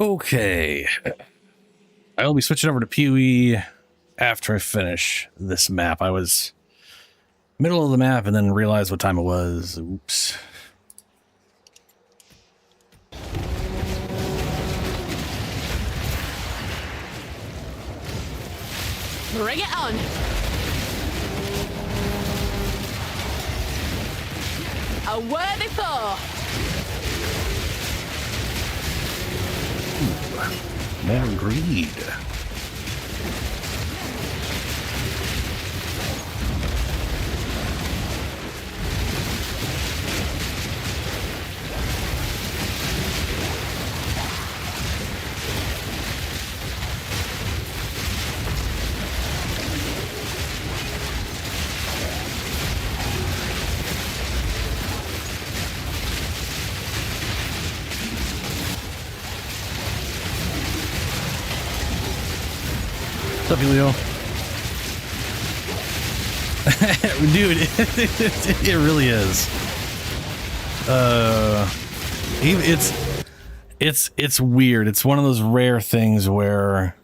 Okay. I will be switching over to PoE after I finish this map. I was middle of the map and then realized what time it was. Oops. Bring it on. A worthy foe. More greed. What's up, Julio? Dude, it really is. It's weird. It's one of those rare things where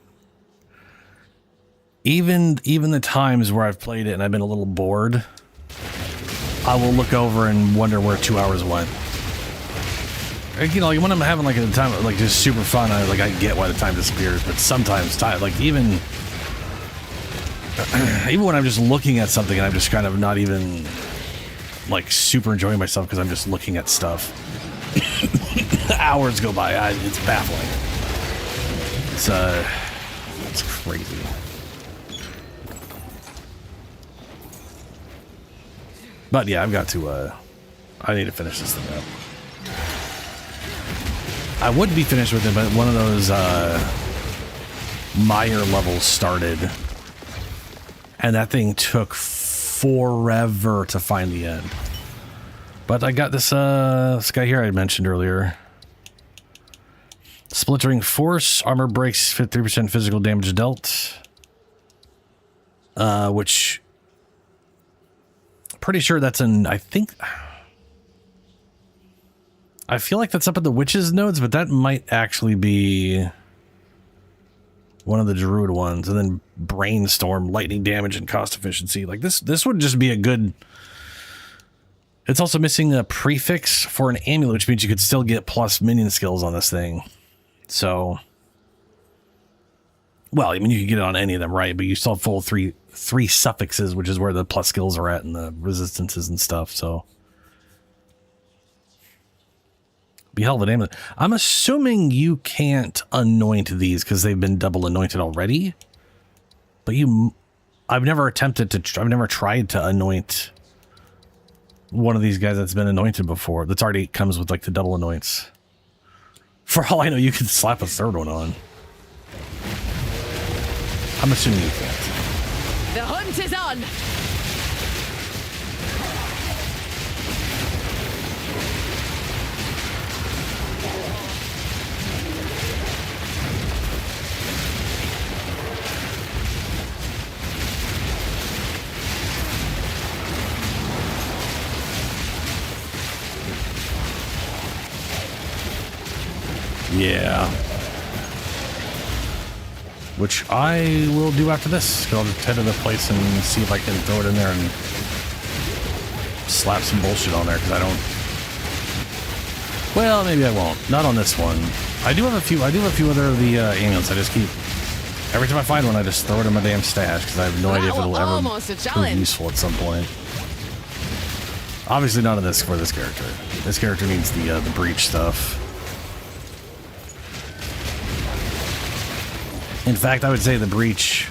even the times where I've played it and I've been a little bored, I will look over and wonder where 2 hours went. You know, like when I'm having like a time like just super fun, I get why the time disappears, but sometimes time, like even when I'm just looking at something and I'm just kind of not even like super enjoying myself because I'm just looking at stuff. Hours go by. It's baffling. It's crazy. But yeah, I've got to I need to finish this thing up. I would be finished with it, but one of those Meyer levels started. And that thing took forever to find the end. But I got this guy here I mentioned earlier. Splintering Force, armor breaks 53% physical damage dealt. Which... pretty sure that's I feel like that's up at the Witch's nodes, but that might actually be one of the Druid ones. And then Brainstorm, lightning damage, and cost efficiency. Like this would just be a good... It's also missing a prefix for an amulet, which means you could still get plus minion skills on this thing. So... well, I mean, you can get it on any of them, right? But you still have full three suffixes, which is where the plus skills are at and the resistances and stuff, so... be hell of an amulet. I'm assuming you can't anoint these because they've been double anointed already. But I've never attempted to, I've never tried to anoint one of these guys that's been anointed before. That's already comes with like the double anoints. For all I know, you could slap a third one on. I'm assuming you can't. The hunt is on. Yeah. Which I will do after this. I'll just head to the place and see if I can throw it in there and slap some bullshit on there, because I don't... well, maybe I won't. Not on this one. I do have a few other of the amulets. I just keep... every time I find one, I just throw it in my damn stash, because I have no idea if it'll ever prove useful at some point. Obviously not in this for this character. This character needs the breach stuff. In fact, I would say the breach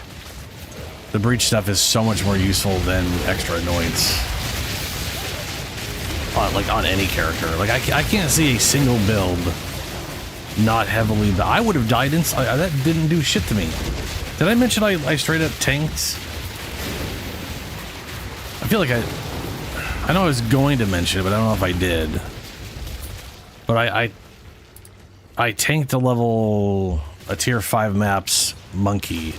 stuff is so much more useful than extra annoyance. Like on any character. Like I can't see a single build not heavily. I would have died in. That didn't do shit to me. Did I mention I straight up tanked? I feel like I know I was going to mention it, but I don't know if I did. But I tanked a tier 5 maps monkey.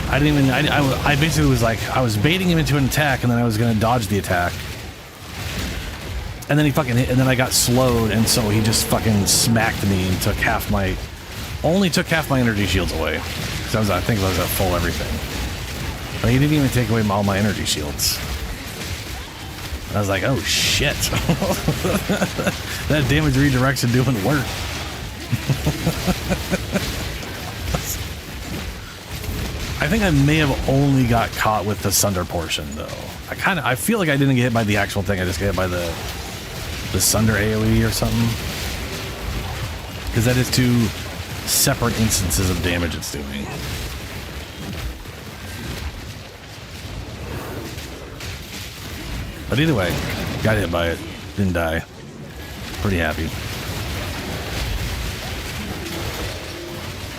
I didn't even, I basically was like, I was baiting him into an attack and then I was going to dodge the attack. And then he fucking hit, and then I got slowed, and so he just fucking smacked me and took only took half my energy shields away. So I think I was at full everything. But he didn't even take away all my energy shields. And I was like, oh shit. That damage redirection doing work. I think I may have only got caught with the Sunder portion though. I feel like I didn't get hit by the actual thing, I just got hit by the Sunder AoE or something. Because that is two separate instances of damage it's doing. But either way, got hit by it, didn't die. Pretty happy.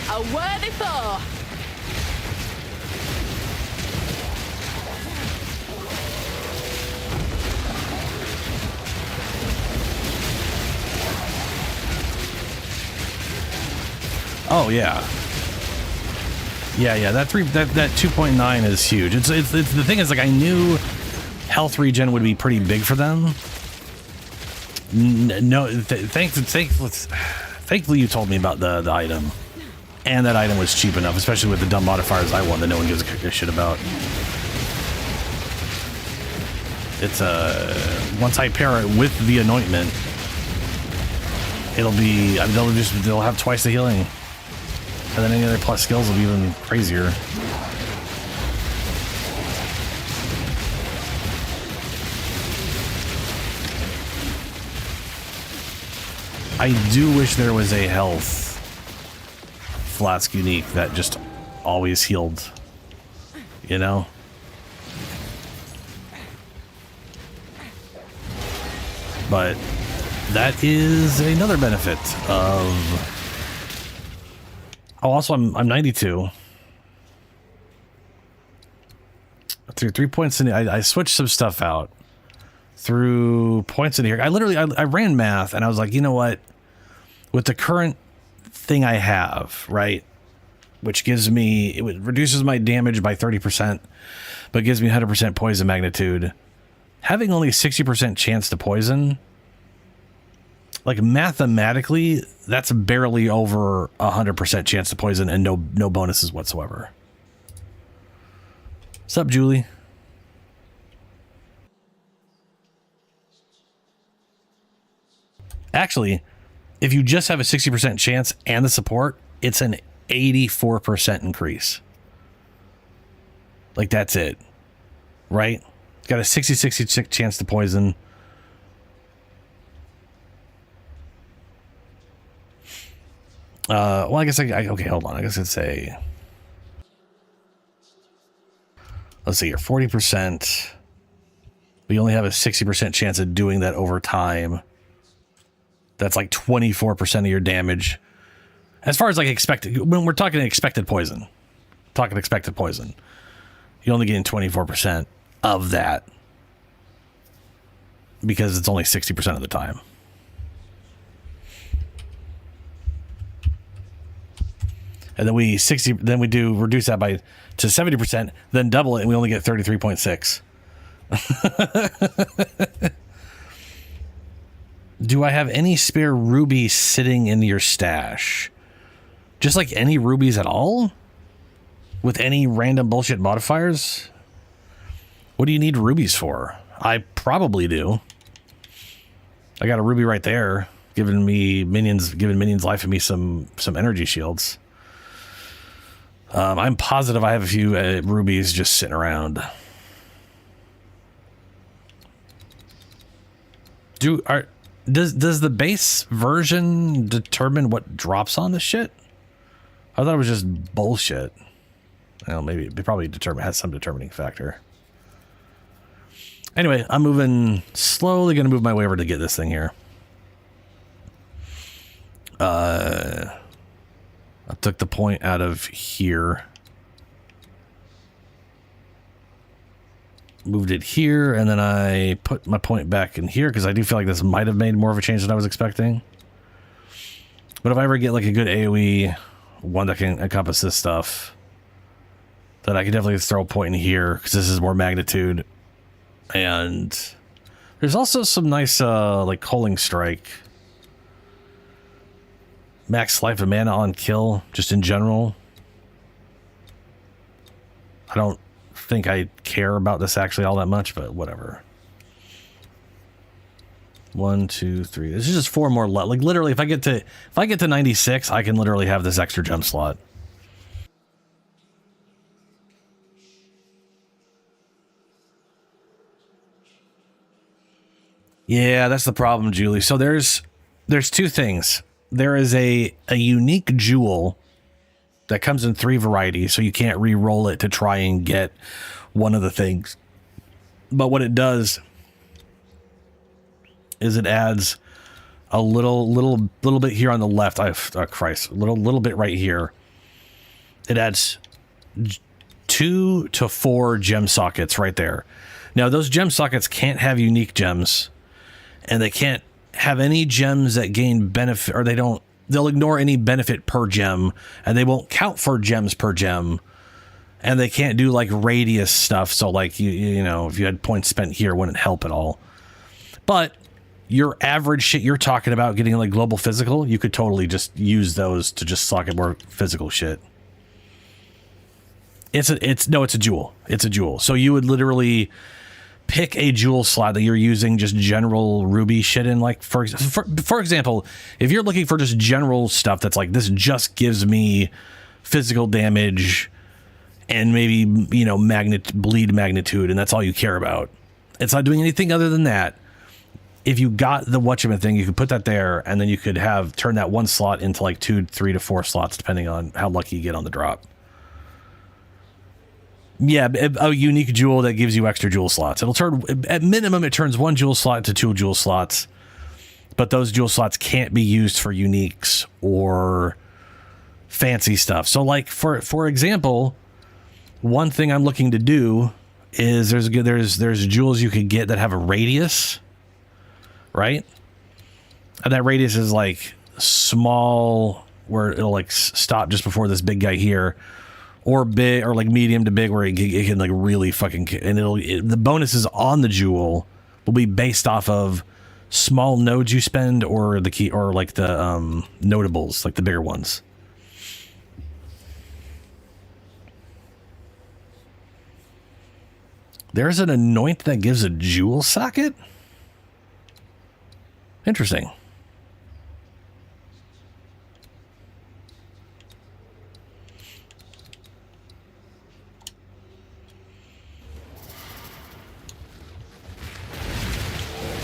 A worthy foe. Oh yeah. Yeah, that 2.9 is huge. It's the thing is, like, I knew health regen would be pretty big for them. Thankfully you told me about the item. And that item was cheap enough, especially with the dumb modifiers I won that no one gives a shit about. It's once I pair it with the anointment, it'll be, I mean, they'll have twice the healing. And then any other plus skills will be even crazier. I do wish there was a health flask unique that just always healed, you know? But that is another benefit of... Oh, also, I'm 92. Through 3 points in, I switched some stuff out. Through points in here, I ran math, and I was like, you know what? With the current thing I have, right, which gives me, it reduces my damage by 30%, but gives me 100% poison magnitude. Having only a 60% chance to poison, like mathematically, that's barely over 100% chance to poison and no bonuses whatsoever. What's up, Julie? Actually, if you just have a 60% chance and the support, it's an 84% increase. Like, that's it. Right? It's got a 60-60 chance to poison. Well, I guess okay, hold on. I guess I'd say, let's see here, 40%. But you only have a 60% chance of doing that over time. That's like 24% of your damage. As far as like expected, when we're talking expected poison, you're only getting 24% of that because it's only 60% of the time. And then we do reduce that to 70%, then double it, and we only get 33.6. Do I have any spare rubies sitting in your stash? Just like any rubies at all? With any random bullshit modifiers? What do you need rubies for? I probably do. I got a ruby right there, giving minions life and me some energy shields. I'm positive I have a few rubies just sitting around. Does the base version determine what drops on the shit? I thought it was just bullshit. Well, maybe it probably has some determining factor. Anyway, I'm moving slowly. Going to move my way over to get this thing here. I took the point out of here. Moved it here, and then I put my point back in here because I do feel like this might have made more of a change than I was expecting. But if I ever get like a good AoE, one that can encompass this stuff, then I can definitely throw a point in here because this is more magnitude. And There's also some nice, like, Culling Strike. Max life of mana on kill, just in general. I don't think I care about this actually all that much, but whatever. 1, 2, 3. This is just 4 more. Like, literally, if I get to 96, I can literally have this extra gem slot. Yeah, that's the problem, Julie. So there's 2 things. There is a unique jewel that comes in 3 varieties, so you can't re-roll it to try and get one of the things. But what it does is it adds a little bit here on the left. Christ, little bit right here. It adds 2 to 4 gem sockets right there. Now those gem sockets can't have unique gems, and they can't have any gems that gain benefit, or they'll ignore any benefit per gem, and they won't count for gems per gem, and they can't do like radius stuff. So like you know, if you had points spent here, it wouldn't help at all. But your average shit you're talking about getting like global physical, you could totally just use those to just socket more physical shit. It's a jewel. It's a jewel. So you would literally pick a jewel slot that you're using just general ruby shit in. Like for example, if you're looking for just general stuff that's like, this just gives me physical damage and maybe, you know, bleed magnitude, and that's all you care about, it's not doing anything other than that. If you got the whatchamit thing, you could put that there, and then you could turn that 1 slot into like 2, 3 to 4 slots, depending on how lucky you get on the drop. Yeah, a unique jewel that gives you extra jewel slots. It'll turn, at minimum, it turns 1 jewel slot into 2 jewel slots, but those jewel slots can't be used for uniques or fancy stuff. So like, for example, one thing I'm looking to do is there's jewels you could get that have a radius, right? And that radius is like small, where it'll like stop just before this big guy here, or big, or like medium to big, where it can like really fucking, and the bonuses on the jewel will be based off of small nodes you spend, or the key, or like the notables, like the bigger ones. There's an anoint that gives a jewel socket? Interesting.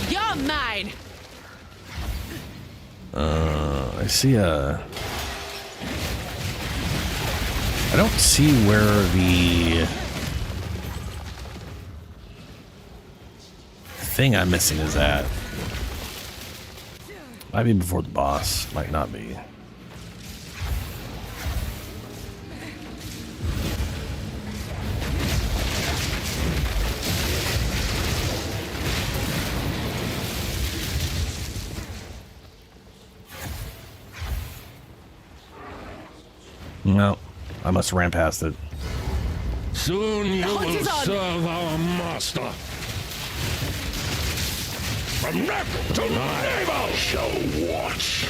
You're mine. I see I don't see where the thing I'm missing is at. Might be before the boss, might not be. No, I must ran past it. Soon you hunt will is on. serve our master. From neck to navel shall watch.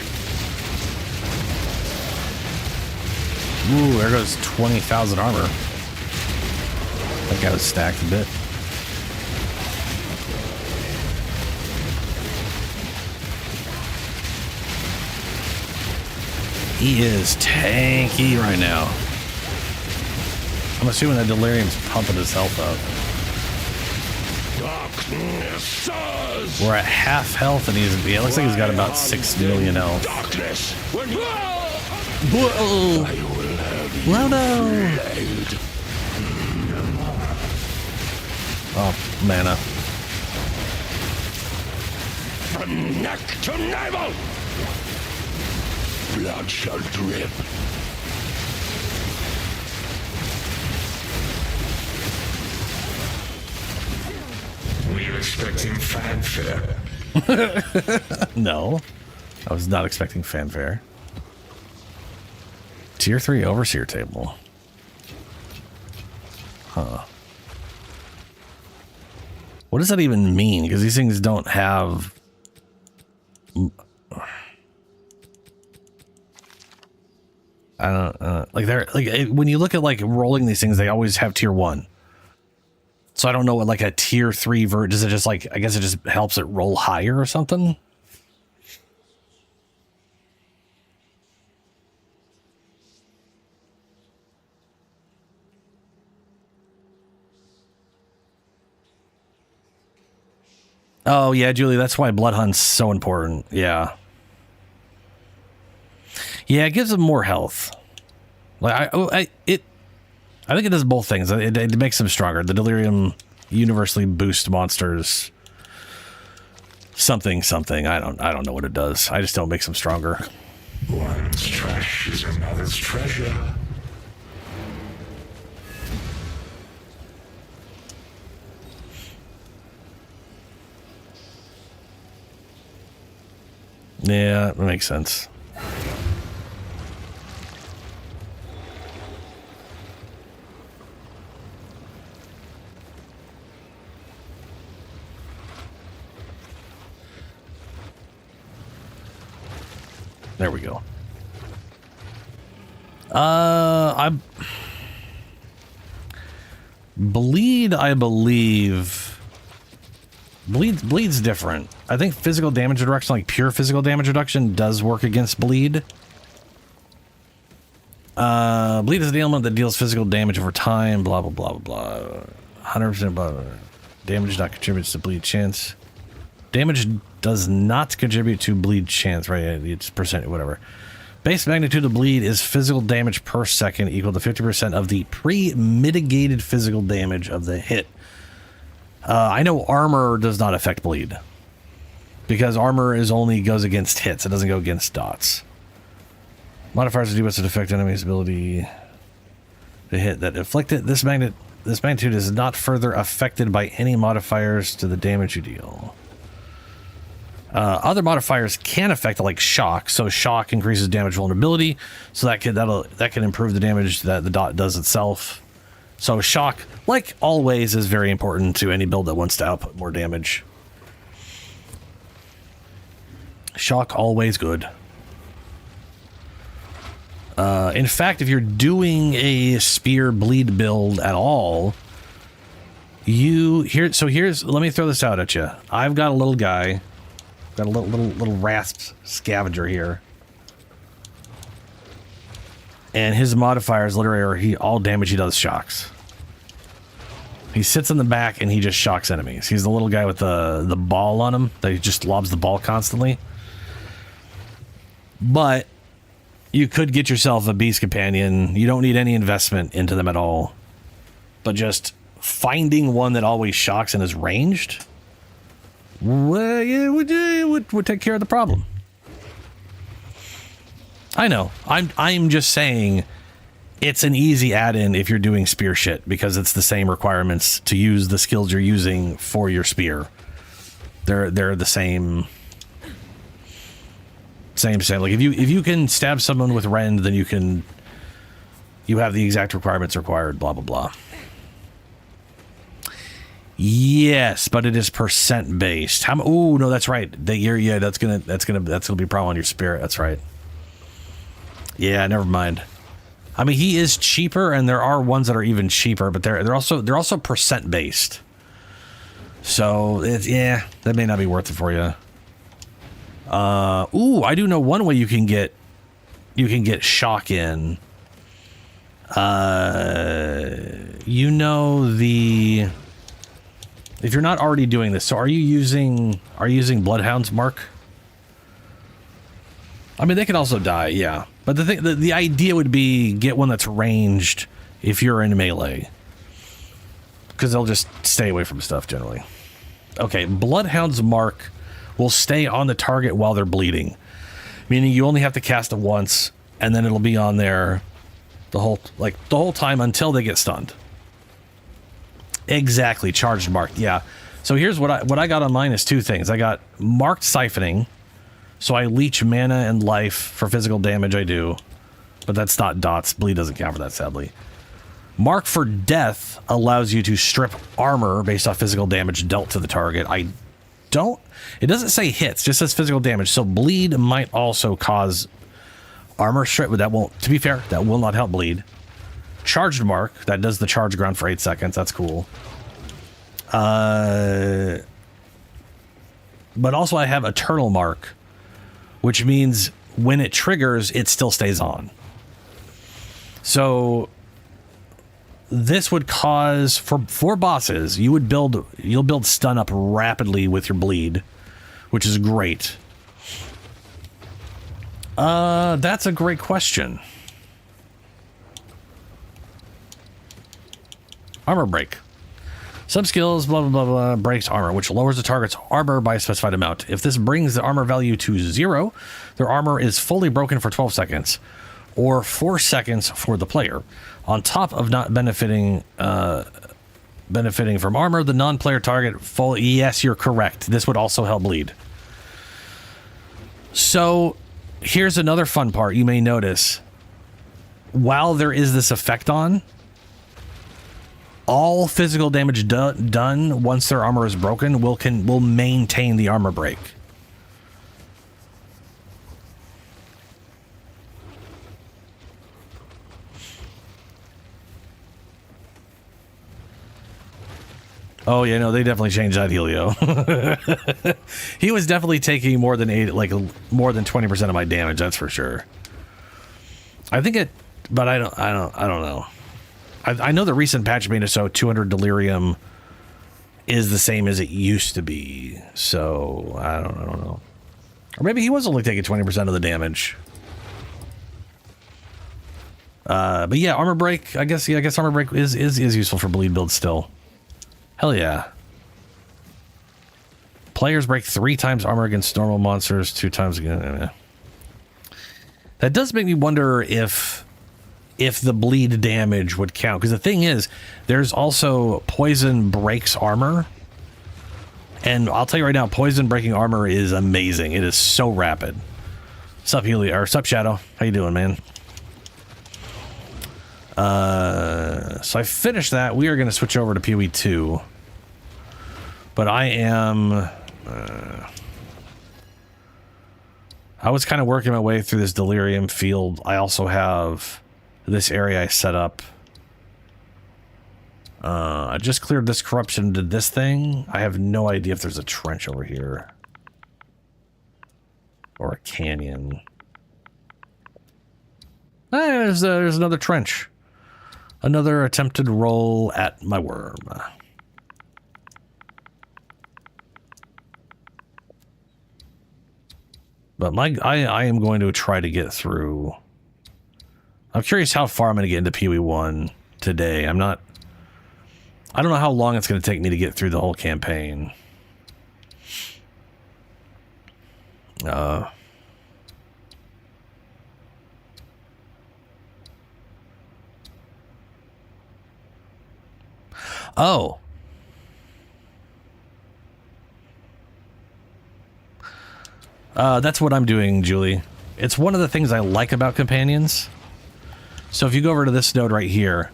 Ooh, there goes 20,000 armor. That guy was stacked a bit. He is tanky right now. I'm assuming that delirium's pumping his health up. Darkness sirs. We're at half health, and it looks like he's got about 6 million health. Darkness. When you Whoa! I will have you Lodo! laid. Oh, mana. From neck to navel. Blood shall drip. We're expecting fanfare. No, I was not expecting fanfare. Tier 3 Overseer table. Huh. What does that even mean? Because these things don't have... I don't like they're like when you look at like rolling these things, they always have tier 1. So I don't know what like a tier 3 does it just like, I guess it just helps it roll higher or something? Oh yeah, Julie, that's why Blood Hunt's so important. Yeah. Yeah, it gives them more health. Like I think it does both things. It makes them stronger. The delirium universally boosts monsters. Something. I don't know what it does. I just know it makes them stronger. One's trash is another's treasure. Yeah, that makes sense. There we go. I believe bleed's different. I think physical damage reduction, like pure physical damage reduction, does work against bleed. Bleed is the element that deals physical damage over time, blah blah blah blah blah. 100% blah, blah. Damage not contributes to bleed chance. Damage does not contribute to bleed chance, right? It's percent, whatever. Base magnitude of bleed is physical damage per second equal to 50% of the pre-mitigated physical damage of the hit. I know armor does not affect bleed because armor only goes against hits. It doesn't go against dots. Modifiers do what's affect enemy's ability to hit that inflicted. This magnitude is not further affected by any modifiers to the damage you deal. Other modifiers can affect it, like shock. So shock increases damage vulnerability, so that can improve the damage that the dot does itself. So shock, like always, is very important to any build that wants to output more damage. Shock always good. In fact, if you're doing a spear bleed build at all, let me throw this out at you. I've got a little guy. Got a little rasp scavenger here, and his modifiers literally are all damage he does shocks. He sits in the back and he just shocks enemies. He's the little guy with the ball on him that he just lobs the ball constantly. But you could get yourself a beast companion. You don't need any investment into them at all, but just finding one that always shocks and is ranged. Well, yeah, would take care of the problem. I know. I'm just saying it's an easy add-in if you're doing spear shit because it's the same requirements to use the skills you're using for your spear. They're the same. Same. Like if you can stab someone with rend, then you have the exact requirements required. Blah blah blah. Yes, but it is percent based. Oh no, that's right. That's gonna be a problem on your spirit. That's right. Yeah, never mind. I mean, he is cheaper, and there are ones that are even cheaper, but they're also percent based. So that may not be worth it for you. I do know one way you can get shock in. If you're not already doing this, so are you using Bloodhound's Mark? I mean, they can also die, yeah. But the idea would be get one that's ranged if you're in melee, because they'll just stay away from stuff generally. Okay, Bloodhound's Mark will stay on the target while they're bleeding, meaning you only have to cast it once, and then it'll be on there the whole time until they get stunned. Exactly, charged marked. Yeah. So here's what I got on mine is two things. I got marked siphoning, so I leech mana and life for physical damage. I do, but that's not dots. Bleed doesn't count for that, sadly. Mark for Death allows you to strip armor based off physical damage dealt to the target. It doesn't say hits, just says physical damage. So bleed might also cause armor strip, but that won't, to be fair, that will not help bleed. Charged Mark, that does the charge ground for 8 seconds. That's cool. But also I have Eternal Mark, which means when it triggers, it still stays on. So this would cause, for bosses, you'll build stun up rapidly with your bleed, which is great. That's a great question. Armor break. Some skills, blah, blah, blah, blah, breaks armor, which lowers the target's armor by a specified amount. If this brings the armor value to 0, their armor is fully broken for 12 seconds, or 4 seconds for the player. On top of not benefiting from armor, the non-player target full. Yes, you're correct. This would also help bleed. So here's another fun part you may notice. While there is this effect on, all physical damage done once their armor is broken will maintain the armor break. Oh yeah, no, they definitely changed that, Helio. He was definitely taking more than 20% of my damage, that's for sure. I think it, but I don't know. I know the recent patch made it so 200 delirium is the same as it used to be. So I don't know. Or maybe he was only taking 20% of the damage. But yeah, armor break. I guess armor break is useful for bleed builds still. Hell yeah. Players break 3 times armor against normal monsters, 2 times again. That does make me wonder if the bleed damage would count, because the thing is, there's also poison breaks armor, and I'll tell you right now, poison breaking armor is amazing. It is so rapid. Sup, Heli, or sup, Shadow? How you doing, man? So I finished that. We are going to switch over to PoE 2, but I am. I was kind of working my way through this delirium field. I also have this area I set up. I just cleared this corruption, did this thing. I have no idea if there's a trench over here. Or a canyon. There's another trench. Another attempted roll at my worm. But I am going to try to get through. I'm curious how far I'm going to get into PoE 1 today. I don't know how long it's going to take me to get through the whole campaign. Oh. That's what I'm doing, Julie. It's one of the things I like about companions. So if you go over to this node right here,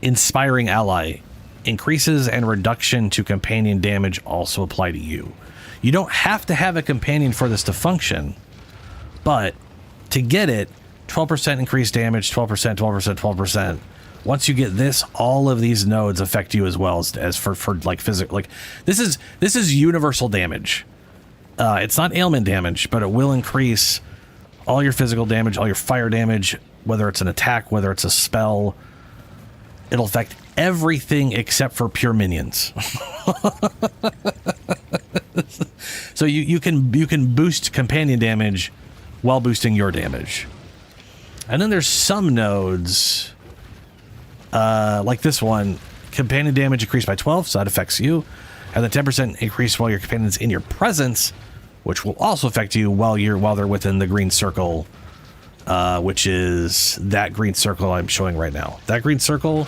Inspiring Ally, increases and reduction to companion damage also apply to you. You don't have to have a companion for this to function, but to get it, 12% increased damage, 12%, 12%, 12%. Once you get this, all of these nodes affect you as well as for like physical. Like this is universal damage. It's not ailment damage, but it will increase all your physical damage, all your fire damage, whether it's an attack, whether it's a spell. It'll affect everything except for pure minions. So you can boost companion damage while boosting your damage. And then there's some nodes, like this one, companion damage increased by 12, so that affects you, and then 10% increase while your companion's in your presence, which will also affect you while they're within the green circle, which is that green circle I'm showing right now. That green circle,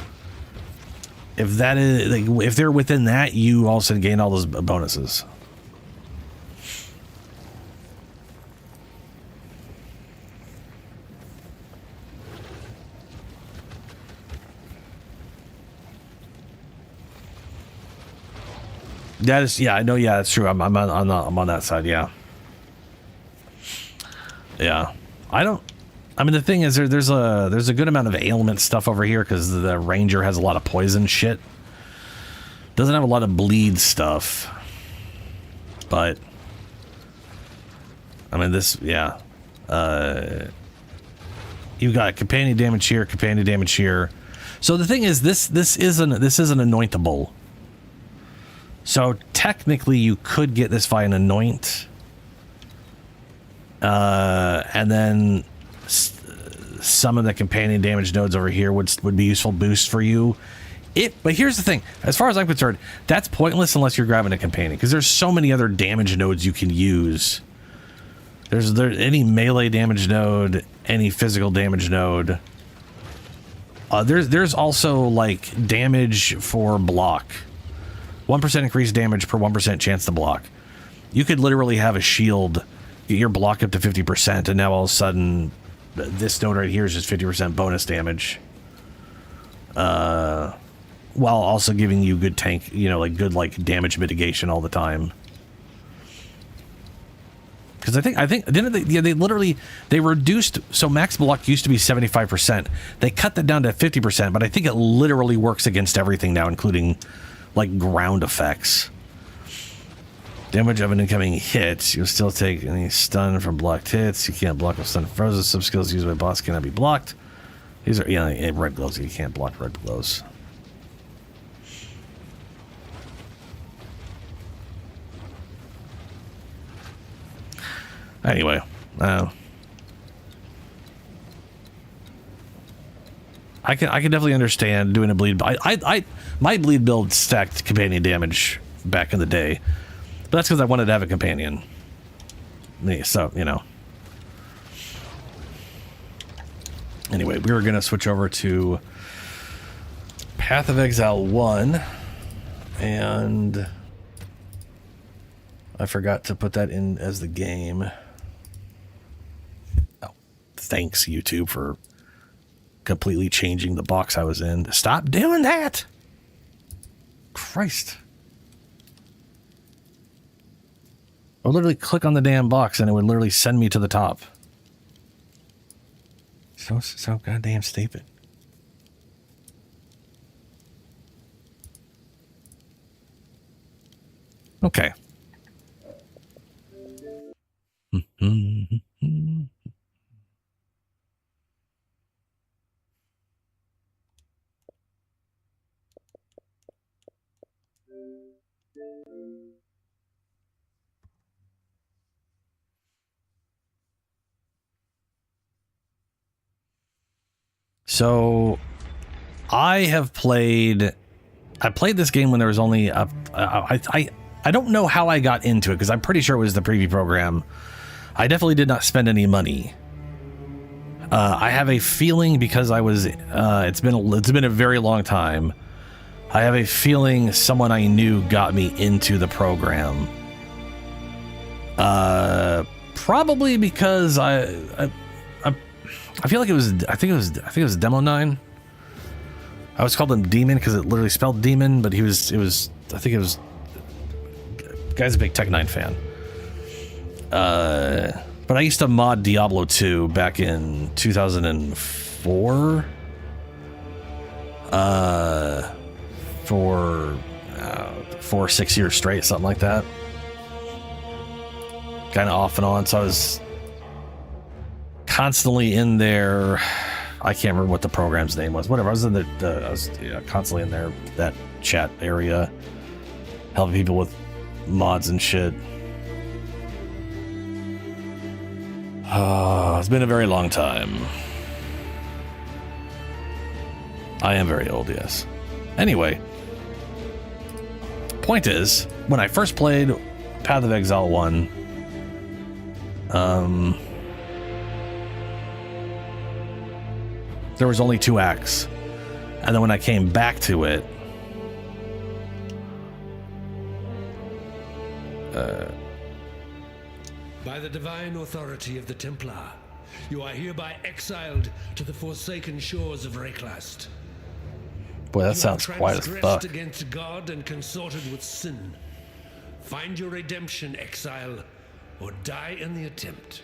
if they're within that, you all of a sudden gain all those bonuses. That is, yeah, I know, yeah, that's true. I'm on that side, yeah. Yeah. I mean, the thing is, there's a good amount of ailment stuff over here because the ranger has a lot of poison shit. Doesn't have a lot of bleed stuff. But, I mean, this, yeah. You've got companion damage here. So the thing is, this isn't anointable. So technically, you could get this via an anoint, and then some of the companion damage nodes over here would be useful boost for you. But here's the thing: as far as I'm concerned, that's pointless unless you're grabbing a companion, because there's so many other damage nodes you can use. There's any melee damage node, any physical damage node. There's also like damage for block. 1% increased damage per 1% chance to block. You could literally have a shield, get your block up to 50%, and now all of a sudden, this node right here is just 50% bonus damage. While also giving you good tank, good damage mitigation all the time. Because I think didn't they? Yeah, they reduced. So max block used to be 75%. They cut that down to 50%, but I think it literally works against everything now, including like ground effects. Damage of an incoming hit. You'll still take any stun from blocked hits. You can't block with stun and frozen. Some skills used by boss cannot be blocked. These are red glows. You can't block red glows. Anyway, I can definitely understand doing a bleed. My bleed build stacked companion damage back in the day, but that's because I wanted to have a companion. So Anyway, we were gonna switch over to Path of Exile 1, and I forgot to put that in as the game. Oh, thanks YouTube for completely changing the box I was in. Stop doing that! Christ. I would literally click on the damn box and it would literally send me to the top. So goddamn stupid. Okay. So I played this game when there was only I don't know how I got into it, because I'm pretty sure it was the preview program. I definitely did not spend any money. I have a feeling, because I was it's been a very long time. I have a feeling someone I knew got me into the program. Probably because I feel like I think it was Demo 9. I was called him Demon because it literally spelled demon, but I think it was guy's a big Tech 9 fan. But I used to mod Diablo 2 back in 2004. For 4 or 6 years straight, something like that. Kind of off and on, so I was constantly in there. I can't remember what the program's name was. Whatever, I was in I was constantly in there, that chat area, helping people with mods and shit. It's been a very long time. I am very old, yes. Anyway, point is, when I first played Path of Exile 1, there was only 2 acts, and then when I came back to it, by the divine authority of the Templar, you are hereby exiled to the forsaken shores of boy, that sounds quiet as fuck. against God and consorted with sin. Find your redemption, Exile, or die in the attempt.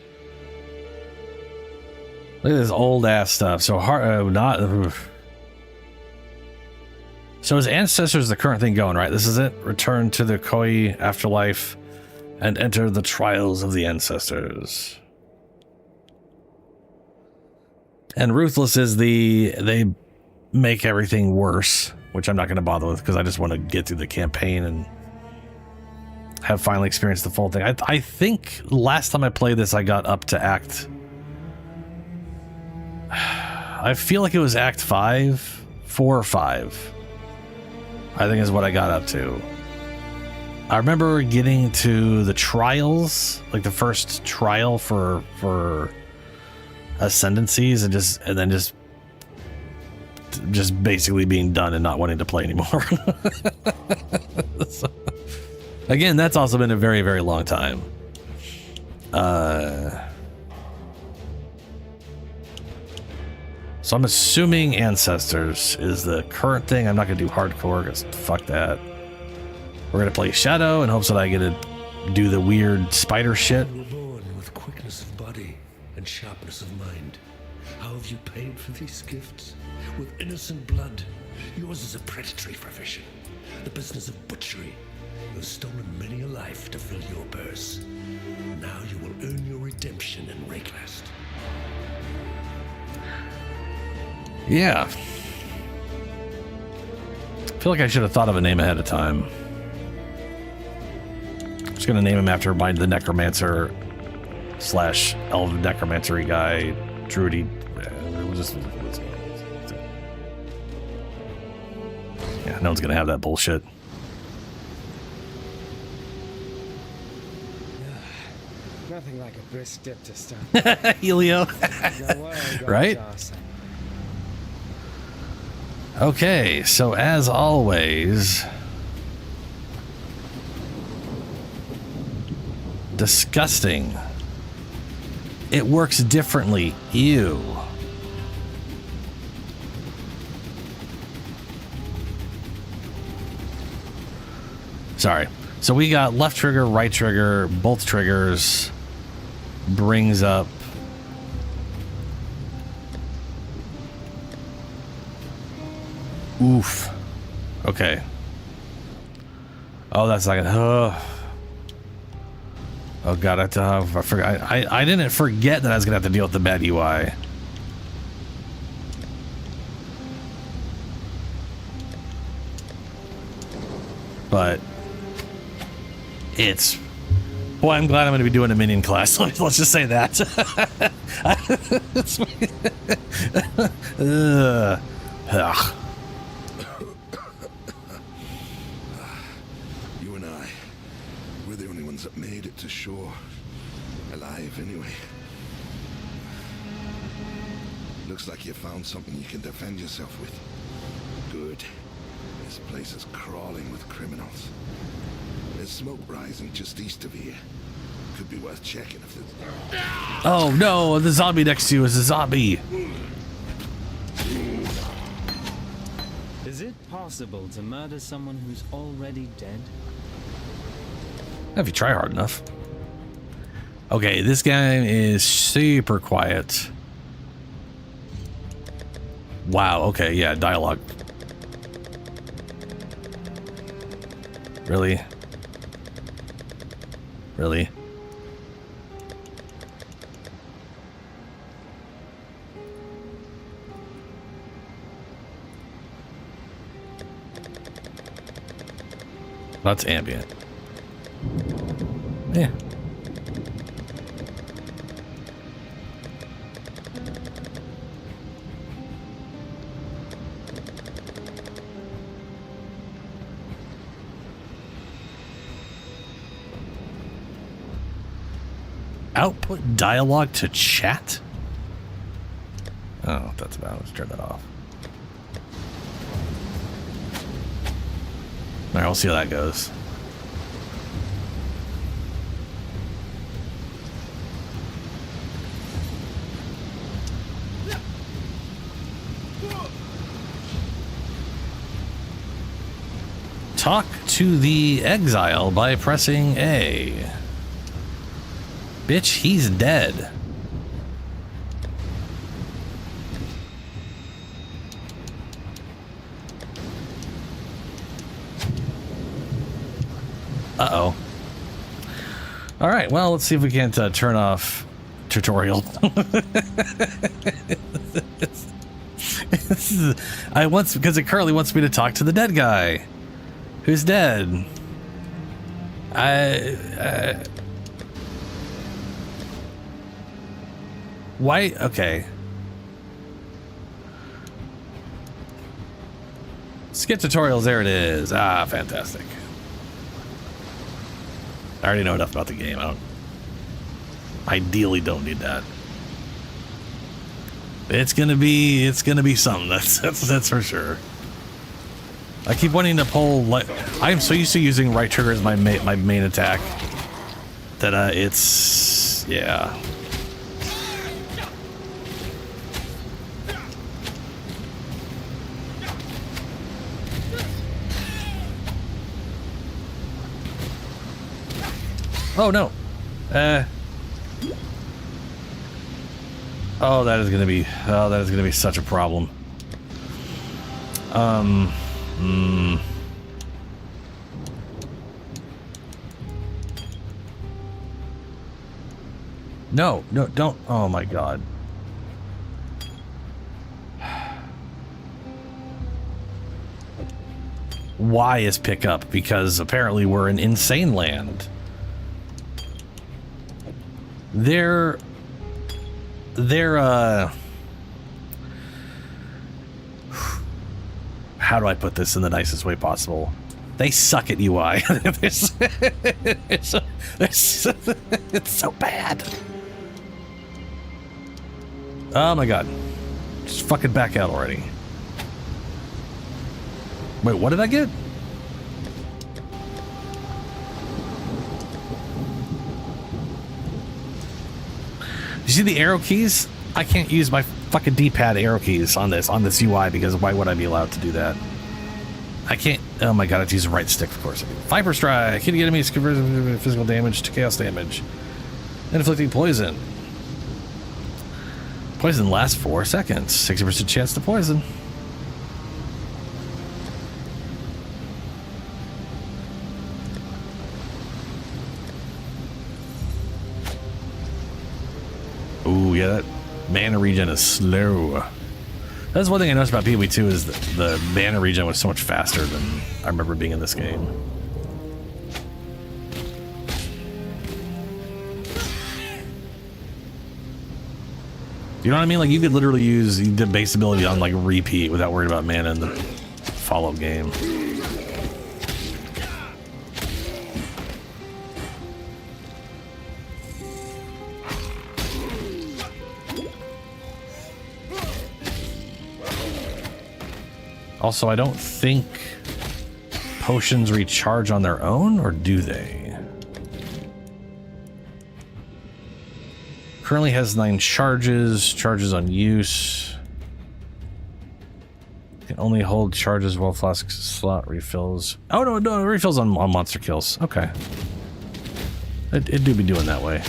Look at this old ass stuff. So hard, So his ancestors, the current thing going, right? This is it. Return to the Koi afterlife and enter the trials of the ancestors. And Ruthless is they make everything worse, which I'm not going to bother with because I just want to get through the campaign and have finally experienced the full thing. I think last time I played this, I got up to Act... I feel like it was Act 5, 4 or 5. I think is what I got up to. I remember getting to the trials, like the first trial for ascendancies, and then just basically being done and not wanting to play anymore. So, again, that's also been a very, very long time. So I'm assuming Ancestors is the current thing. I'm not going to do hardcore because fuck that. We're going to play Shadow in hopes that I get to do the weird spider shit. You were born with quickness of body and sharpness of mind. How have you paid for these gifts? With innocent blood. Yours is a predatory profession. The business of butchery. You have stolen many a life to fill your purse. Now you will earn your redemption in Rayclast. Yeah. I feel like I should have thought of a name ahead of time. I'm just going to name him after the necromancer / elf necromancery guy, Druidy. Yeah, no one's going to have that bullshit. Nothing like a brisk dip to start. Helio. Right? Okay, so as always, disgusting. It works differently. Ew. Sorry. So we got left trigger, right trigger, both triggers brings up oof. Okay. Oh, that's like oh god, I forgot. I didn't forget that I was gonna have to deal with the bad UI. But it's boy, I'm glad I'm going to be doing a minion class. Let's just say that. Ugh. You and I, we're the only ones that made it to shore. Alive, anyway. Looks like you found something you can defend yourself with. Good. This place is crawling with criminals. There's smoke rising just east of here. Could be worth checking if there's... Oh no, the zombie next to you is a zombie. Is it possible to murder someone who's already dead? If you try hard enough. Okay, this game is super quiet. Wow, okay, yeah, dialogue. Really? Really? That's ambient. Yeah. Output dialogue to chat? Oh, that's about it. Let's turn that off. Alright, we'll see how that goes. Talk to the exile by pressing A. Bitch, he's dead. Uh-oh. All right, well, let's see if we can't turn off tutorial. Because it currently wants me to talk to the dead guy. Who's dead? Why? Okay. Skip tutorials, there it is. Ah, fantastic. I already know enough about the game. Ideally don't need that. It's gonna be something. That's for sure. I keep wanting to pull. I am so used to using right trigger as my main attack that it's yeah. Oh no. Oh, that is gonna be such a problem. No, don't. Oh my god. Why is pickup? Because apparently we're in insane land. They're how do I put this in the nicest way possible? They suck at UI. It's so bad. Oh my god. Just fucking back out already. Wait, what did I get? You see the arrow keys? I can't use my fucking D-pad arrow keys on this UI because why would I be allowed to do that? I can't. Oh my god, I have to use the right stick, of course. Viper Strike. Hitting enemies converts physical damage to chaos damage. And inflicting poison. Poison lasts 4 seconds. 60% chance to poison. Ooh, yeah, that mana regen is slow. That's one thing I noticed about PoE 2 is the mana regen was so much faster than I remember being in this game. You know what I mean? Like, you could literally use the base ability on, like, repeat without worrying about mana in the follow-up game. Also, I don't think potions recharge on their own, or do they? Currently has 9 charges. Charges on use. Can only hold charges while flask slot refills. Oh, no, it refills on monster kills. Okay. It do be doing that way.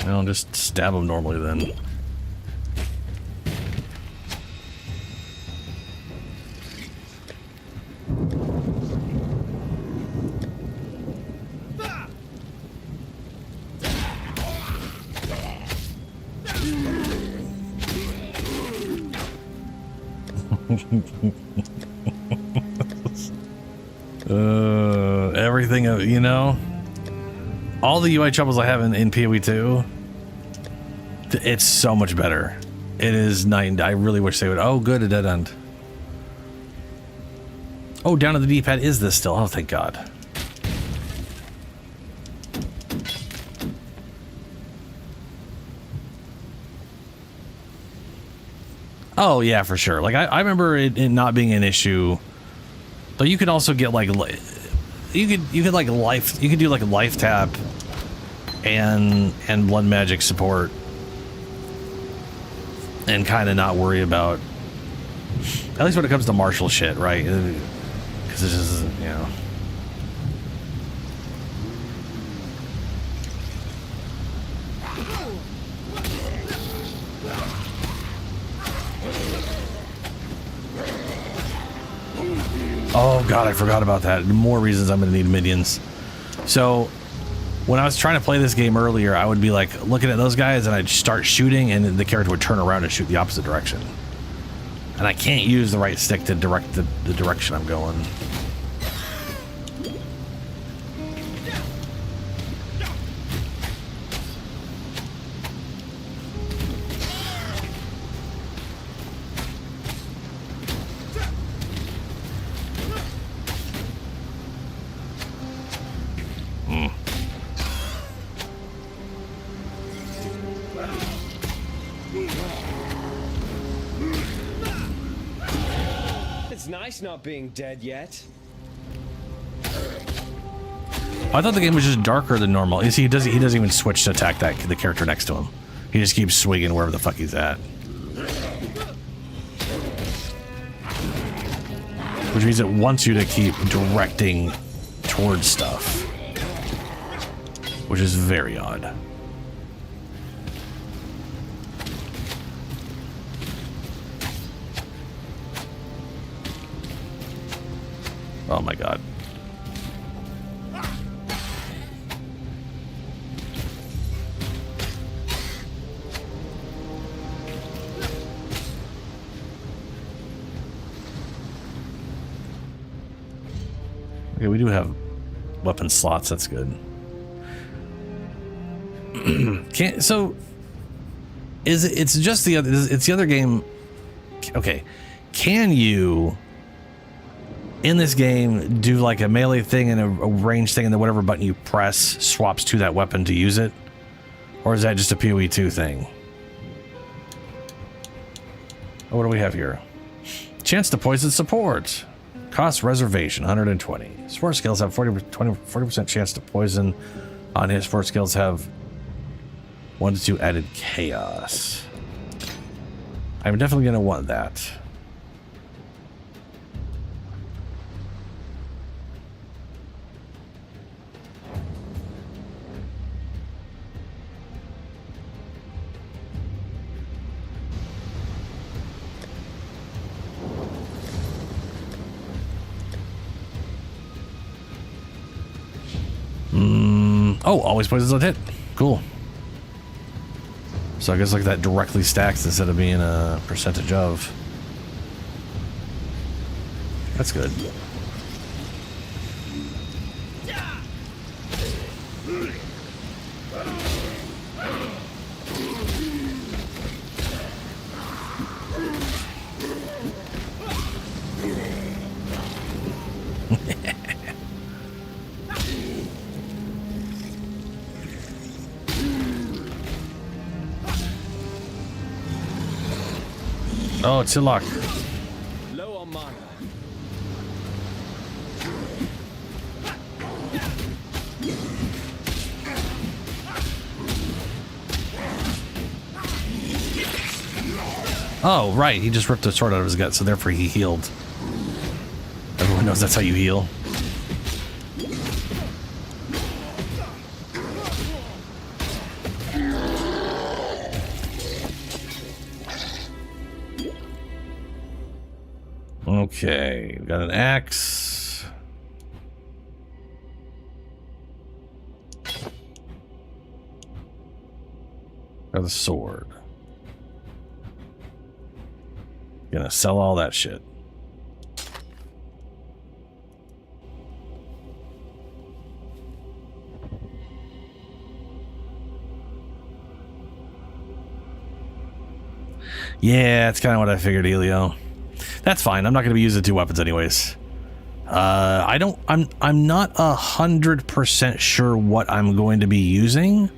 I'll just stab him normally then. Everything, you know, all the UI troubles I have in PoE 2, it's so much better. It is night. I really wish they would. Oh, good, a dead end. Oh, down at the D-pad is this still? Oh, thank God. Oh yeah, for sure. Like I remember it not being an issue. Though you could also get like you could like life. You could do like life tap and blood magic support, and kind of not worry about. At least when it comes to martial shit, right? Because it just isn't, you know. Oh god, I forgot about that. More reasons I'm gonna need minions. So when I was trying to play this game earlier, I would be like looking at those guys and I'd start shooting and the character would turn around and shoot the opposite direction. And I can't use the right stick to direct the direction I'm going. It's nice not being dead yet. I thought the game was just darker than normal. You see, he doesn't even switch to attack the character next to him. He just keeps swinging wherever the fuck he's at. Which means it wants you to keep directing towards stuff. Which is very odd. Oh my god. Okay, we do have weapon slots, that's good. So it's just it's the other game. Okay. Can you in this game do like a melee thing and a range thing and then whatever button you press swaps to that weapon to use it? Or is that just a PoE 2 thing? Oh, what do we have here? Chance to poison support. Cost reservation, 120. Support skills have 40% chance to poison. On his support skills have 1 to 2 added chaos. I'm definitely going to want that. Oh, always poisons on hit. Cool. So I guess like that directly stacks instead of being a percentage of. That's good. Oh, it's Silok. Low on mana. Oh, right. He just ripped a sword out of his gut, so therefore he healed. Everyone knows that's how you heal. Okay, we got an axe. Got a sword. Gonna sell all that shit. Yeah, it's kind of what I figured, Elio. That's fine. I'm not going to be using 2 weapons anyways. I'm not 100% sure what I'm going to be using,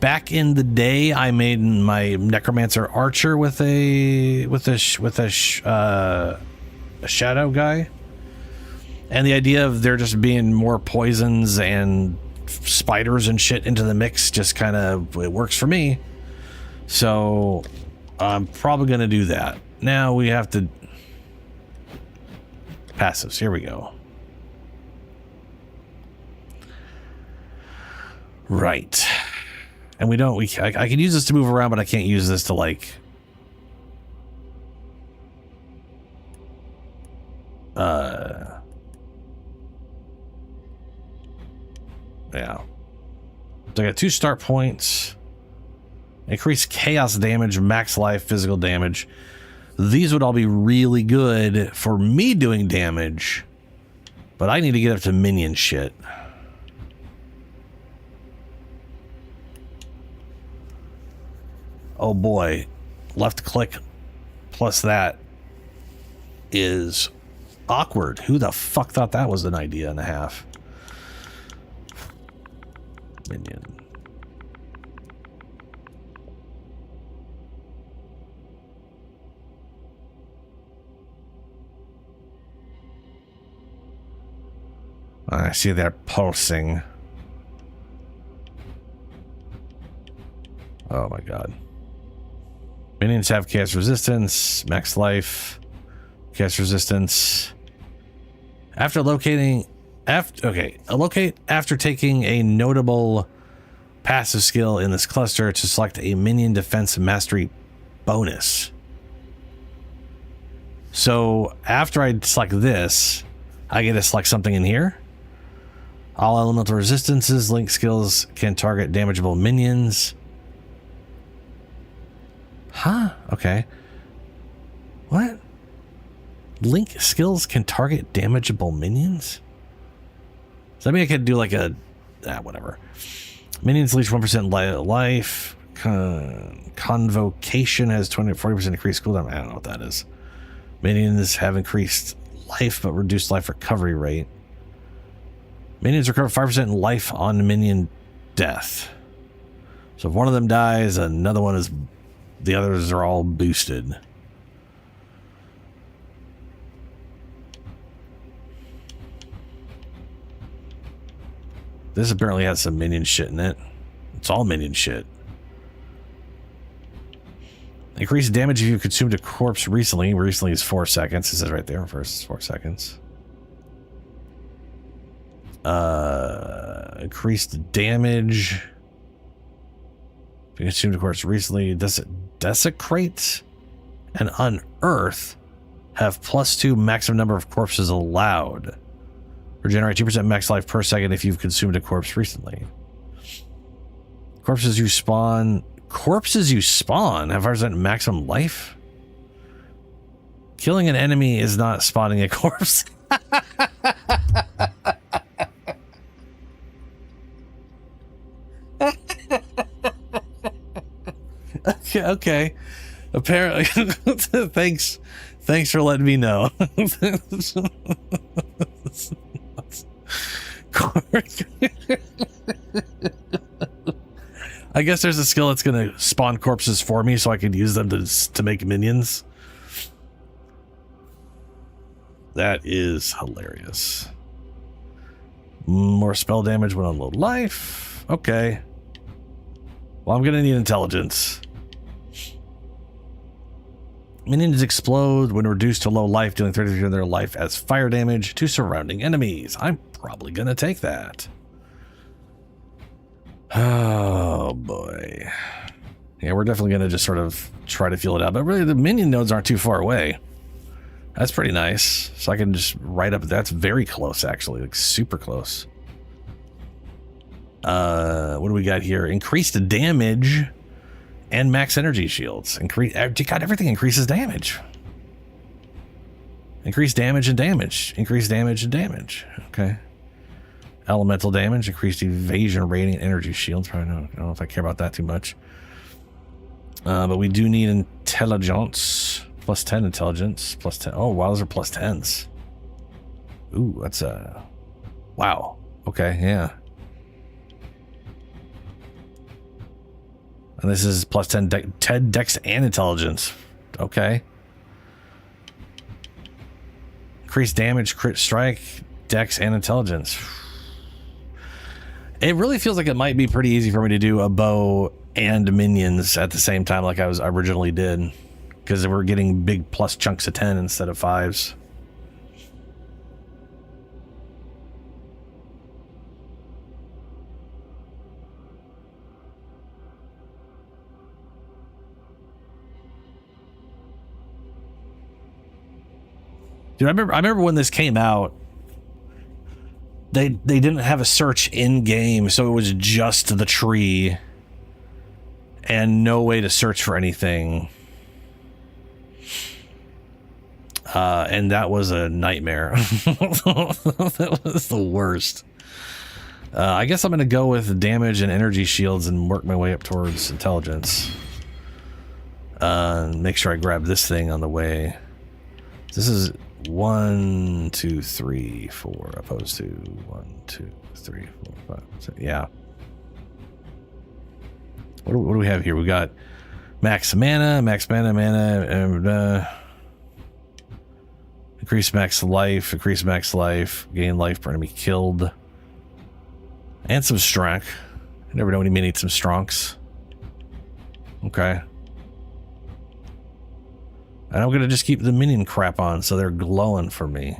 Back in the day, I made my Necromancer Archer with a shadow guy, and the idea of there just being more poisons and spiders and shit into the mix just kind of, it works for me. So I'm probably gonna do that. Now we have to passives. Here we go. Right. And we don't, I can use this to move around, but I can't use this to like, yeah. So I got 2 start points, increase chaos damage, max life, physical damage. These would all be really good for me doing damage, but I need to get up to minion shit. Oh boy, left click plus that is awkward. Who the fuck thought that was an idea and a half? Minion. I see they're pulsing. Oh my god. Minions have cast resistance, max life, cast resistance. Locate after taking a notable passive skill in this cluster to select a minion defense mastery bonus. So after I select this, I get to select something in here. All elemental resistances, link skills can target damageable minions. Huh? Okay. What? Link skills can target damageable minions? Does that mean I could do like a... whatever. Minions leech 1% life. Convocation has 40% increased cooldown. I don't know what that is. Minions have increased life but reduced life recovery rate. Minions recover 5% life on minion death. So if one of them dies, another one is... The others are all boosted. This apparently has some minion shit in it. It's all minion shit. Increased damage if you consumed a corpse recently. Recently is 4 seconds. It says right there. First 4 seconds. Increased damage. If you consumed a corpse recently, does it desecrate and unearth have +2 maximum number of corpses allowed. Regenerate 2% max life per second if you've consumed a corpse recently. Corpses you spawn have 5% maximum life. Killing an enemy is not spawning a corpse. Okay. Apparently, thanks for letting me know. I guess there's a skill that's gonna spawn corpses for me, so I can use them to make minions. That is hilarious. More spell damage when on low life. Okay. Well, I'm gonna need intelligence. Minions explode when reduced to low life, dealing 33% of their life as fire damage to surrounding enemies. I'm probably gonna take that. Oh boy. Yeah, we're definitely gonna just sort of try to feel it out, but really the minion nodes aren't too far away. That's pretty nice. So I can just write up, that's very close actually, like super close. What do we got here? Increased damage and max energy shields. God, everything increases damage. Increased damage and damage. Increased damage and damage. Okay. Elemental damage, increased evasion rating, energy shields. Probably I don't know if I care about that too much. But we do need intelligence. +10 intelligence. +10. Oh, wow, those are +10s. Ooh, that's a... Wow. Okay, yeah. And this is plus 10 dex and intelligence. Okay. Increased damage, crit strike, dex, and intelligence. It really feels like it might be pretty easy for me to do a bow and minions at the same time like I originally did. Because we're getting big plus chunks of 10 instead of 5s. Dude, I remember when this came out, they didn't have a search in game, so it was just the tree and no way to search for anything. And that was a nightmare. That was the worst. I guess I'm gonna go with damage and energy shields and work my way up towards intelligence. Make sure I grab this thing on the way. This is 1, 2, 3, 4, opposed to 1, 2, 3, 4, 5, 6. Yeah. What do we have here? We got max mana, and increase max life, gain life per enemy killed, and some strength. You never know when you may need some stronks. Okay. And I'm going to just keep the minion crap on so they're glowing for me.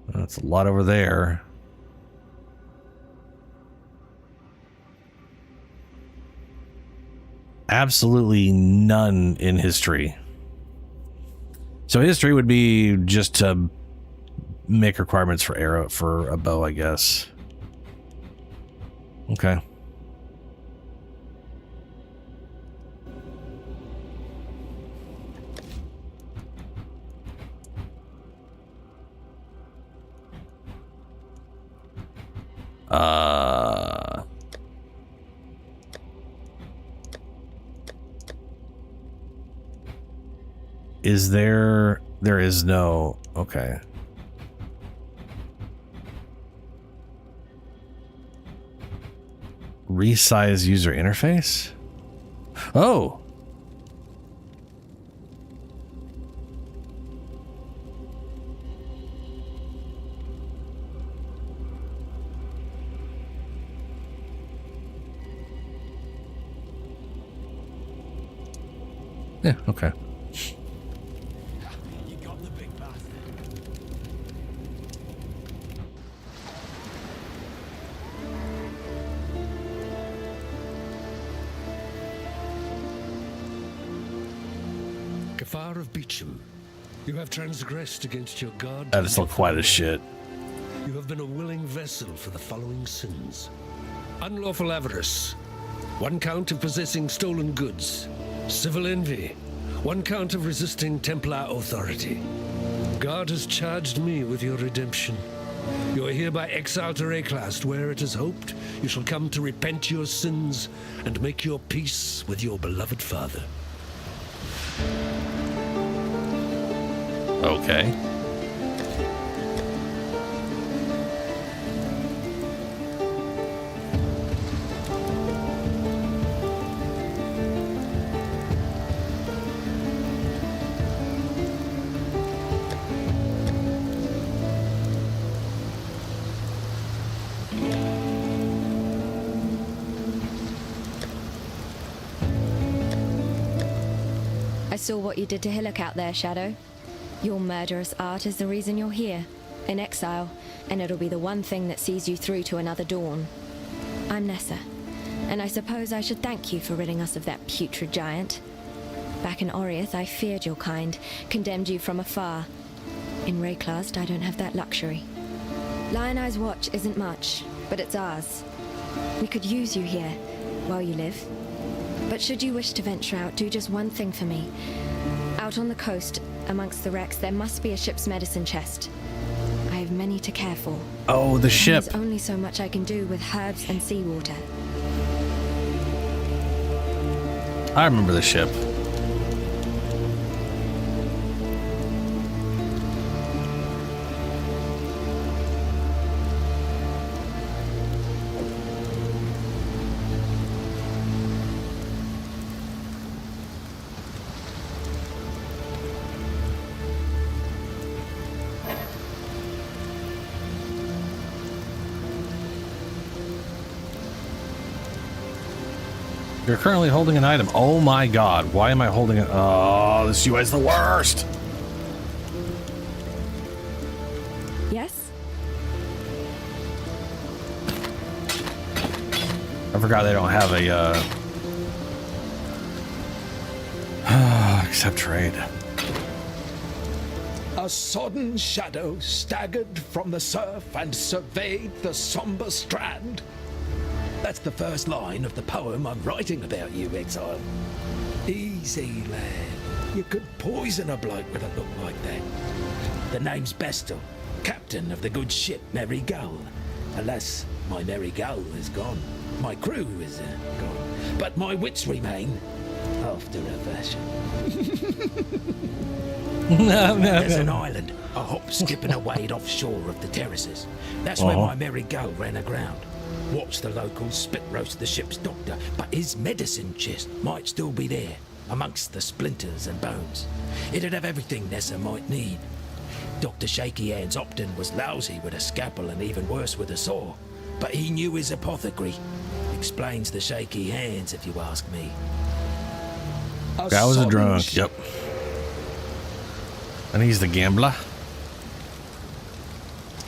That's a lot over there. Absolutely none in history. So history would be just to make requirements for a bow, I guess. Okay. Is there is no, okay. Resize user interface? Oh. Yeah, okay. You got the big bastard. Kafar of Beecham, you have transgressed against your god. That is look quite as shit. You have been a willing vessel for the following sins: unlawful avarice, 1 count of possessing stolen goods; civil envy, 1 count of resisting Templar authority. God has charged me with your redemption. You are hereby exiled to Reclast, where it is hoped you shall come to repent your sins and make your peace with your beloved father. Okay. I saw what you did to Hillock out there, Shadow. Your murderous art is the reason you're here, in exile, and it'll be the one thing that sees you through to another dawn. I'm Nessa, and I suppose I should thank you for ridding us of that putrid giant. Back in Oriath, I feared your kind, condemned you from afar. In Rayclast, I don't have that luxury. Lion Eye's watch isn't much, but it's ours. We could use you here, while you live. But should you wish to venture out, do just one thing for me. Out on the coast, amongst the wrecks, there must be a ship's medicine chest. I have many to care for. Oh, the ship. There's only so much I can do with herbs and seawater. I remember the ship. You're currently holding an item. Oh my god, why am I holding it? Oh, this UI's the worst! Yes? I forgot they don't have a, accept trade. A sodden shadow staggered from the surf and surveyed the somber strand. That's the first line of the poem I'm writing about you, Exile. Easy, lad. You could poison a bloke with a look like that. The name's Bestel, captain of the good ship Merry Gull. Alas, my Merry Gull is gone. My crew is gone. But my wits remain, after a fashion. There's an island, a hop, skip and a wade offshore of the terraces. That's where my Merry Gull ran aground. Watched the locals spit roast the ship's doctor, but his medicine chest might still be there, amongst the splinters and bones. It'd have everything Nessa might need. Dr. Shaky Hands Opton was lousy with a scalpel and even worse with a saw, but he knew his apothecary. Explains the shaky hands, if you ask me. That was a drunk, yep. And he's the gambler.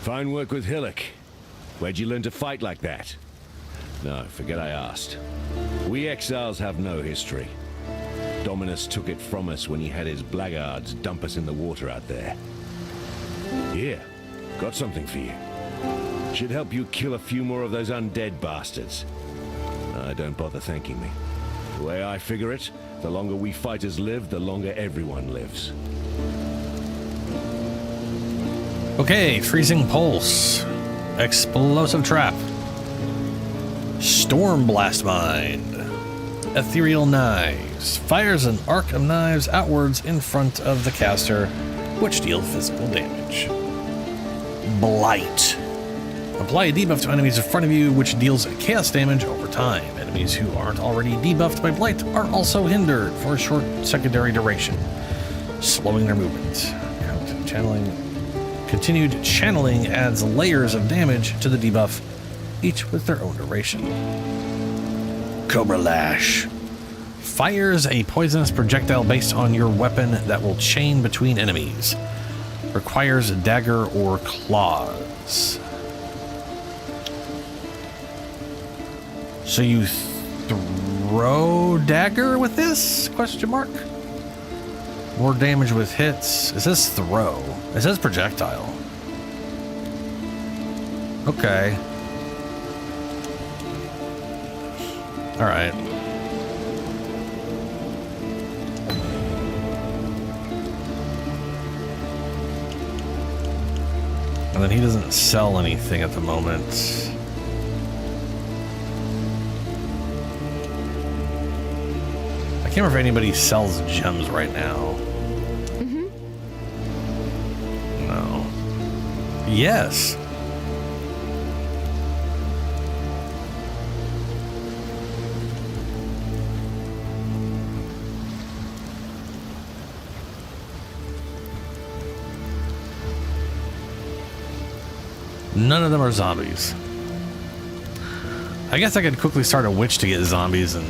Fine work with Hillock. Where'd you learn to fight like that? No, forget I asked. We exiles have no history. Dominus took it from us when he had his blackguards dump us in the water out there. Here, got something for you. Should help you kill a few more of those undead bastards. Don't bother thanking me. The way I figure it, the longer we fighters live, the longer everyone lives. Okay, freezing pulse. Explosive trap. Storm blast mind. Ethereal knives. Fires an arc of knives outwards in front of the caster, which deal physical damage. Blight. Apply a debuff to enemies in front of you, which deals chaos damage over time. Enemies who aren't already debuffed by Blight are also hindered for a short secondary duration, slowing their movement. Continued channeling adds layers of damage to the debuff, each with their own duration. Cobra Lash. Fires a poisonous projectile based on your weapon that will chain between enemies. Requires a dagger or claws. So you throw dagger with this? Question mark. More damage with hits. It says throw. It says projectile. Okay. All right. And then he doesn't sell anything at the moment. I can't remember if anybody sells gems right now. No. Yes. None of them are zombies. I guess I could quickly start a witch to get zombies and...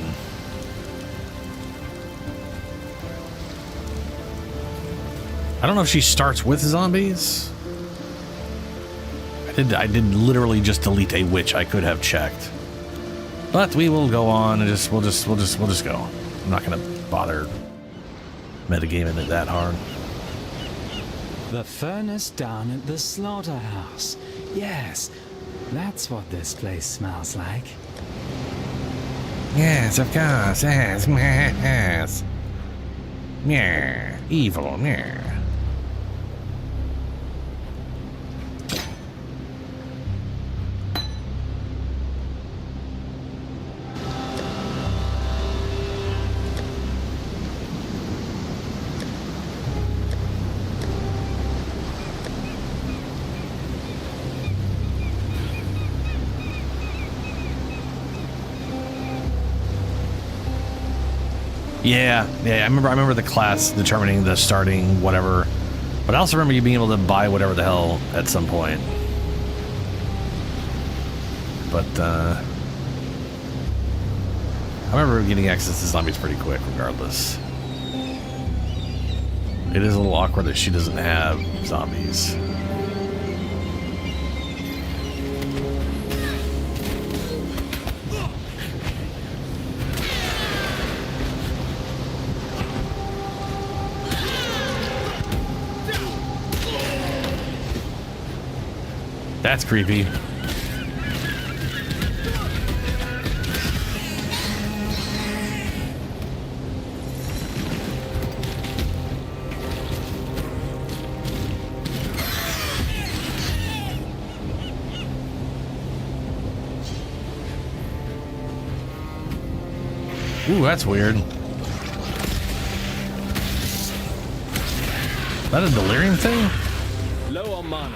I don't know if she starts with zombies. I did literally just delete a witch. I could have checked. But we will go on and we'll just go. I'm not gonna bother metagaming it that hard. The furnace down at the slaughterhouse. Yes, that's what this place smells like. Yes, of course. Yes, yes. Yeah, evil. Yeah. Yeah, I remember the class determining the starting whatever, but I also remember you being able to buy whatever the hell at some point. But I remember getting access to zombies pretty quick, regardless. It is a little awkward that she doesn't have zombies. That's creepy. Ooh, that's weird. Is that a delirium thing? Low on mana.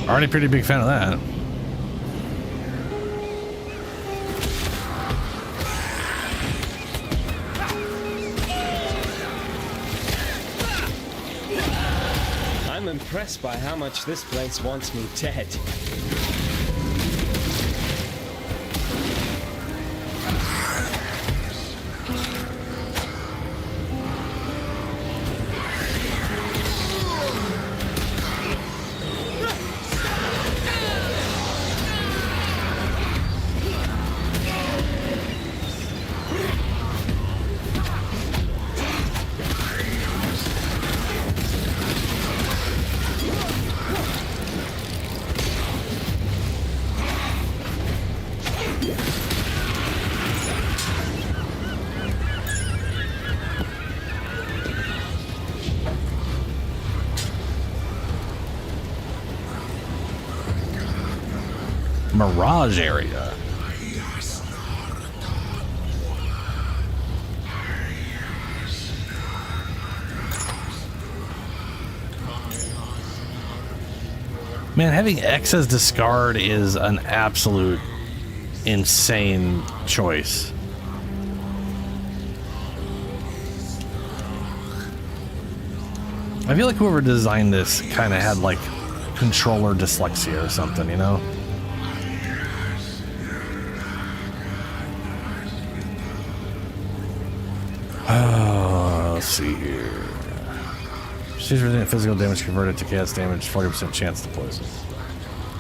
Already pretty big fan of that. I'm impressed by how much this place wants me dead. Mirage area. Man, having X as discard is an absolute insane choice. I feel like whoever designed this kind of had like controller dyslexia or something, you know? Let's see here. She's resistant physical damage converted to chaos damage, 40% chance to poison.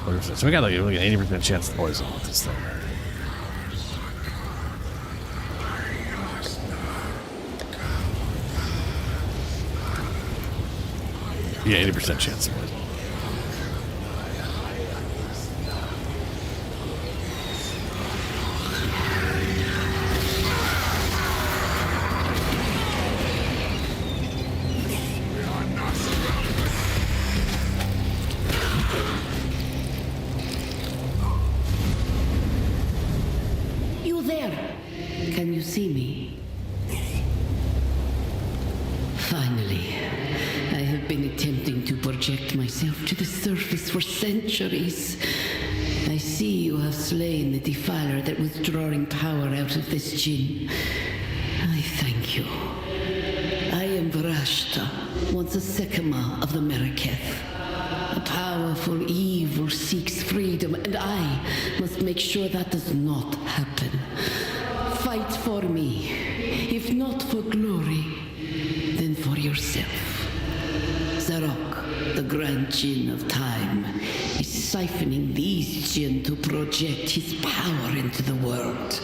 40%. So we got like an 80% chance to poison with this thing. Yeah, 80% chance to poison. See me. Finally, I have been attempting to project myself to the surface for centuries. I see you have slain the defiler that was drawing power out of this djinn. I thank you. I am Varashta, once a Sekama of the Meraketh. A powerful evil seeks freedom, and I must make sure that does not happen. Fight for me. If not for glory, then for yourself. Zarok, the Grand Djinn of Time, is siphoning these Djinn to project his power into the world.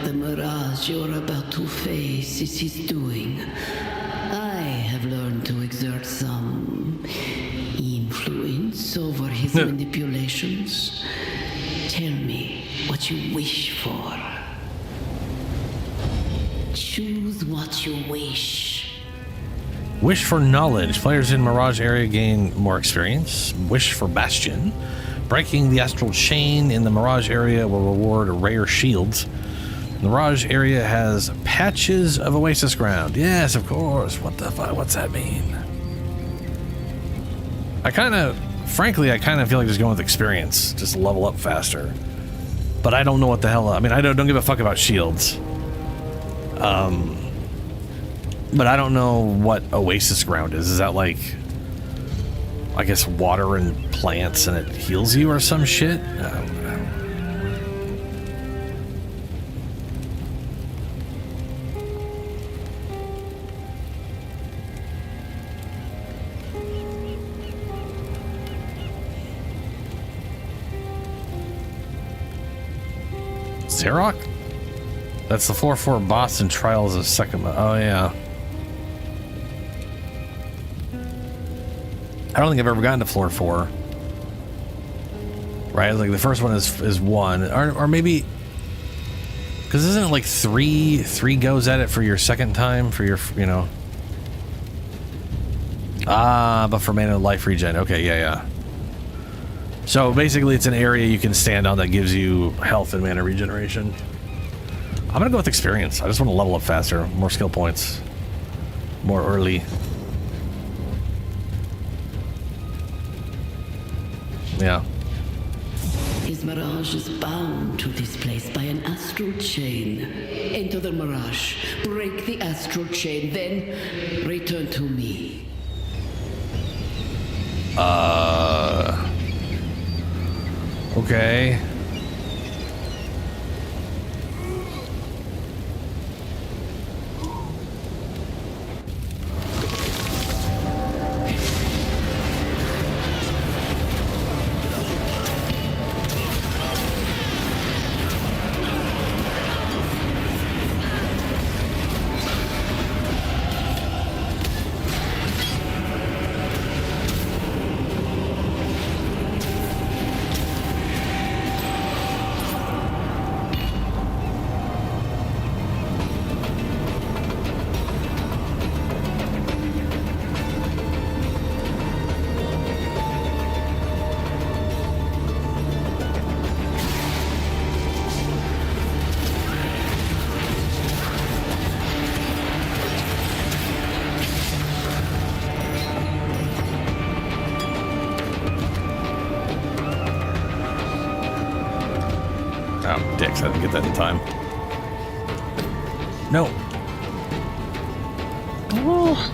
The mirage you're about to face is his doing. I have learned to exert some influence over his manipulations. Tell me what you wish for. Choose what you wish. Wish for knowledge. Players in Mirage area gain more experience. Wish for Bastion. Breaking the astral chain in the Mirage area will reward rare shields. The Mirage area has patches of oasis ground. Yes, of course. What the fuck? What's that mean? Frankly, I kind of feel like just going with experience. Just level up faster. But I don't know what the hell. I mean, I don't give a fuck about shields. But I don't know what oasis ground is. Is that like, I guess, water and plants and it heals you or some shit? I don't know. Xerox? That's the floor 4 boss in Trials of Second. Oh, yeah. I don't think I've ever gotten to floor 4. Right? Like the first one is 1. Or maybe. Because isn't it like 3 goes at it for your second time? For your, you know. Ah, but for mana life regen. Okay, yeah. So basically, it's an area you can stand on that gives you health and mana regeneration. I'm gonna go with experience. I just want to level up faster, more skill points, more early. Yeah. His mirage is bound to this place by an astral chain. Enter the mirage, break the astral chain, then return to me. Okay. Oh, dicks, I didn't get that in time. No. Oh.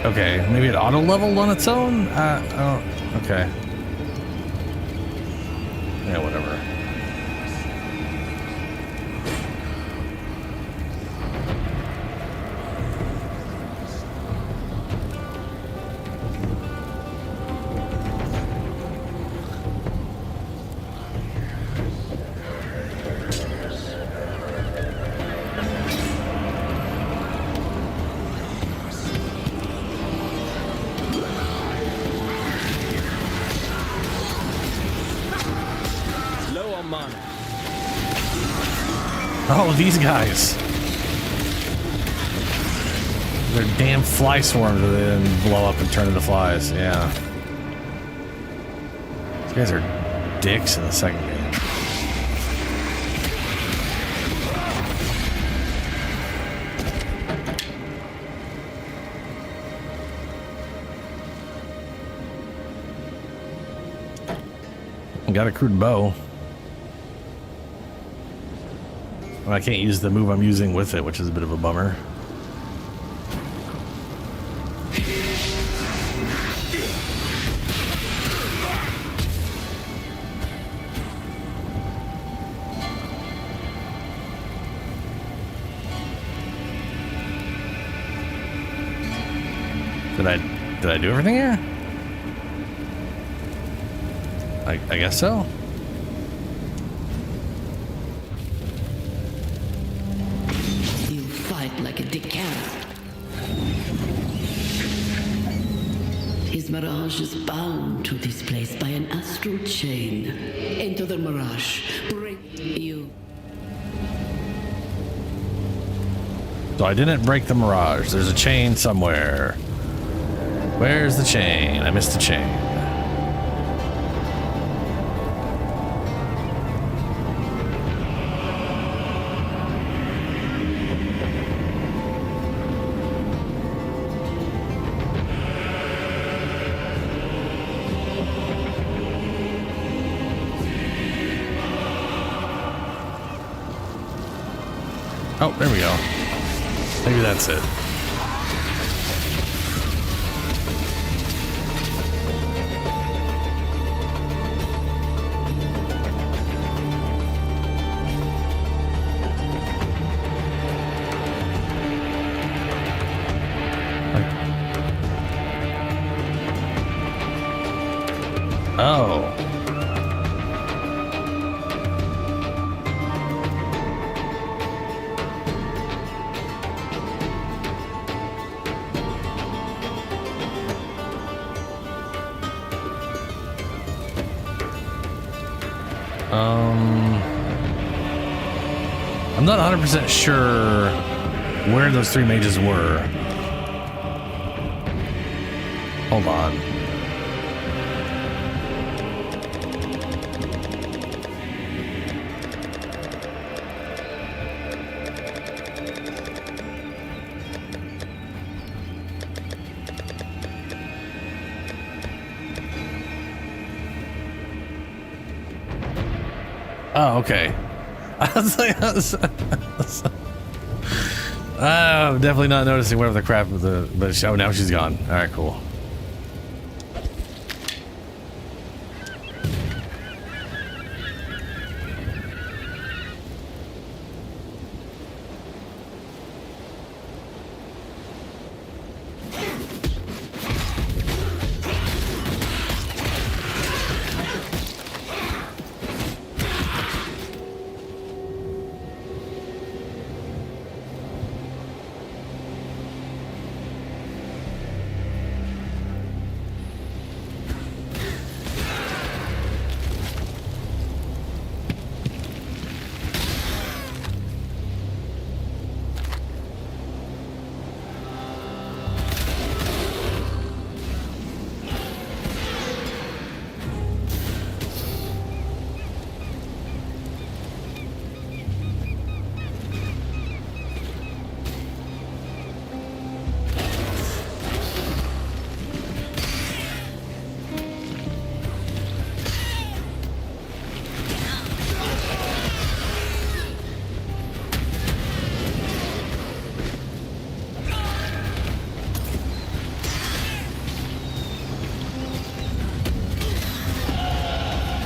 Okay, maybe it auto leveled on its own? Okay. Yeah, whatever. Oh, these guys. They're damn fly swarms that then blow up and turn into flies. Yeah. These guys are dicks in the second game. Got a crude bow. I can't use the move I'm using with it, which is a bit of a bummer. Did I do everything here? I guess so. Like a decaf. His mirage is bound to this place by an astral chain. Enter the mirage. Break you. So I didn't break the mirage. There's a chain somewhere. Where's the chain? I missed the chain. Oh, there we go. Maybe that's it. Oh. I'm not 100% sure where those three mages were. Hold on. Oh, okay. I was like, I'm definitely not noticing whatever the crap with the, but oh, now she's gone. All right, cool.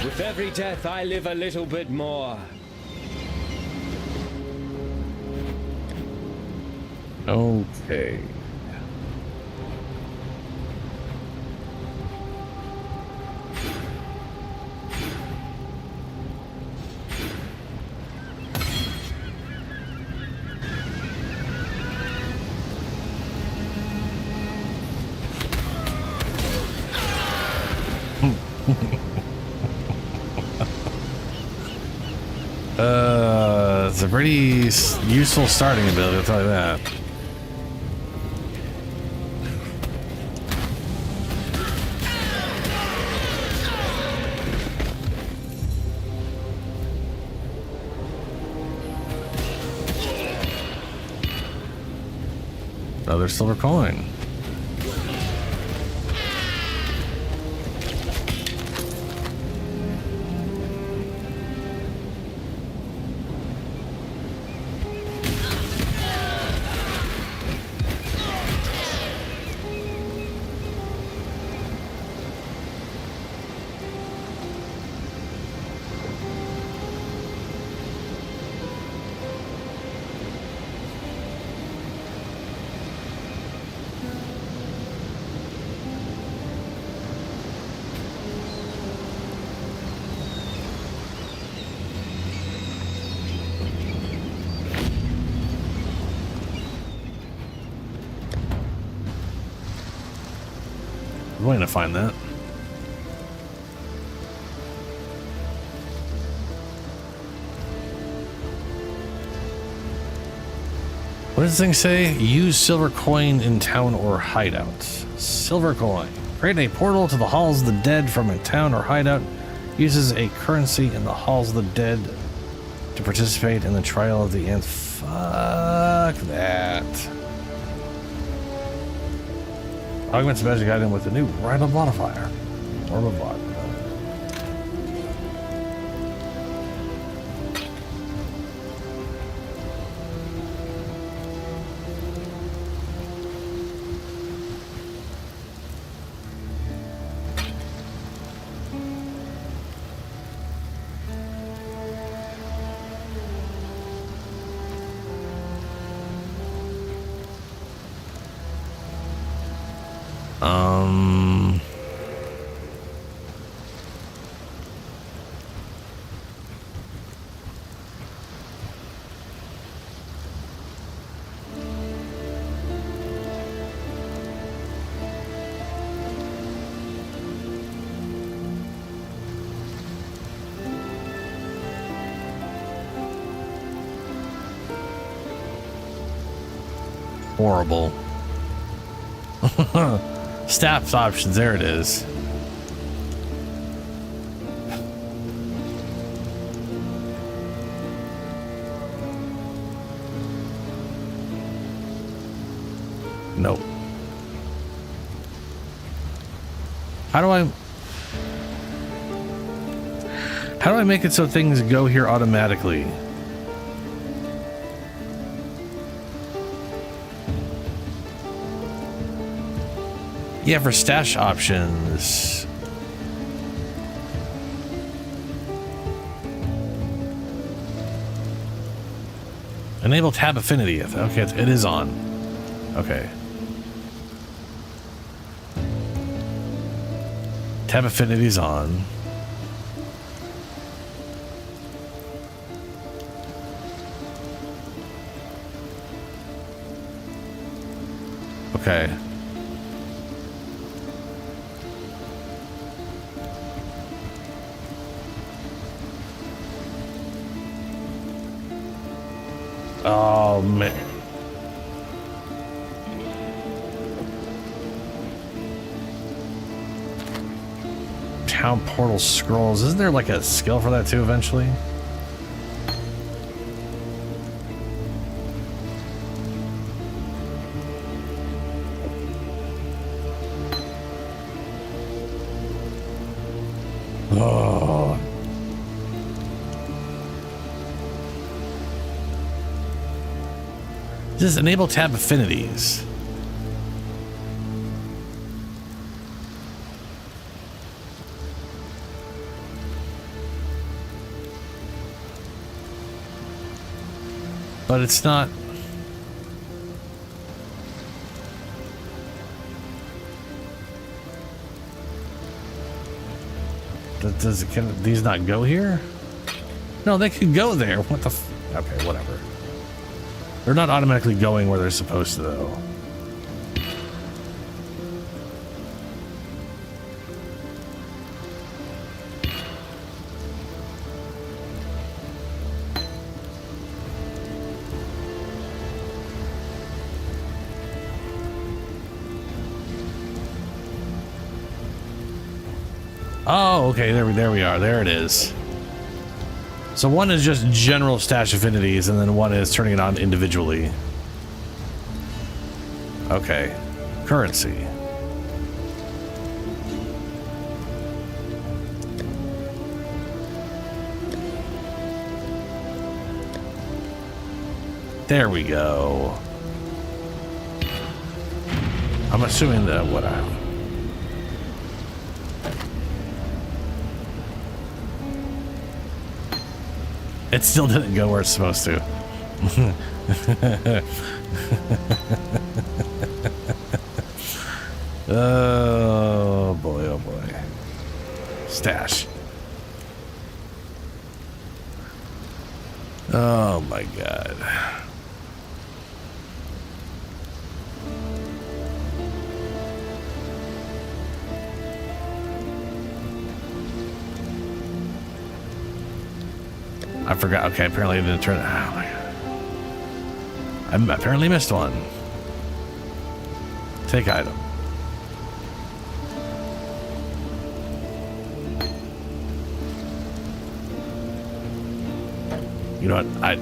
With every death, I live a little bit more. Okay. It's a pretty useful starting ability, I'll tell you that. Another silver coin. I'm going to find that. What does this thing say? Use silver coin in town or hideout. Silver coin. Create a portal to the halls of the dead from a town or hideout. Uses a currency in the halls of the dead to participate in the trial of the end. Fuck that. Augments the magic item with a new random modifier. Orb of Blood. Horrible. Staff options, there it is. Nope. How do I make it so things go here automatically? Yeah, for stash options. Enable tab affinity. Okay, it is on. Okay. Tab affinity's on. Okay. Oh, man. Town portal scrolls. Isn't there like a skill for that too eventually? Oh. Just enable tab affinities. But it's not. Does it, can these not go here? No, they can go there. What the f. Okay, whatever. They're not automatically going where they're supposed to, though. Oh, okay, there we are. There it is. So one is just general stash affinities, and then one is turning it on individually. Okay. Currency. There we go. I'm assuming that what I... It still didn't go where it's supposed to. Oh boy, oh boy. Stash. Oh my god. I forgot. Okay, apparently I didn't turn it. Oh my god. I apparently missed one. Take item. You know what?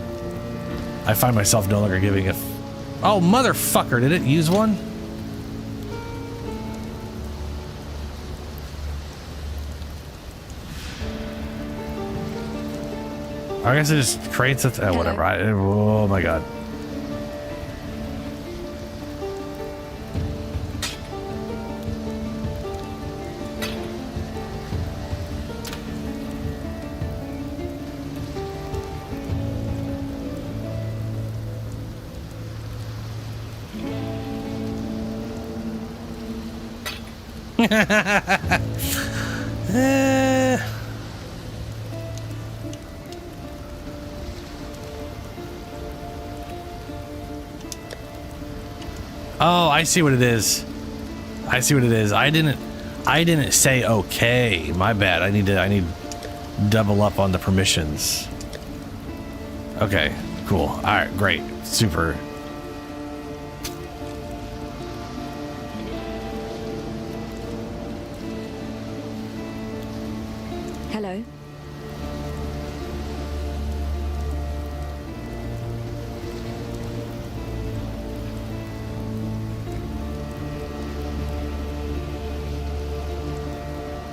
I find myself no longer giving a... Oh, motherfucker, did it use one? I guess it just creates it. Whatever. Oh my god. Oh, I see what it is. I see what it is. I didn't say okay. My bad. I need to double up on the permissions. Okay, cool. All right, great. Super. Hello?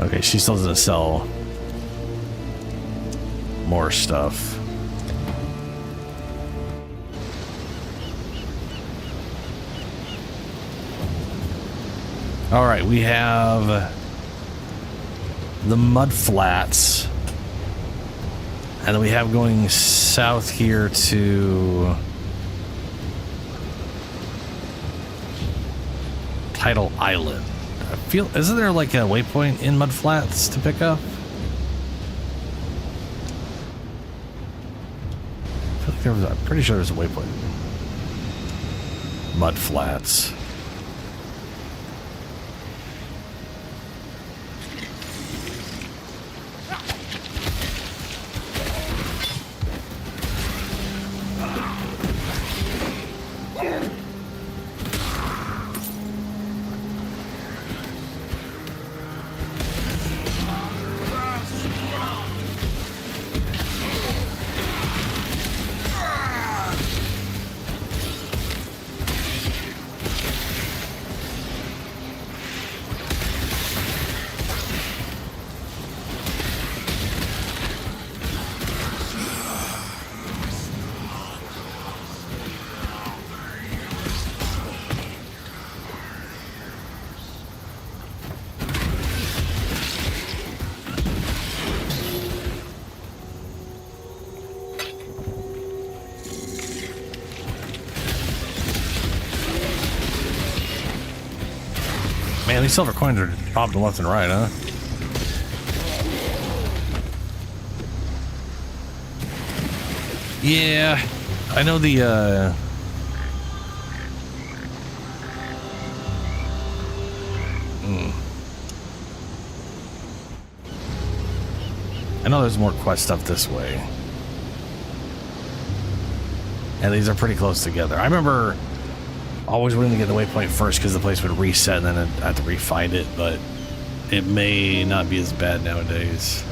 Okay, she still doesn't sell more stuff. All right, we have the mud flats, and then we have going south here to Tidal Island. I feel, isn't there like a waypoint in mud flats to pick up? I feel like there was, I'm pretty sure there's a waypoint. Mud flats. Man, these silver coins are popping left and right, huh? Yeah, I know the, I know there's more quest stuff this way. And these are pretty close together. I remember always wanting to get the waypoint first because the place would reset and then I'd have to re-find it, but it may not be as bad nowadays.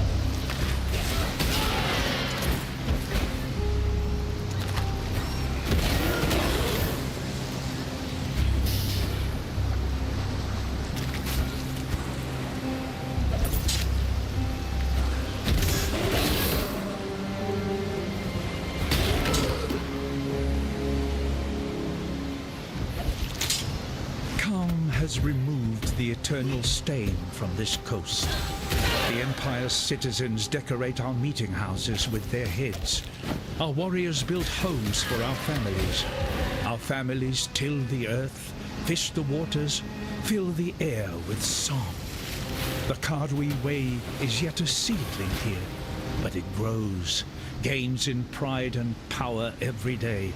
Has removed the eternal stain from this coast. The Empire's citizens decorate our meeting houses with their heads. Our warriors build homes for our families. Our families till the earth, fish the waters, fill the air with song. The Kardwi Way is yet a seedling here, but it grows, gains in pride and power every day.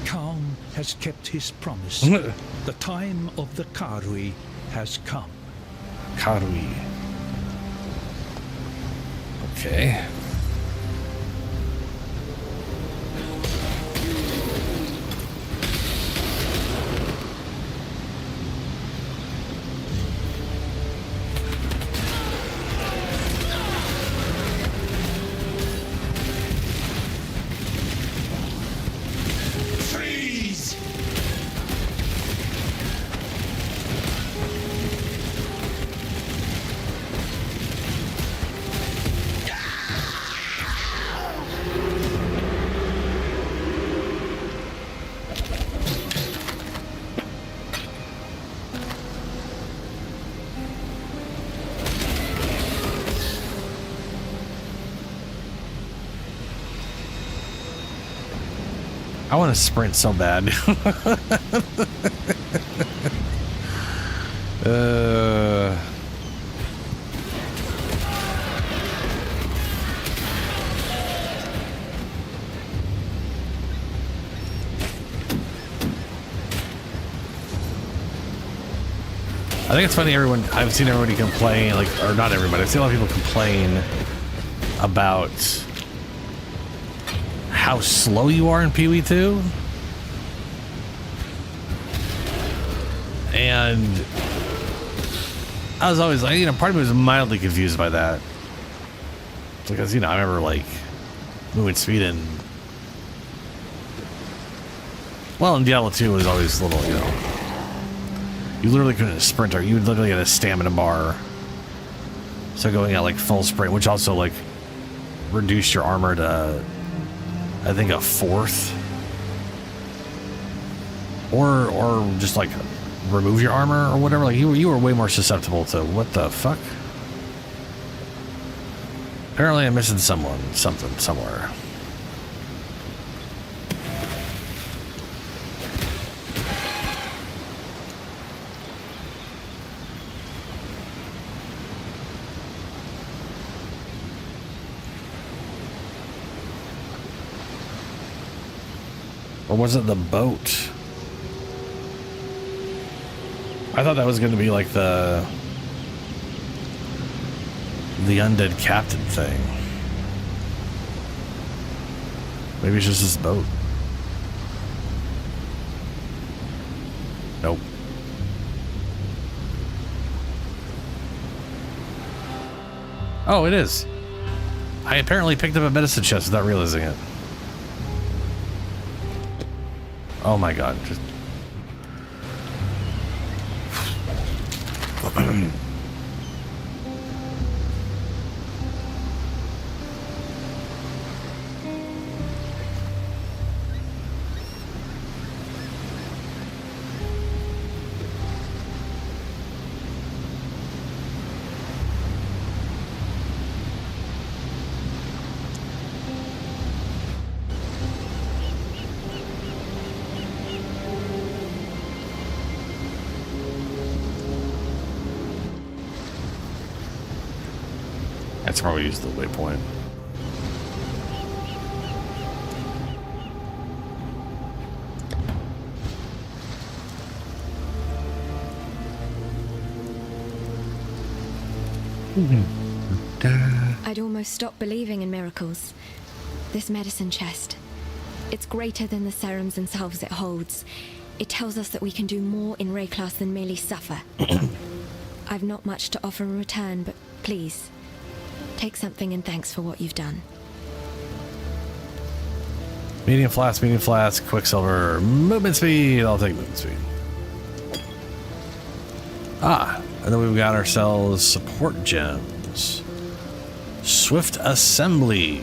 Kalm has kept his promise. The time of the Kardwi has come. Kardwi. Okay. I want to sprint so bad. I think it's funny, I've seen everybody complain, like, or not everybody, I've seen a lot of people complain about how slow you are in Pee-wee 2. And I was always like, part of me was mildly confused by that. Because, I remember, like, moving speed in... Well, in Diablo 2 it was always a little, you literally couldn't sprint, or you literally had a stamina bar. So going at, like, full sprint, which also, like, reduced your armor to, I think, a fourth. Or just, like, remove your armor or whatever. Like, you were way more susceptible to what the fuck? Apparently I'm missing something somewhere. Or was it the boat? I thought that was going to be like the undead captain thing. Maybe it's just this boat. Nope. Oh, it is. I apparently picked up a medicine chest without realizing it. Oh my god. Just... That's probably use the waypoint. I'd almost stopped believing in miracles. This medicine chest, it's greater than the serums and salves it holds. It tells us that we can do more in Rayclass than merely suffer. I've not much to offer in return, but please, take something in thanks for what you've done. Medium flask, quicksilver, movement speed. I'll take movement speed. Ah, and then we've got ourselves support gems. Swift assembly.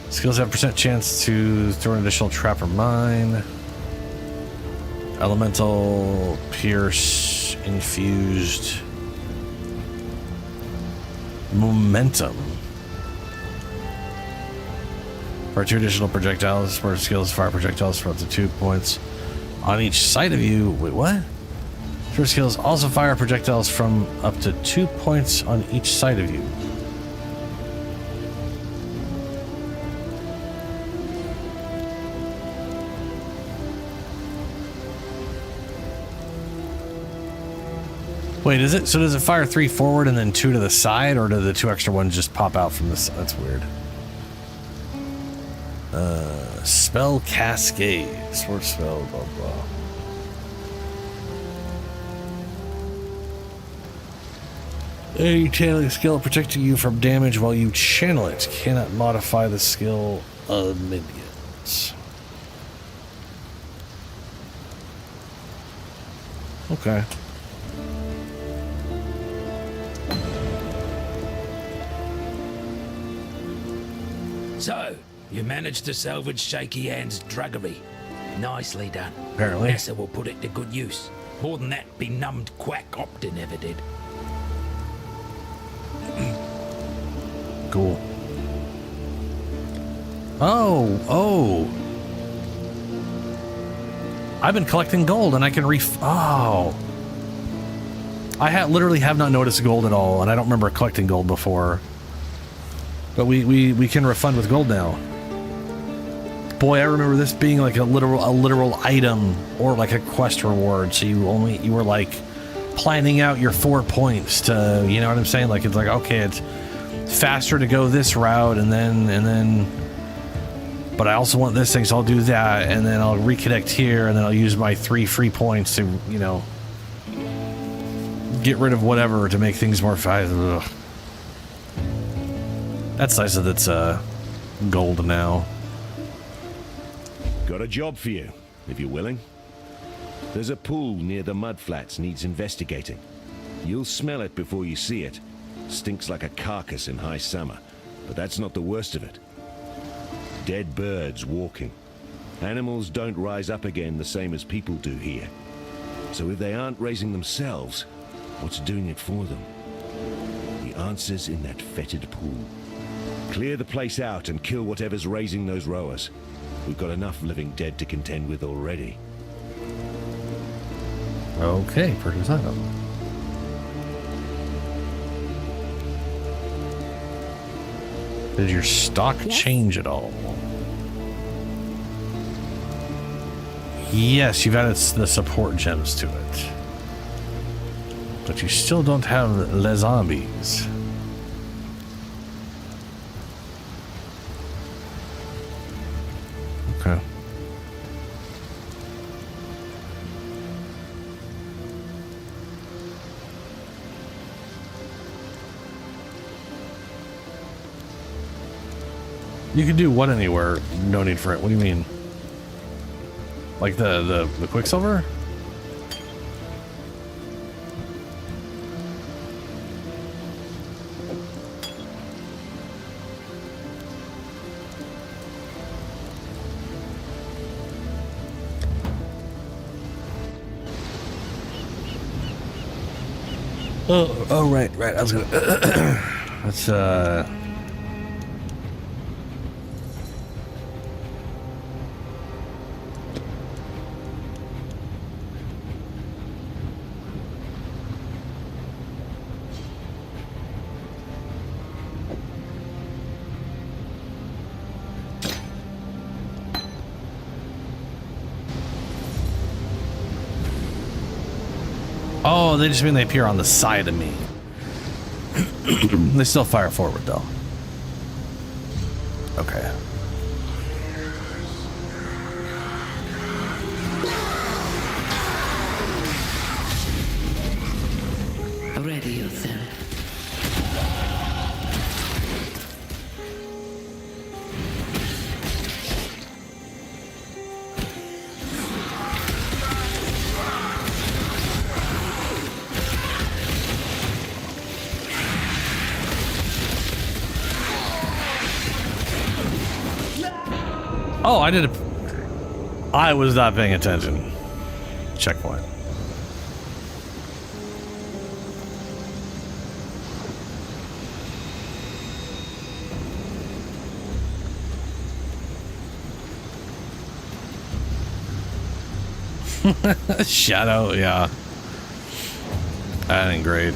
Skills have % chance to throw an additional trap or mine. Elemental, pierce, infused. Momentum. For 2 additional projectiles, for skills, fire projectiles for up to 2 points on each side of you. Wait, what? For skills, also fire projectiles from up to 2 points on each side of you. Wait, is it? So does it fire 3 forward and then 2 to the side, or do the 2 extra ones just pop out from this? That's weird. Spell cascade. Sword spell, blah, blah. Any channeling skill protecting you from damage while you channel it cannot modify the skill of minions. Okay. So, you managed to salvage Shaky Hand's druggery. Nicely done. Apparently. Nessa will put it to good use. More than that benumbed quack Optin ever did. Cool. Oh. I've been collecting gold and I can oh. I literally have not noticed gold at all, and I don't remember collecting gold before. But we can refund with gold now. Boy, I remember this being like a literal item or like a quest reward. So you were like planning out your 4 points to, you know what I'm saying? Like it's like, okay, it's faster to go this route and then but I also want this thing, so I'll do that, and then I'll reconnect here, and then I'll use my 3 free points to, you know, get rid of whatever to make things more fast. That's nice that it's gold now. Got a job for you, if you're willing. There's a pool near the mudflats needs investigating. You'll smell it before you see it. Stinks like a carcass in high summer, but that's not the worst of it. Dead birds walking. Animals don't rise up again the same as people do here. So if they aren't raising themselves, what's doing it for them? The answer's in that fetid pool. Clear the place out and kill whatever's raising those rowers. We've got enough living dead to contend with already. Okay, purchase item. Did your stock change at all? Yes, you've added the support gems to it. But you still don't have les zombies. Okay. You can do what anywhere? No need for it. What do you mean? Like the Quicksilver? Oh, right. I was gonna. Let's Oh, they just mean they appear on the side of me. They still fire forward, though. Okay. Ready yourself. Oh, I was not paying attention. Checkpoint. Shadow, yeah. That ain't great.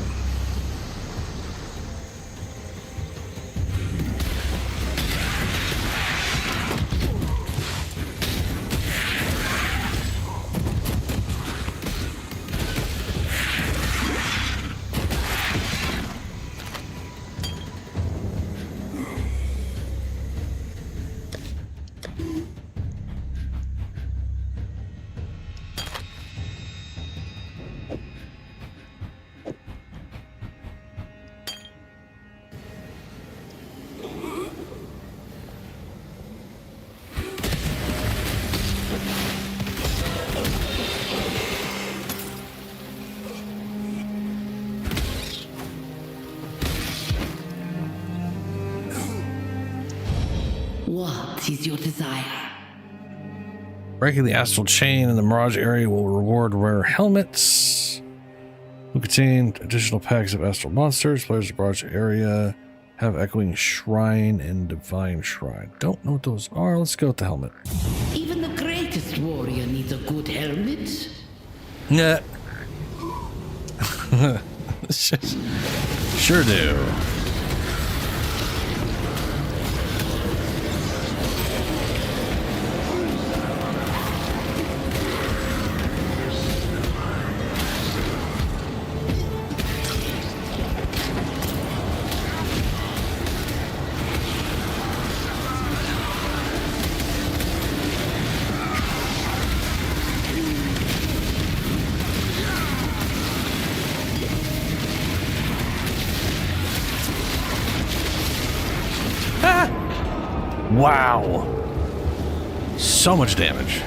What is your desire? Breaking the astral chain in the Mirage area will reward rare helmets. Will contain additional packs of astral monsters. Players in the Mirage area Have echoing shrine and divine shrine. Don't know what those are. Let's go with the helmet. Even the greatest warrior needs a good helmet. Yeah. Sure do. Wow. So much damage.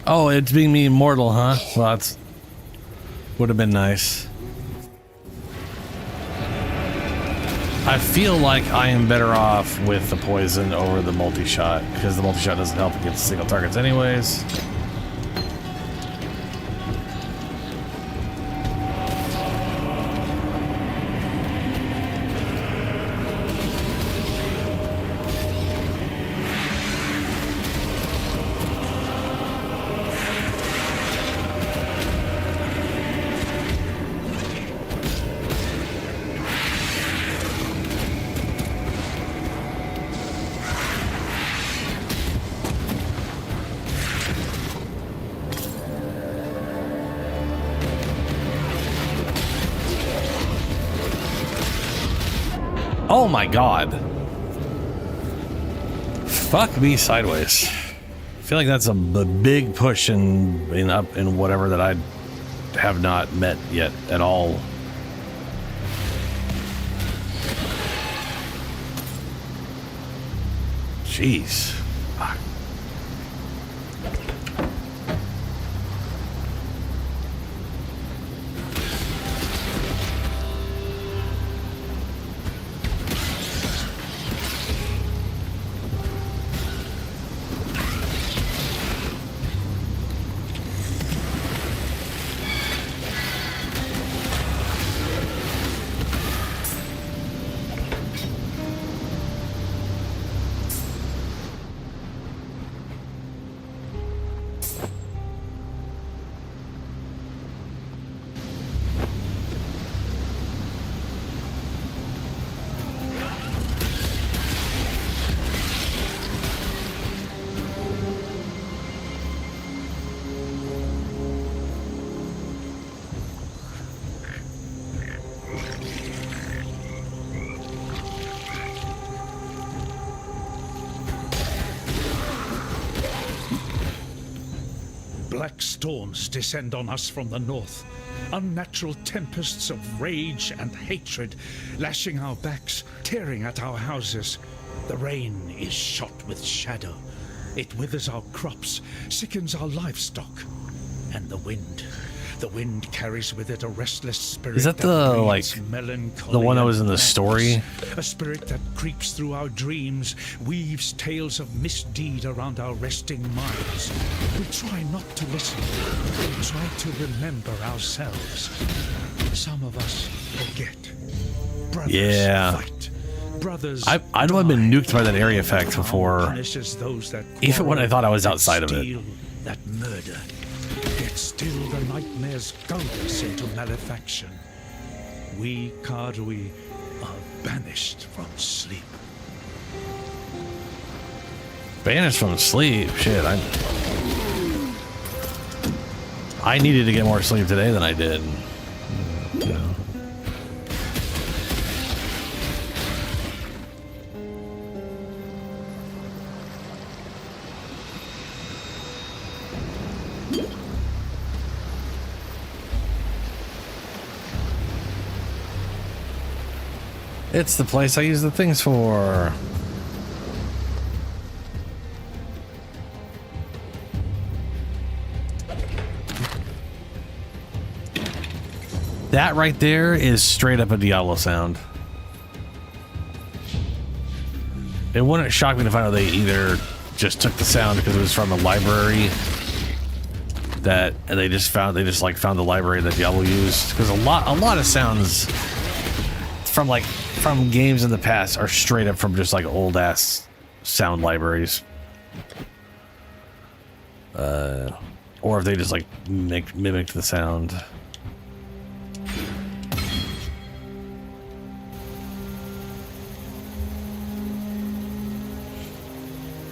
Oh, it's being me immortal, huh? Well, that's would have been nice. I feel like I am better off with the poison over the multi-shot because the multi-shot doesn't help against single targets anyways. Oh my god. Fuck me sideways. I feel like that's a big push in up in whatever that I have not met yet at all. Jeez. Fuck. Black storms descend on us from the north. Unnatural tempests of rage and hatred, lashing our backs, tearing at our houses. The rain is shot with shadow. It withers our crops, sickens our livestock. And the wind carries with it a restless spirit. Is that the, like, the one that was in the story? A spirit that creeps through our dreams, weaves tales of misdeed around our resting minds. We try not to listen. We try to remember ourselves. Some of us forget. Brothers fight. Brothers I know I've been nuked by that area effect before. Those that Even when I thought I was outside of it. That murder. Yet still the nightmares goad us into malefaction. We Kadui are banished from sleep. Banished from sleep? Shit, I needed to get more sleep today than I did. Yeah. It's the place I use the things for. That right there is straight up a Diablo sound. It wouldn't shock me to find out they either just took the sound because it was from a library that they just found the library that Diablo used, because a lot of sounds from games in the past are straight up from just like old ass sound libraries. Or if they just like mimicked the sound.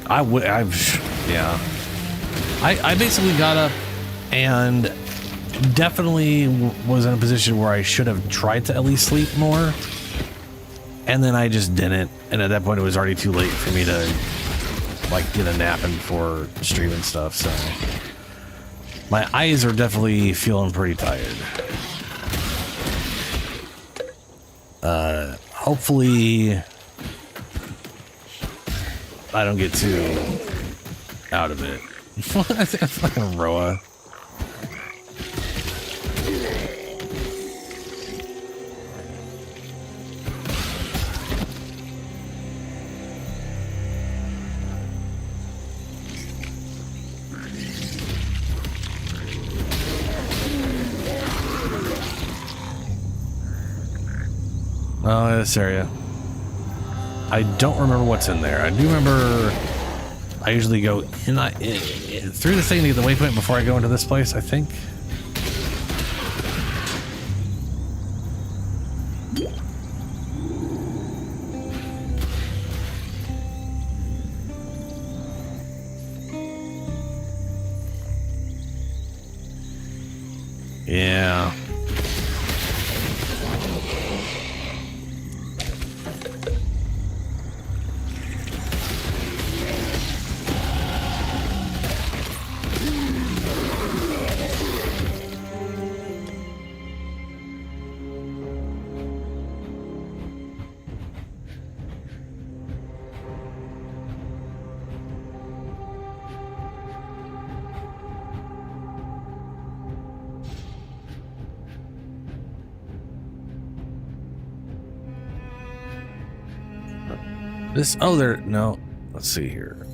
I basically got up and definitely was in a position where I should have tried to at least sleep more, and then I just didn't, and at that point it was already too late for me to like get a nap and before streaming stuff, so my eyes are definitely feeling pretty tired. Hopefully I don't get too out of it. I think I'm fucking Roa. Oh, this area. I don't remember what's in there. I do remember I usually go in through this thing to get the waypoint before I go into this place, I think. Yeah. No, let's see here.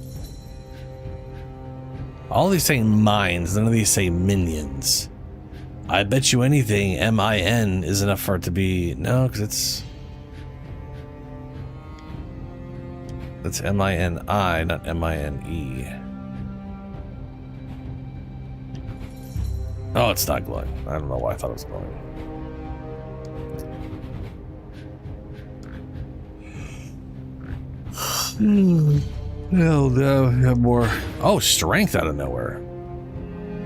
All these say mines, none of these say minions. I bet you anything M-I-N is enough for it to be, no, because it's M-I-N-I, not M-I-N-E. Oh, it's not glowing. I don't know why I thought it was glowing. No, have more. Oh, strength out of nowhere.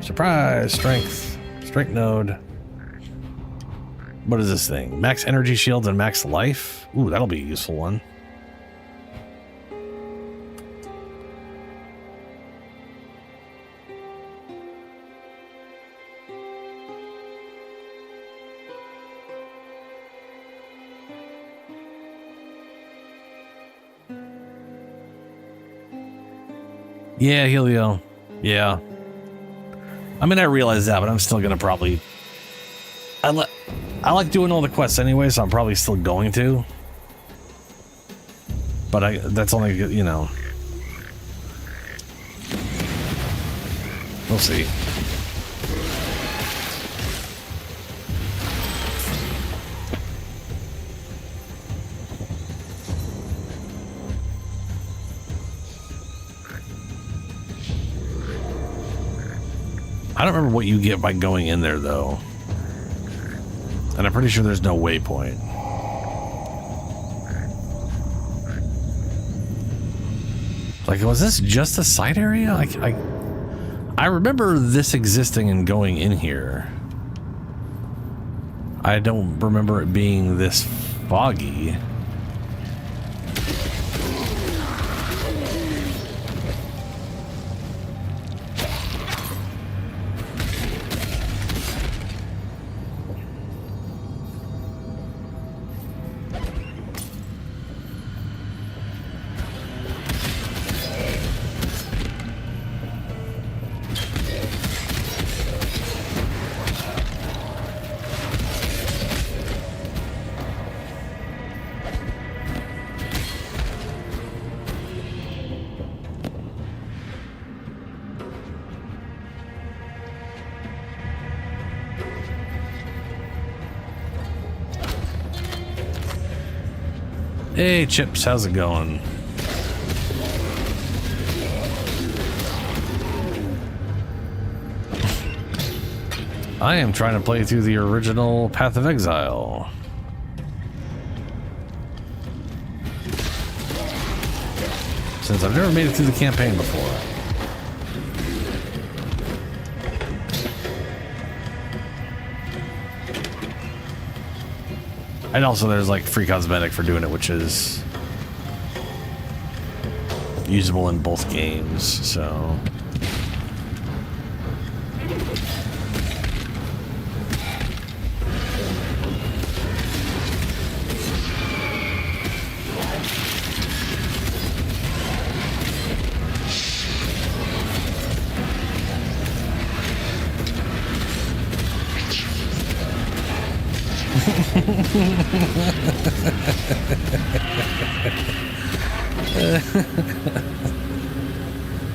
Surprise, strength. Strength node. What is this thing? Max energy shields and max life? Ooh, that'll be a useful one. Yeah, Helio. Yeah. I mean, I realize that, but I'm still gonna probably... I like doing all the quests anyway, so I'm probably still going to. But that's only, you know... We'll see. I don't remember what you get by going in there, though. And I'm pretty sure there's no waypoint. Like, was this just a side area? I remember this existing and going in here. I don't remember it being this foggy. Hey, Chips, how's it going? I am trying to play through the original Path of Exile. Since I've never made it through the campaign before. And also there's like free cosmetic for doing it, which is usable in both games, so...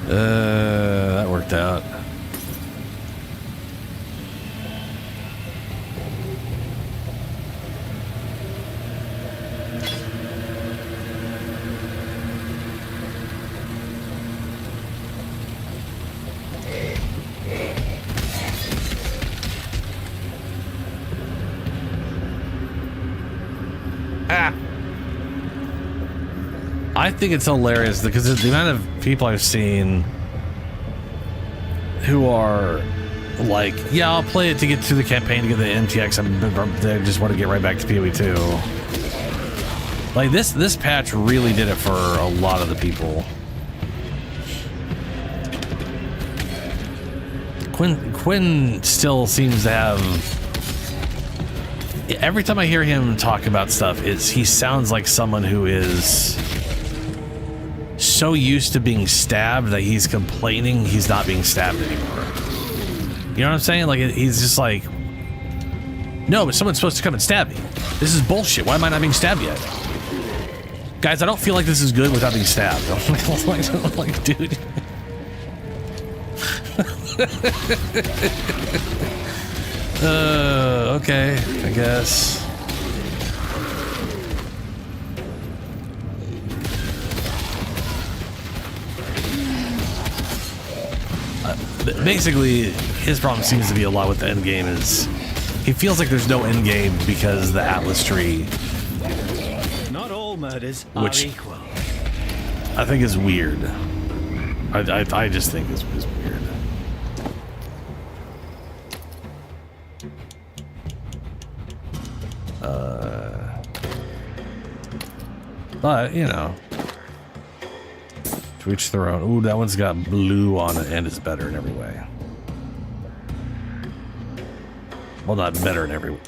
That worked out. I think it's hilarious because the amount of people I've seen who are like, yeah, I'll play it to get through the campaign to get the MTX, and they just want to get right back to PoE 2. Like this patch really did it for a lot of the people. Quinn still seems to have, every time I hear him talk about stuff, he sounds like someone who is so used to being stabbed that he's complaining he's not being stabbed anymore. You know what I'm saying? Like, he's just like, no, but someone's supposed to come and stab me. This is bullshit. Why am I not being stabbed yet? Guys, I don't feel like this is good without being stabbed. like, dude. Okay, I guess. Basically, his problem seems to be a lot with the end game is he feels like there's no end game because the Atlas tree, Not all murders are equal. I think is weird. I just think is weird. But you know. To each their own. Ooh, that one's got blue on it and is better in every way. Well, not better in every way.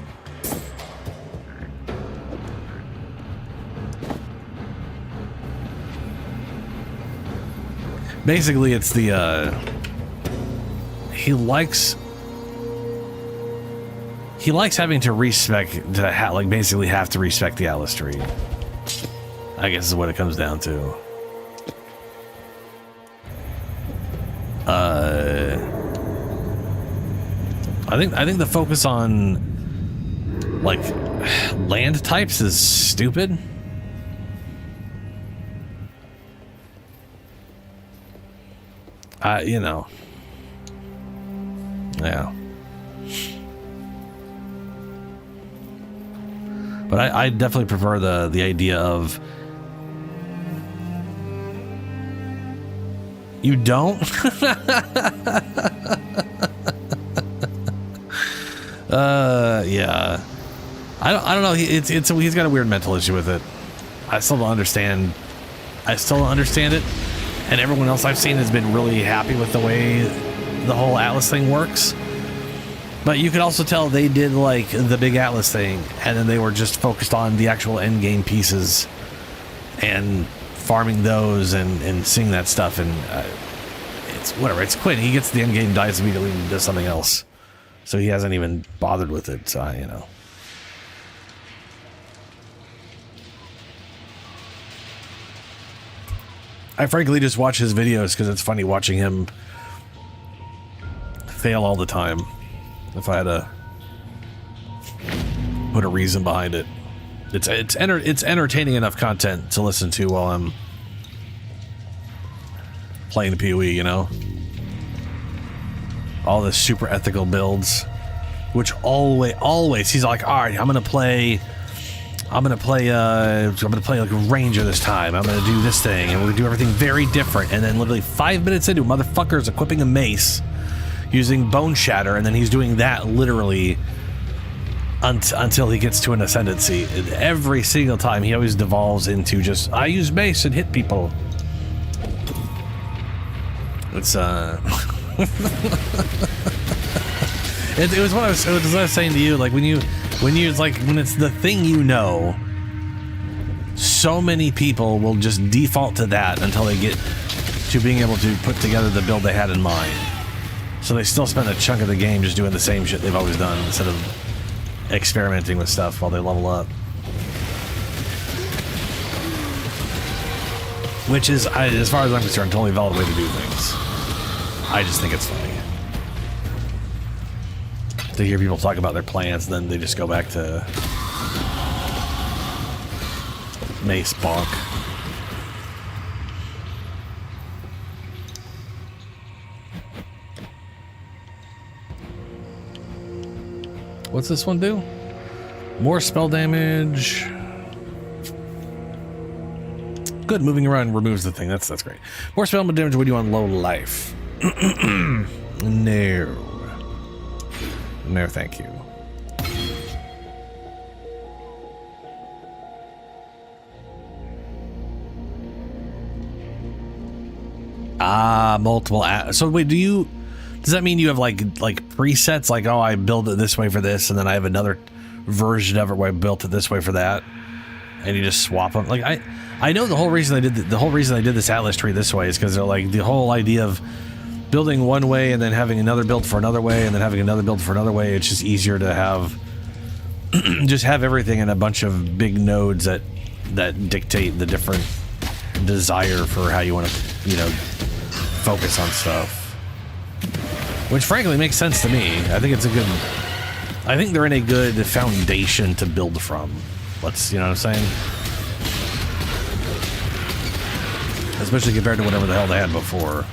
Basically, it's the, he likes having to like basically have to respect the Atlas tree. I guess is what it comes down to. I think the focus on like land types is stupid. You know. Yeah. But I definitely prefer the idea of you don't? Yeah. I don't know. He's got a weird mental issue with it. I still don't understand it. And everyone else I've seen has been really happy with the way the whole Atlas thing works. But you could also tell they did like the big Atlas thing, and then they were just focused on the actual end game pieces and farming those and seeing that stuff. And it's whatever. It's Quinn. He gets the end game, dies immediately, and does something else. So he hasn't even bothered with it. So you know. I frankly just watch his videos because it's funny watching him fail all the time. If I had to put a reason behind it. It's entertaining enough content to listen to while I'm playing the PoE, you know? All the super ethical builds, which always he's like, all right, I'm gonna play like a ranger this time. I'm gonna do this thing, and we're gonna do everything very different. And then literally 5 minutes into, motherfucker's equipping a mace using bone shatter, and then he's doing that literally until he gets to an ascendancy. And every single time, he always devolves into just, I use mace and hit people. It's it was what I was saying to you, like when it's the thing, you know, so many people will just default to that until they get to being able to put together the build they had in mind. So they still spend a chunk of the game just doing the same shit they've always done instead of experimenting with stuff while they level up. Which is, as far as I'm concerned, a totally valid way to do things. I just think it's funny to hear people talk about their plans, and then they just go back to mace bonk. What's this one do? More spell damage. Good, moving around removes the thing. That's great. More spell damage when you on low life. No. No, thank you. Multiple. So wait, does that mean you have like presets? Like, oh, I build it this way for this, and then I have another version of it where I built it this way for that, and you just swap them. Like I know the whole reason I did this Atlas tree this way is because they're like the whole idea of building one way and then having another build for another way and then having another build for another way. It's just easier to have just have everything in a bunch of big nodes that dictate the different desire for how you want to, you know, focus on stuff. Which frankly makes sense to me. I think they're in a good foundation to build from. You know what I'm saying? Especially compared to whatever the hell they had before.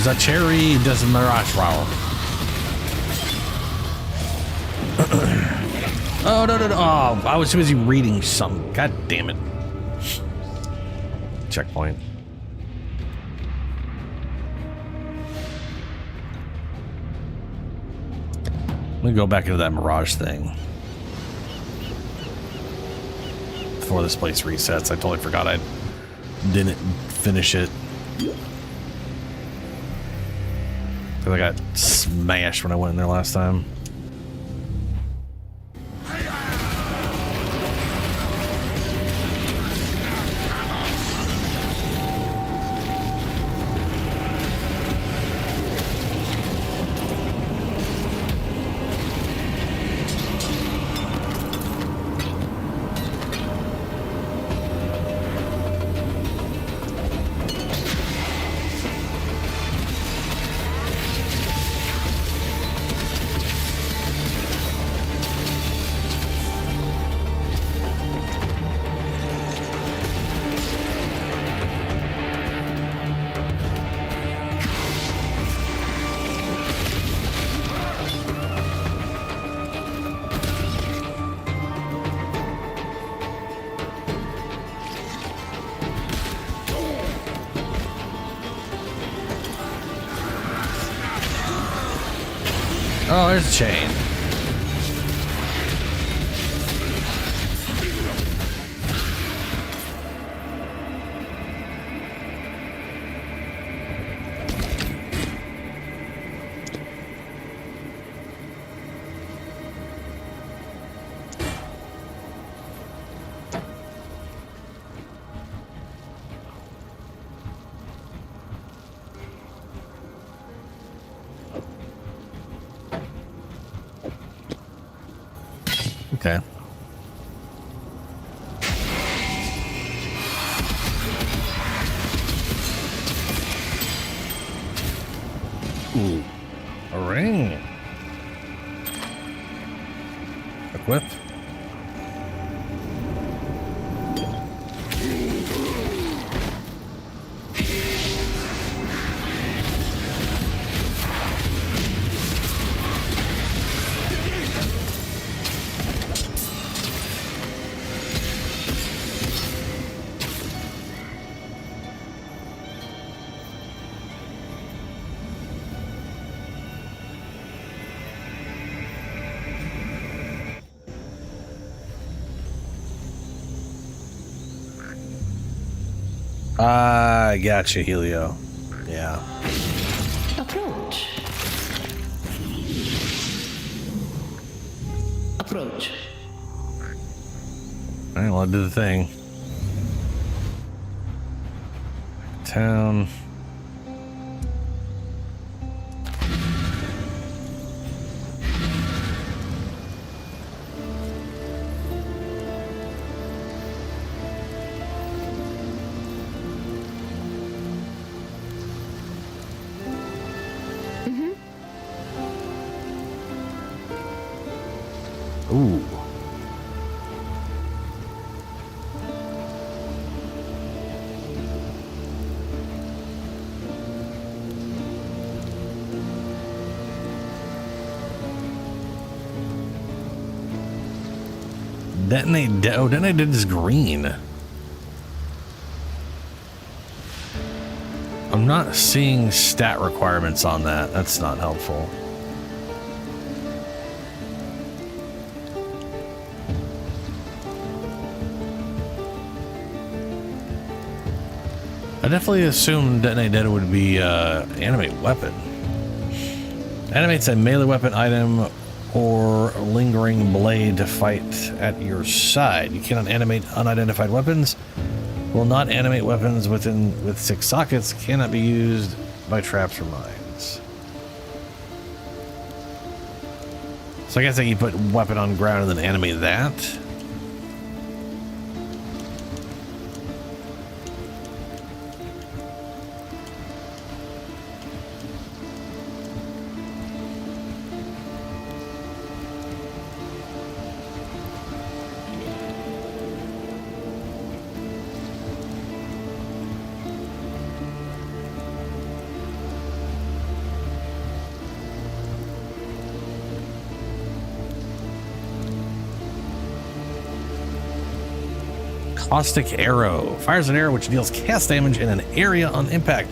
A cherry doesn't mirage wow. Oh no. Oh, I was busy reading some. God damn it. Checkpoint. Let me go back into that mirage thing before this place resets. I totally forgot I didn't finish it. I got smashed when I went in there last time. Oh, there's a chain. Okay. Ooh. A ring. Equip. I gotcha, Helio. Yeah. Approach. Approach. All right, well, I did the thing. Town. Ooh. Detonate is green. I'm not seeing stat requirements on that. That's not helpful. I definitely assumed Detonate Dead would be animate weapon. Animates a melee weapon item or lingering blade to fight at your side. You cannot animate unidentified weapons. Will not animate weapons with 6 sockets. Cannot be used by traps or mines. So I guess you put weapon on ground and then animate that. Caustic Arrow. Fires an arrow which deals cast damage in an area on impact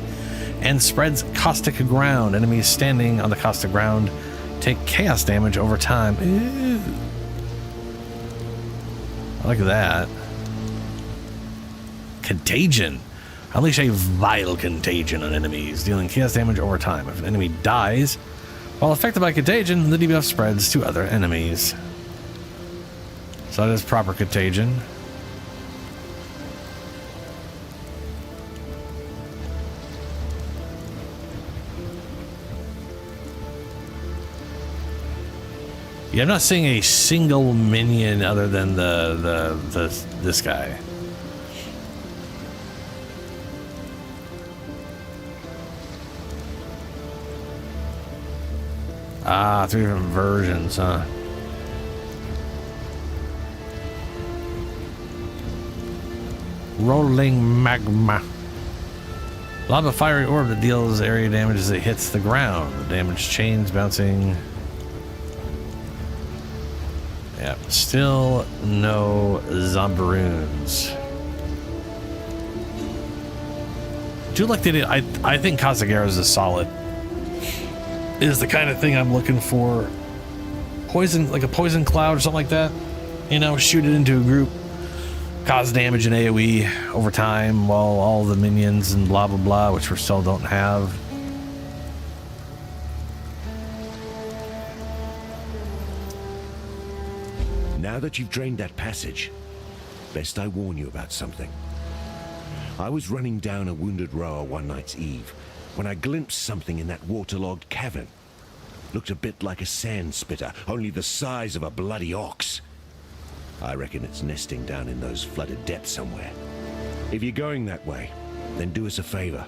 and spreads caustic ground. Enemies standing on the caustic ground take chaos damage over time. Ooh. I like that. Contagion. Unleash a vile contagion on enemies, dealing chaos damage over time. If an enemy dies while affected by contagion, the debuff spreads to other enemies. So that is proper contagion. Yeah, I'm not seeing a single minion other than this guy. Ah, 3 different versions, huh? Rolling magma. Lava fiery orb that deals area damage as it hits the ground. The damage chains bouncing. Yeah, still no Zombaroons. Do like they did. I think Caustic Arrows is solid. It is the kind of thing I'm looking for. Poison, like a poison cloud or something like that. You know, shoot it into a group, cause damage in AoE over time while all the minions and blah blah blah, which we still don't have. Now that you've drained that passage, best I warn you about something. I was running down a wounded rower one night's eve when I glimpsed something in that waterlogged cavern. Looked a bit like a sand spitter, only the size of a bloody ox. I reckon it's nesting down in those flooded depths somewhere. If you're going that way, then do us a favor.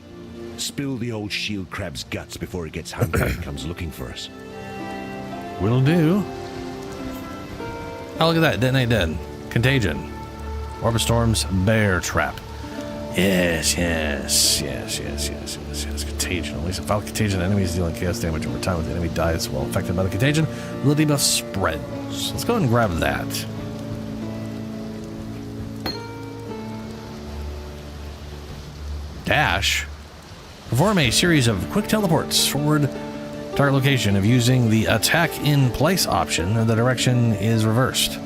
Spill the old shield crab's guts before it gets hungry and comes looking for us. Will do. Oh, look at that. Detonate dead. Contagion. Orbit Storm's bear trap. Yes. Contagion. At least a foul contagion enemies dealing chaos damage over time when the enemy dies while affected by the contagion. The debuff spreads. Let's go ahead and grab that. Dash. Perform a series of quick teleports forward target location if using the attack in place option. The direction is reversed.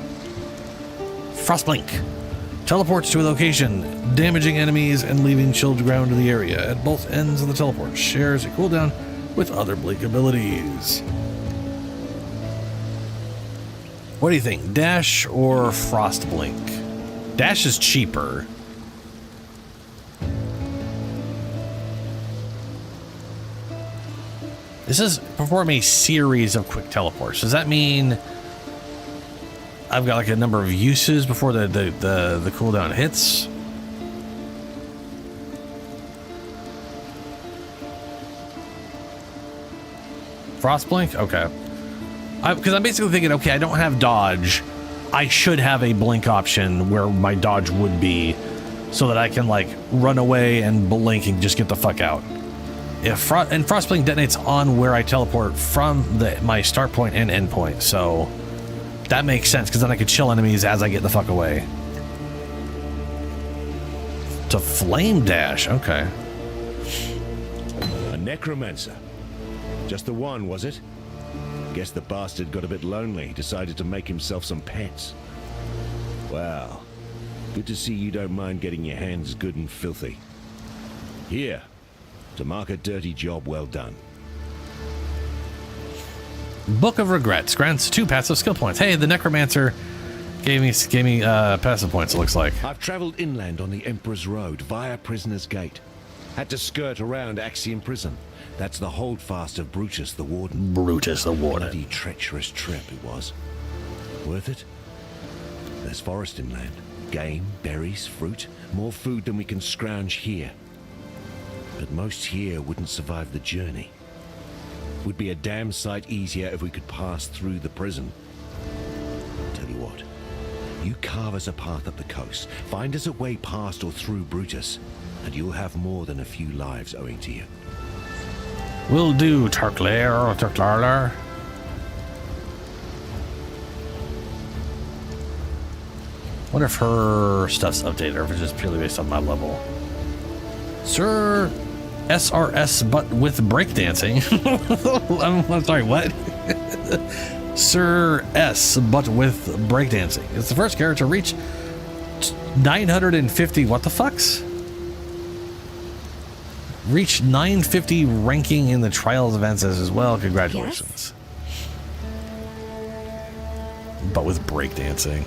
Frostblink. Teleports to a location, damaging enemies and leaving chilled ground in the area. At both ends of the teleport, shares a cooldown with other blink abilities. What do you think? Dash or Frostblink? Dash is cheaper. This is perform a series of quick teleports. Does that mean I've got like a number of uses before the cooldown hits? Frostblink? Okay. Because I'm basically thinking, okay, I don't have dodge. I should have a blink option where my dodge would be so that I can like run away and blink and just get the fuck out. And Frostblink detonates on where I teleport from my start point and end point, so that makes sense because then I could chill enemies as I get the fuck away. To flame dash, okay. A necromancer. Just the one, was it? Guess the bastard got a bit lonely, decided to make himself some pets. Well, good to see you don't mind getting your hands good and filthy. Here, to mark a dirty job well done. Book of Regrets grants 2 passive skill points. Hey, the necromancer gave me passive points, it looks like. I've traveled inland on the Emperor's Road via Prisoner's Gate. Had to skirt around Axiom Prison. That's the holdfast of Brutus the Warden. Brutus the Warden. Bloody treacherous trip it was. Worth it? There's forest inland. Game, berries, fruit. More food than we can scrounge here. But most here wouldn't survive the journey. Would be a damn sight easier if we could pass through the prison. Tell you what, you carve us a path up the coast, find us a way past or through Brutus, and you'll have more than a few lives owing to you. Will do, Tarklar. Wonder if her stuff's updated or if it's just purely based on my level. Sir SRS, but with breakdancing. I'm sorry, what? Sir S, but with breakdancing. It's the first character to reach 950. What the fucks? Reach 950 ranking in the Trials events as well. Congratulations. Yes. But with breakdancing.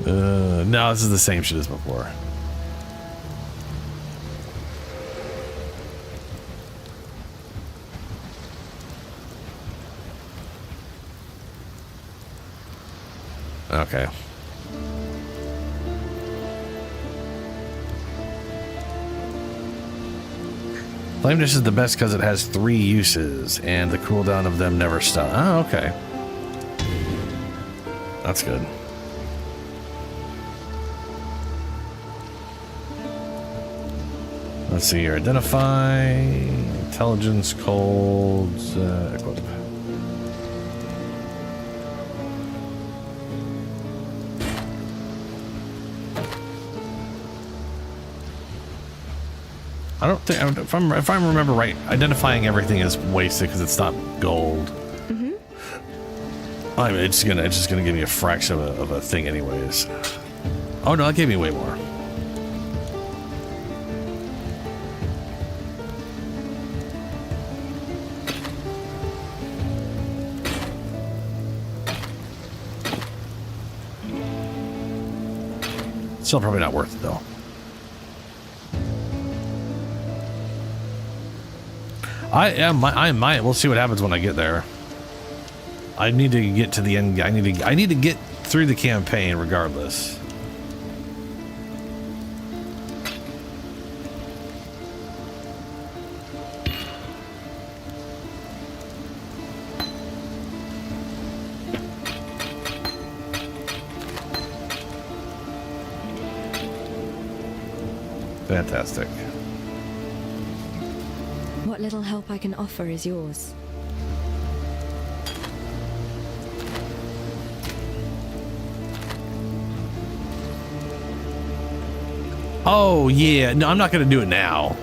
No, this is the same shit as before. Okay. Flame Dish is the best because it has 3 uses, and the cooldown of them never stops. Oh, okay. That's good. Let's see here. Identify, intelligence, cold, equip. I don't think, if I remember right, identifying everything is wasted because it's not gold. Mm-hmm. I mean, it's just gonna give me a fraction of a thing, anyways. Oh no, that gave me way more. Still probably not worth it though. I might. We'll see what happens when I get there. I need to get to the end. I need to get through the campaign regardless. Fantastic. What little help I can offer is yours. Oh yeah, no, I'm not gonna do it now.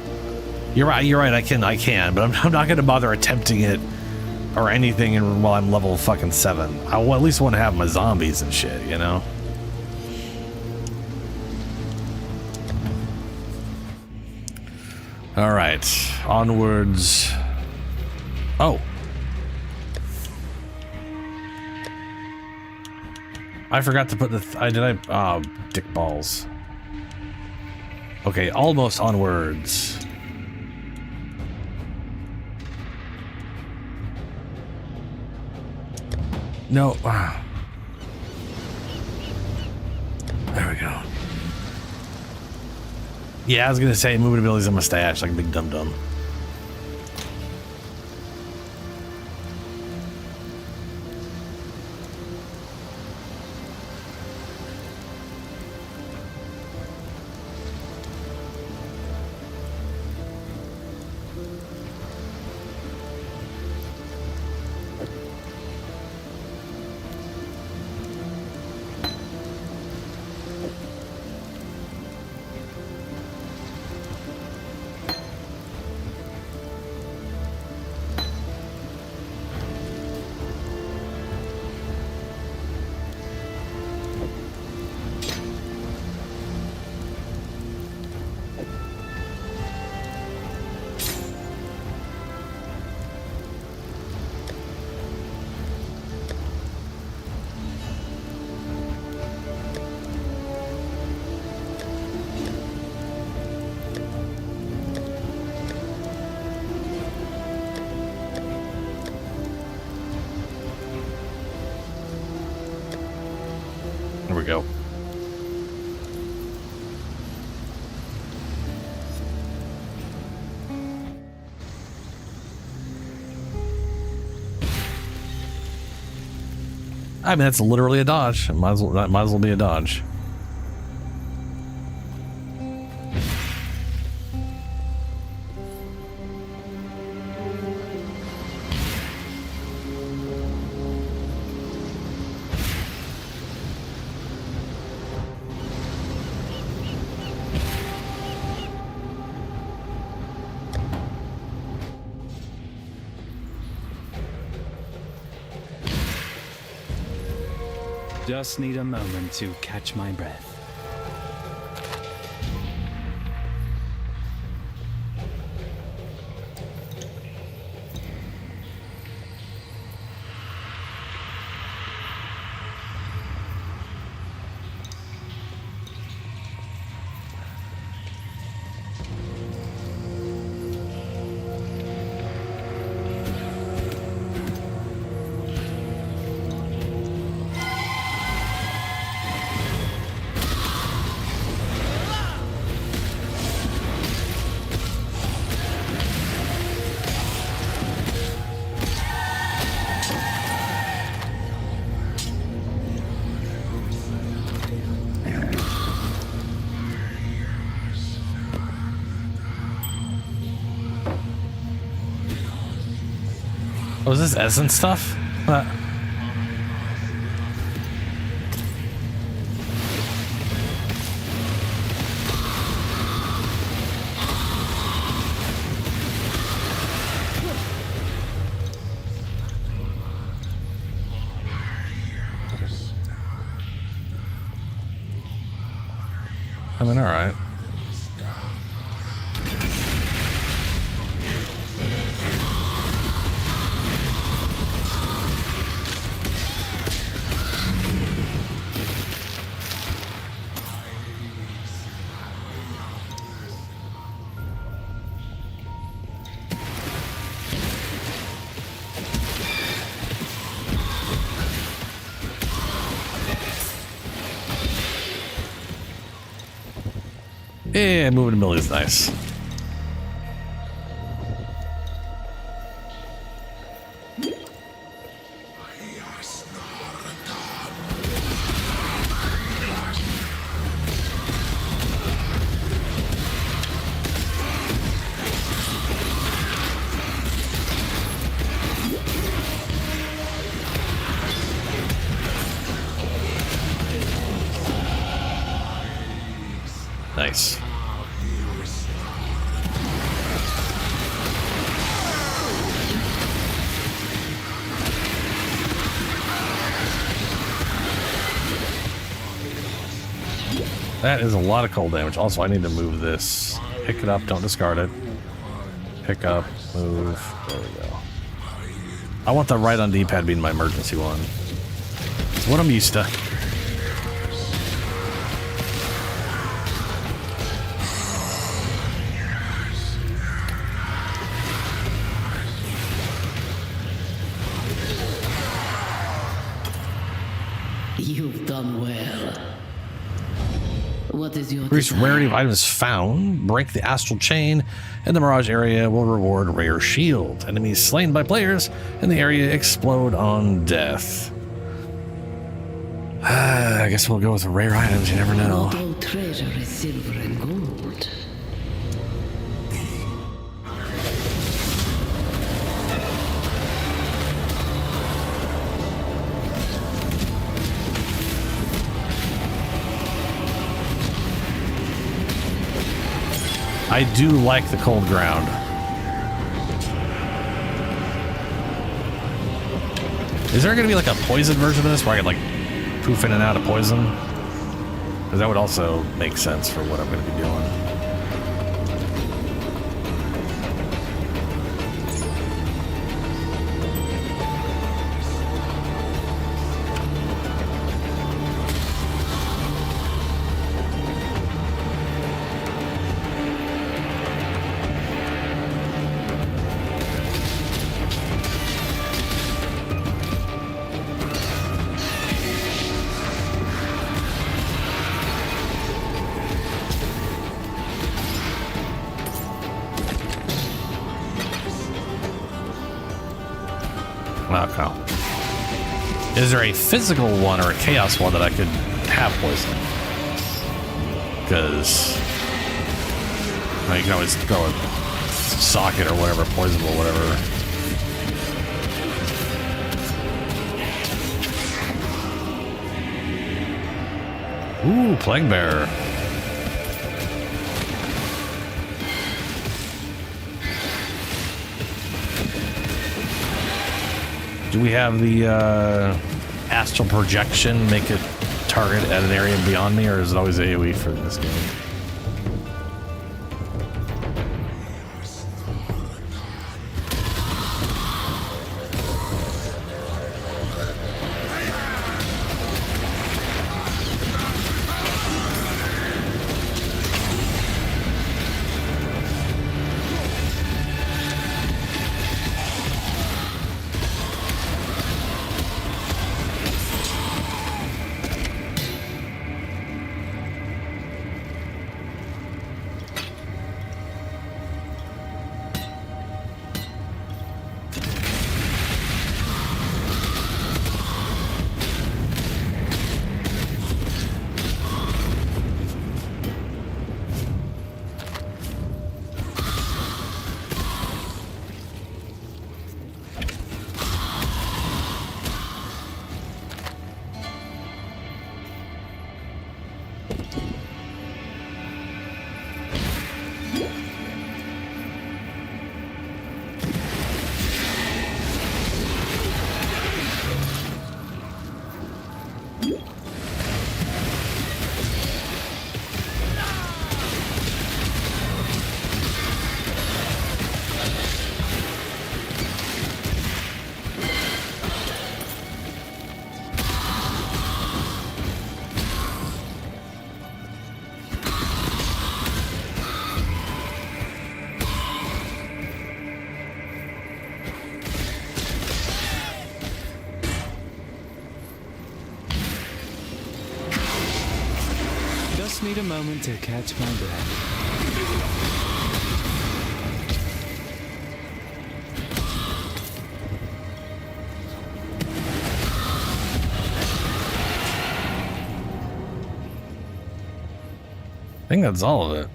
You're right. I can, but I'm not gonna bother attempting it or anything while I'm level fucking 7. I will at least want to have my zombies and shit, you know. All right, onwards. Oh. I forgot to put the dick balls. Okay, almost onwards. No. There we go. Yeah, I was gonna say movement abilities and mustache like a big dum-dum. There we go. I mean, that's literally a dodge. That might as well be a dodge. Just need a moment to catch my breath. Oh, is this essence stuff? I mean, all right. Yeah, moving ability is nice. Nice. That is a lot of cold damage. Also, I need to move this. Pick it up, don't discard it. Pick up, move. There we go. I want the right on D-pad being my emergency one. It's what I'm used to. You've done well. What is your Increase desire? rarity of items found. Break the astral chain in the Mirage area will reward rare shield. Enemies slain by players in the area explode on death. I guess we'll go with the rare items. You never know. Not all treasure is silver and gold. I do like the cold ground. Is there going to be like a poison version of this where I can like poof in and out of poison? Because that would also make sense for what I'm going to be doing. Okay. Is there a physical one or a chaos one that I could have poison? Because you can always throw a socket or whatever, poisonable, whatever. Ooh, Plague Bearer. Do we have the astral projection make it target at an area beyond me, or is it always AoE for this game? Just need a moment to catch my breath. think that's all of it.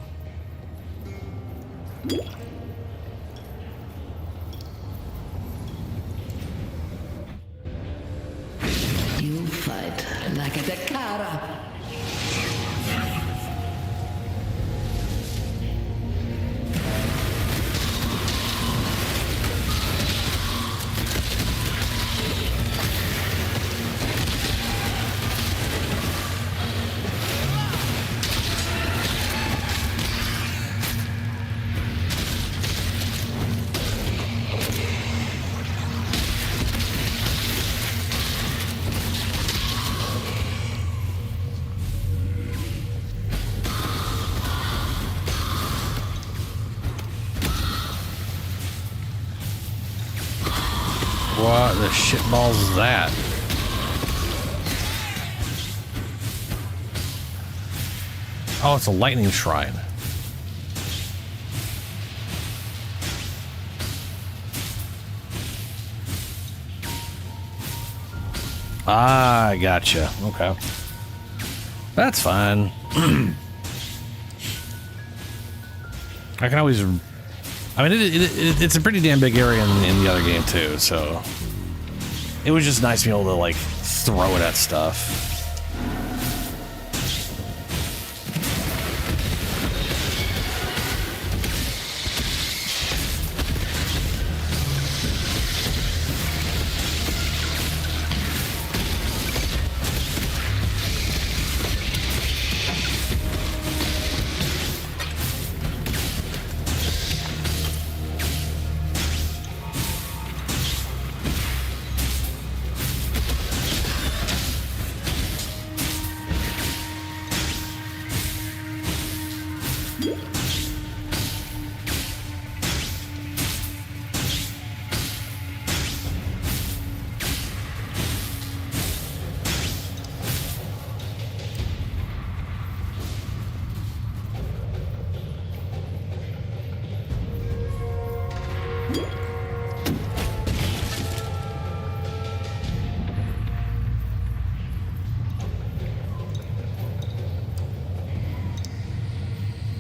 You fight like a Dakara. What the shitballs is that? Oh, it's a lightning shrine. Ah, I gotcha. Okay. That's fine. I can always... I mean, it's a pretty damn big area in the other game, too, so... It was just nice to be able to, like, throw it at stuff.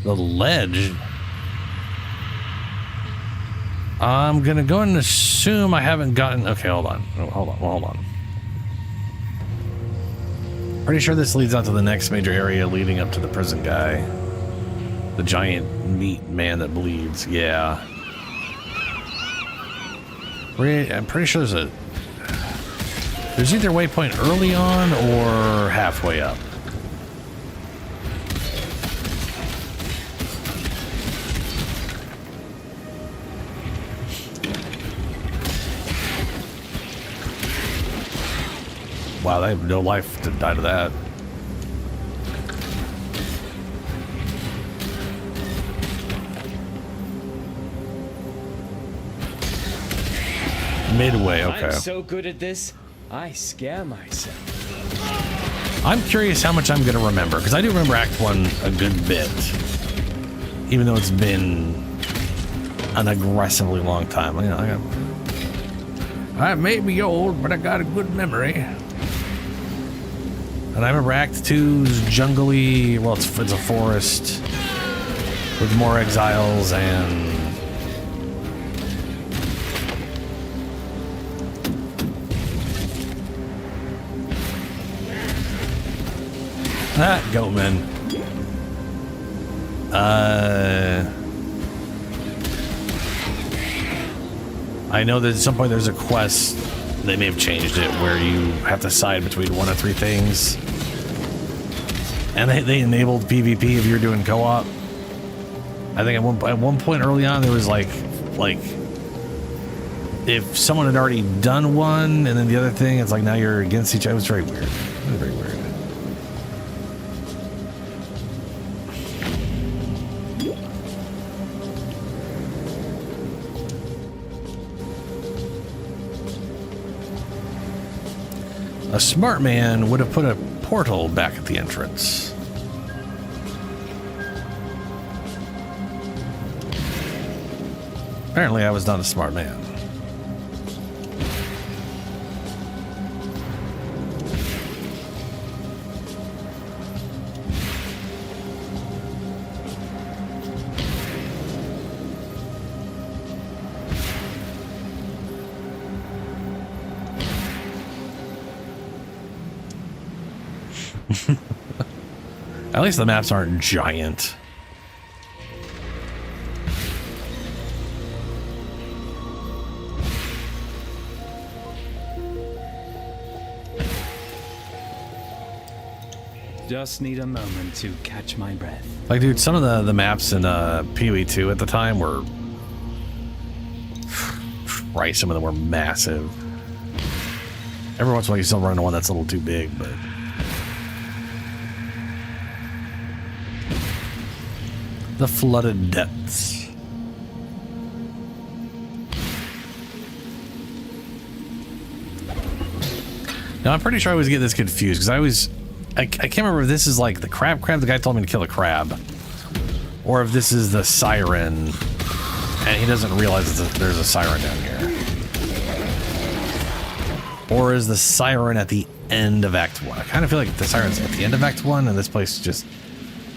The ledge. I'm gonna go and assume I haven't gotten... Okay, hold on. Oh, hold on. Pretty sure this leads out to the next major area leading up to the prison guy. The giant meat man that bleeds. Yeah. I'm pretty sure there's either waypoint early on or halfway up. Wow, they have no life to die to that. Midway, okay. I'm so good at this, I scare myself. I'm curious how much I'm going to remember, because I do remember Act 1 a good bit. Even though it's been an aggressively long time. You know, I may be old, but I got a good memory. And I remember Act 2's jungly, well, it's a forest with more exiles and... Goatman. I know that at some point there's a quest, they may have changed it, where you have to decide between one of three things. And they enabled PvP if you're doing co-op. I think at one point early on there was like if someone had already done one and then the other thing, it's like now you're against each other. It was very weird. It was very weird. A smart man would have put a portal back at the entrance. Apparently, I was not a smart man. At least the maps aren't giant. Just need a moment to catch my breath. Like, dude, some of the maps in PoE 2 at the time were... Right, some of them were massive. Every once in a while you still run into one that's a little too big, but... The Flooded Depths. Now, I'm pretty sure I always get this confused, because I can't remember if this is like the crab. The guy told me to kill a crab. Or if this is the siren, and he doesn't realize there's a siren down here. Or is the siren at the end of Act 1? I kind of feel like the siren's at the end of Act 1, and this place just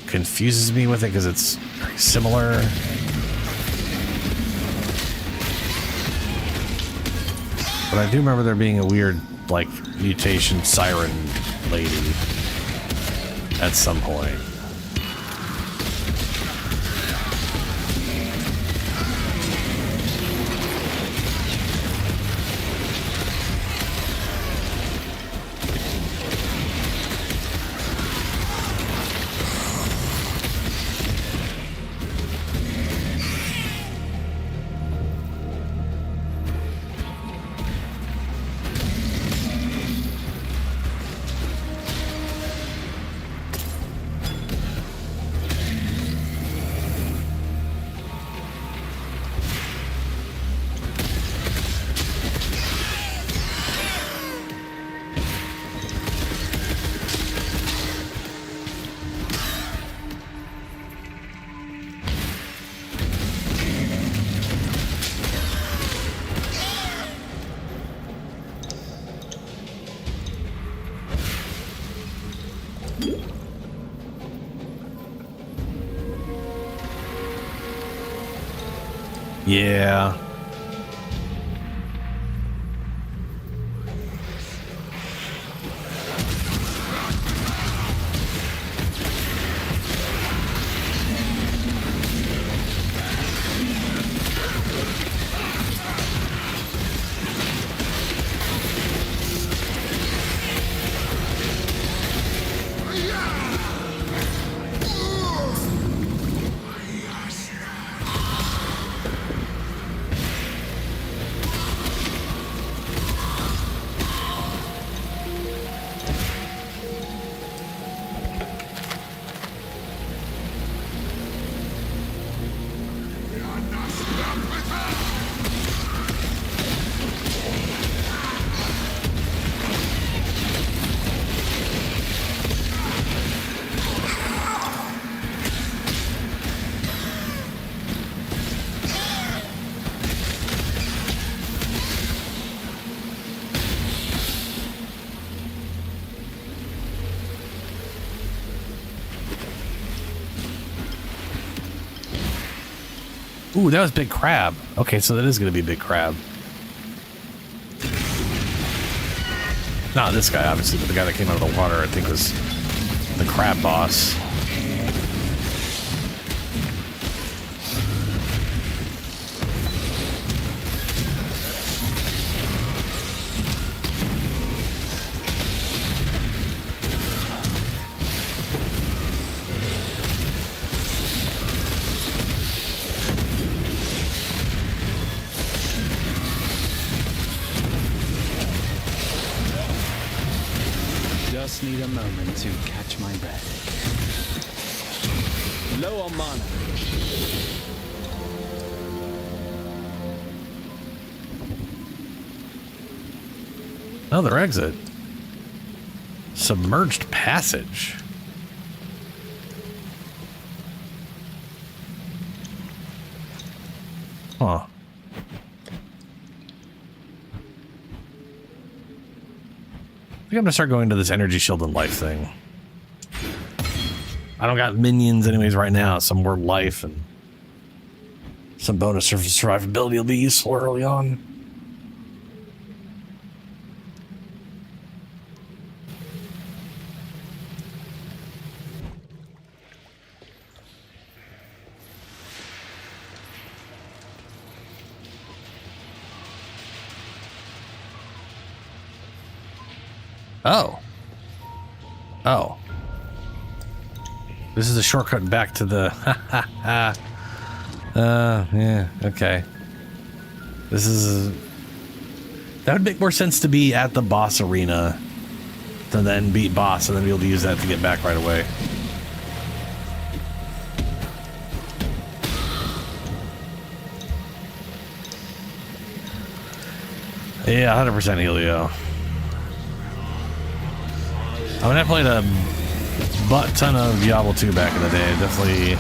confuses me with it because it's very similar. But I do remember there being a weird, like, mutation siren lady at some point. Yeah. Ooh, that was Big Crab. Okay, so that is going to be Big Crab. Not this guy, obviously, but the guy that came out of the water, I think, was the crab boss. Just need a moment to catch my breath. Low on mana. Another exit. Submerged passage. Huh. I think I'm gonna start going to this energy shield and life thing. I don't got minions anyways right now. Some more life and some bonus survivability will be useful early on. Oh. Oh. This is a shortcut back to the... yeah, okay. This is... That would make more sense to be at the boss arena to then beat boss and then be able to use that to get back right away. Yeah, 100% Helio. I mean, I played a butt ton of Diablo 2 back in the day. Definitely.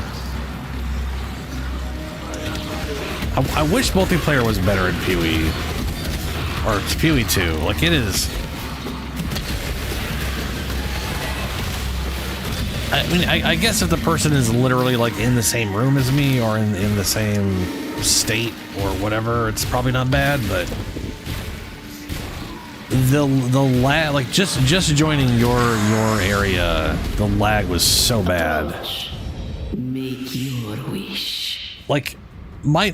I wish multiplayer was better in PoE. Or PoE 2. Like, it is. I mean, I guess if the person is literally, like, in the same room as me or in the same state or whatever, it's probably not bad, but... The lag, like just joining your area, the lag was so bad. Make your wish. Like my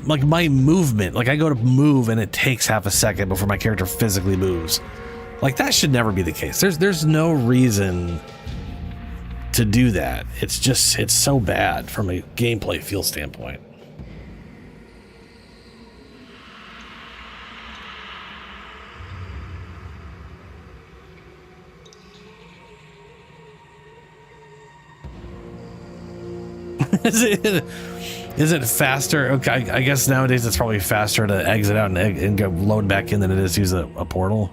movement, like I go to move and it takes half a second before my character physically moves. Like that should never be the case. There's no reason to do that. It's so bad from a gameplay feel standpoint. Is it faster? Okay, I guess nowadays it's probably faster to exit out and go load back in than it is to use a portal,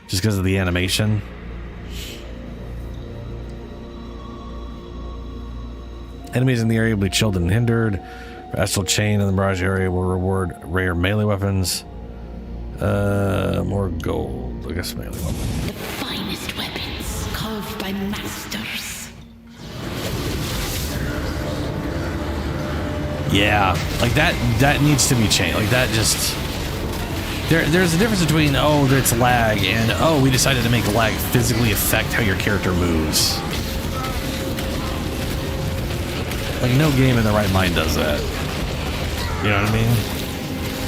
just because of the animation. Enemies in the area will be chilled and hindered. Astral Chain in the Mirage area will reward rare melee weapons. More gold. I guess melee weapons. The finest weapons carved by masters. Yeah, like that needs to be changed. Like that just there's a difference between oh it's lag and oh we decided to make lag physically affect how your character moves. Like no game in the right mind does that. You know what I mean?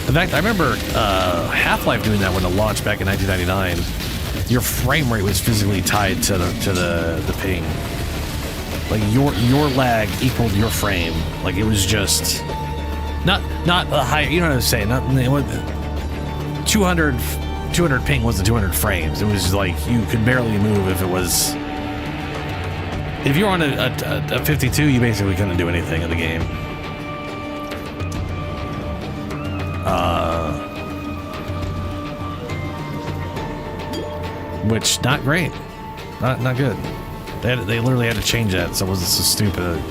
In fact, I remember Half-Life doing that when it launched back in 1999. Your frame rate was physically tied to the ping. Like your lag equaled your frame. Like it was just not a high. You know what I'm saying? Not 200 ping wasn't 200 frames. It was like you could barely move if it was. If you're on a 52, you basically couldn't do anything in the game. Which not great, not good. They literally had to change that, so it wasn't so stupid.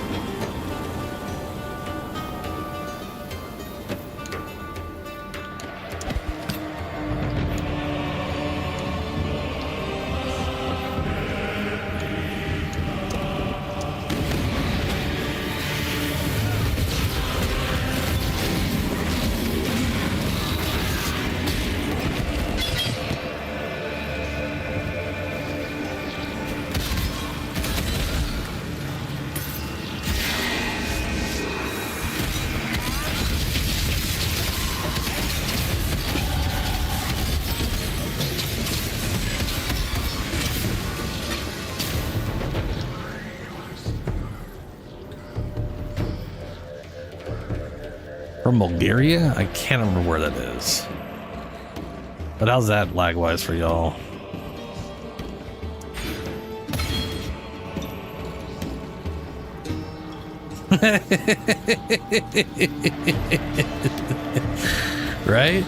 From Bulgaria? I can't remember where that is. But how's that lag-wise for y'all? Right?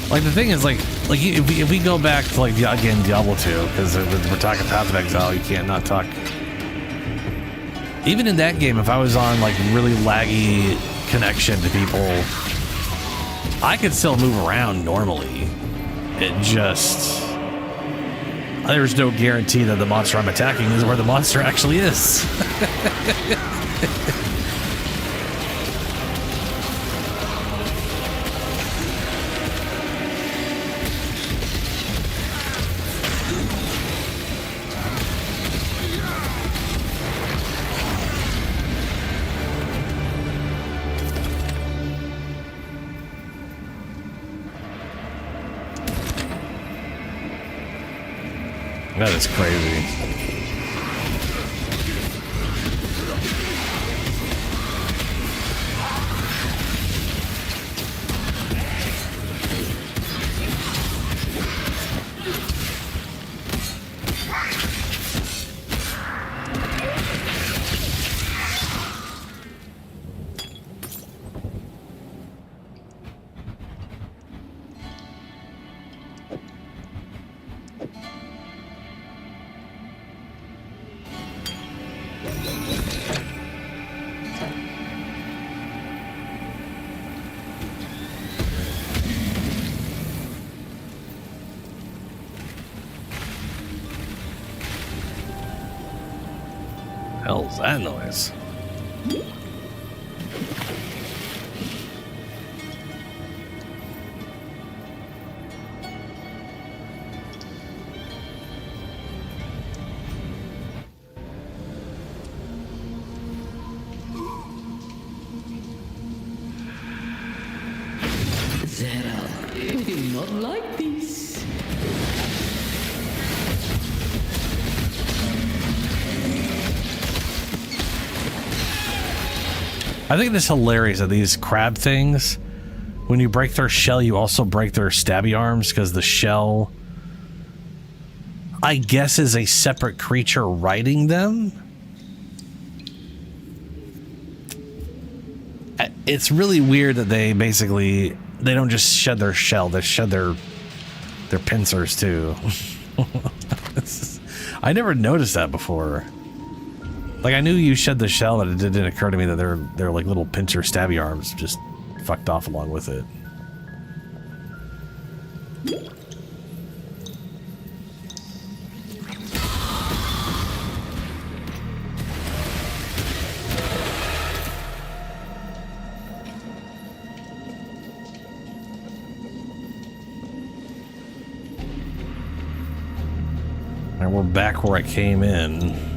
Like the thing is like if we go back to like again Diablo 2, because we're talking Path of Exile, you can't not talk. Even in that game, if I was on like really laggy connection to people, I could still move around normally. It just there's no guarantee that the monster I'm attacking is where the monster actually is. That is crazy. Hell's that noise? Zera, we do not like this. I think it's hilarious that these crab things, when you break their shell, you also break their stabby arms, because the shell, I guess, is a separate creature riding them. It's really weird that they basically, they don't just shed their shell, they shed their pincers too. I never noticed that before. Like, I knew you shed the shell, but it didn't occur to me that they're like little pincer stabby arms just fucked off along with it. And we're back where I came in.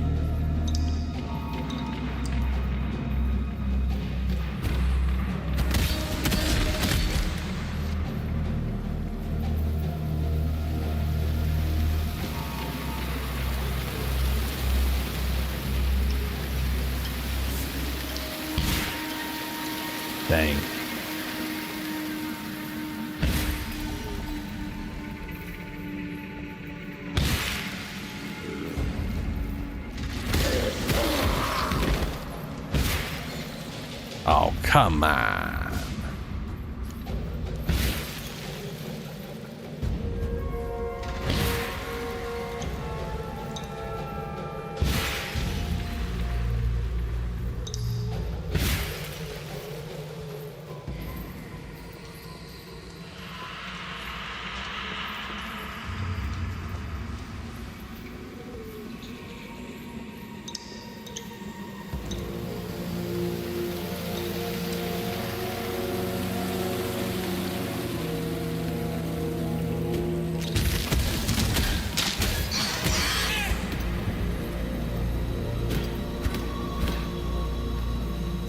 Dang. Oh, come on.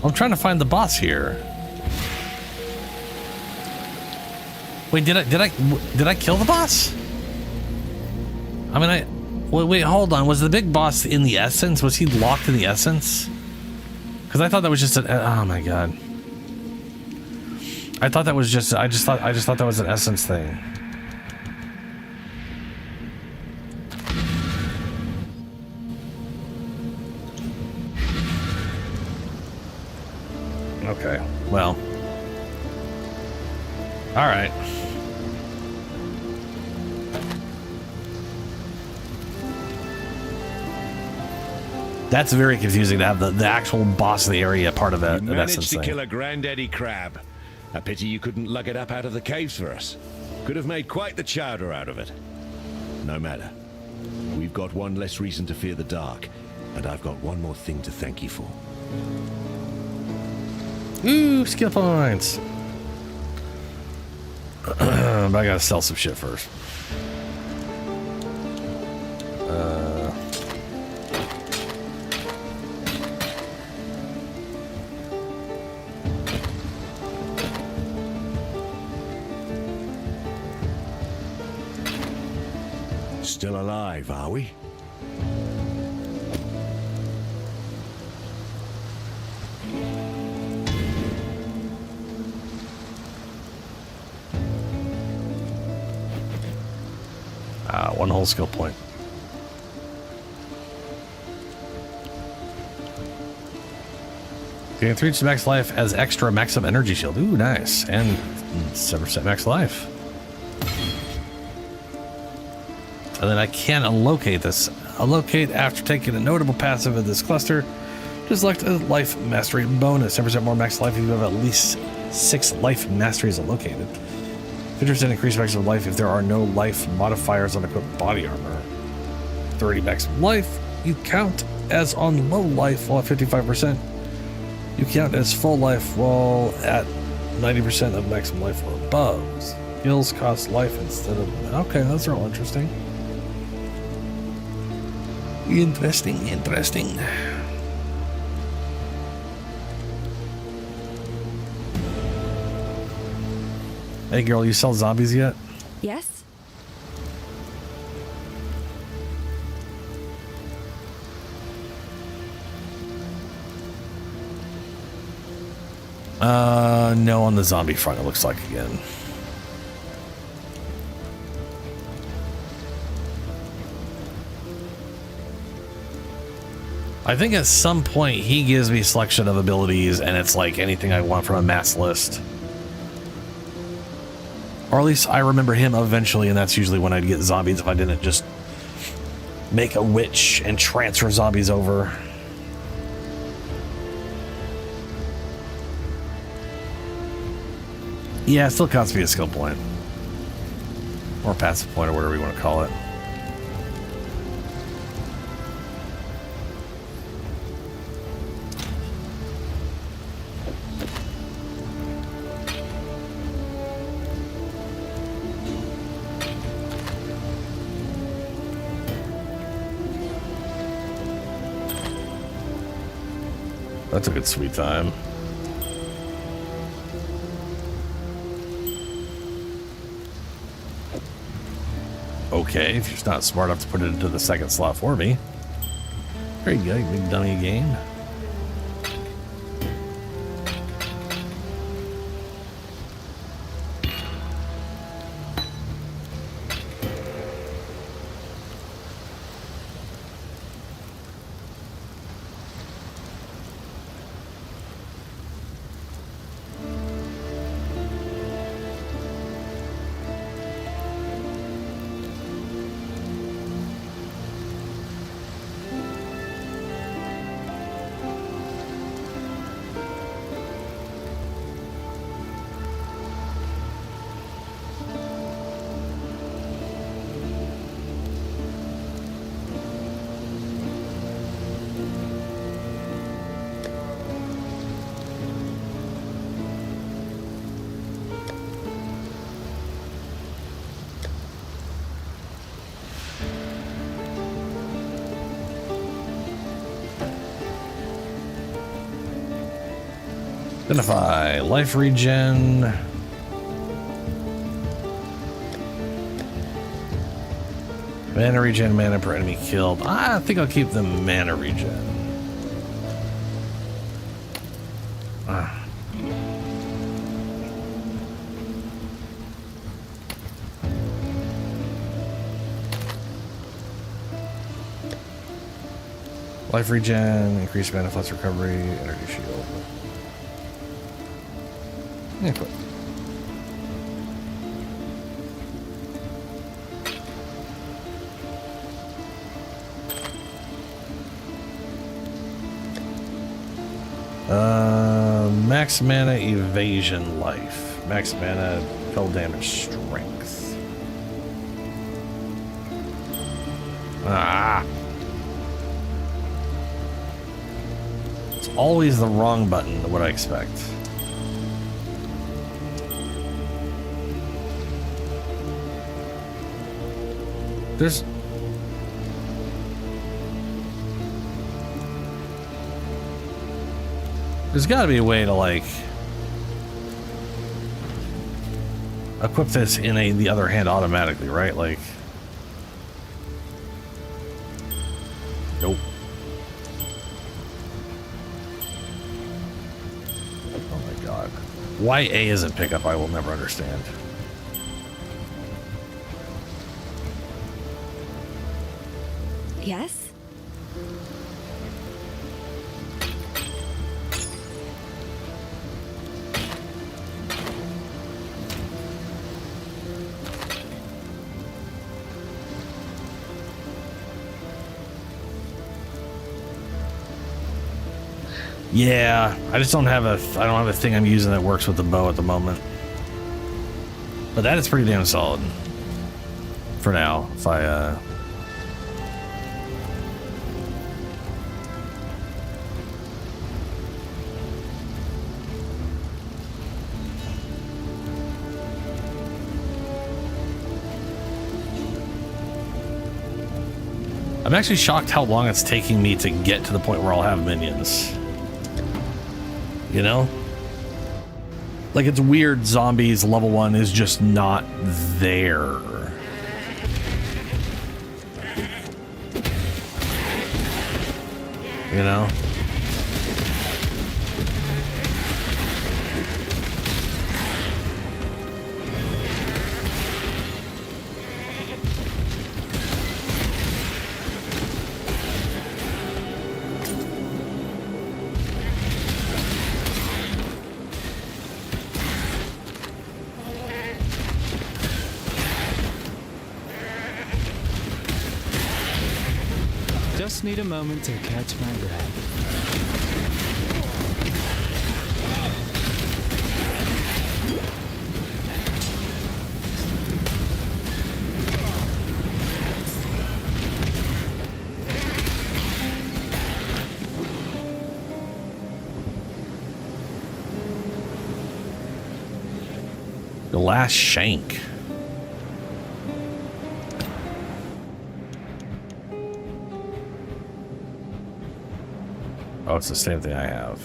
I'm trying to find the boss here. Wait, did I kill the boss? I mean, wait, hold on. Was the big boss in the essence? Was he locked in the essence? Because I thought that was just an, oh my god. I thought that was just, I just thought that was an essence thing. Okay, well. Alright. That's very confusing to have the actual boss of the area part of an essence You managed to thing. kill a granddaddy crab. A pity you couldn't lug it up out of the caves for us. Could have made quite the chowder out of it. No matter. We've got one less reason to fear the dark, and I've got one more thing to thank you for. Ooh, skill points. But I gotta sell some shit first. Still alive, are we? One whole skill point. Gain 3 to max life as extra maximum energy shield. Ooh, nice. And 7% max life. And then I can allocate this. Allocate after taking a notable passive of this cluster. Just select a life mastery bonus. 10% more max life if you have at least 6 life masteries allocated. 50% increased maximum life if there are no life modifiers on equipped body armor. 30 maximum life. You count as on low life while at 55%. You count as full life while at 90% of maximum life or above. Skills cost life instead of... Okay, those are all interesting. Interesting. Hey girl, you sell zombies yet? Yes? No, on the zombie front, it looks like again. I think at some point he gives me a selection of abilities and it's like anything I want from a mass list. Or at least I remember him eventually, and that's usually when I'd get zombies if I didn't just make a witch and transfer zombies over. Yeah, it still costs me a skill point. Or passive point, or whatever you want to call it. That took its sweet time. Okay, if you're not smart enough to put it into the second slot for me. There you go, you big dummy game. Identify life regen. Mana regen, mana per enemy killed. I think I'll keep the mana regen. Life regen, increased mana plus recovery, energy shield. Yeah, cool. Max mana evasion life. Max mana fell damage strength. It's always the wrong button, what I expect. There's got to be a way to like equip this in the other hand automatically, right? Like Oh my god. Why A isn't pick up, I will never understand. Yes? Yeah, I just don't have a thing I'm using that works with the bow at the moment. But that is pretty damn solid. For now, if I I'm actually shocked how long it's taking me to get to the point where I'll have minions. You know? Like, it's weird zombies level 1 is just not there. You know? Just need a moment to catch my breath. The last shank. Oh, it's the same thing I have.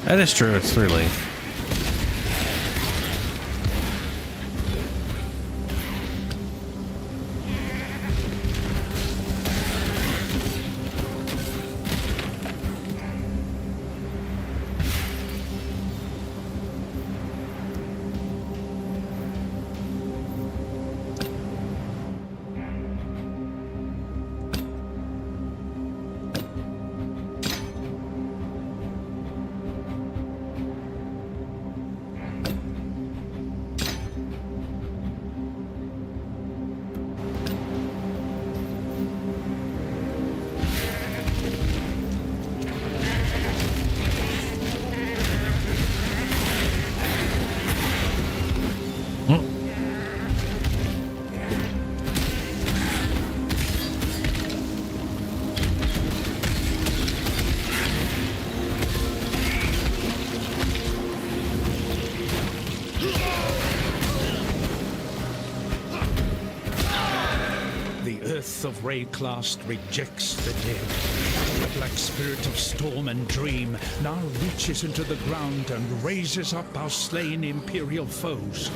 That is true, it's 3 length. Of Rayclast rejects the dead. The black spirit of storm and dream now reaches into the ground and raises up our slain imperial foes.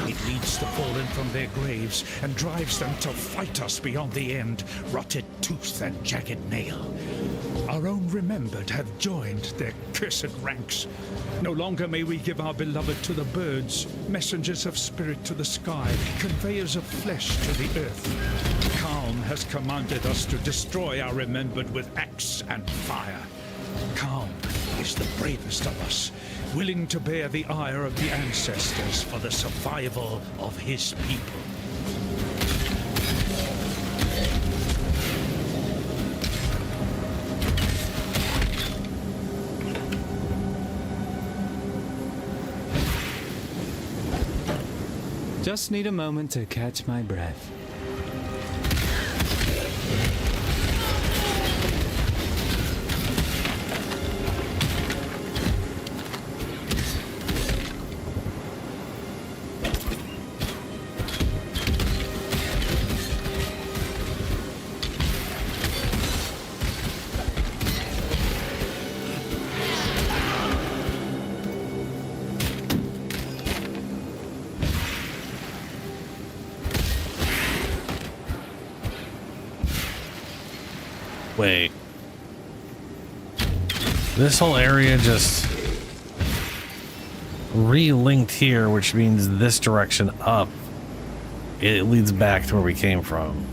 It leads the fallen from their graves and drives them to fight us beyond the end, rotted tooth and jagged nail. Our own remembered have joined their cursed ranks. No longer may we give our beloved to the birds, messengers of spirit to the sky, conveyors of flesh to the earth. Calm has commanded us to destroy our remembered with axe and fire. Calm is the bravest of us, willing to bear the ire of the ancestors for the survival of his people. Just need a moment to catch my breath. Wait. This whole area just re-linked here, which means this direction up, it leads back to where we came from.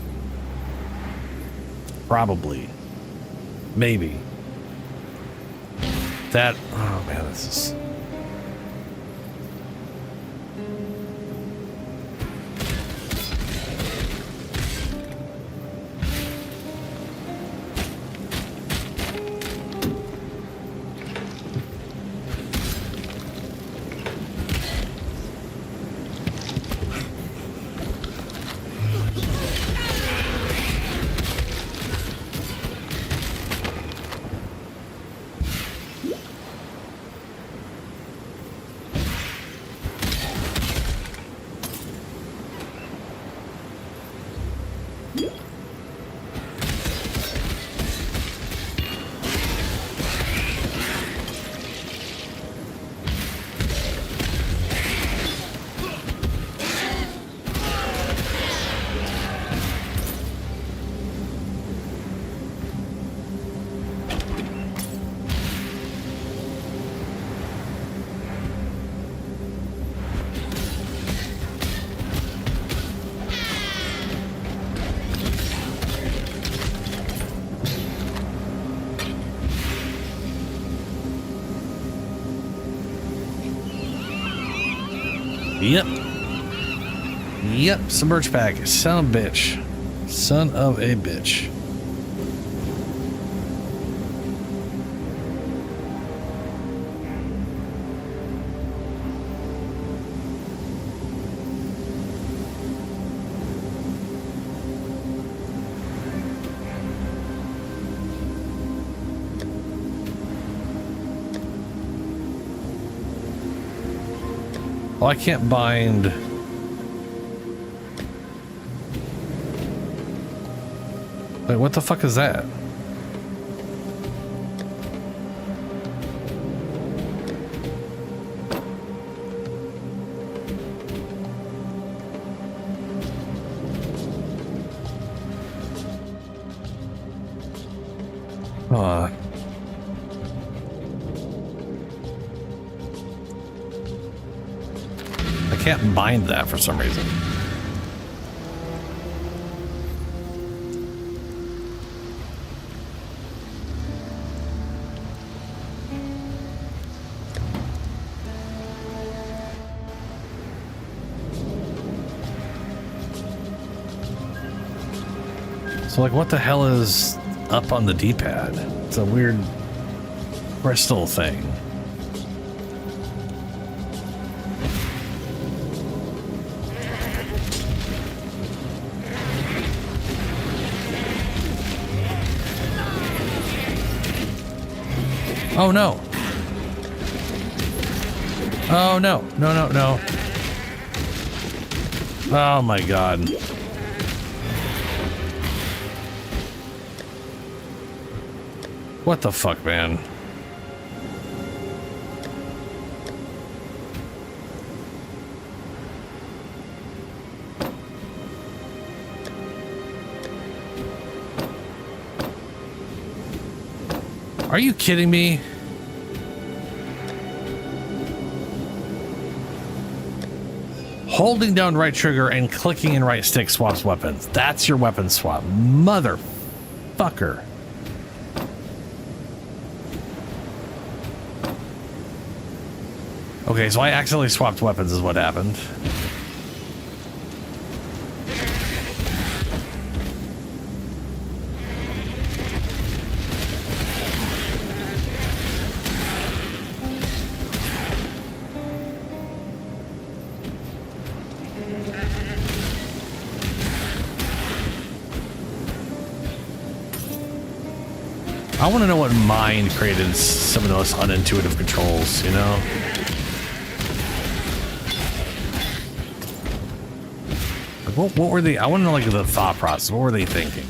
Probably. Maybe. That, oh man, this is... Yep. Yep, submerge pack. Son of a bitch. Son of a bitch. Oh, I can't bind. Wait, what the fuck is that? I can't bind that for some reason. So, like, what the hell is up on the D-pad? It's a weird crystal thing. Oh no. Oh no. No, no, no. Oh my god. What the fuck, man? Are you kidding me? Holding down right trigger and clicking in right stick swaps weapons. That's your weapon swap. Motherfucker. Okay, so I accidentally swapped weapons is what happened. I want to know what mind created some of those unintuitive controls, you know? Like, what were they? I want to know, like, the thought process. What were they thinking?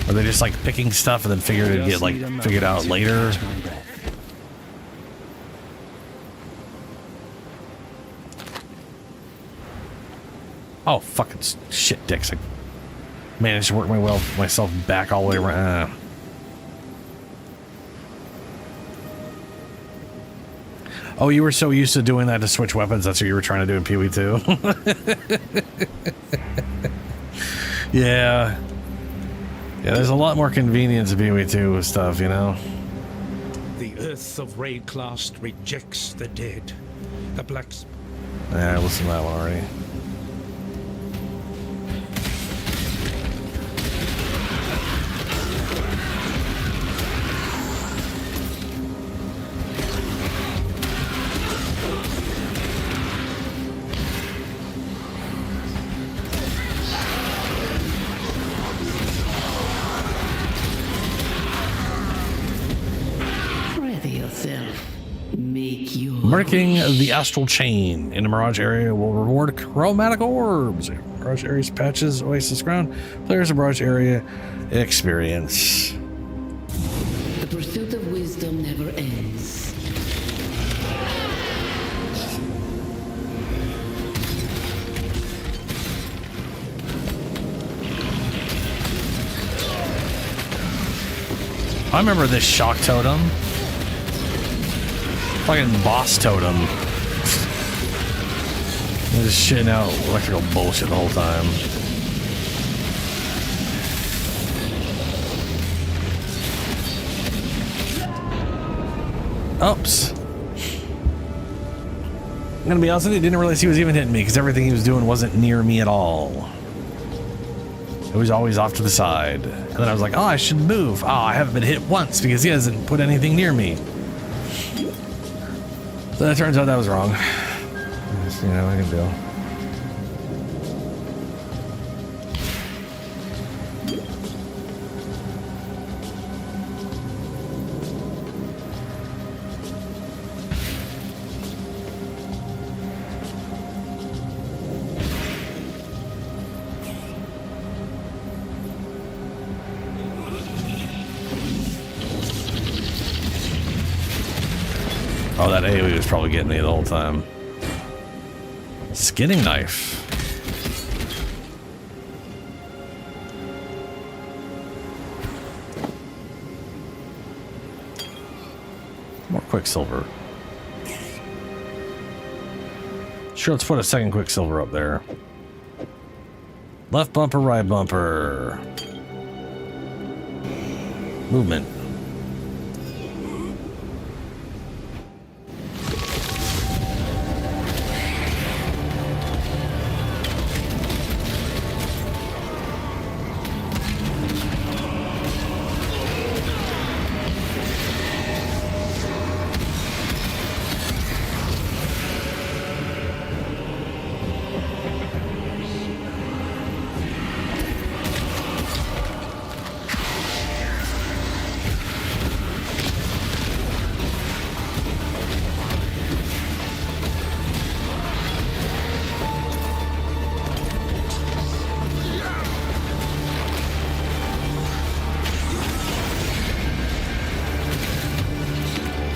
Were they just, like, picking stuff and then figured it'd get, like, figured out later? Oh, fucking shit dicks. Managed to work myself back all the way around. Oh, you were so used to doing that to switch weapons, that's what you were trying to do in Pee-wee too? Yeah. Yeah, there's a lot more convenience in Pee-wee 2 with stuff, you know? The earth of Raidclast rejects the dead. The blacks. Yeah, I listened to that one already. Marking the astral chain in the Mirage area will reward chromatic orbs. Mirage area's patches, oasis ground. Players of Mirage area experience. The pursuit of wisdom never ends. I remember this shock totem. Fucking boss totem. They're just shitting out electrical bullshit the whole time. Oops. I'm gonna be honest with you, didn't realize he was even hitting me because everything he was doing wasn't near me at all. It was always off to the side. And then I was like, oh, I should move. Oh, I haven't been hit once because he hasn't put anything near me. So it turns out that was wrong. You know, I can do. Oh, that AoE was probably getting me the whole time. Skinning knife. More Quicksilver. Sure, let's put a second Quicksilver up there. Left bumper, right bumper. Movement.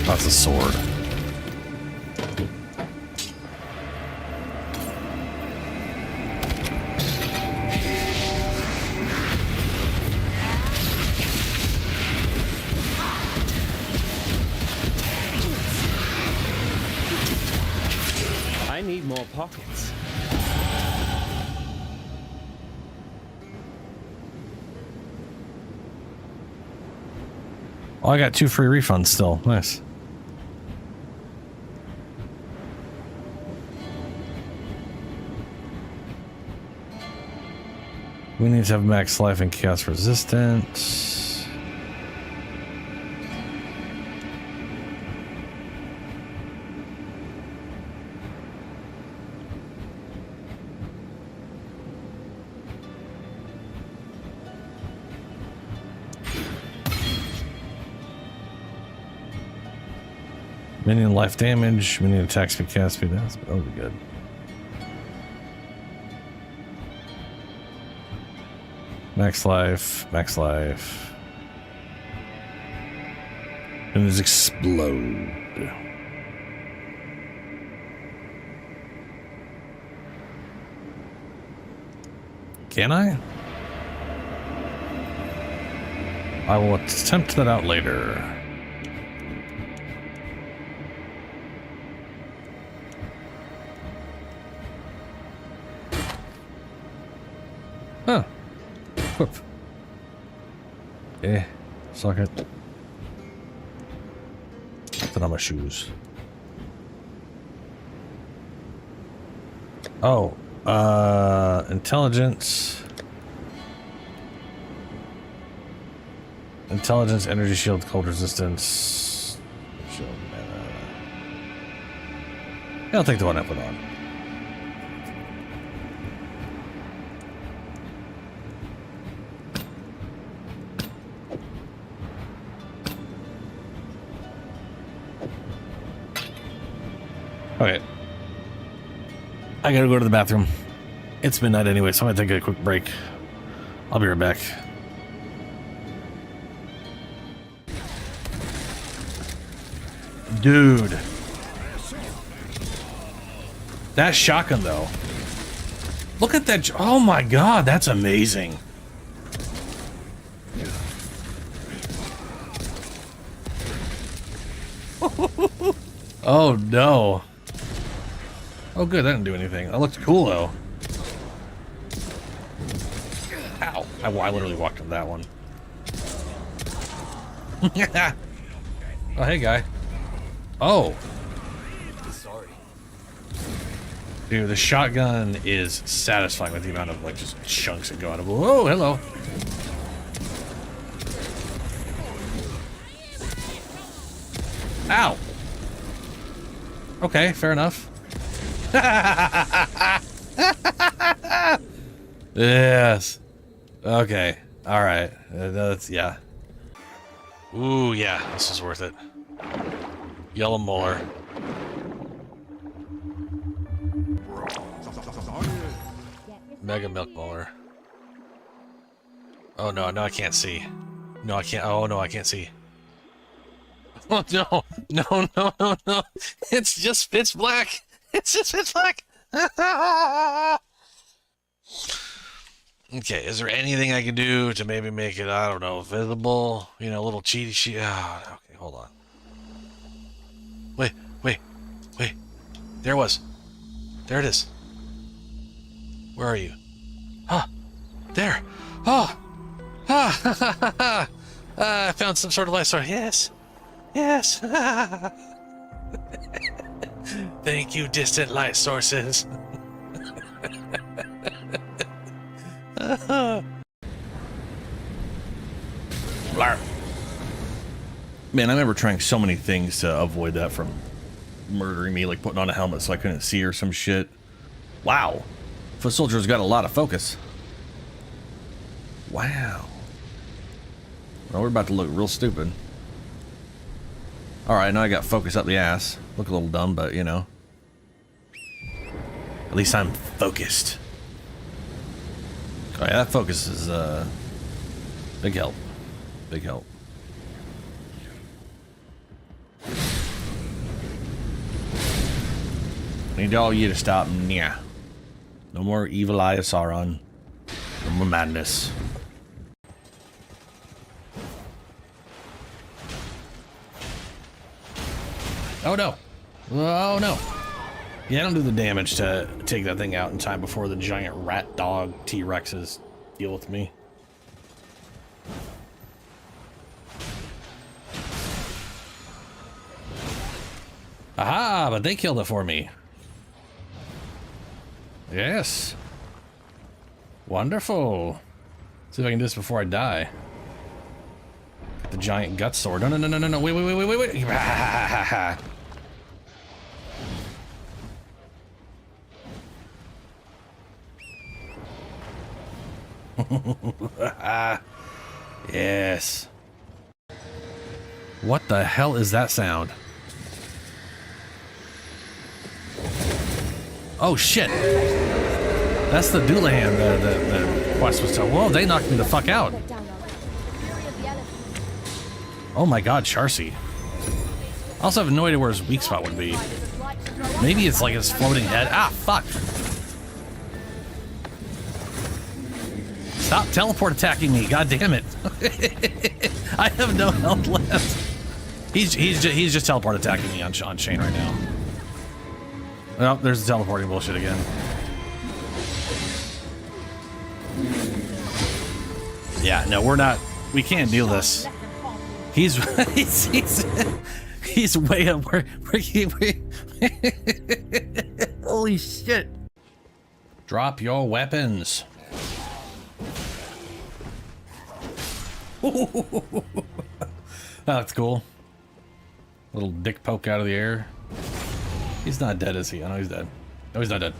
That's a sword. I need more pockets. Oh, I got 2 free refunds still. Nice. We need to have max life and chaos resistance. Minion life damage, minion attack speed, cast speed. That'll be good. Max life, max life. And just explode. Can I? I will attempt that out later. Huh. Whoop. Eh, suck it. Put on my shoes. Oh, intelligence. Intelligence, energy shield, cold resistance. Shield, I'll take the one I put on. Okay. I gotta go to the bathroom. It's midnight anyway, so I'm gonna take a quick break. I'll be right back. Dude. That shotgun, though. Look at that. Oh my god, that's amazing. Oh no. Oh good, that didn't do anything. That looked cool though. Ow. I literally walked on that one. Oh hey guy. Oh. Sorry. Dude, the shotgun is satisfying with the amount of like just chunks that go out of it. Whoa, hello. Ow. Okay, fair enough. Yes. Okay. All right. That's yeah. Ooh, yeah. This is worth it. Yellow molar. Mega milk molar. Oh no, no, I can't see. No, I can't. Oh no, I can't see. Oh no, no, no, no, no! It's just pitch black. It's just pitch black. Okay, is there anything I can do to maybe make it, I don't know, visible? You know, a little cheaty sheet. Oh, okay, hold on. Wait, wait, wait. There it was. There it is. Where are you? Ah, there. Oh, ah, I found some sort of life source. Yes, yes. Thank you, distant light sources. Man, I remember trying so many things to avoid that from murdering me, like putting on a helmet so I couldn't see or some shit. Wow. Foot soldier's got a lot of focus. Wow. Well, we're about to look real stupid. Alright, now I got focus up the ass. Look a little dumb, but you know. At least I'm focused. Oh yeah, that focus is big help. Big help. Need all you to stop. Yeah. No more evil eye of Sauron. No more madness. Oh no. Oh no. Yeah, I don't do the damage to take that thing out in time before the giant rat dog T-Rexes deal with me. Aha, but they killed it for me. Yes. Wonderful. See if I can do this before I die. Get the giant gut sword. No, no, no, no, no, no. Wait, wait, wait, wait, wait, wait. Yes. What the hell is that sound? Oh shit! That's the Doulahan the quest was telling. Whoa, they knocked me the fuck out. Oh my god, Charcy. I also have no idea where his weak spot would be. Maybe it's like his floating head. Ah, fuck! Stop teleport attacking me. God damn it. I have no health left. He's just teleport attacking me on Shane right now. Oh, there's the teleporting bullshit again. Yeah, no, we're not. We can't do this. He's way up. Holy shit! Drop your weapons. That's cool. Little dick poke out of the air. He's not dead, is he? I know he's dead. No, he's not dead.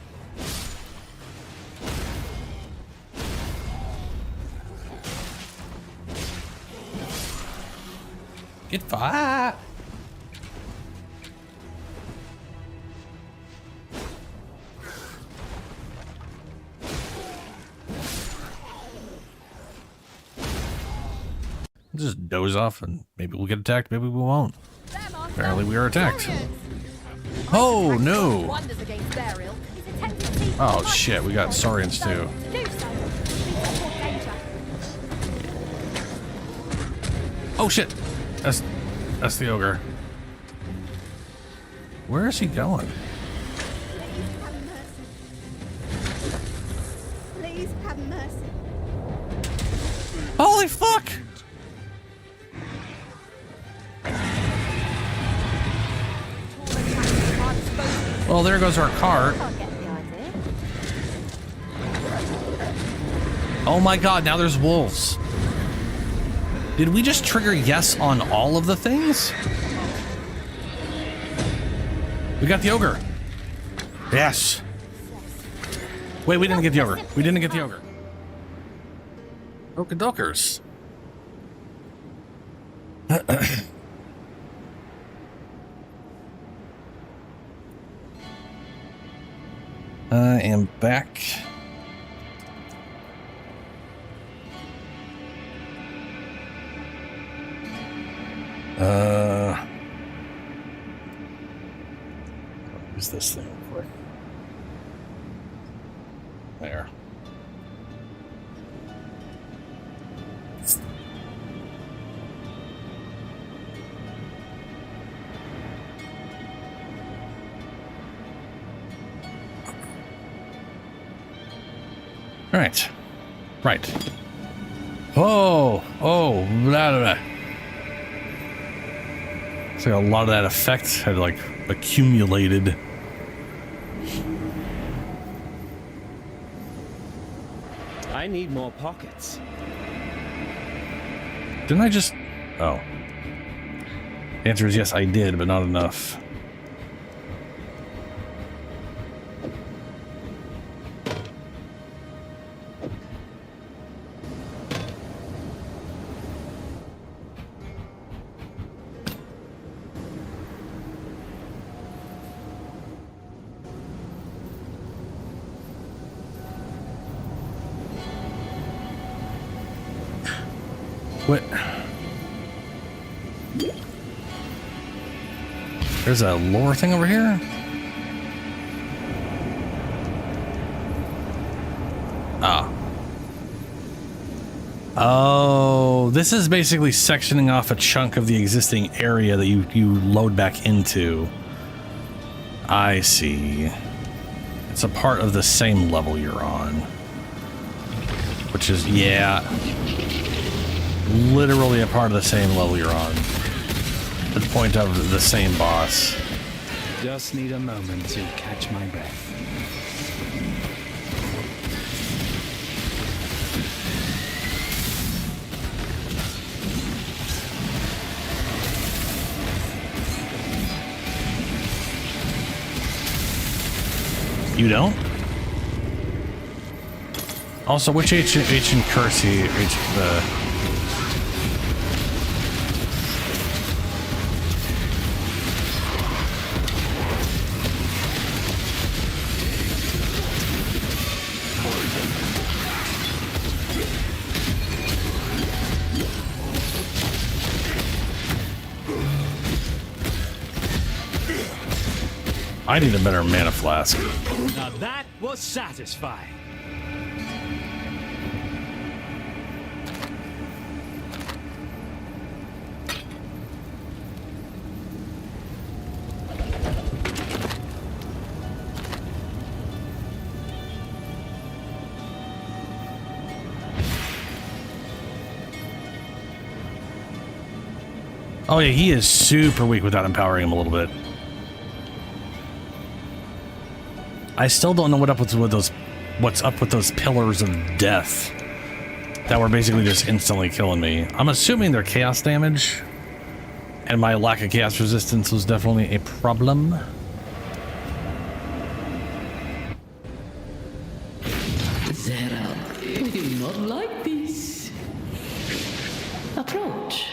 Get fire! Just doze off and maybe we'll get attacked, maybe we won't. Apparently we are attacked. Oh no! Oh shit, we got Saurians too. Oh shit! That's the ogre. Where is he going? Please have mercy. Holy fuck! Well, there goes our cart. Oh my god, now there's wolves. Did we just trigger yes on all of the things? We got the ogre. Yes. Wait, we didn't get the ogre. We didn't get the ogre. Okadokers. I am back. Use this thing real quick. There. Right. Right. Oh, blah, blah, blah. It's like a lot of that effect had like accumulated. I need more pockets. Didn't I just... Oh. The answer is yes, I did, but not enough. What? There's a lore thing over here? Ah. Oh, this is basically sectioning off a chunk of the existing area that you load back into. I see. It's a part of the same level you're on. Which is, yeah. Literally a part of the same level you're on. At the point of the same boss. Just need a moment to catch my breath. You don't? Also, which ancient curse I need a better mana flask. Now that was satisfying. Oh yeah, he is super weak without empowering him a little bit. I still don't know what's up with those pillars of death that were basically just instantly killing me. I'm assuming they're chaos damage, and my lack of chaos resistance was definitely a problem. Zera, we do not like this. Approach.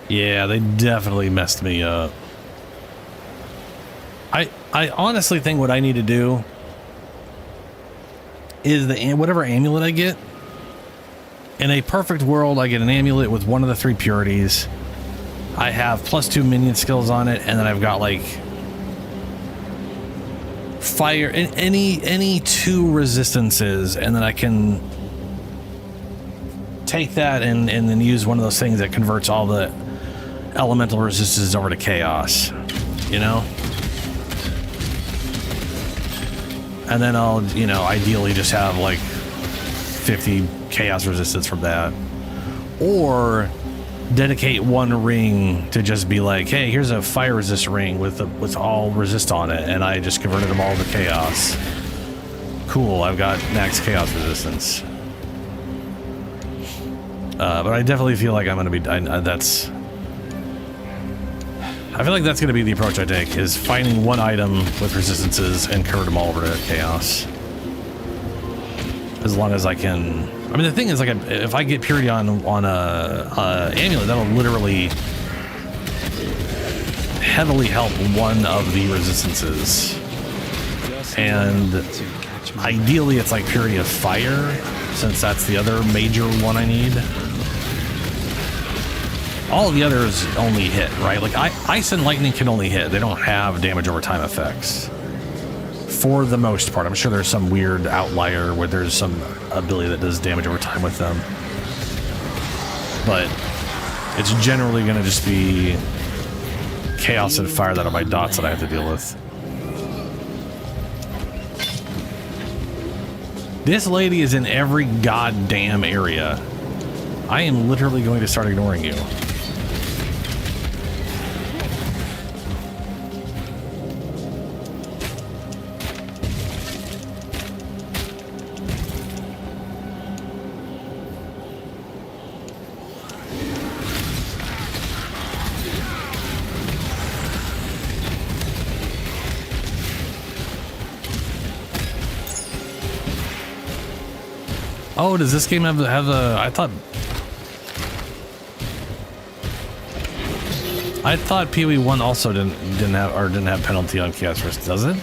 Yeah, they definitely messed me up. I honestly think what I need to do is whatever amulet I get. In a perfect world, I get an amulet with one of the 3 purities. I have +2 minion skills on it, and then I've got like fire and any 2 resistances, and then I can take that and then use one of those things that converts all the elemental resistances over to chaos, you know? And then I'll, you know, ideally just have like 50 chaos resistance from that. Or dedicate 1 ring to just be like, hey, here's a fire resist ring with all resist on it, and I just converted them all to chaos. Cool, I've got max chaos resistance. But I definitely feel like I'm gonna be, I feel like that's going to be the approach I take, is finding 1 item with resistances and convert them all over to chaos. As long as I can... I mean, the thing is, like, if I get purity on a amulet, that'll literally heavily help one of the resistances. And ideally, it's like purity of fire, since that's the other major one I need. All of the others only hit, right? Like ice and lightning can only hit. They don't have damage over time effects. For the most part. I'm sure there's some weird outlier where there's some ability that does damage over time with them. But it's generally going to just be chaos and fire that are my dots that I have to deal with. This lady is in every goddamn area. I am literally going to start ignoring you. Oh, does this game have the I thought PoE 1 also didn't have penalty on chaos risk, does it?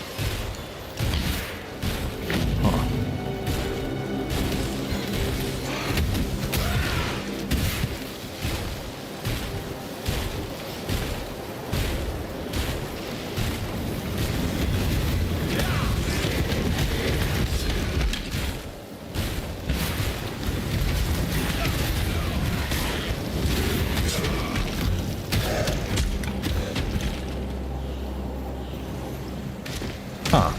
Huh.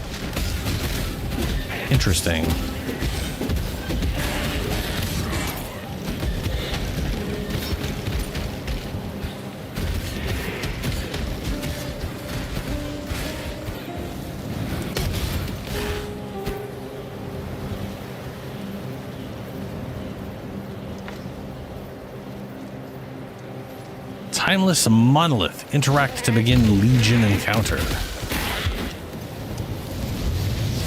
Interesting. Timeless monolith. Interact to begin Legion encounter.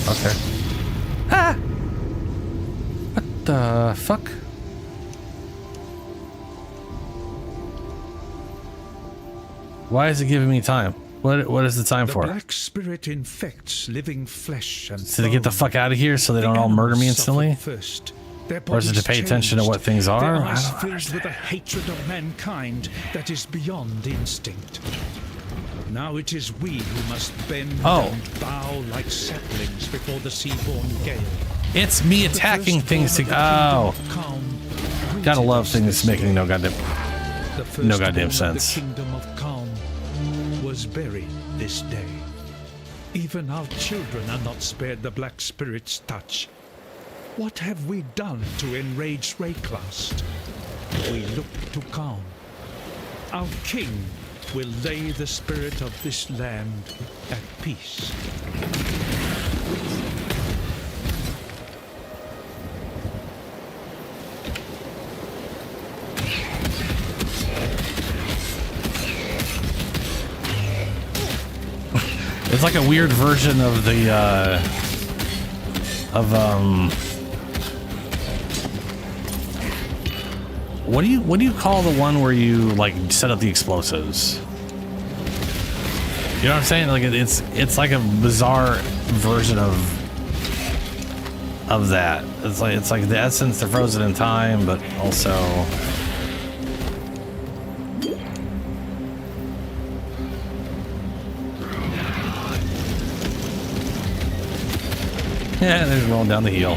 Okay. Ah! What the fuck? Why is it giving me time? What is the time for? The black spirit infects living flesh and So to get the fuck out of here so they don't all murder me instantly? First. Or is it to pay attention to what things are? Their eyes filled with a hatred of mankind that is beyond instinct. Now it is we who must bend and bow like saplings before the seaborn gale. It's me attacking things to... Oh. Gotta love things making no goddamn sense. The kingdom of calm was buried this day. Even our children are not spared the black spirit's touch. What have we done to enrage Rayclast? We look to calm. Our king will lay the spirit of this land at peace. It's like a weird version of the what do you call the one where you like set up the explosives? You know what I'm saying? Like it's like a bizarre version of that. It's like the essence, they're frozen in time, but also yeah, they're rolling down the hill.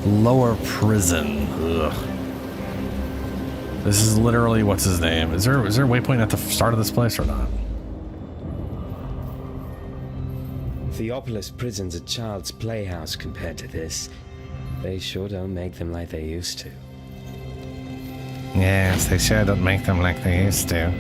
Lower prison. Ugh. This is literally what's his name. Is there a waypoint at the start of this place or not? Theopolis prison's a child's playhouse compared to this. They sure don't make them like they used to. Yes, they sure don't make them like they used to.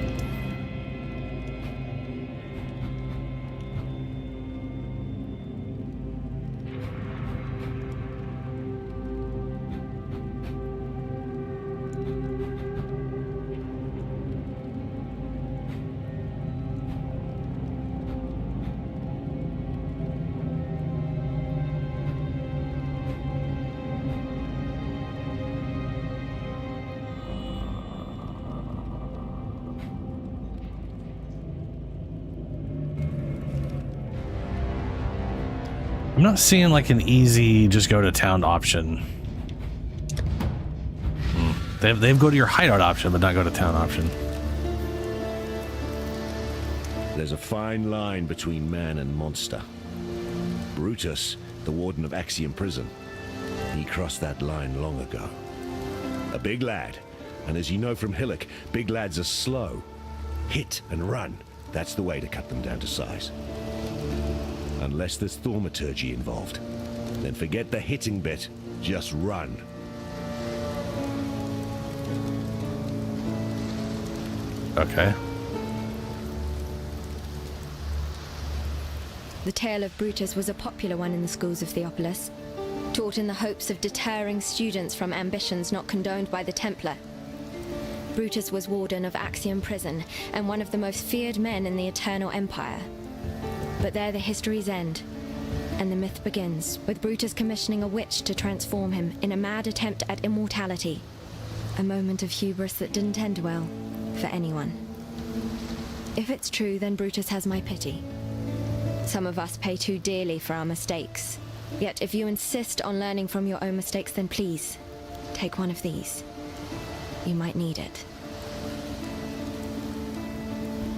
I'm not seeing like an easy just go to town option. They've go to your hideout option, but not go to town option. There's a fine line between man and monster. Brutus, the warden of Axiom Prison, he crossed that line long ago. A big lad, and as you know from Hillock, big lads are slow. Hit and run, that's the way to cut them down to size. Unless there's thaumaturgy involved. Then forget the hitting bit, just run. Okay. The tale of Brutus was a popular one in the schools of Theopolis, taught in the hopes of deterring students from ambitions not condoned by the Templar. Brutus was warden of Axiom Prison and one of the most feared men in the Eternal Empire. But there the histories end, and the myth begins, with Brutus commissioning a witch to transform him in a mad attempt at immortality. A moment of hubris that didn't end well for anyone. If it's true, then Brutus has my pity. Some of us pay too dearly for our mistakes. Yet if you insist on learning from your own mistakes, then please, take one of these. You might need it.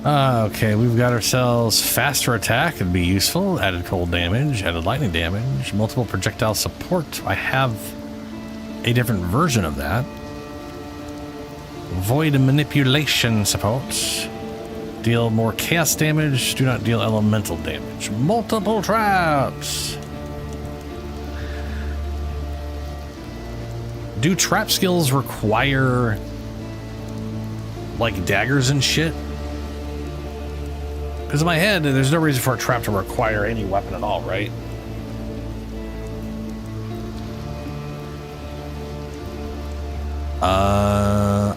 Okay, we've got ourselves faster attack, it'd be useful, added cold damage, added lightning damage, multiple projectile support. I have a different version of that. Void manipulation support. Deal more chaos damage, do not deal elemental damage. Multiple traps. Do trap skills require like daggers and shit? Because in my head, there's no reason for a trap to require any weapon at all, right? I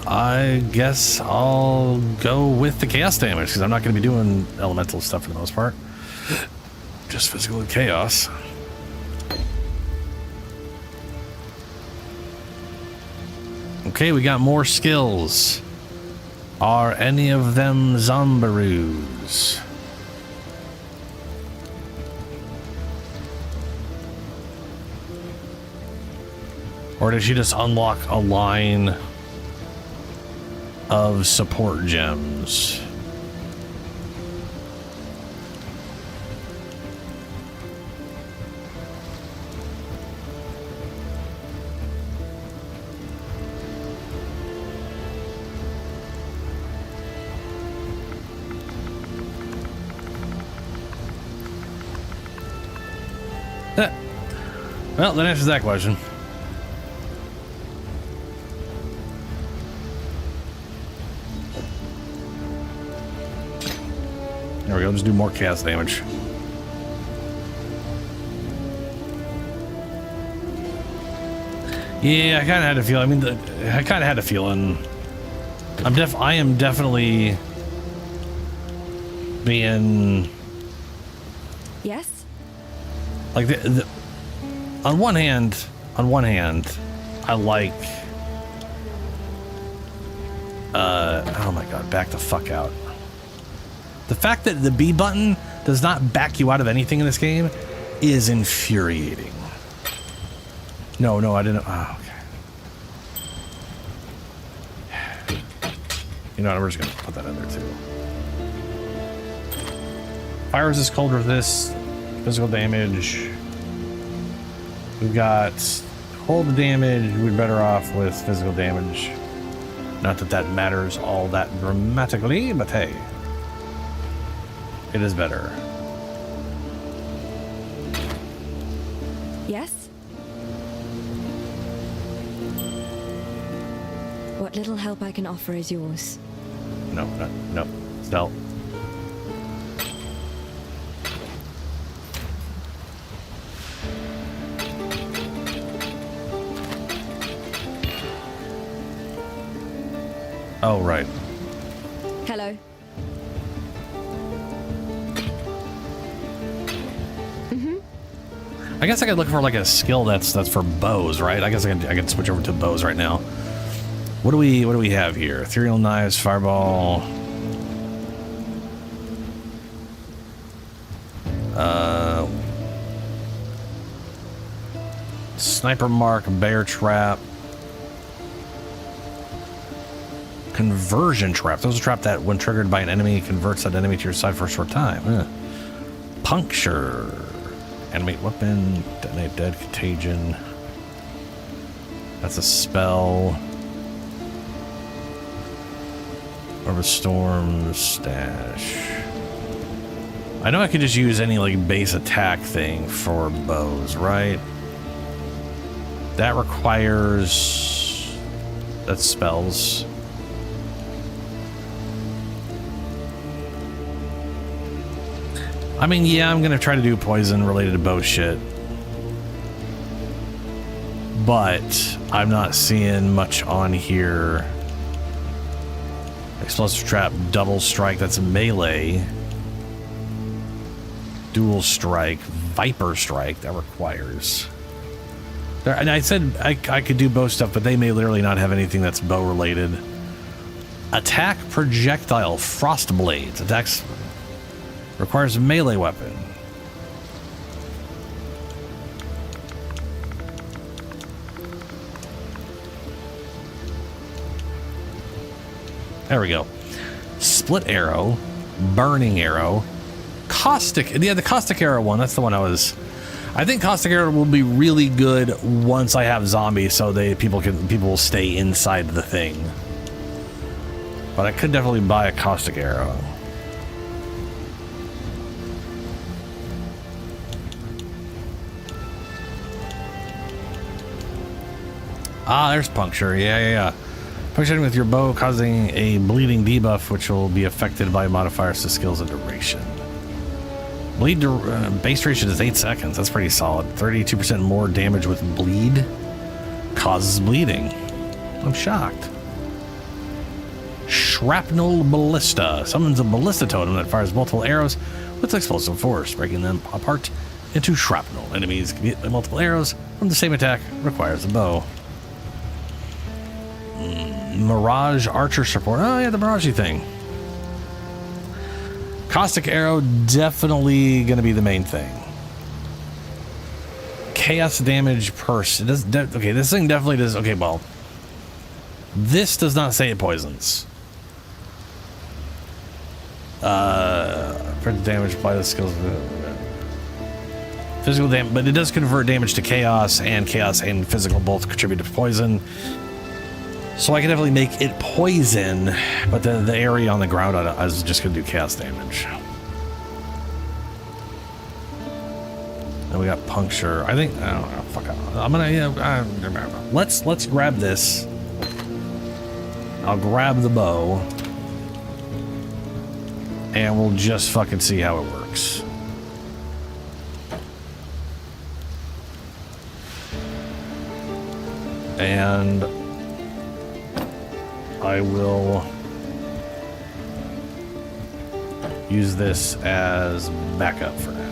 I guess I'll go with the chaos damage because I'm not going to be doing elemental stuff for the most part. Just physical chaos. Okay, we got more skills. Are any of them zombaroos? Or did she just unlock a line of support gems? Well, that answers that question. There we go, just do more chaos damage. Yeah, I kind of had a feeling. I mean, I kind of had a feeling. I am definitely being. Yes? Like on one hand, I like. Oh my god, back the fuck out. The fact that the B button does not back you out of anything in this game is infuriating. No, I didn't. Oh, okay. You know what? We're just gonna put that in there too. Fire resist, cold resist, physical damage. We've got cold damage. We're better off with physical damage. Not that that matters all that dramatically, but hey. It is better. Yes? What little help I can offer is yours. No. Stealth. Oh, right. Hello. I guess I could look for like a skill that's for bows, right? I guess I can switch over to bows right now. What do we have here? Ethereal knives, fireball. Sniper mark, bear trap. Conversion trap. Those are a trap that when triggered by an enemy converts that enemy to your side for a short time. Puncture. Animate weapon, detonate dead contagion. That's a spell. Orb of storm, stash. I know I could just use any like base attack thing for bows, right? That requires... That's spells. I mean, yeah, I'm gonna try to do poison related to bow shit. But I'm not seeing much on here. Explosive trap, double strike, that's a melee. Dual strike, viper strike, that requires. And I said I could do bow stuff, but they may literally not have anything that's bow related. Attack projectile, frost blades, attacks. Requires a melee weapon. There we go. Split arrow, burning arrow, caustic. Yeah, the caustic arrow one. That's the one I think caustic arrow will be really good once I have zombies, so people will stay inside the thing. But I could definitely buy a caustic arrow. Ah, there's puncture. Yeah. Puncturing with your bow, causing a bleeding debuff, which will be affected by modifiers to skills and duration. Bleed base duration is 8 seconds. That's pretty solid. 32% more damage with bleed causes bleeding. I'm shocked. Shrapnel Ballista. Summons a ballista totem that fires multiple arrows with explosive force, breaking them apart into shrapnel. Enemies can get multiple arrows from the same attack. Requires a bow. Mirage Archer support. Oh yeah, the Mirage thing. Caustic Arrow, definitely going to be the main thing. Chaos damage purse. It does. Okay, this thing definitely does. Okay, well, this does not say it poisons. Print damage by the skills. Physical damage, but it does convert damage to chaos and physical both contribute to poison. So I can definitely make it poison, but the area on the ground, I was just going to do chaos damage. Then we got puncture. I think, I don't know, fuck. I'm going to, let's grab this. I'll grab the bow. And we'll just fucking see how it works. And I will use this as backup for now.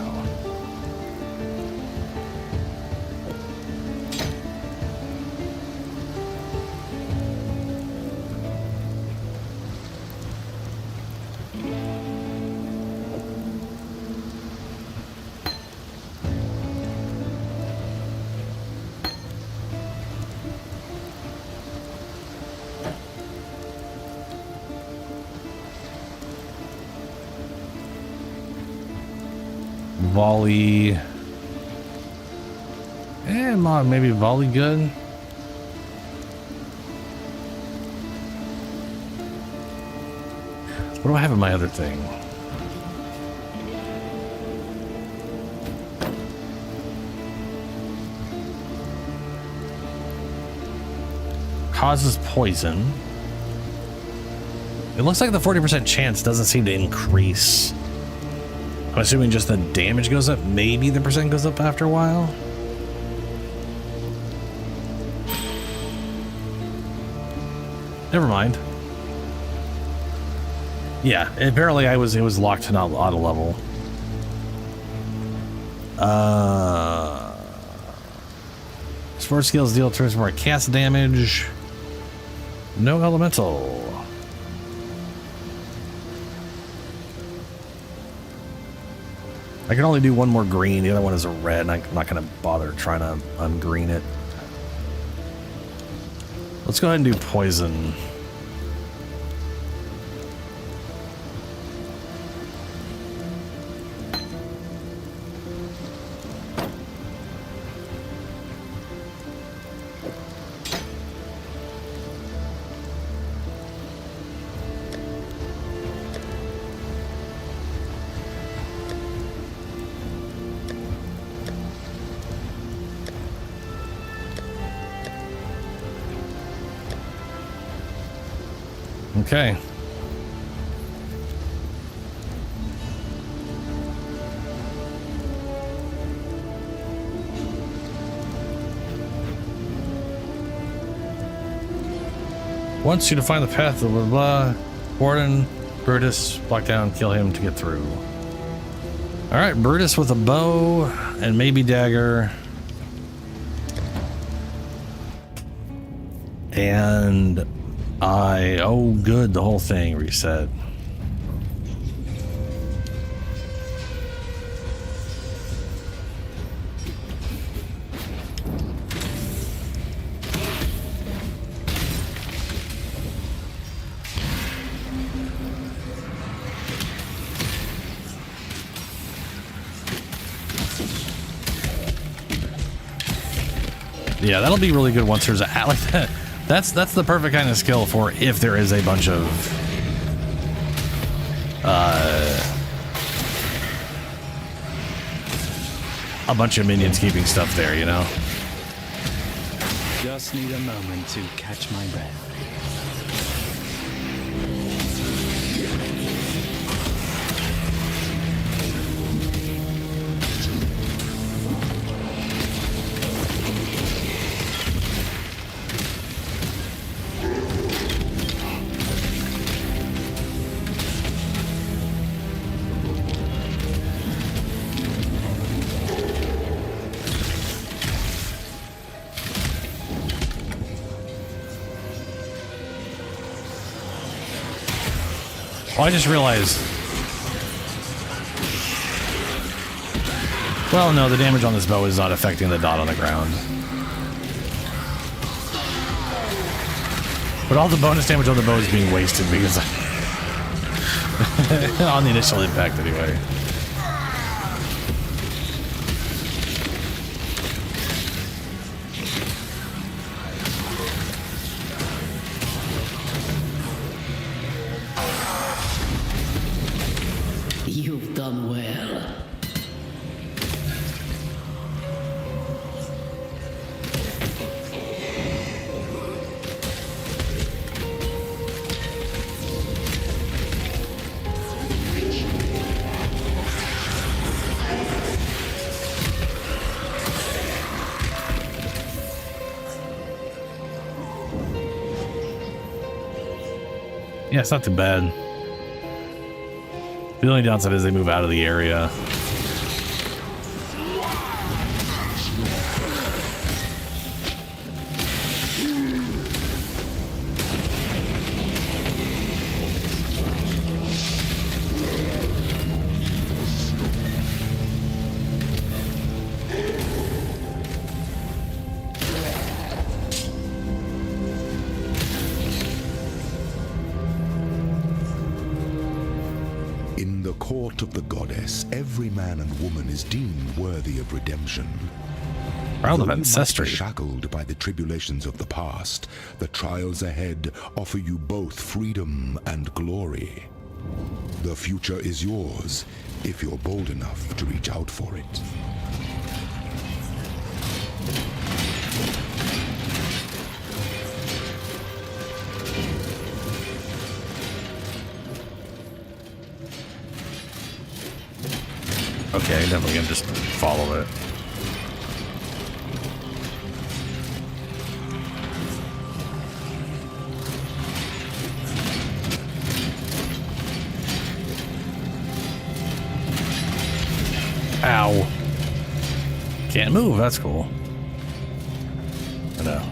Volley. Maybe volley good. What do I have in my other thing? Causes poison. It looks like the 40% chance doesn't seem to increase. I'm assuming just the damage goes up. Maybe the percent goes up after a while. Never mind. Yeah, apparently it was locked to not auto level. Sport skills deal turns more cast damage. No elemental. I can only do one more green. The other one is a red, and I'm not going to bother trying to ungreen it. Let's go ahead and do poison. Okay. Wants you to find the path of blah blah. Warden, Brutus, block down, kill him to get through. Alright, Brutus with a bow and maybe dagger. And oh good, the whole thing reset. Yeah, that'll be really good once there's a like that. That's the perfect kind of skill for if there is a bunch of minions keeping stuff there, you know. Just need a moment to catch my breath. Oh, I just realized. Well, no, the damage on this bow is not affecting the dot on the ground. But all the bonus damage on the bow is being wasted because on the initial impact anyway. You've done well. Yeah, it's not too bad. The only downside is they move out of the area. In the court of the goddess, every man and woman is deemed worthy of redemption. Proud of Though you ancestry. might be shackled by the tribulations of the past, the trials ahead offer you both freedom and glory. The future is yours if you're bold enough to reach out for it. Okay, definitely gonna just follow it. Ow. Can't move, that's cool. I know.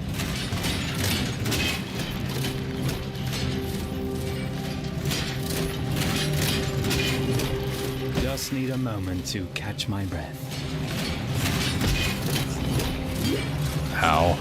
Just need a moment to catch my breath. How?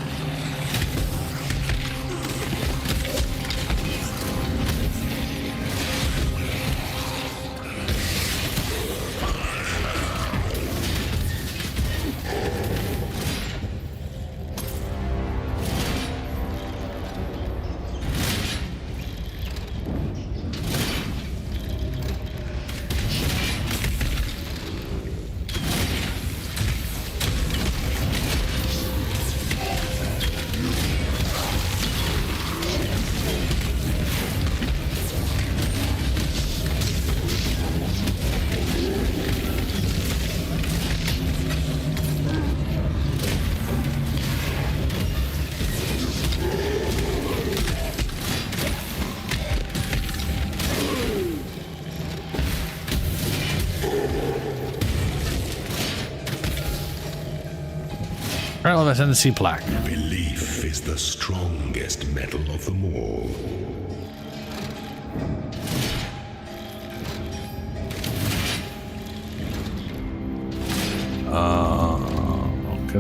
Alright, well, that's in the C plaque. Belief is the strongest metal of them all.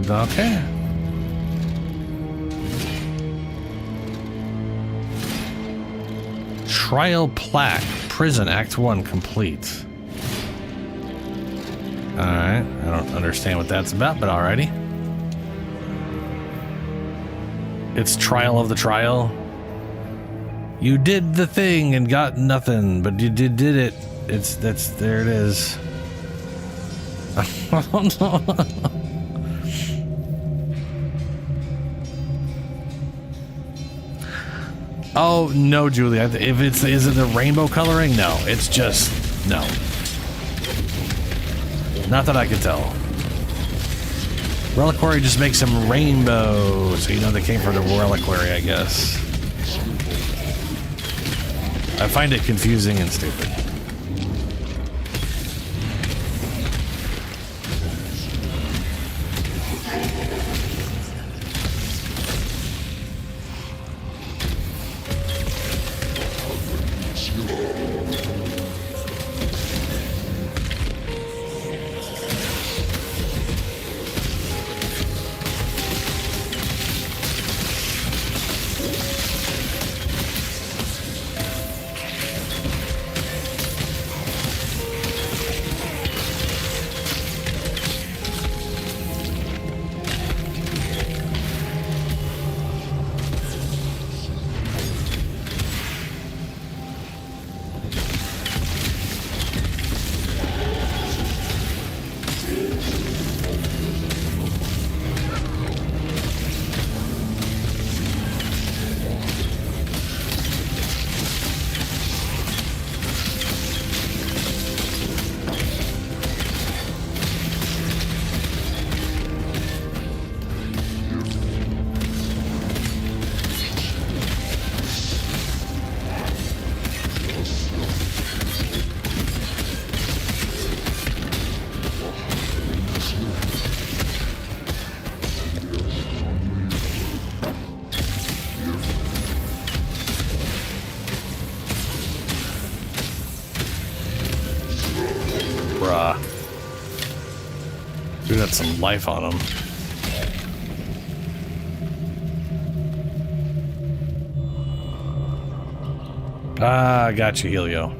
Okay. Trial plaque. Prison, Act 1, complete. Alright, I don't understand what that's about, but alrighty. It's trial of the trial. You did the thing and got nothing, but you did it. There it is. Oh no, Julie. If is it the rainbow coloring? No, it's just no. Not that I can tell. Reliquary just makes them rainbow, so you know they came from the reliquary, I guess. I find it confusing and stupid. Bruh. Dude had some life on him. Ah, got you, Helio.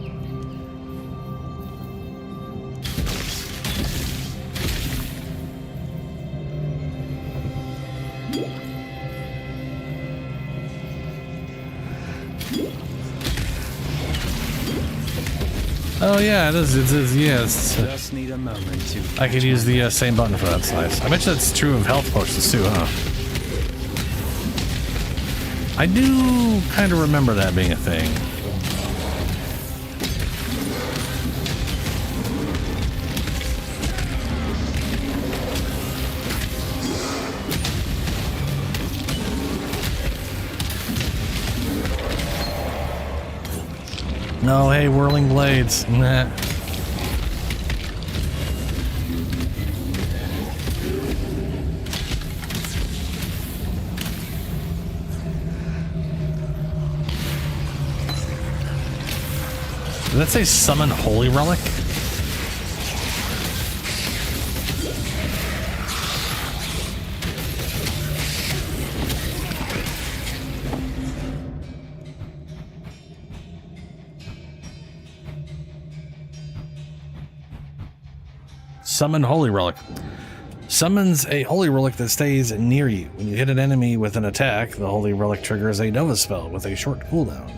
Oh yeah, it is. Yes. Just need a moment to. I could use the same button for that. That's nice. I bet that's true of health potions too, huh? I do kind of remember that being a thing. No, hey, whirling blades. Nah. Did that say summon holy relic? Summon holy relic. Summons a holy relic that stays near you. When you hit an enemy with an attack, the holy relic triggers a Nova spell with a short cooldown.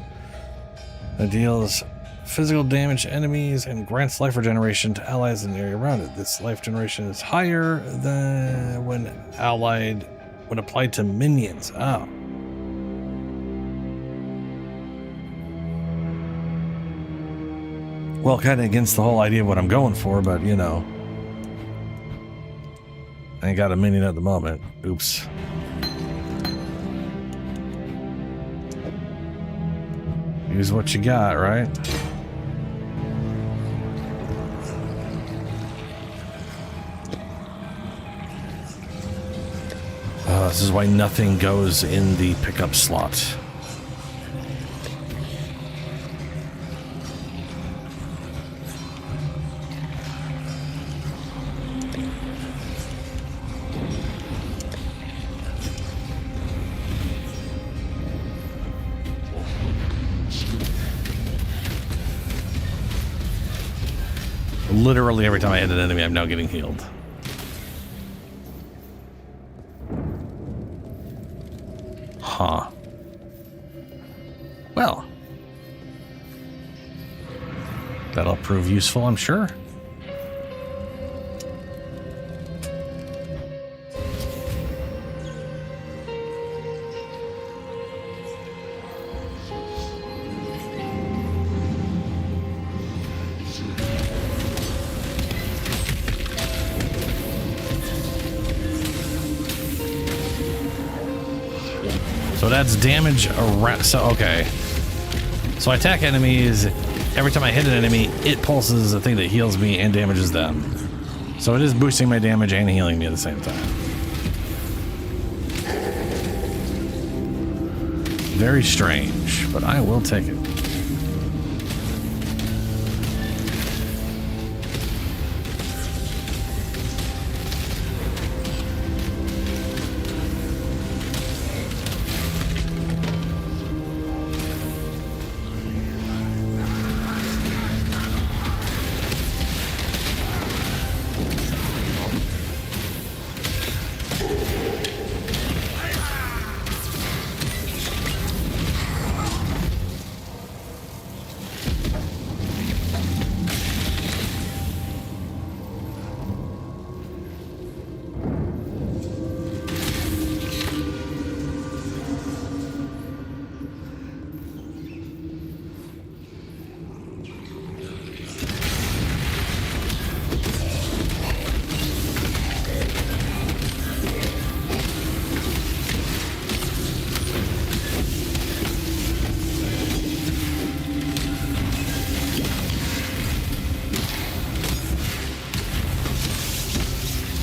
It deals physical damage to enemies and grants life regeneration to allies in the area around it. This life generation is higher than when applied to minions. Oh. Well, kind of against the whole idea of what I'm going for, but you know. I ain't got a minion at the moment. Oops. Use what you got, right? This is why nothing goes in the pickup slot. Literally every time I hit an enemy, I'm now getting healed. Huh. Well. That'll prove useful, I'm sure. So it adds damage around. So, okay. So I attack enemies. Every time I hit an enemy, it pulses a thing that heals me and damages them. So it is boosting my damage and healing me at the same time. Very strange, but I will take it.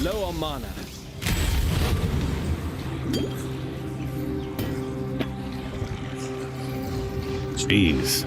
Low on mana. Jeez.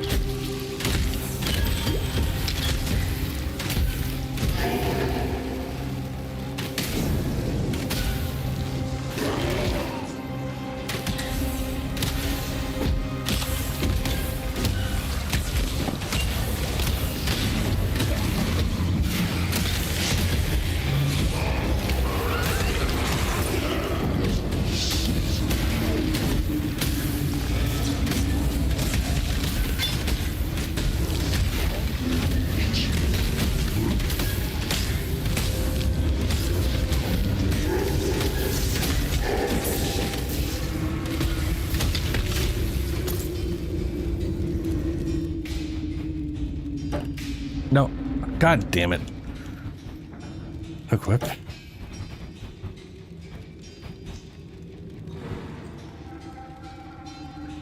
No. God damn it. Equip.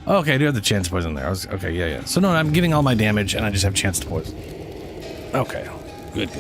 Okay, I do have the chance poison there. Okay, yeah. So no, I'm getting all my damage and I just have chance to poison. Okay. Good.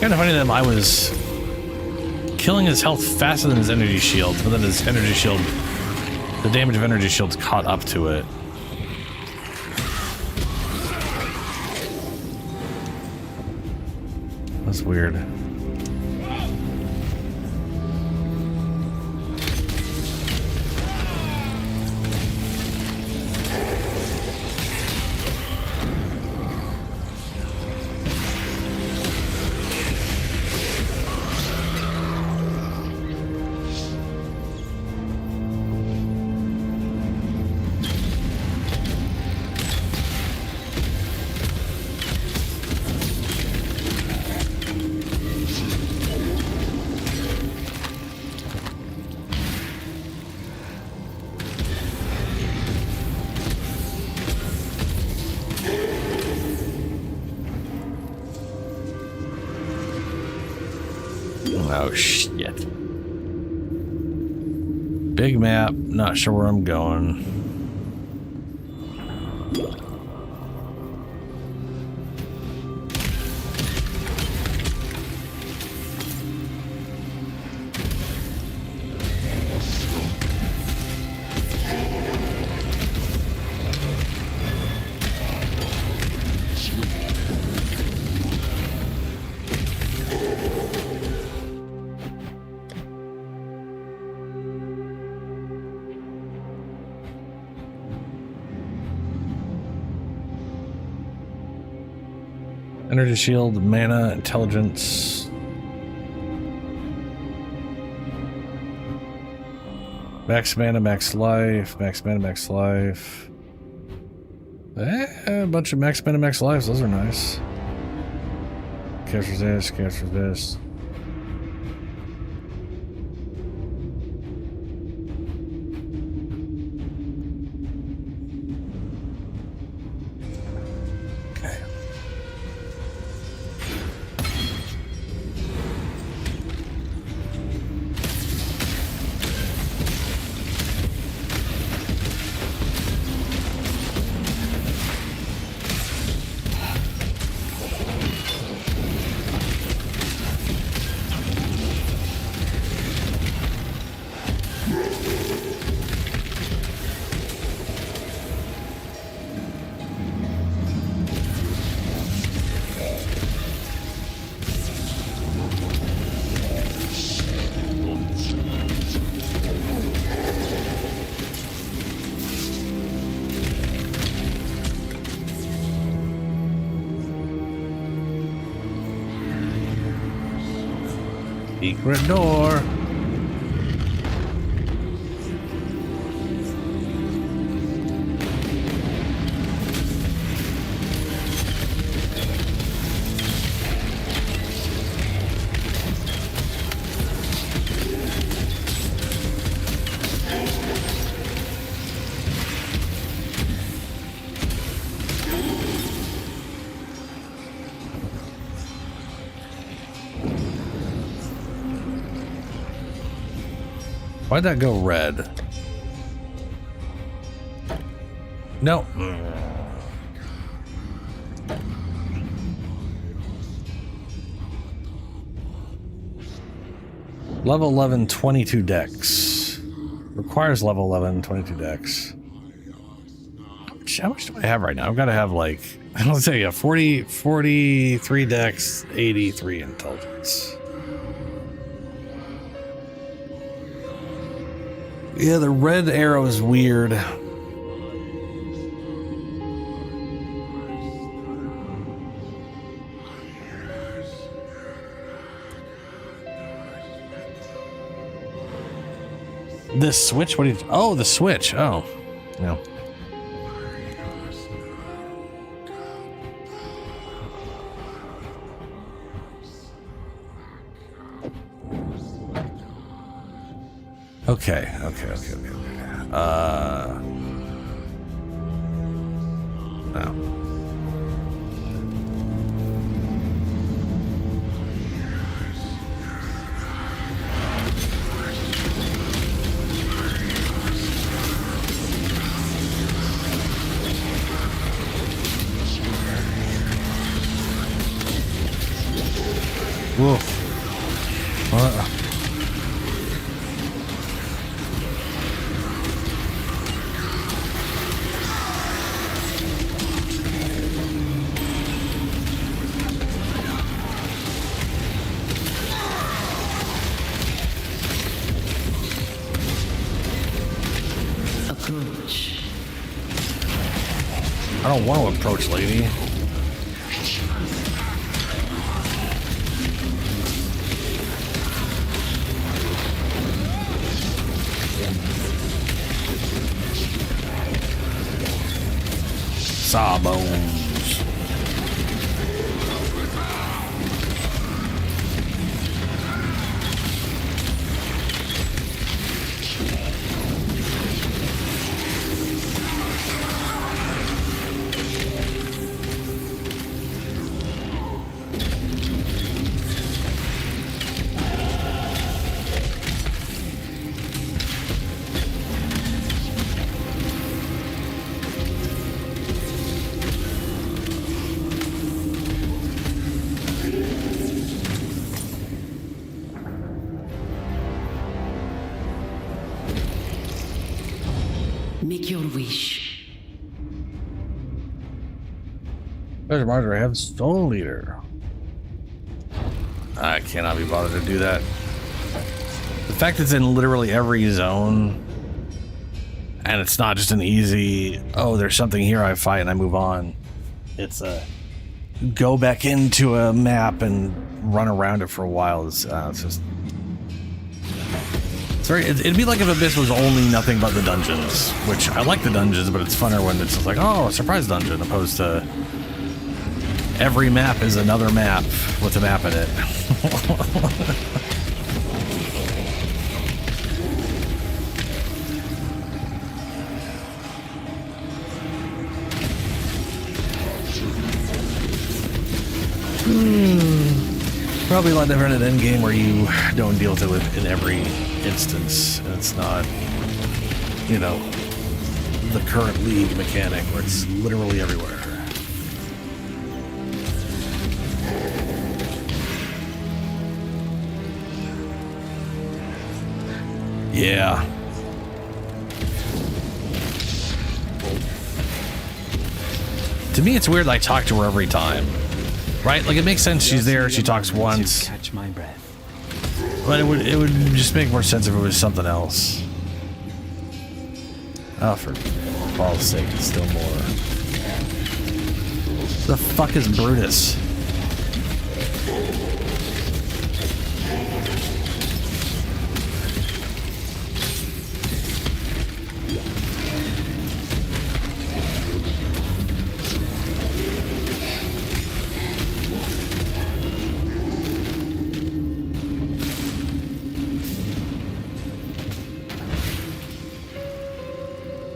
Kind of funny that I was killing his health faster than his energy shield, but then his energy shield, the damage of energy shields caught up to it. That's weird. Oh, shit. Big map, not sure where I'm going. Energy shield, mana, intelligence. Max mana, max life, max mana, max life. A bunch of max mana, max lives. Those are nice. Chaos resist, chaos resist. Secret door. Why'd that go red? No. Level 11, 22 decks. Requires level 11, 22 decks. How much do I have right now? I've got to have like, let's say, 43 decks, 83 intelligence. Yeah, the red arrow is weird. This switch? What do you... Oh, the switch. Oh. No. Okay. No. Woof. Approach. I don't want to approach, lady. Sawbones. Make your wish. There's Marjorie. I have Stone Leader. I cannot be bothered to do that. The fact it's in literally every zone, and it's not just an easy, oh, there's something here, I fight and I move on. It's a go back into a map and run around it for a while. It's just... Sorry, it'd be like if Abyss was only nothing but the dungeons, which I like the dungeons, but it's funner when it's just like, oh, a surprise dungeon, opposed to every map is another map with a map in it. Probably a lot different at endgame where you don't deal with it in every instance. And it's not, you know, the current League mechanic where it's literally everywhere. Yeah. To me, it's weird I talk to her every time. Right? Like, it makes sense she's there, she talks once. Catch my breath. But it would just make more sense if it was something else. Oh, for balls' sake, it's still more. The fuck is Brutus?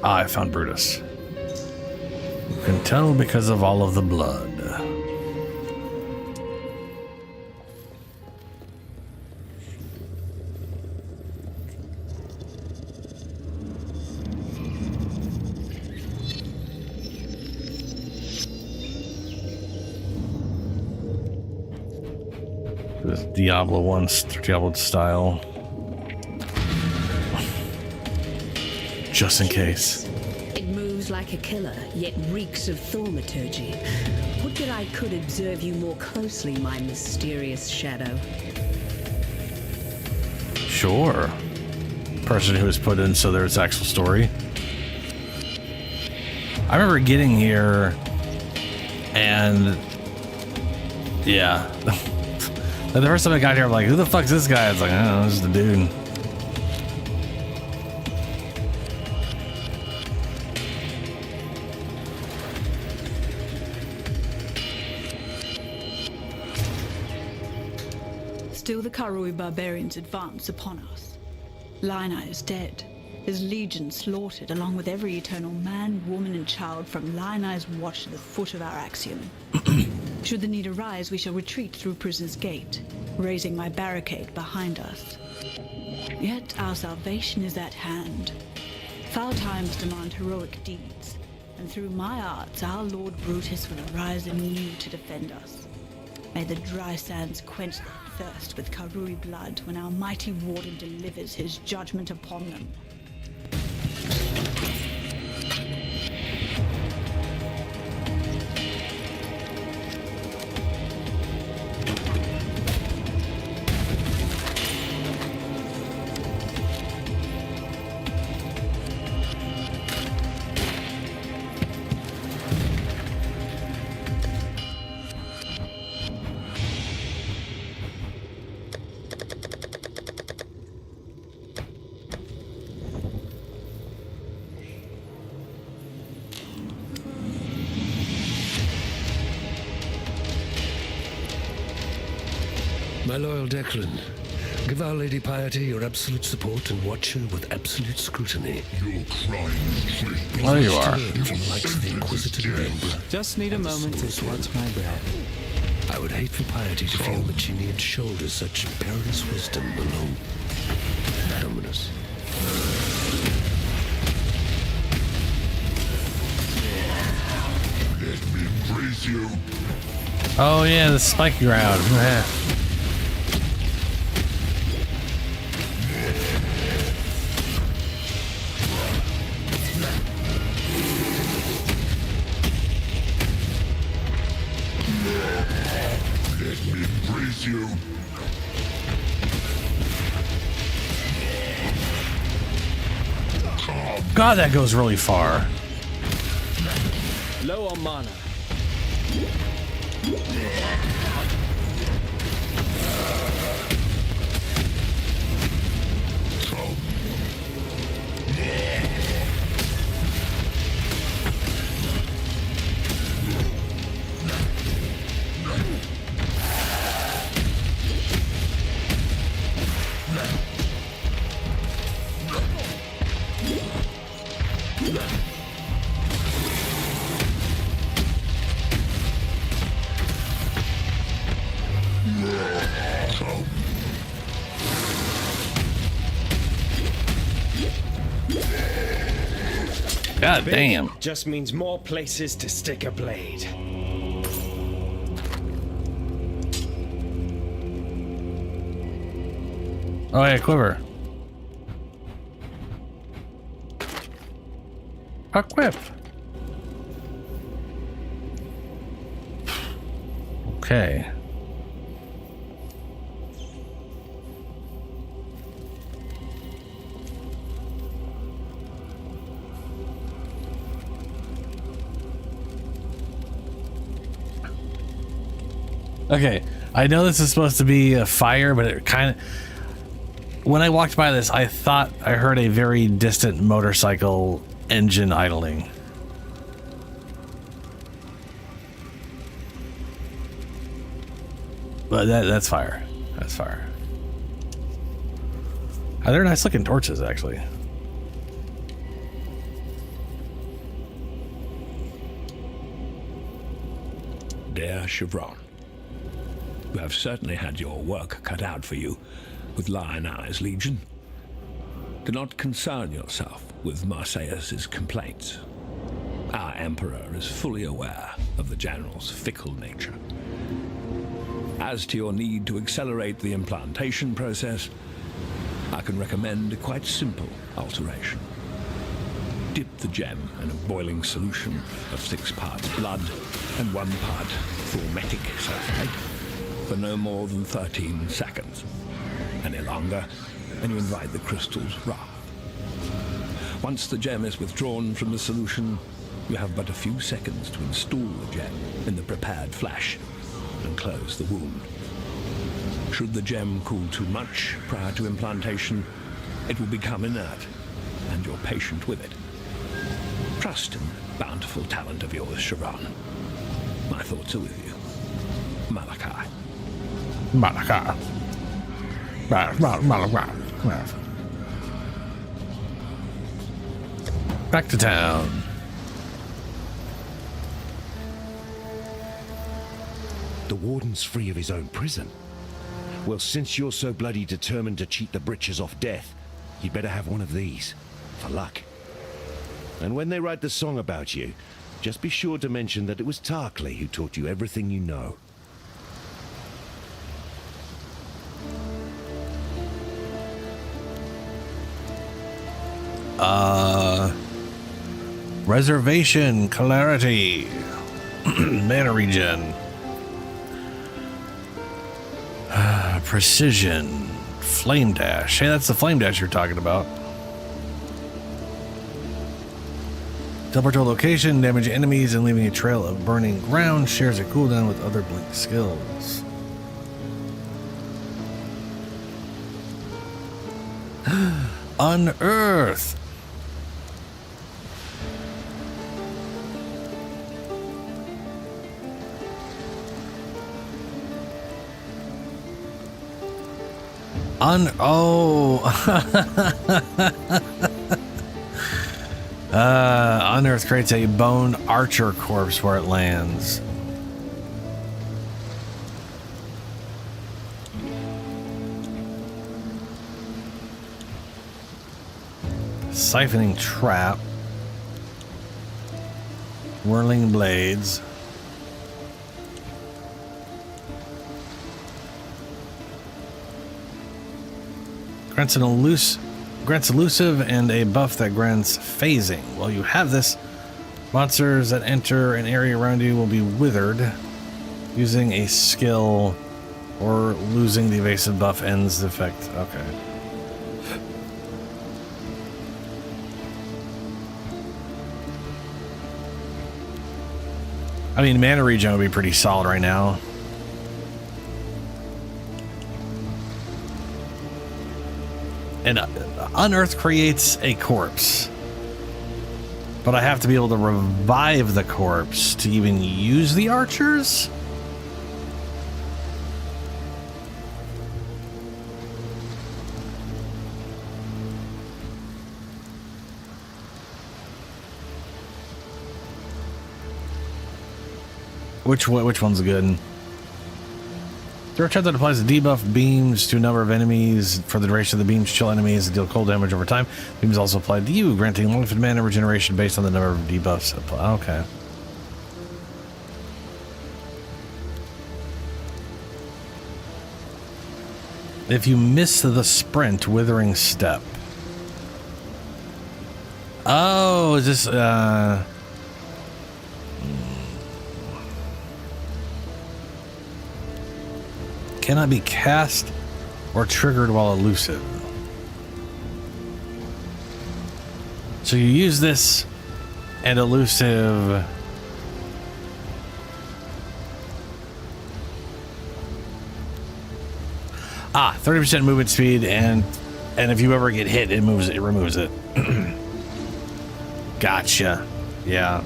Ah, I found Brutus. You can tell because of all of the blood. This Diablo 1 Diablo style. Just in case. It moves like a killer, yet reeks of thaumaturgy. Would that I could observe you more closely, my mysterious shadow. Sure. Person who was put in so there's actual story. I remember getting here and yeah. The first time I got here, I'm like, who the fuck's this guy? It's like, I don't know, this is the dude. Still the Karui barbarians advance upon us. Lionai is dead, his legion slaughtered, along with every eternal man, woman, and child from Lionai's watch to the foot of our axiom. Should the need arise, we shall retreat through Prison's Gate, raising my barricade behind us. Yet our salvation is at hand. Foul times demand heroic deeds, and through my arts our Lord Brutus will arise anew to defend us. May the dry sands quench their thirst with Karui blood when our mighty warden delivers his judgment upon them. My loyal Declan, give Our Lady Piety your absolute support and watch her with absolute scrutiny. Your crimes. There you are. The Inquisitor Just need a moment to catch my breath. I would hate for Piety to feel that she need shoulder such perilous wisdom alone. Dominus. Let me praise you. Oh yeah, the spike ground. Yeah. Let me praise you. God, that goes really far. Low on mana. God damn. Just means more places to stick a blade. Oh yeah, quiver. Equip. Okay. Okay, I know this is supposed to be a fire, but it kind of... When I walked by this, I thought I heard a very distant motorcycle engine idling. But that's fire. That's fire. Oh, they're nice looking torches, actually. dear Chevron. You have certainly had your work cut out for you with Lion Eye's Legion. Do not concern yourself with Marseilles' complaints. Our Emperor is fully aware of the General's fickle nature. As to your need to accelerate the implantation process, I can recommend a quite simple alteration. Dip the gem in a boiling solution of 6 parts blood and 1 part fulmetic sulfate for no more than 13 seconds. Any longer, and you invite the crystal's wrath. Once the gem is withdrawn from the solution, you have but a few seconds to install the gem in the prepared flesh and close the wound. Should the gem cool too much prior to implantation, it will become inert, and your patient with it. Trust in the bountiful talent of yours, Chevron. My thoughts are with you. Malachi. Malachi. Back to town. The warden's free of his own prison. Well, since you're so bloody determined to cheat the britches off death, you'd better have one of these, for luck. And when they write the song about you, just be sure to mention that it was Tarkley who taught you everything you know. Reservation, clarity, mana regen, precision, flame dash. Hey, that's the flame dash you're talking about. Teleport to a location, damage enemies, and leaving a trail of burning ground. Shares a cooldown with other blink skills. Unearth. Unearth creates a bone archer corpse where it lands. Siphoning trap. Whirling blades. Grants elusive and a buff that grants phasing. While you have this, monsters that enter an area around you will be withered. Using a skill or losing the evasive buff ends the effect. Okay. I mean, mana regen would be pretty solid right now. And Unearth creates a corpse. But I have to be able to revive the corpse to even use the archers? Which one's good? There are chance that applies a debuff beams to a number of enemies. For the duration of the beams, chill enemies and deal cold damage over time. Beams also apply to you, granting life and mana regeneration based on the number of debuffs applied. Okay. If you miss the sprint, withering step. Oh, is this cannot be cast or triggered while elusive. So you use this and elusive. 30% movement speed, and if you ever get hit, it removes it. Gotcha. Yeah.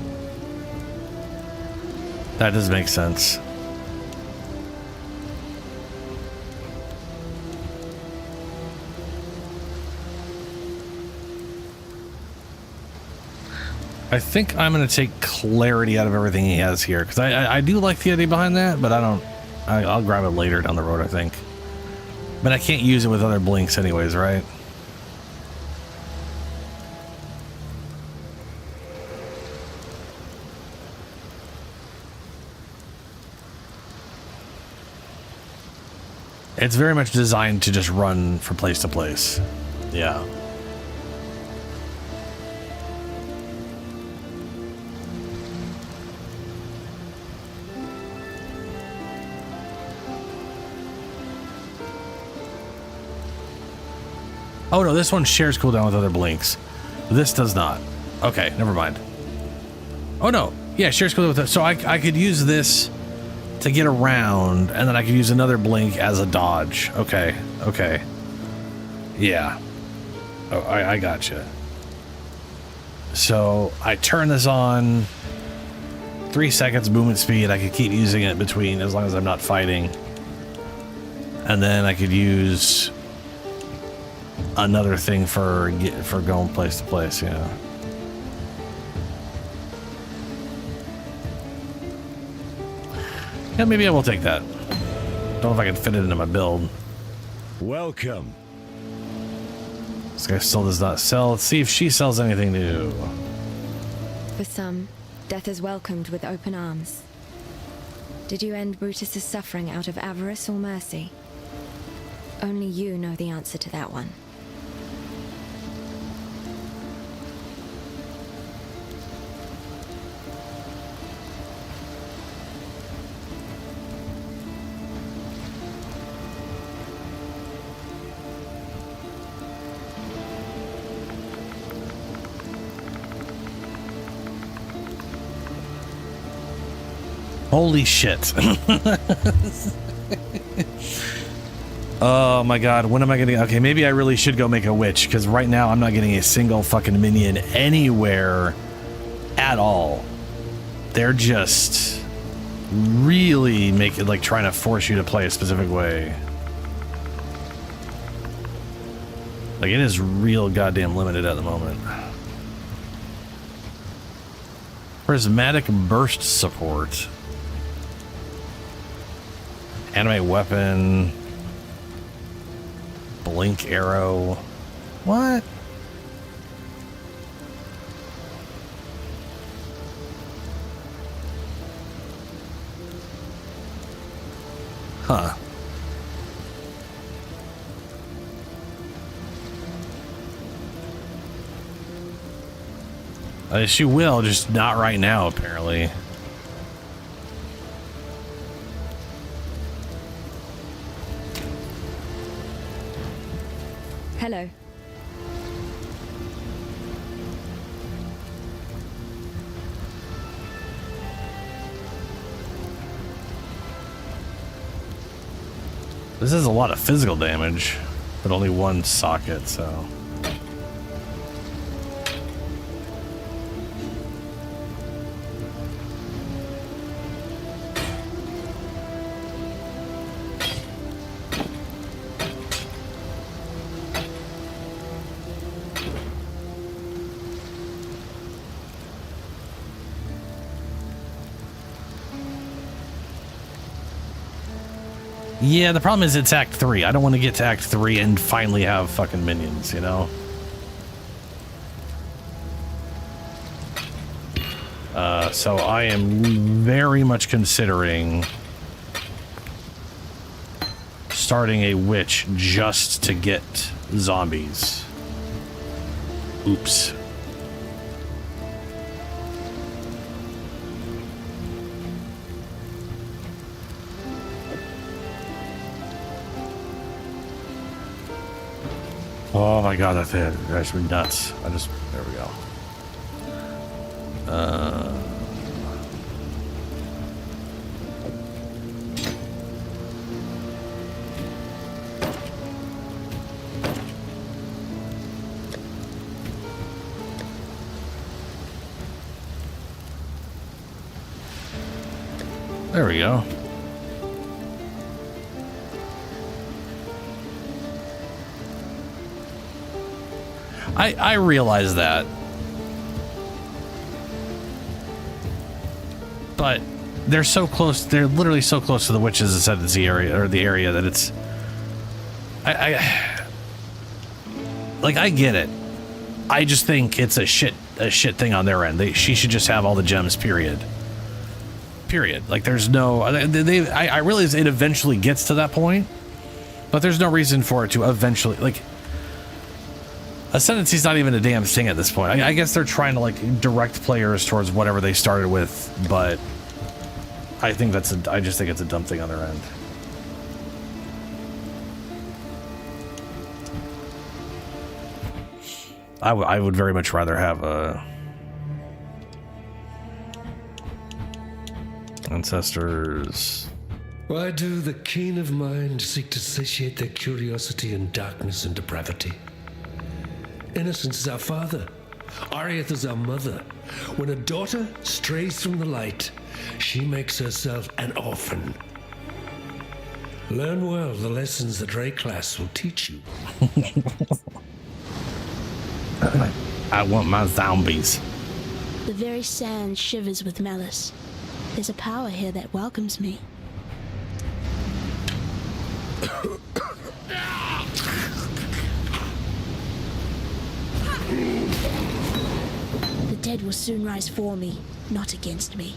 That does make sense. I think I'm going to take clarity out of everything he has here, because I do like the idea behind that, but I'll grab it later down the road, I think. But I can't use it with other blinks anyways, right? It's very much designed to just run from place to place. Yeah. Oh no, this one shares cooldown with other blinks. This does not. Okay, never mind. Oh no, yeah, shares cooldown with it. So I could use this to get around, and then I could use another blink as a dodge. Okay, okay. Yeah. Oh, I gotcha. So I turn this on. 3 seconds movement speed. I could keep using it between as long as I'm not fighting. And then I could use another thing for going place to place, yeah. Yeah, maybe I will take that. Don't know if I can fit it into my build. Welcome. This guy still does not sell. Let's see if she sells anything new. For some, death is welcomed with open arms. Did you end Brutus's suffering out of avarice or mercy? Only you know the answer to that one. Holy shit. Oh my god, when am I getting... Okay, maybe I really should go make a witch, because right now I'm not getting a single fucking minion anywhere at all. They're just really making, like, trying to force you to play a specific way. Like, it is real goddamn limited at the moment. Prismatic burst support. Animate weapon. Blink arrow. What? Huh. She will, just not right now, apparently. Hello. This is a lot of physical damage, but only one socket, so... Yeah, the problem is it's Act 3. I don't want to get to Act 3 and finally have fucking minions, you know? So I am very much considering starting a witch just to get zombies. Oops. Oh my god, that thing drives me nuts. There we go. There we go. I realize that. but they're so close. They're literally so close to the witches' ascendancy area, or the area, that it's. I get it. I just think it's a shit thing on their end. She should just have all the gems. Period. Like there's no. I realize it eventually gets to that point, but there's no reason for it to eventually like. Ascendancy's not even a damn thing at this point. I guess they're trying to like direct players towards whatever they started with, but I think I just think it's a dumb thing on their end. I would very much rather have a ancestors. Why do the keen of mind seek to satiate their curiosity in darkness and depravity? Innocence is our father. Arieth is our mother. When a daughter strays from the light, she makes herself an orphan. Learn well the lessons that Ray class will teach you. I want my zombies. The very sand shivers with malice. There's a power here that welcomes me. The dead will soon rise for me, not against me.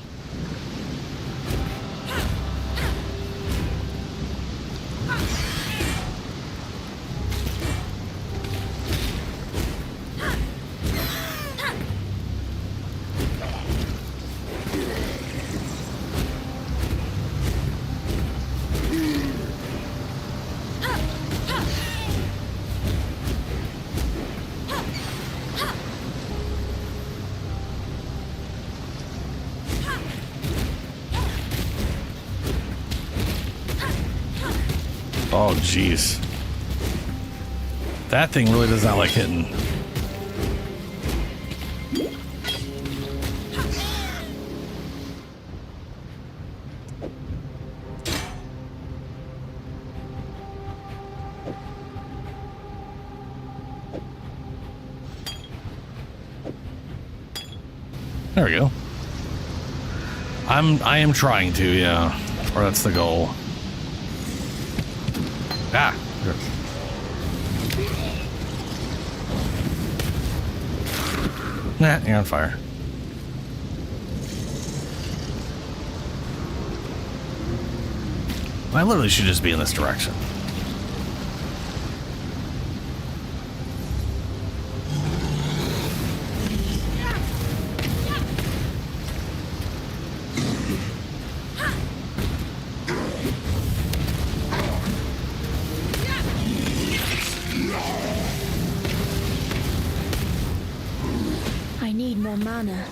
Oh, jeez. That thing really does not like hitting. There we go. I am trying to, yeah. Or that's the goal. Ah, good. Nah, you're on fire. I literally should just be in this direction. I need more mana.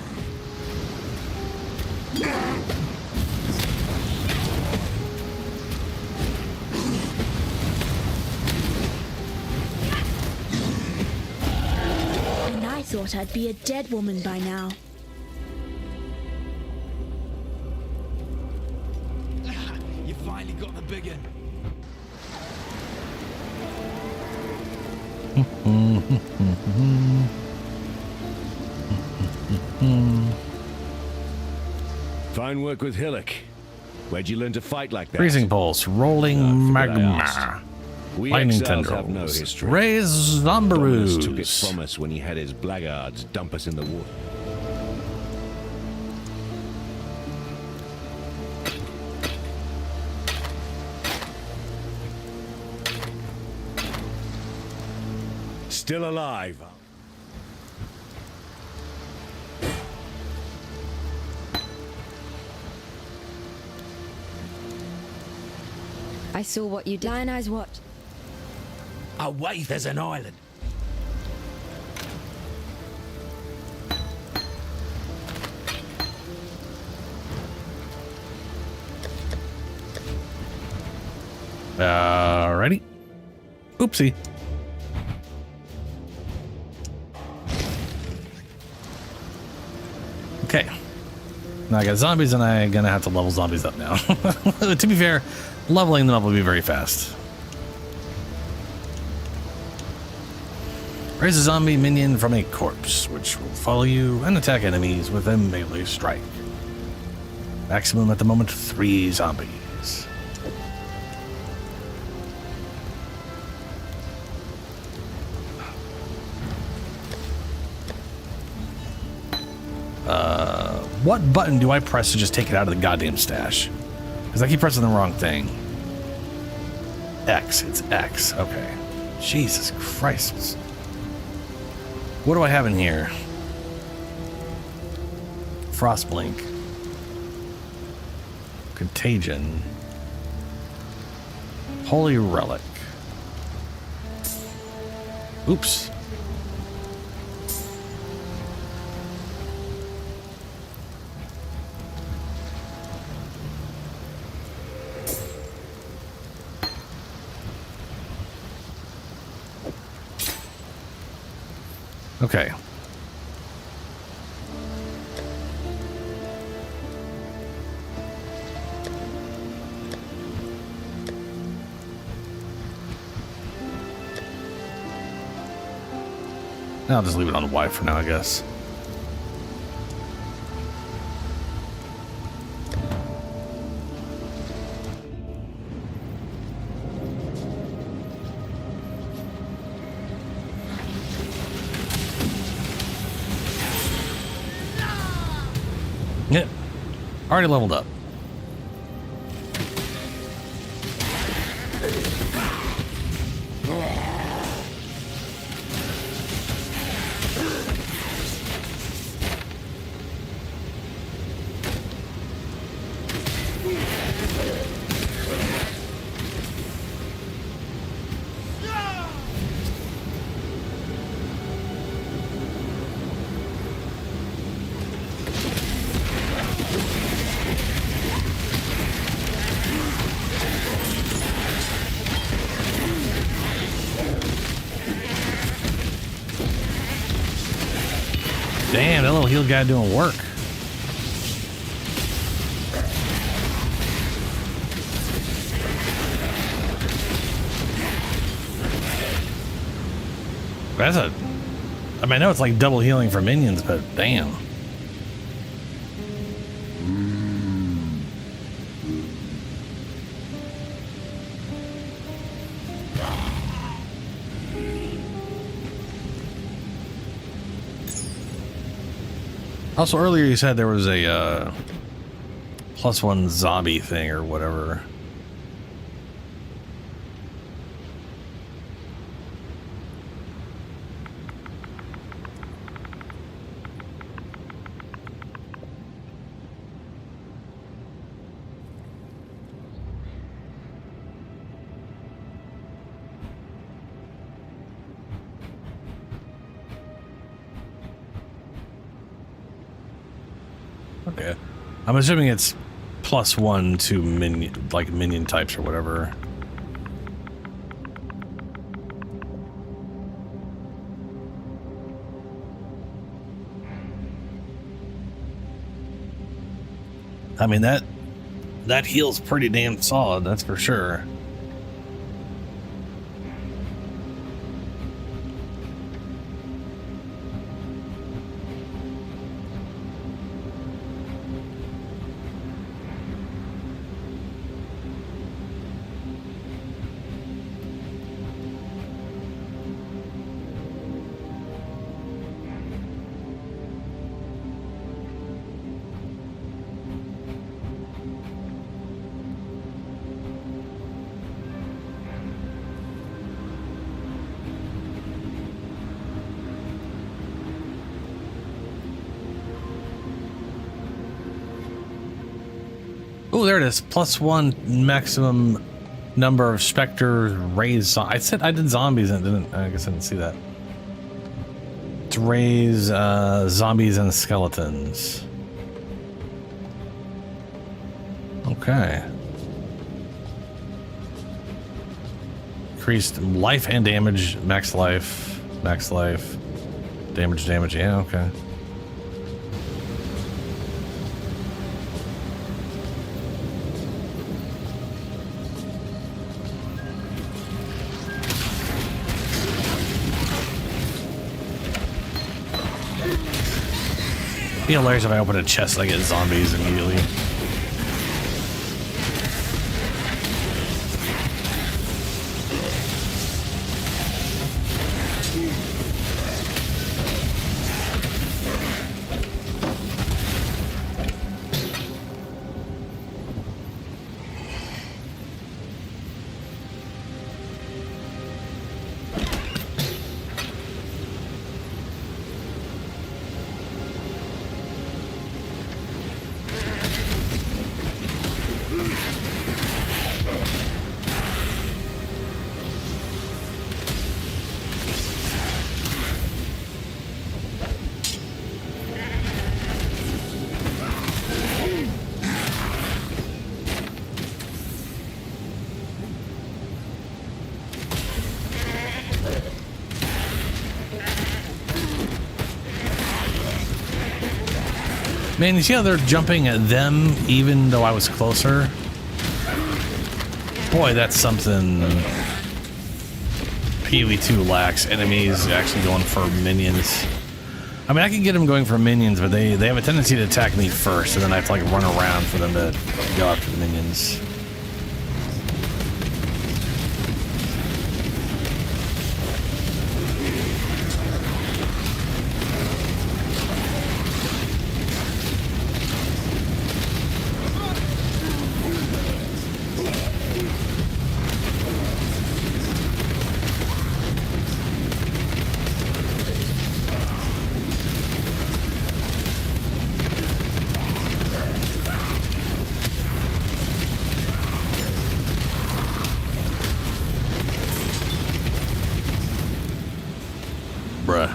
And I thought I'd be a dead woman by now. You finally got the big one. Fine work with Hillock. Where'd you learn to fight like that? Freezing pulse, rolling magma, We lightning exiles have no tendrils, history. raise Dominus took it zombaroos. from us when he had his blackguards dump us in the water. Still alive. I saw what you did. Lion Eyes what? Away, there's an island. Alrighty. Oopsie. Okay. Now I got zombies and I'm gonna have to level zombies up now. To be fair, leveling them up will be very fast. Raise a zombie minion from a corpse, which will follow you and attack enemies with a melee strike. Maximum at the moment, 3 zombies. What button do I press to just take it out of the goddamn stash? Because I keep pressing the wrong thing. X. It's X. Okay. Jesus Christ. What do I have in here? Frostblink. Contagion. Holy Relic. Oops. Okay. I'll just leave it on Y for now, I guess. Yeah. Already leveled up. Damn, that little healed guy doing work. That's a... I mean, I know it's like double healing for minions, but damn. Also, earlier you said there was a +1 zombie thing or whatever. Okay. I'm assuming it's +1 to minion, like minion types or whatever. I mean, that heals pretty damn solid, that's for sure. Oh, there it is. +1 maximum number of specters raised. I said I did zombies and didn't. I guess I didn't see that. To raise zombies and skeletons. Okay. Increased life and damage. Max life. Max life. Damage. Yeah. Okay. Be hilarious if I open a chest and I get zombies immediately. Man, you see how they're jumping at them even though I was closer? Boy, that's something PoE2 lacks. Enemies actually going for minions. I mean, I can get them going for minions, but they have a tendency to attack me first, and then I have to like run around for them to go after the minions. Bruh.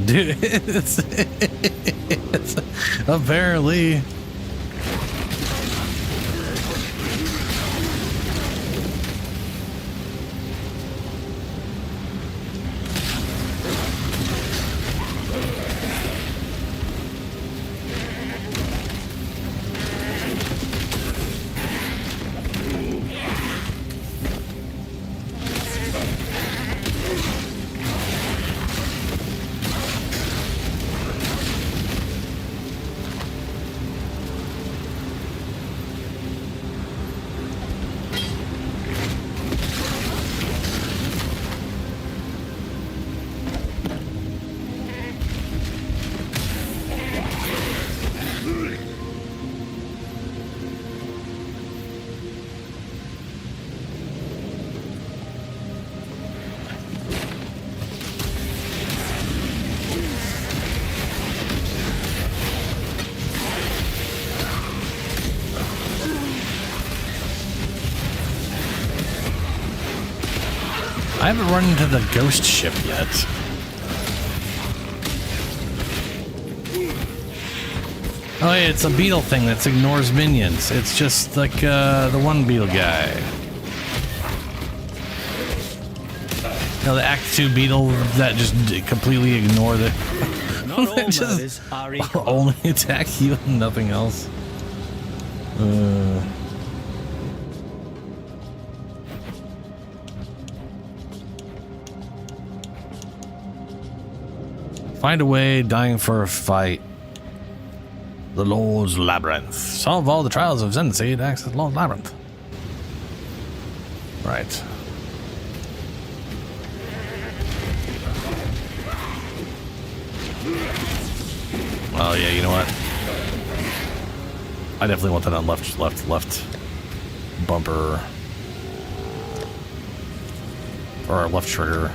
Dude, it's apparently. I haven't run into the ghost ship yet. Oh, yeah, it's a beetle thing that ignores minions. It's just like the one beetle guy. You know, the Act 2 beetle that just completely ignore the... Not all just murders are equal. only attack you and nothing else. Find a way, dying for a fight. The Lord's Labyrinth. Solve all the trials of Zen Seed, access the Lord's Labyrinth. Right. Oh yeah, you know what? I definitely want that on left bumper. Or left trigger.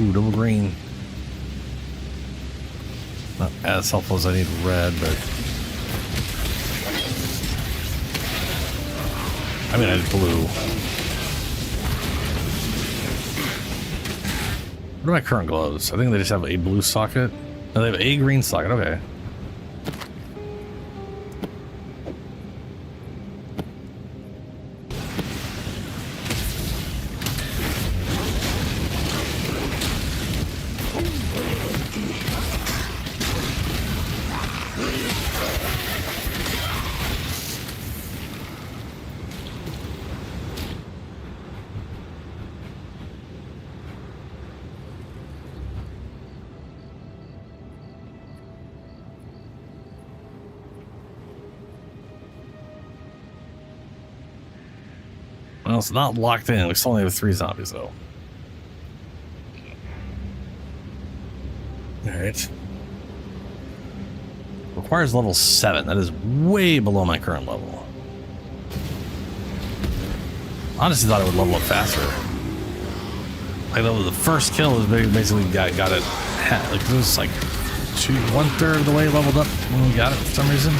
Ooh, double green. Not as helpful as I need red, but... I mean, I need blue. What are my current gloves? I think they just have a blue socket. No, they have a green socket, okay. Well, it's not locked in. We still only have 3 zombies, though. Alright. Requires level 7. That is way below my current level. Honestly, thought it would level up faster. Like the first kill was basically got it. Like it was like 1/3 of the way leveled up when we got it for some reason.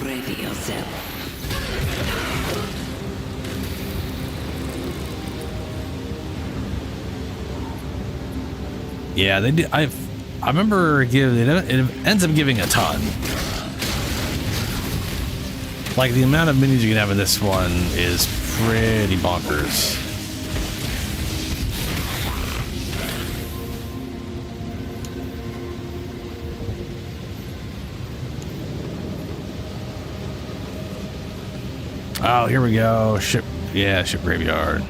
Ready yourself. Yeah, they do. I remember it ends up giving a ton. Like the amount of minis you can have in this one is pretty bonkers. Oh, here we go. Ship graveyard.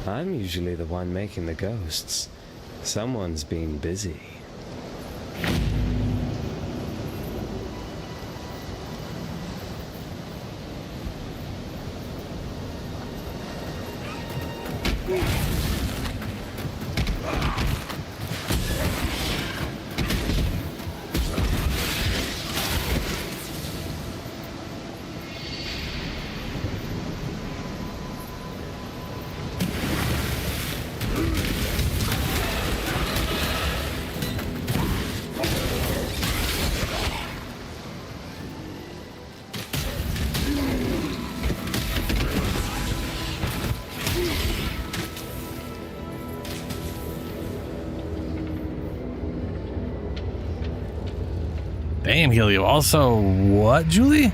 I'm usually the one making the ghosts. Someone's been busy. Damn, Helio. Also, what, Julie?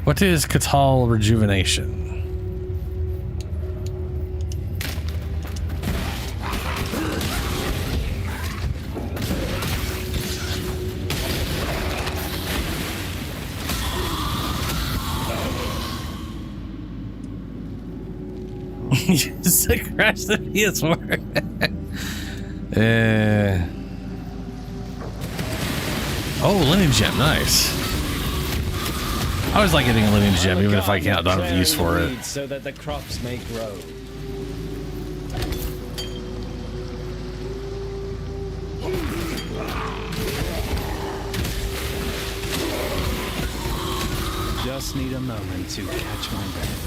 What is Catal Rejuvenation? Just to crash the PS4. Oh, lineage gem, nice. I always like getting a lineage gem, even if I don't have use for it. So that the crops may grow. Just need a moment to catch my breath.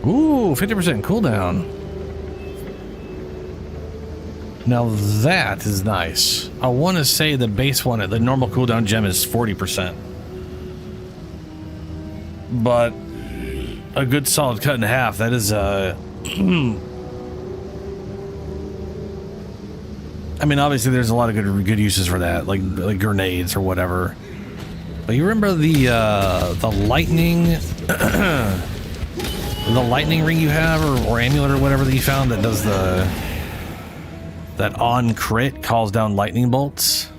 Ooh, 50% cooldown. Now that is nice. I want to say the base one, the normal cooldown gem is 40%. But a good solid cut in half, that is I mean, obviously there's a lot of good uses for that, like grenades or whatever. But you remember the lightning the lightning ring you have, or amulet or whatever that you found that does that on crit calls down lightning bolts?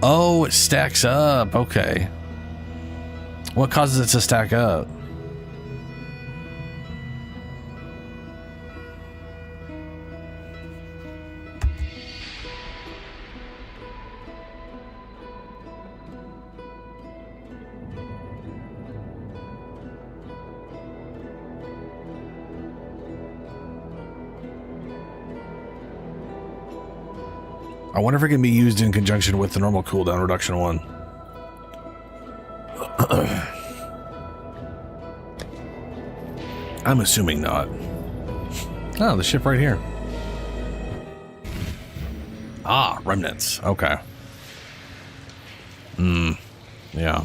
Oh, it stacks up. Okay. What causes it to stack up? I wonder if it can be used in conjunction with the normal cooldown reduction one. I'm assuming not. Oh, the ship right here. Ah, remnants. Okay. Yeah.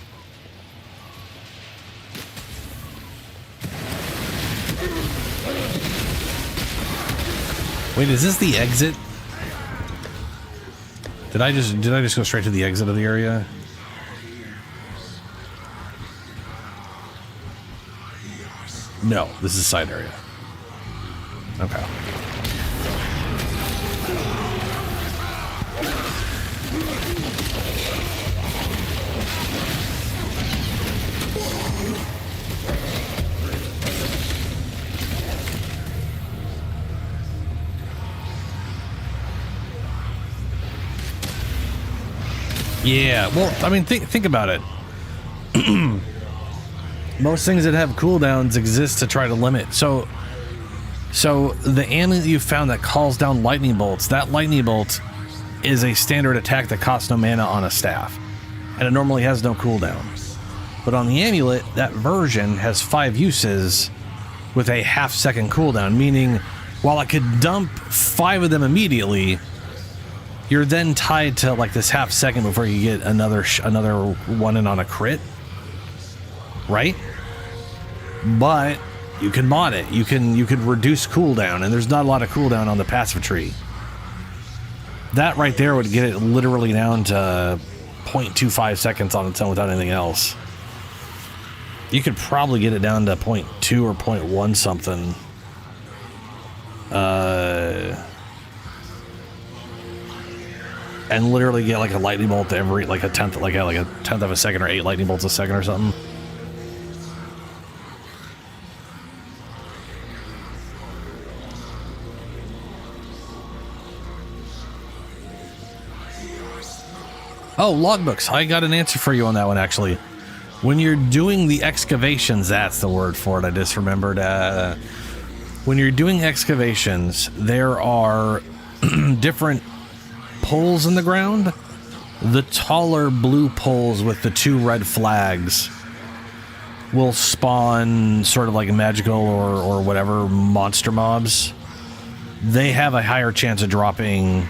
Wait, is this the exit? Did I just go straight to the exit of the area? No, this is a side area. Okay. Yeah, well, I mean, think about it. Most things that have cooldowns exist to try to limit. So the amulet you found that calls down lightning bolts, that lightning bolt is a standard attack that costs no mana on a staff, and it normally has no cooldown. But on the amulet, that version has 5 uses with a half-second cooldown, meaning while it could dump 5 of them immediately, you're then tied to like this half second before you get another one in on a crit, right? But you can mod it. You can reduce cooldown, and there's not a lot of cooldown on the passive tree. That right there would get it literally down to 0.25 seconds on its own without anything else. You could probably get it down to 0.2 or 0.1 something. And literally get like a lightning bolt every like a tenth of a second, or 8 lightning bolts a second or something. Oh, logbooks. I got an answer for you on that one, actually. When you're doing the excavations, that's the word for it. I just remembered. When you're doing excavations, there are different poles in the ground. The taller blue poles with the 2 red flags will spawn sort of like magical or whatever monster mobs. They have a higher chance of dropping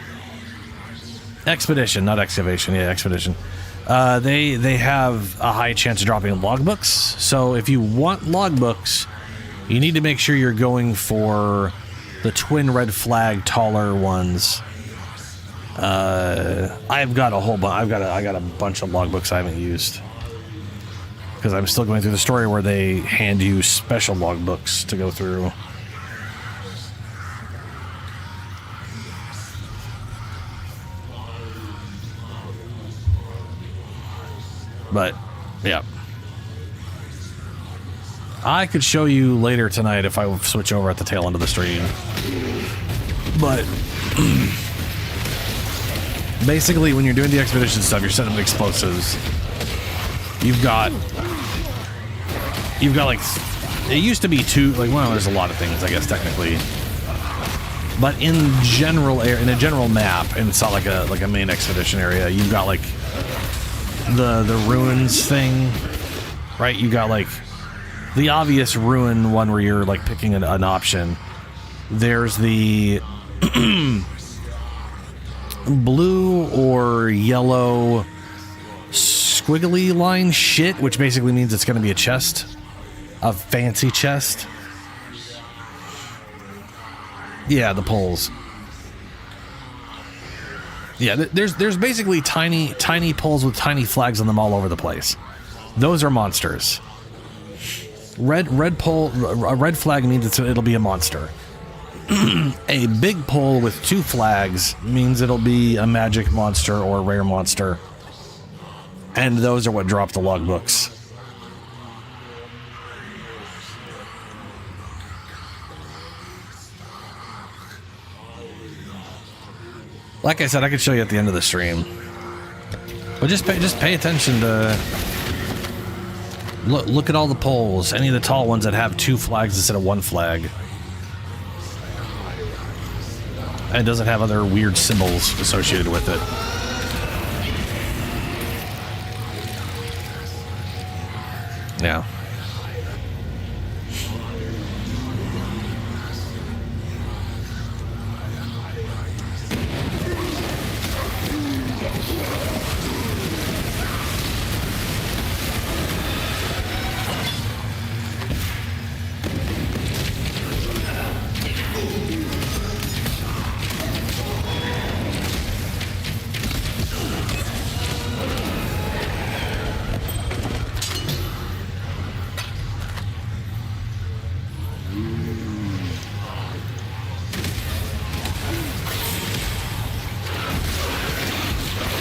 expedition, not excavation. Yeah, expedition. They have a high chance of dropping logbooks. So if you want logbooks, you need to make sure you're going for the twin red flag taller ones. I've got a whole bunch. I got a bunch of logbooks I haven't used because I'm still going through the story where they hand you special logbooks to go through. But yeah, I could show you later tonight if I switch over at the tail end of the stream. But basically, when you're doing the expedition stuff, you're setting up explosives. You've got like, it used to be 2, like, well, there's a lot of things, I guess, technically. But in a general map, and it's not like a main expedition area, you've got like the ruins thing, right? You got like the obvious ruin one where you're like picking an option. There's the blue or yellow squiggly line shit, which basically means it's going to be a chest, a fancy chest. Yeah, the poles. Yeah, there's basically tiny poles with tiny flags on them all over the place. Those are monsters. Red flag means it'll be a monster. A big pole with 2 flags means it'll be a magic monster or a rare monster. And those are what drop the logbooks. Like I said, I could show you at the end of the stream. But just pay attention to look at all the poles, any of the tall ones that have 2 flags instead of 1 flag. And it doesn't have other weird symbols associated with it. Yeah.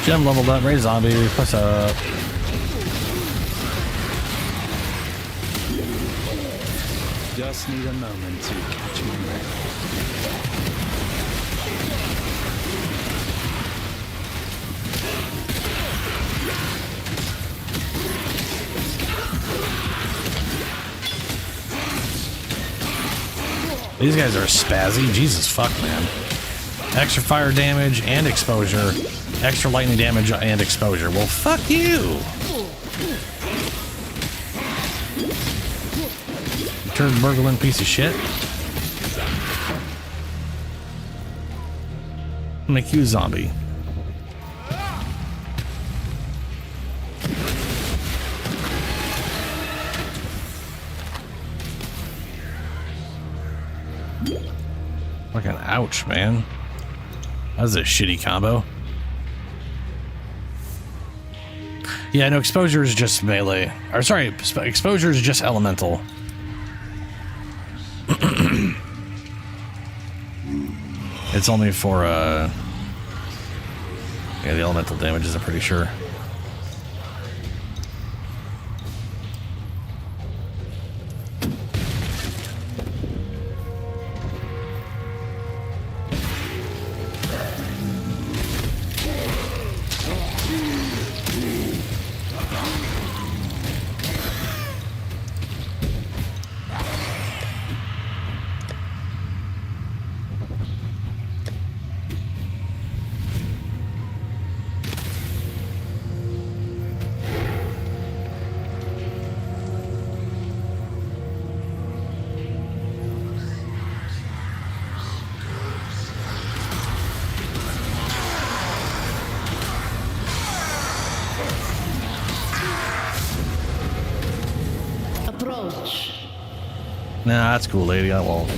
Gem leveled up, raise zombie, what's up? Just need a moment to catch my breath. These guys are spazzy. Jesus fuck, man. Extra fire damage and exposure. Extra lightning damage and exposure. Well, fuck you. Turd burgling piece of shit. Make you a zombie. Fucking ouch, man. That was a shitty combo. Yeah, no, exposure is just melee. Or sorry, exposure is just elemental. It's only for yeah, the elemental damages, I'm pretty sure. Approach. Nah, that's cool, lady. I won't.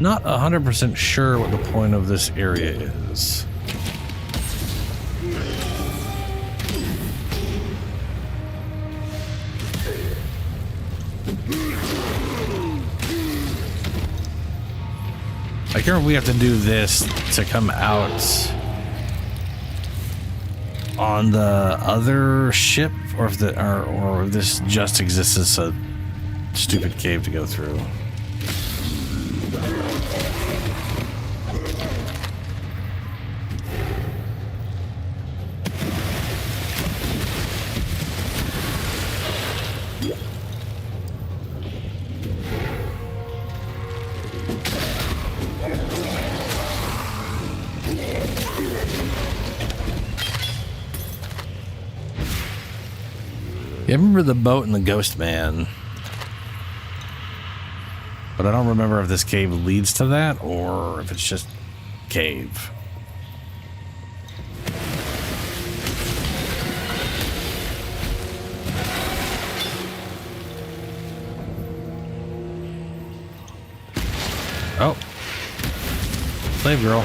Not 100% sure what the point of this area is. I can't remember if we have to do this to come out on the other ship, or if or if this just exists as a stupid cave to go through. I remember the boat and the ghost man, but I don't remember if this cave leads to that or if it's just cave. Oh, slave girl.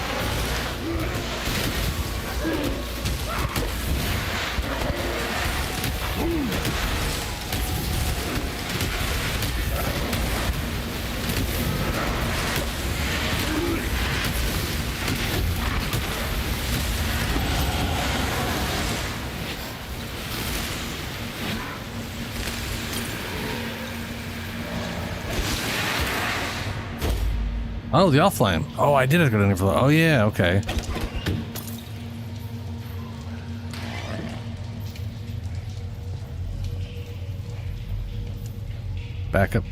Oh, the off flame. Oh, I did it go down here for the. Oh yeah, okay. Back up.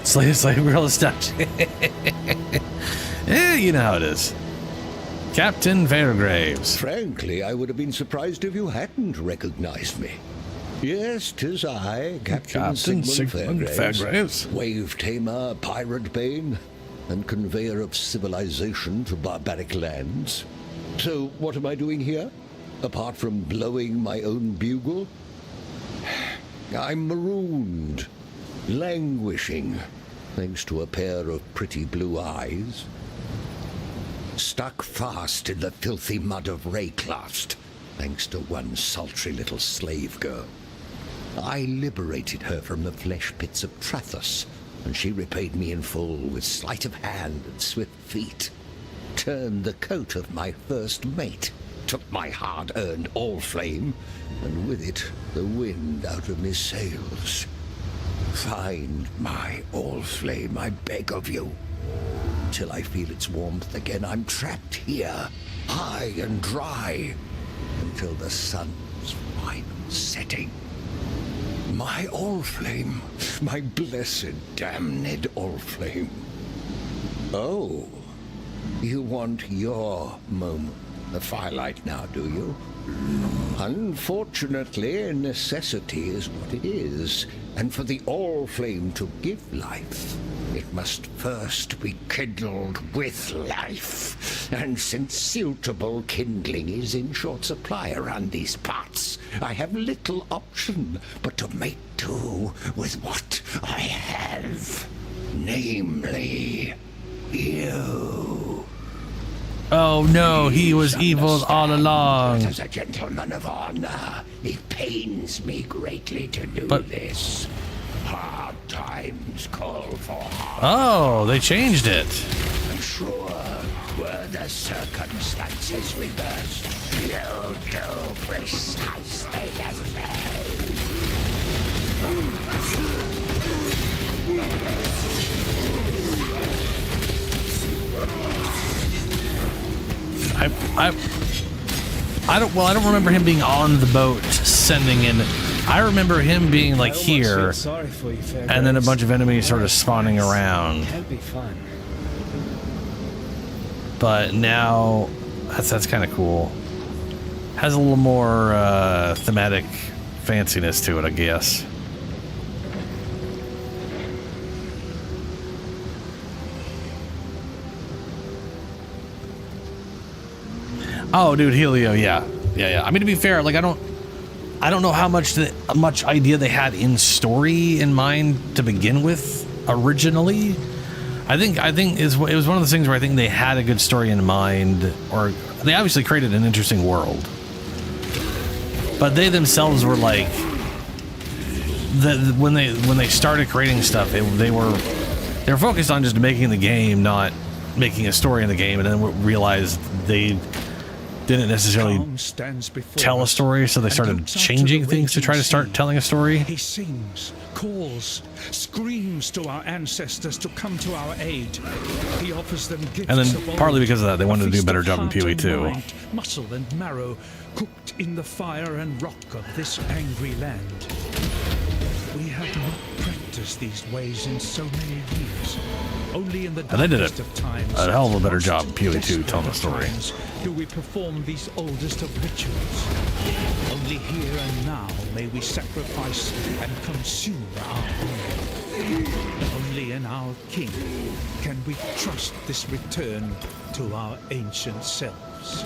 Slave girl is stuck. Yeah, you know how it is. Captain Fairgraves. Frankly, I would have been surprised if you hadn't recognized me. Yes, 'tis I, Captain Sigmund Fairgraves. Wave tamer, pirate bane, and conveyor of civilization to barbaric lands. So, what am I doing here? Apart from blowing my own bugle? I'm marooned, languishing, thanks to a pair of pretty blue eyes. Stuck fast in the filthy mud of Rayclast, thanks to one sultry little slave girl. I liberated her from the flesh pits of Trathos, and she repaid me in full with sleight of hand and swift feet. Turned the coat of my first mate, took my hard-earned all-flame, and with it the wind out of me sails. Find my all-flame, I beg of you. Till I feel its warmth again, I'm trapped here, high and dry, until the sun's final setting. My all-flame, my blessed, damned all-flame. Oh, you want your moment, the firelight now, do you? Unfortunately, necessity is what it is, and for the all-flame to give life, it must first be kindled with life. And since suitable kindling is in short supply around these parts, I have little option but to make do with what I have. Namely, you. Oh no, he was evil all along. As a gentleman of honor, it pains me greatly to do this. Hard times call for hard. Oh, they changed it. Sure, were the circumstances reversed, you'll do precisely as I don't remember him being on the boat sending in. I remember him being like here, and then a bunch of enemies sort of spawning around. Can't be fun. But now that's kind of cool. Has a little more thematic fanciness to it, I guess. Oh, dude, Helio, yeah. I mean, to be fair, like I don't know how much idea they had in story in mind to begin with originally. I think it was one of those things where I think they had a good story in mind, or they obviously created an interesting world. But they themselves were like, when they started creating stuff, they were focused on just making the game, not making a story in the game, and then realized they didn't necessarily tell a story, so they started changing things to try to start telling a story. He sings, calls, screams to our ancestors to come to our aid. He offers them gifts. And then partly because of that, they wanted to do a better job in PoE too. Mind, muscle and marrow, cooked in the fire and rock of this angry land. We have not practiced these ways in so many years. Only in the And they did darkest of times, a hell of a better job in PoE 2 telling the story. do we perform these oldest of rituals. Only here and now may we sacrifice and consume our own. Only in our King can we trust this return to our ancient selves.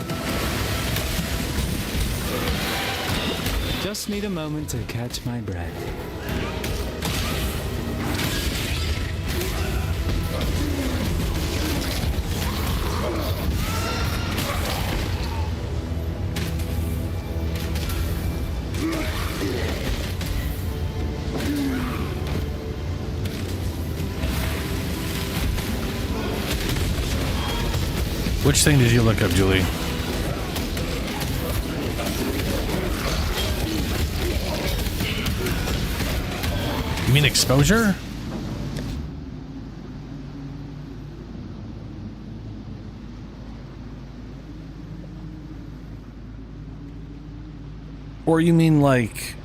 Just need a moment to catch my breath. Which thing did you look up, Julie? You mean exposure? Or you mean like...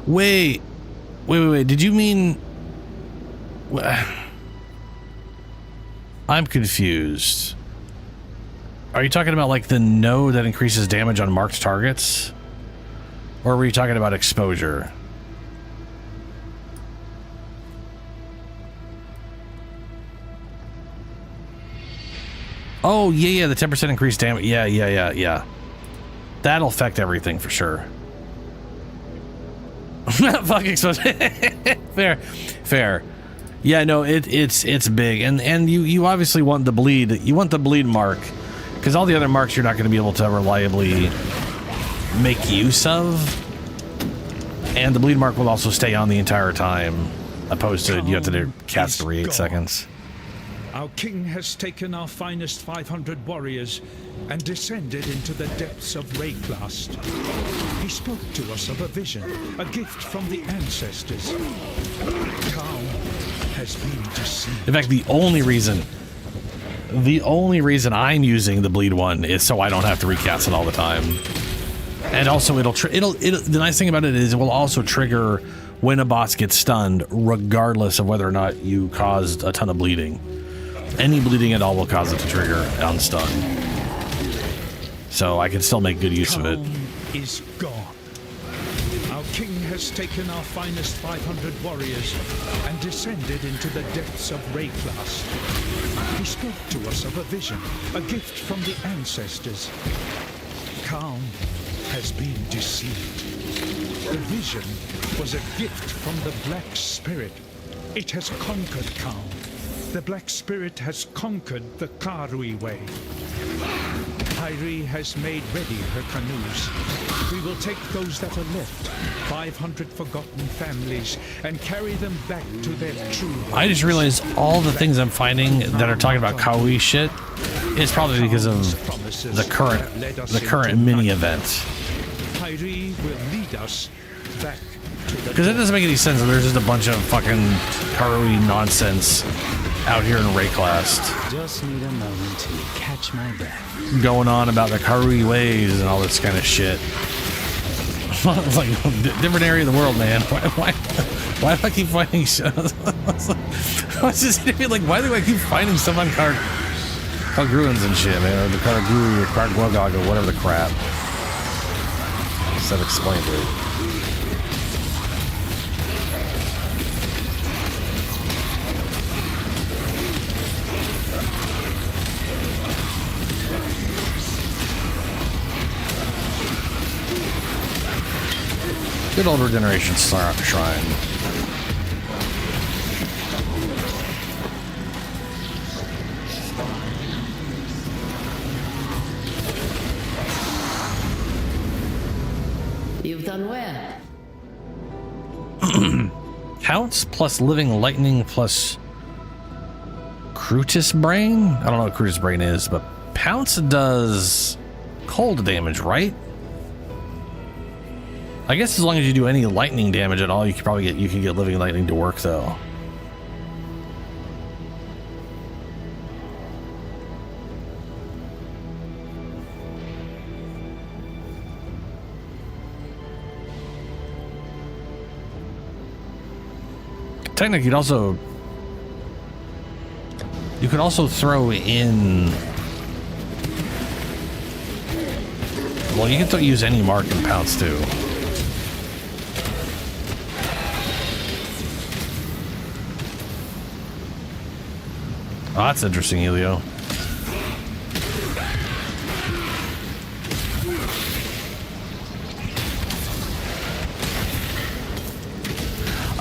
Wait. Did you mean... I'm confused. Are you talking about like the node that increases damage on marked targets? Or were you talking about exposure? Oh, yeah, the 10% increased damage. Yeah. That'll affect everything for sure. Fuck exposure. Fair. Yeah, no, it's big. And you obviously want the bleed. You want the bleed mark. Because all the other marks you're not going to be able to reliably make use of. And the bleed mark will also stay on the entire time. Opposed to you have to cast every 8 seconds. Our king has taken our finest 500 warriors and descended into the depths of Rayclast. He spoke to us of a vision, a gift from the ancestors. Calm has been deceived. In fact, the only reason I'm using the bleed one is so I don't have to recast it all the time. And also the nice thing about it is it will also trigger when a boss gets stunned, regardless of whether or not you caused a ton of bleeding. Any bleeding at all will cause it to trigger on stun. So I can still make good use of it. Is gone. Our king has taken our finest 500 warriors and descended into the depths of Rayclast. He spoke to us of a vision, a gift from the ancestors. Calm has been deceived. The vision was a gift from the Black Spirit. It has conquered Calm. The Black Spirit has conquered the Karui way. Hyrie has made ready her canoes. We will take those that are left, 500 forgotten families, and carry them back to their true homes. I just realized all the things I'm finding that are talking about Kawi shit is probably because of the current mini event. Hyrie will lead us back to the... Because it doesn't make any sense that there's just a bunch of fucking Karui nonsense out here in Rayclast. Just need a moment to catch my breath. Going on about the Karui ways and all this kind of shit. It's like different area of the world, man. Why do I keep finding shit? I was just like, why do I keep finding stuff on Kargruins and shit, man? Or the Kargui or Kargwagog or whatever the crap. That explained it. Good old regeneration shrine. You've done well. Counts plus living lightning plus Crutus Brain? I don't know what Crutus Brain is, but Pounce does cold damage, right? I guess as long as you do any lightning damage at all, you can get living lightning to work though. Technically, you could also throw in. Well, you can use any mark in Pounce too. Oh, that's interesting, Elio.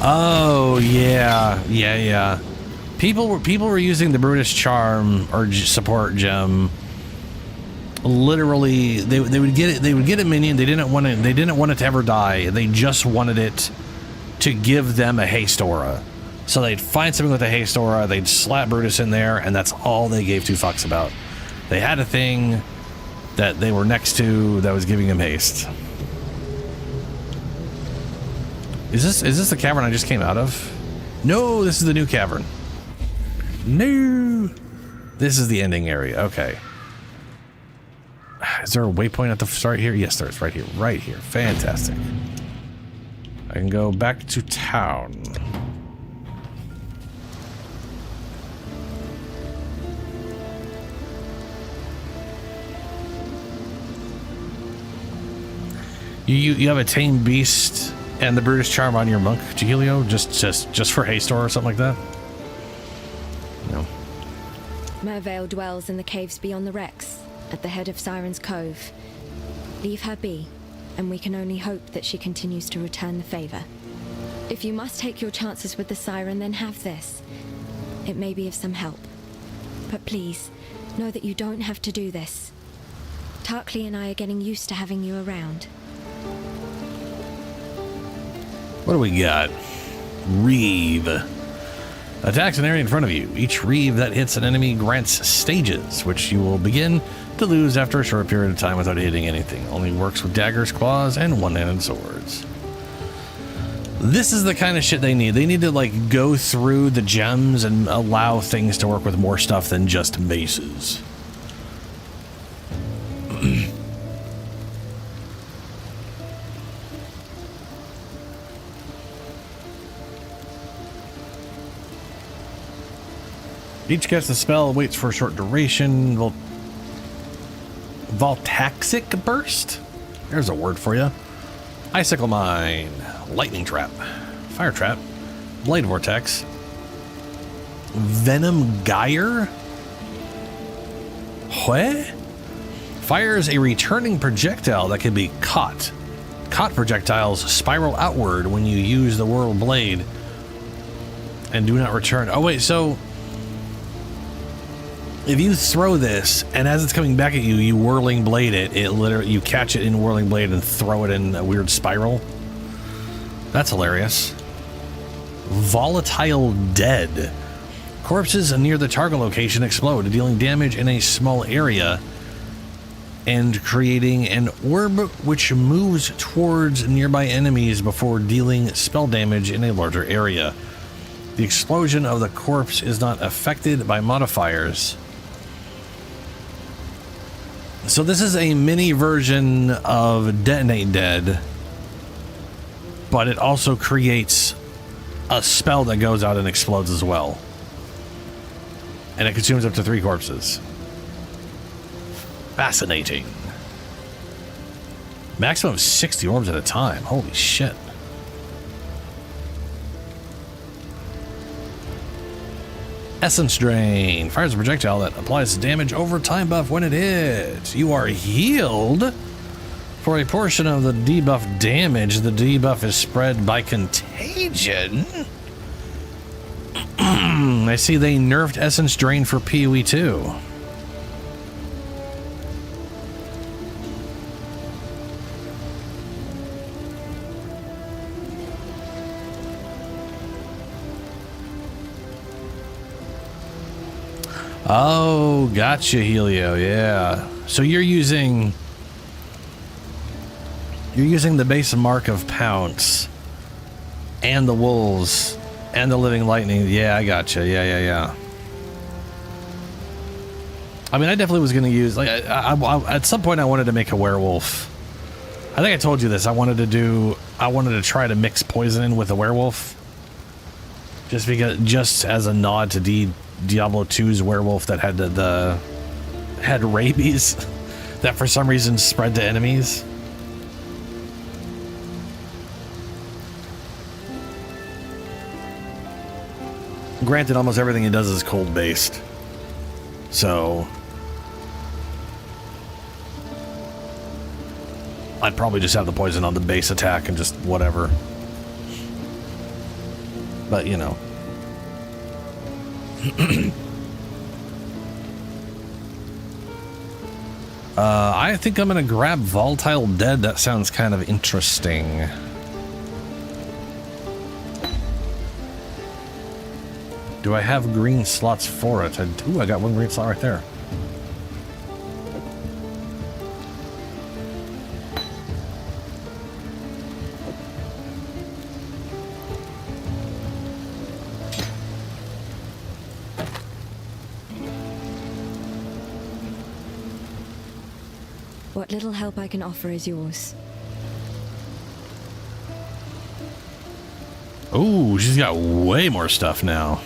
Oh yeah. People were using the Brutus Charm or support gem. Literally, they would get a minion. They didn't want it to ever die. They just wanted it to give them a haste aura. So they'd find something with a haste aura, they'd slap Brutus in there, and that's all they gave two fucks about. They had a thing that they were next to that was giving them haste. Is this the cavern I just came out of? No, this is the new cavern. No, this is the ending area. Okay. Is there a waypoint at the start here? Yes, there is. Right here. Right here. Fantastic. I can go back to town. You have a tame beast and the Brutish charm on your monk, Gihilio, just for haste or something like that? No. Mervale dwells in the caves beyond the wrecks, at the head of Siren's Cove. Leave her be, and we can only hope that she continues to return the favor. If you must take your chances with the Siren, then have this. It may be of some help. But please, know that you don't have to do this. Tarkley and I are getting used to having you around. What do we got? Reeve. Attacks an area in front of you. Each reeve that hits an enemy grants stages, which you will begin to lose after a short period of time without hitting anything. Only works with daggers, claws, and one-handed swords. This is the kind of shit they need. They need to, like, go through the gems and allow things to work with more stuff than just maces. Each casts a spell waits for a short duration. Voltaxic burst? There's a word for you. Icicle mine. Lightning trap. Fire trap. Blade vortex. Venom gyre? What? Fires a returning projectile that can be caught. Caught projectiles spiral outward when you use the whirl blade and do not return. Oh wait, so if you throw this and as it's coming back at you, you whirling blade it, you catch it in whirling blade and throw it in a weird spiral. That's hilarious. Volatile dead. Corpses near the target location explode, dealing damage in a small area and creating an orb which moves towards nearby enemies before dealing spell damage in a larger area. The explosion of the corpse is not affected by modifiers. So this is a mini version of Detonate Dead, but it also creates a spell that goes out and explodes as well. And it consumes up to 3 corpses. Fascinating. Maximum of 60 orbs at a time. Holy shit. Essence Drain. Fires a projectile that applies damage over time buff when it hits. You are healed. For a portion of the debuff damage, the debuff is spread by contagion. I see they nerfed Essence Drain for PoE too. Oh, gotcha, Helio. Yeah. So you're using the base mark of Pounce and the Wolves and the Living Lightning. Yeah, I gotcha. Yeah. I mean, I definitely was going to use, like, I at some point I wanted to make a werewolf. I think I told you this. I wanted to try to mix poison in with a werewolf. Just as a nod to Diablo 2's werewolf that had rabies that for some reason spread to enemies. Granted, almost everything it does is cold based, so I'd probably just have the poison on the base attack and just whatever. But you know. I think I'm gonna grab Volatile Dead. That sounds kind of interesting. Do I have green slots for it? Ooh, I got one green slot right there. What little help I can offer is yours. Ooh, she's got way more stuff now.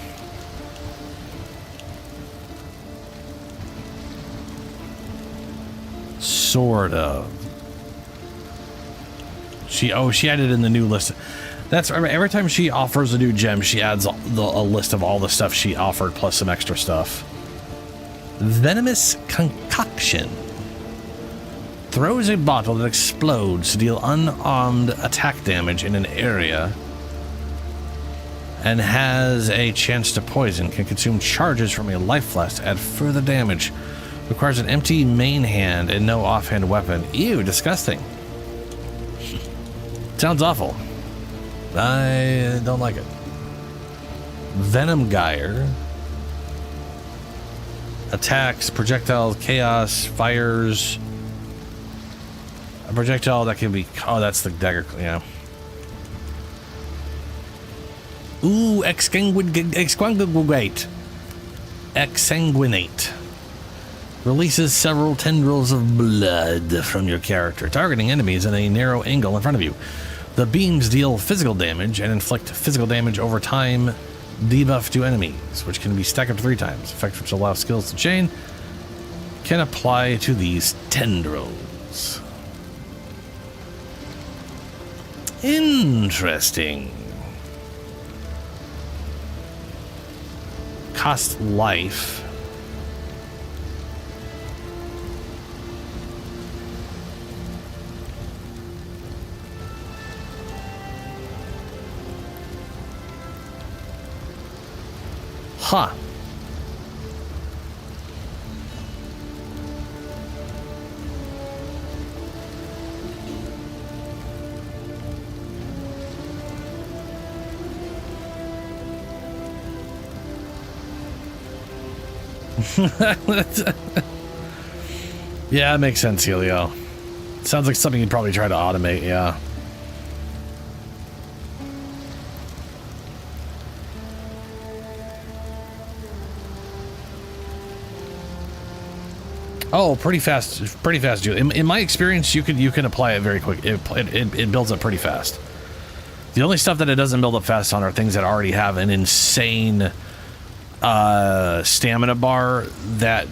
Sort of. She added in the new list. That's every time she offers a new gem, she adds a list of all the stuff she offered plus some extra stuff. Venomous Concoction. Throws a bottle that explodes to deal unarmed attack damage in an area and has a chance to poison. Can consume charges from a life flask to add further damage. Requires an empty main hand and no offhand weapon. Ew, disgusting. Sounds awful. I don't like it. Venom Gyre. Attacks, projectiles, chaos, fires. A projectile that can be... Oh, that's the dagger, yeah. Ooh, exsanguinate. Exsanguinate. Releases several tendrils of blood from your character, targeting enemies in a narrow angle in front of you. The beams deal physical damage and inflict physical damage over time. Debuff to enemies, which can be stacked up to 3 times. Effect which allows skills to chain can apply to these tendrils. Interesting. Cost life. Huh. Yeah, it makes sense, Helio. Sounds like something you'd probably try to automate, yeah. Oh, pretty fast, Julie. In my experience, you can apply it very quick. It builds up pretty fast. The only stuff that it doesn't build up fast on are things that already have an insane stamina bar that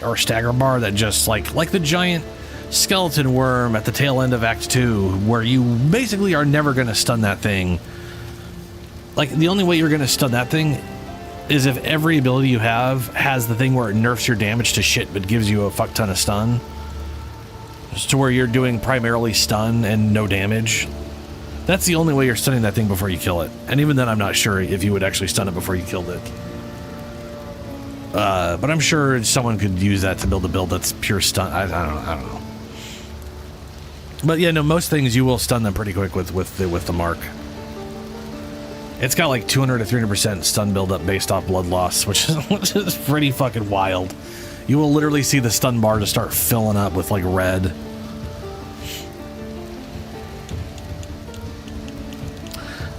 or stagger bar that just like the giant skeleton worm at the tail end of Act 2, where you basically are never going to stun that thing. Like, the only way you're going to stun that thing is if every ability you have has the thing where it nerfs your damage to shit but gives you a fuck ton of stun. Just to where you're doing primarily stun and no damage. That's the only way you're stunning that thing before you kill it. And even then, I'm not sure if you would actually stun it before you killed it. But I'm sure someone could use that to build a build that's pure stun. I don't know. But yeah, no, most things you will stun them pretty quick with the mark. It's got like 200 to 300% stun buildup based off blood loss, which is pretty fucking wild. You will literally see the stun bar to start filling up with like red.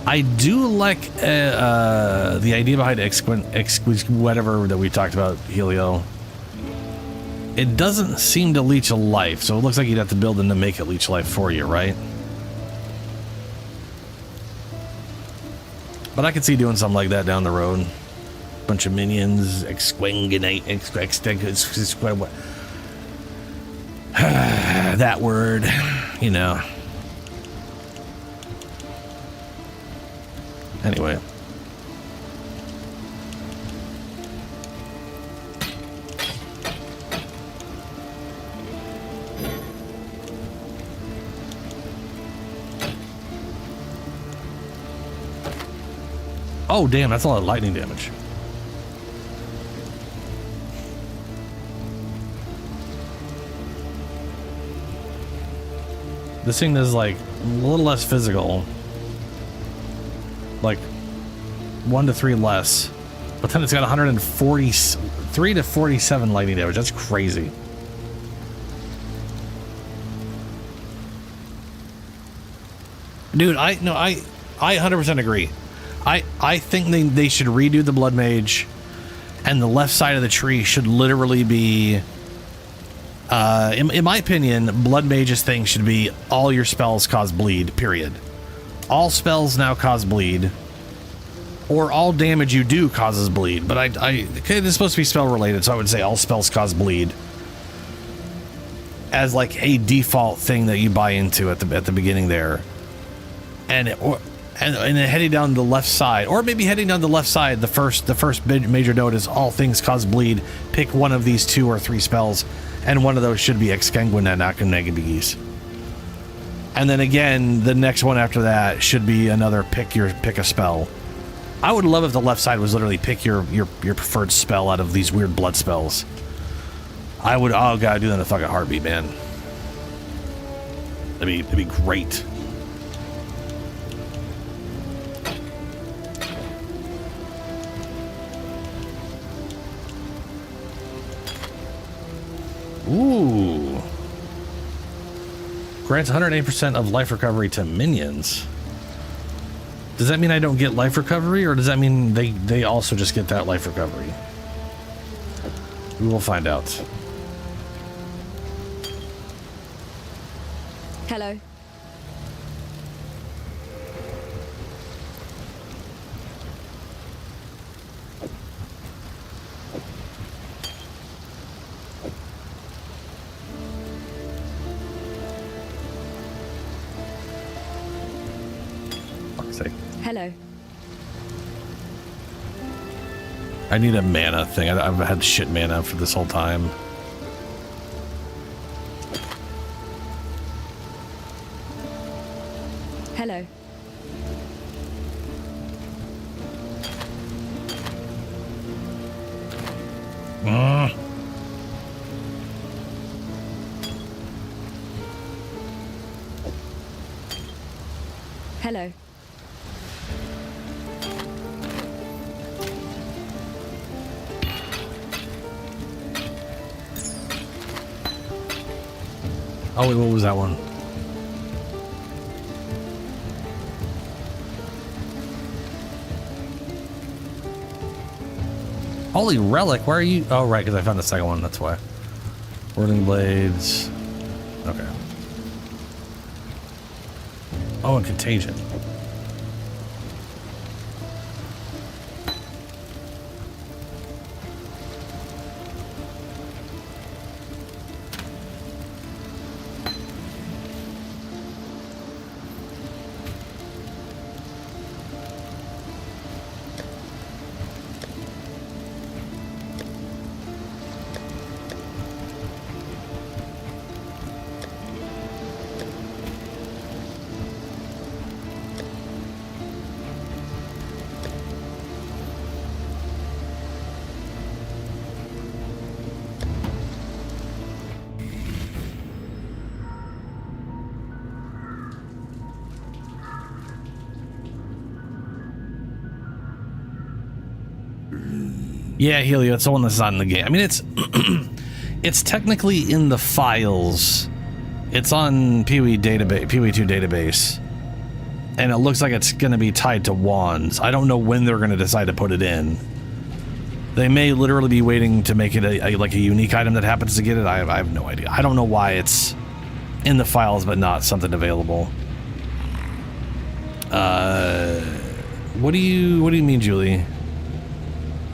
I do like the idea behind whatever that we talked about, Helio. It doesn't seem to leech a life, so it looks like you'd have to build in to make it leech life for you, right? But I could see doing something like that down the road. Bunch of minions, that word, you know. Anyway. Oh, damn, that's a lot of lightning damage. This thing is like a little less physical. Like 1 to 3 less. But then it's got 143 to 47 lightning damage. That's crazy. Dude, I 100% agree. I think they should redo the Blood Mage, and the left side of the tree should literally be In my opinion, Blood Mage's thing should be all your spells cause bleed, period. All spells now cause bleed, or all damage you do causes bleed. But it's supposed to be spell related, so I would say all spells cause bleed as like a default thing that you buy into at the beginning there, and then heading down the left side, or maybe heading down the left side, the first major note is all things cause bleed. Pick one of these 2 or 3 spells, and one of those should be Exsanguina Nakanegabigis. And then again, the next one after that should be another pick a spell. I would love if the left side was literally pick your preferred spell out of these weird blood spells. Oh god, do that in a fucking heartbeat, man. It'd be great. Ooh. Grants 108% of life recovery to minions. Does that mean I don't get life recovery, or does that mean they also just get that life recovery? We will find out. Hello. Fuck's sake. Hello. I need a mana thing. I've had shit mana for this whole time. Hello. Hello. Oh wait, what was that one? Holy relic, where are you? Oh right, because I found the second one, that's why. Whirling blades. Okay. Oh, and contagion. Yeah, Helio, it's the one that's not in the game. I mean, it's it's technically in the files. It's on PoE database, PoE2 database, and it looks like it's going to be tied to wands. I don't know when they're going to decide to put it in. They may literally be waiting to make it like a unique item that happens to get it. I have no idea. I don't know why it's in the files but not something available. What do you mean, Julie?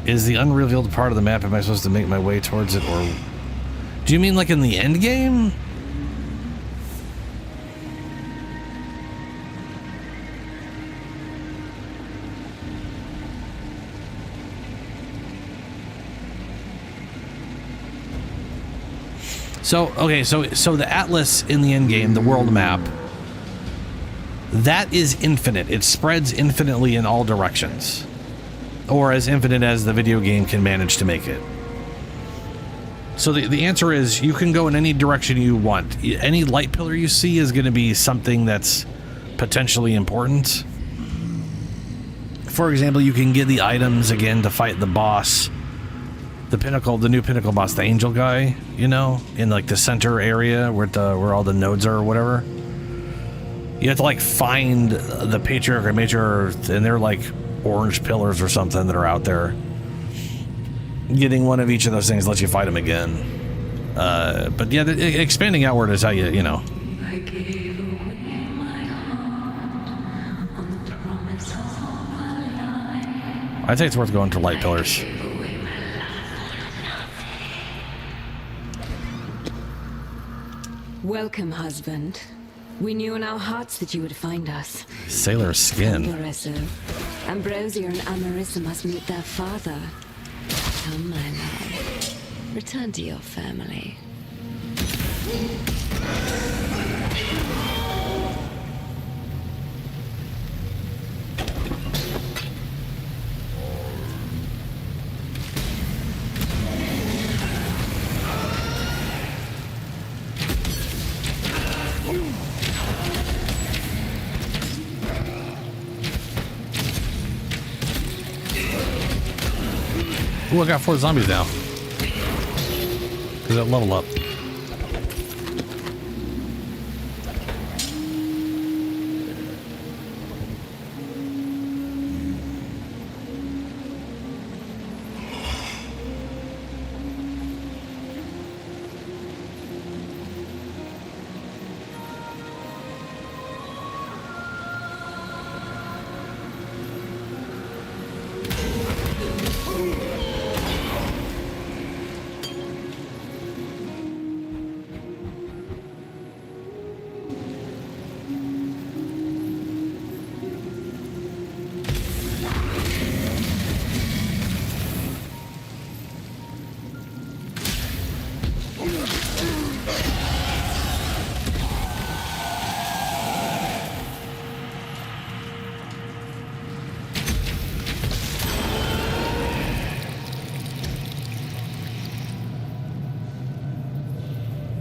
Is the unrevealed part of the map, am I supposed to make my way towards it, or do you mean like in the end game? So, okay, so the Atlas in the end game, the world map, that is infinite. It spreads infinitely in all directions. Or as infinite as the video game can manage to make it. So the answer is you can go in any direction you want. Any light pillar you see is going to be something that's potentially important. For example, you can get the items again to fight the boss. The pinnacle, the new pinnacle boss, the angel guy, you know, in like the center area where all the nodes are or whatever. You have to like find the patriarch or matriarch, and they're like orange pillars or something that are out there. Getting one of each of those things lets you fight them again. But yeah, expanding outward is how you know. I'd say it's worth going to light pillars. Welcome, husband. We knew in our hearts that you would find us. Sailor skin. Ambrosia and Amarissa must meet their father. Come, my love. Return to your family. Ooh, I got 4 zombies now. Does that level up?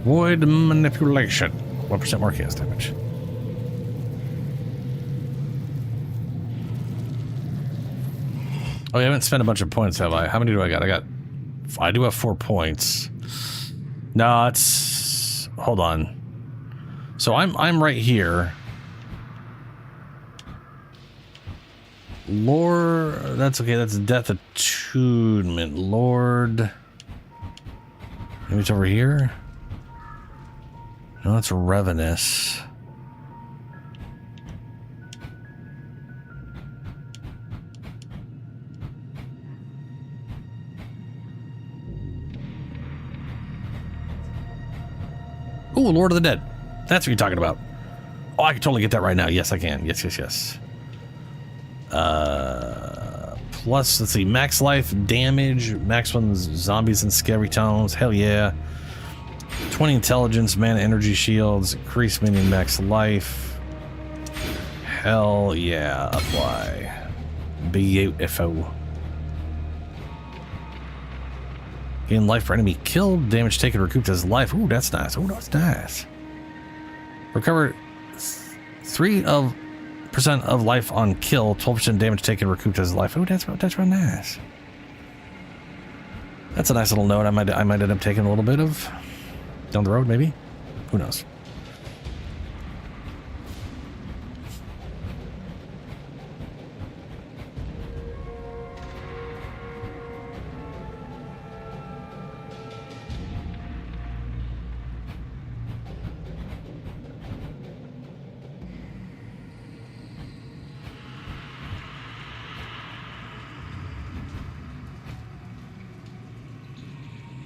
Void manipulation. 1% more chaos damage. Oh, I haven't spent a bunch of points, have I? How many do I got? I do have 4 points. No, it's... Hold on. So I'm right here. Lord... That's okay, that's Death Attunement. Lord... Maybe it's over here? No, that's Revenous. Ooh, Lord of the Dead. That's what you're talking about. Oh, I can totally get that right now. Yes, I can. Yes, yes, yes. Plus, let's see, max life, damage, max ones, zombies and scary tones. Hell yeah. 20 intelligence, mana energy shields, increase minion max life. Hell yeah, apply. Beautiful. Gain life for enemy killed, damage taken recouped as life. Ooh, that's nice. Ooh, that's nice. Recover 3% of life on kill, 12% damage taken recouped as life. Ooh, that's real nice. That's a nice little note. I might end up taking a little bit of down the road, maybe? Who knows?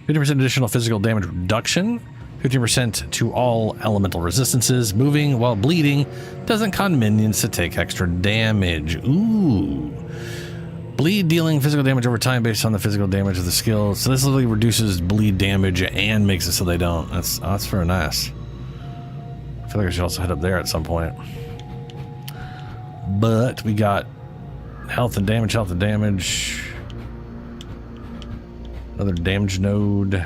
%, additional physical damage reduction. 50% to all elemental resistances. Moving while bleeding doesn't cause minions to take extra damage. Ooh. Bleed dealing physical damage over time based on the physical damage of the skill. So this literally reduces bleed damage and makes it so they don't. That's very nice. I feel like I should also head up there at some point. But we got health and damage, health and damage. Another damage node.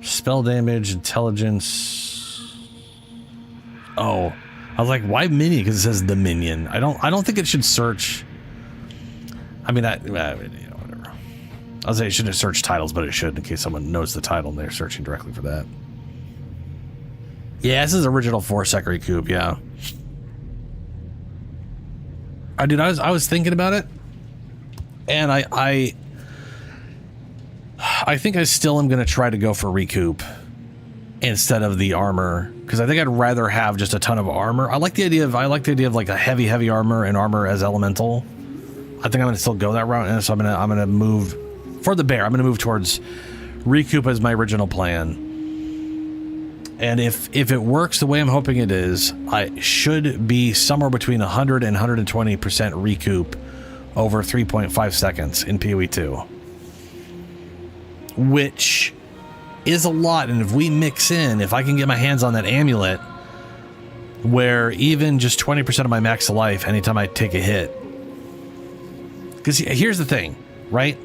Spell damage, intelligence. Oh, I was like, why minion? Because it says the minion. I don't think it should search. I mean, you know, whatever. I was saying it shouldn't search titles, but it should in case someone knows the title and they're searching directly for that. Yeah, this is original 4 Secretary Coupe. Yeah. I was thinking about it, and I I think I still am going to try to go for recoup instead of the armor, because I think I'd rather have just a ton of armor. I like the idea of like a heavy armor and armor as elemental. I think I'm going to still go that route, and so I'm going to move for the bear. I'm going to move towards recoup as my original plan. And if it works the way I'm hoping it is, I should be somewhere between 100 and 120% recoup over 3.5 seconds in PoE 2. Which is a lot, and if we mix in, if I can get my hands on that amulet, where even just 20% of my max life anytime I take a hit. Because here's the thing, right?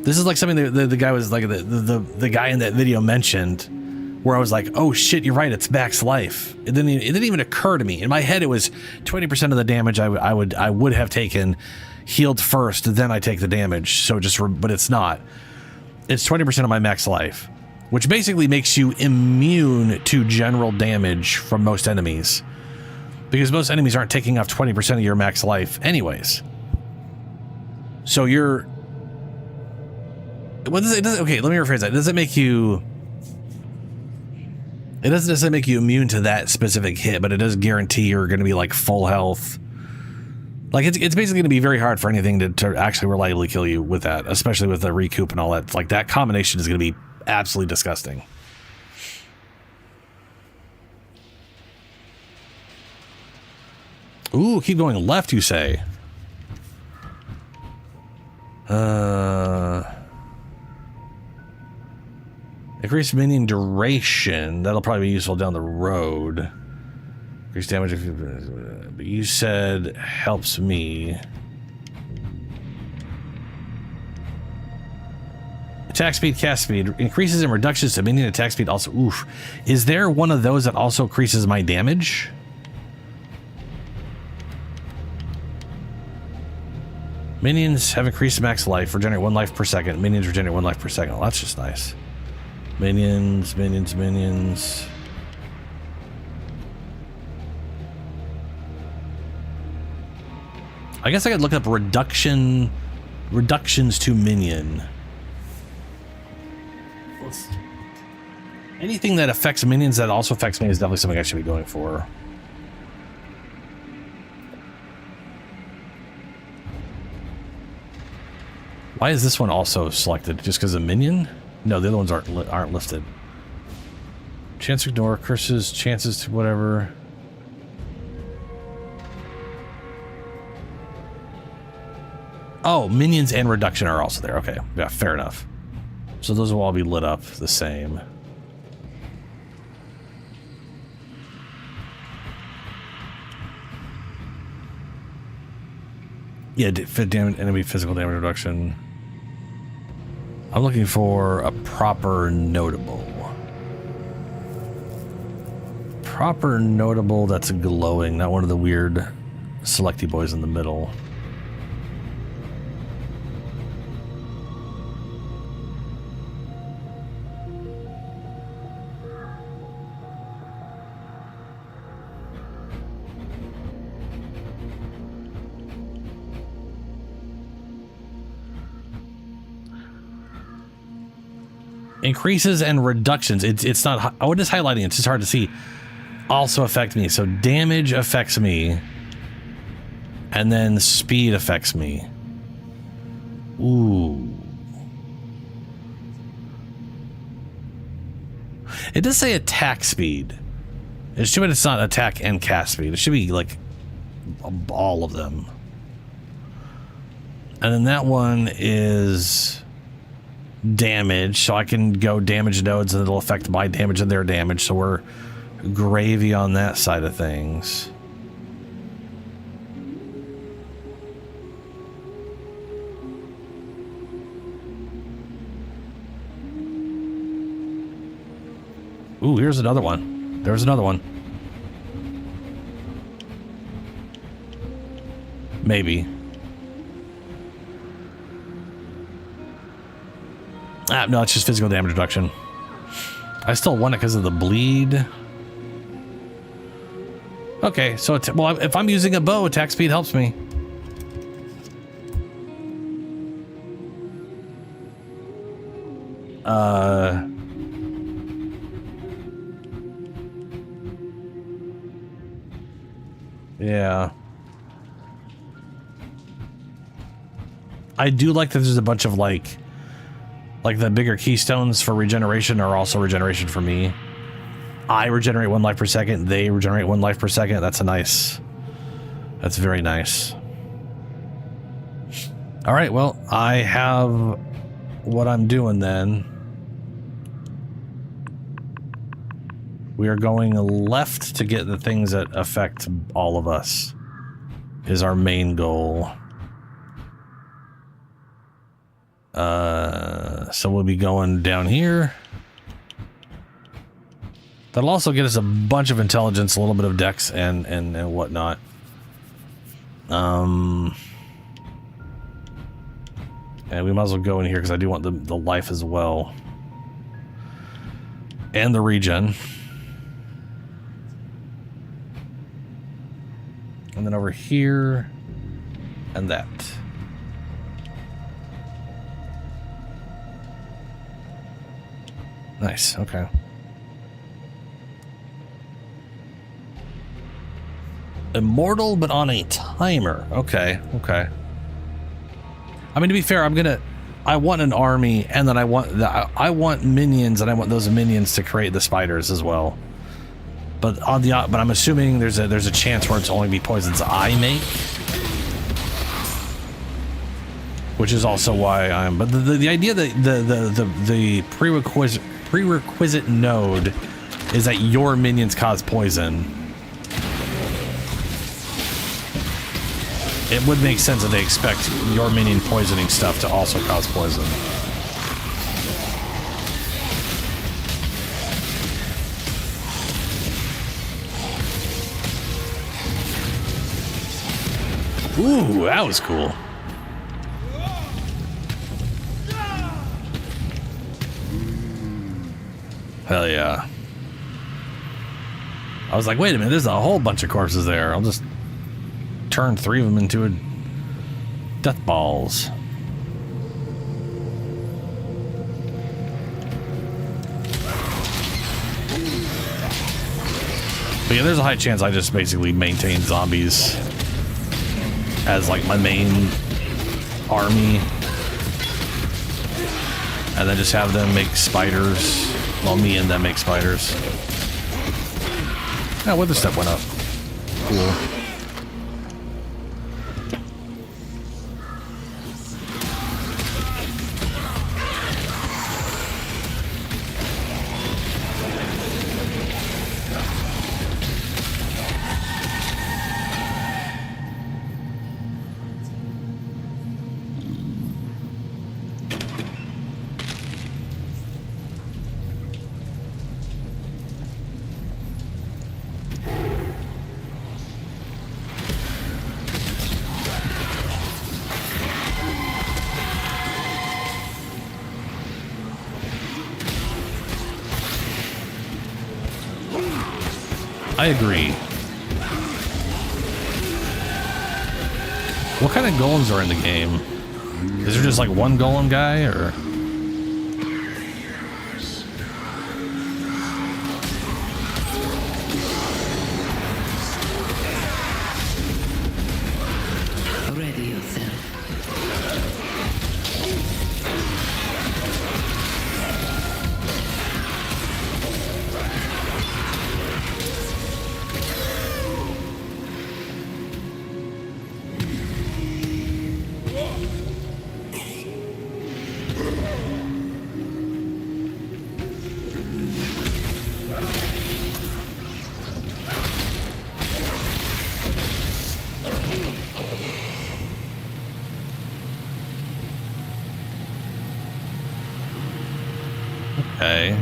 This is like something that the guy was like, the guy in that video mentioned, where I was like, oh shit, you're right, it's max life. It didn't even occur to me. In my head, it was 20% of the damage I would have taken healed first, then I take the damage. So but it's not. It's 20% of my max life, which basically makes you immune to general damage from most enemies, because most enemies aren't taking off 20% of your max life anyways. So okay, let me rephrase that. Does it make you... It doesn't necessarily make you immune to that specific hit, but it does guarantee you're going to be like full health. Like it's basically going to be very hard for anything to actually reliably kill you with that, especially with the recoup and all that. Like that combination is going to be absolutely disgusting. Ooh, keep going left, you say? Increase minion duration. That'll probably be useful down the road. Increase damage if but you said helps me. Attack speed, cast speed. Increases and reductions to minion attack speed also. Oof. Is there one of those that also increases my damage? Minions have increased max life. Regenerate 1 life per second. Minions regenerate 1 life per second. Well, that's just nice. Minions. I guess I could look up reductions to minion. Anything that affects minions that also affects me is definitely something I should be going for. Why is this one also selected? Just because of minion? No, the other ones aren't listed. Chance to ignore, curses, chances to whatever. Oh, minions and reduction are also there. Okay, yeah, fair enough. So those will all be lit up the same. Yeah, enemy physical damage reduction. I'm looking for a proper notable. Proper notable that's glowing, not one of the weird selecty boys in the middle. Increases and reductions. It's not. Oh, it is highlighting. It's just hard to see. Also affect me. So damage affects me, and then speed affects me. Ooh. It does say attack speed. It's too bad it's not attack and cast speed. It should be like all of them. And then that one is damage, so I can go damage nodes and it'll affect my damage and their damage, so we're gravy on that side of things. Ooh, here's another one. There's another one. Maybe. No, it's just physical damage reduction. I still want it because of the bleed. Okay, so well, if I'm using a bow, attack speed helps me. Yeah. I do like that there's a bunch of like the bigger keystones for regeneration are also regeneration for me. I regenerate 1 life per second. They regenerate 1 life per second. That's that's very nice. All right. Well, I have what I'm doing then. We are going left to get the things that affect all of us is our main goal. So we'll be going down here. That'll also get us a bunch of intelligence, a little bit of dex and whatnot. And we might as well go in here because I do want the life as well. And the regen. And then over here and that. Nice, okay. Immortal, but on a timer. Okay, okay. I mean, to be fair, I want an army, and then I want minions, and I want those minions to create the spiders as well. But but I'm assuming there's a chance where it's only be poisons I make, which is also why I'm. But the idea that the prerequisite node is that your minions cause poison. It would make sense that they expect your minion poisoning stuff to also cause poison. Ooh, that was cool. Hell yeah. I was like, wait a minute, there's a whole bunch of corpses there. I'll just turn 3 of them into a death balls. But yeah, there's a high chance I just basically maintain zombies as like my main army, and then just have them make spiders while me and them make spiders. Yeah, wither step went up. Cool. I agree. What kind of golems are in the game? Is there just like one golem guy, or? Ready yourself. Okay.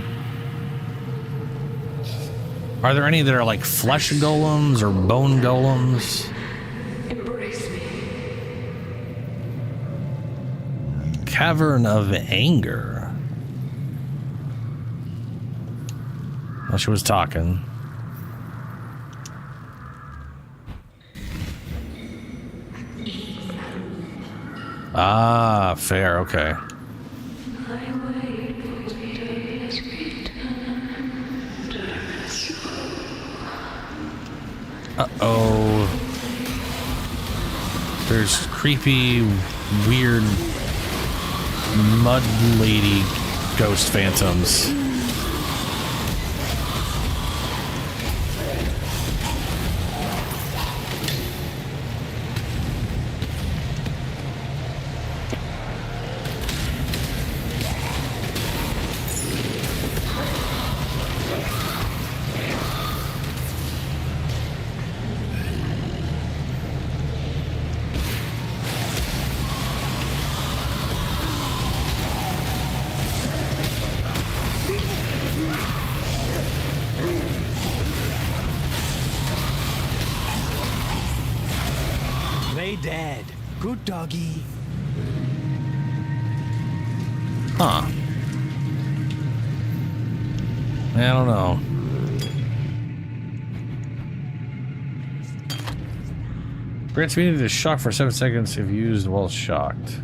Are there any that are like flesh golems or bone golems? Embrace me. Cavern of Anger. Well, she was talking. Ah, fair, okay. I wait for Oh. There's creepy, weird mud lady ghost phantoms. Play dead. Good doggy. Huh. I don't know. Grants immunity to shock for 7 seconds if used while shocked.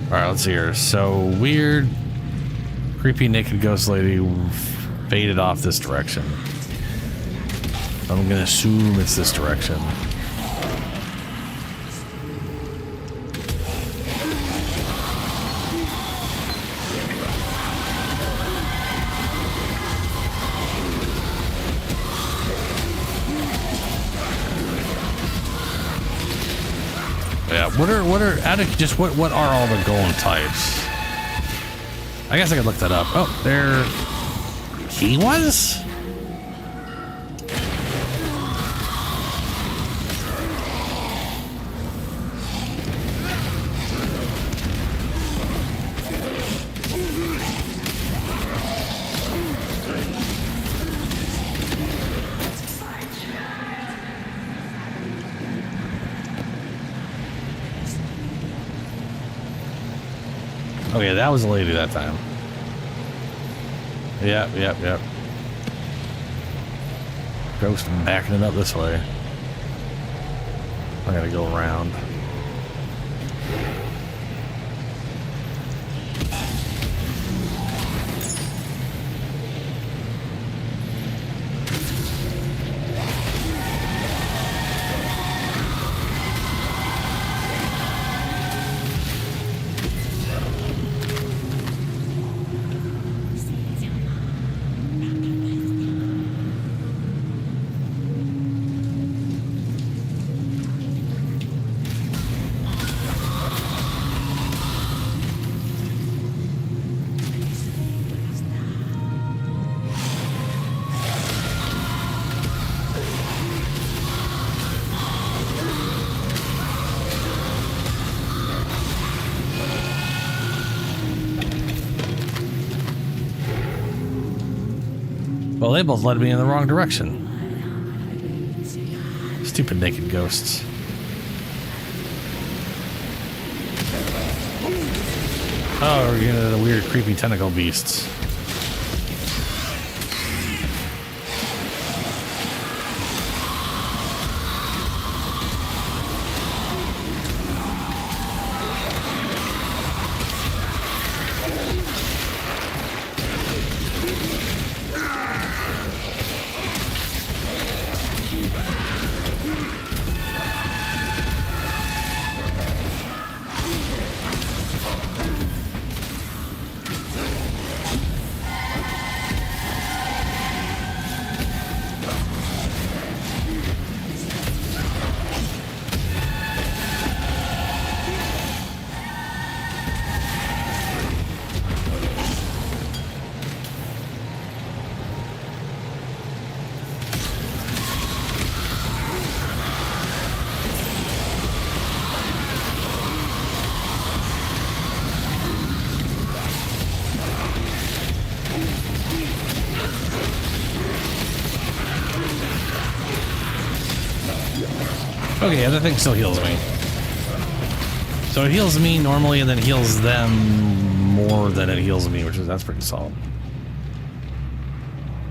Alright, let's see here. So, weird, creepy naked ghost lady faded off this direction. I'm gonna assume it's this direction. Yeah, what are what are all the golem types? I guess I could look that up. Oh, there he was? Oh yeah, that was a lady that time. Yep. Ghost backing it up this way. I gotta go around. Well, they both led me in the wrong direction. Stupid naked ghosts. Oh, we're getting into the weird, creepy tentacle beasts. Okay, yeah, that thing still heals me. So it heals me normally and then heals them more than it heals me, that's pretty solid.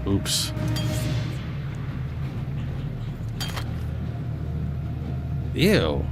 Oops. Ew.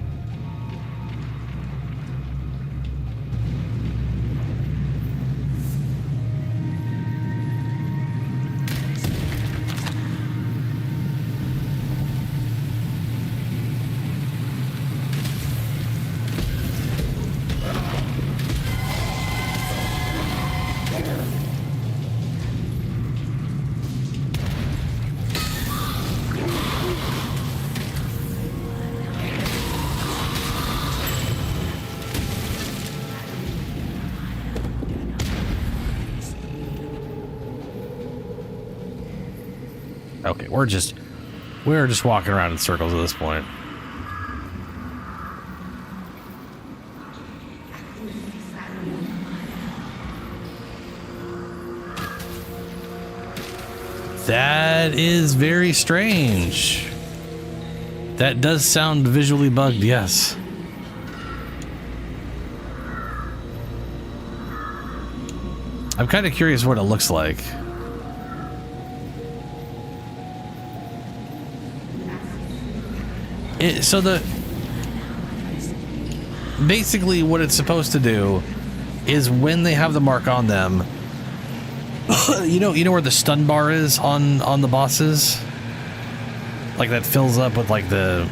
Okay, we're just walking around in circles at this point. That is very strange. That does sound visually bugged, yes. I'm kind of curious what it looks like. Basically what it's supposed to do is when they have the mark on them, you know where the stun bar is on the bosses? Like that fills up with like the...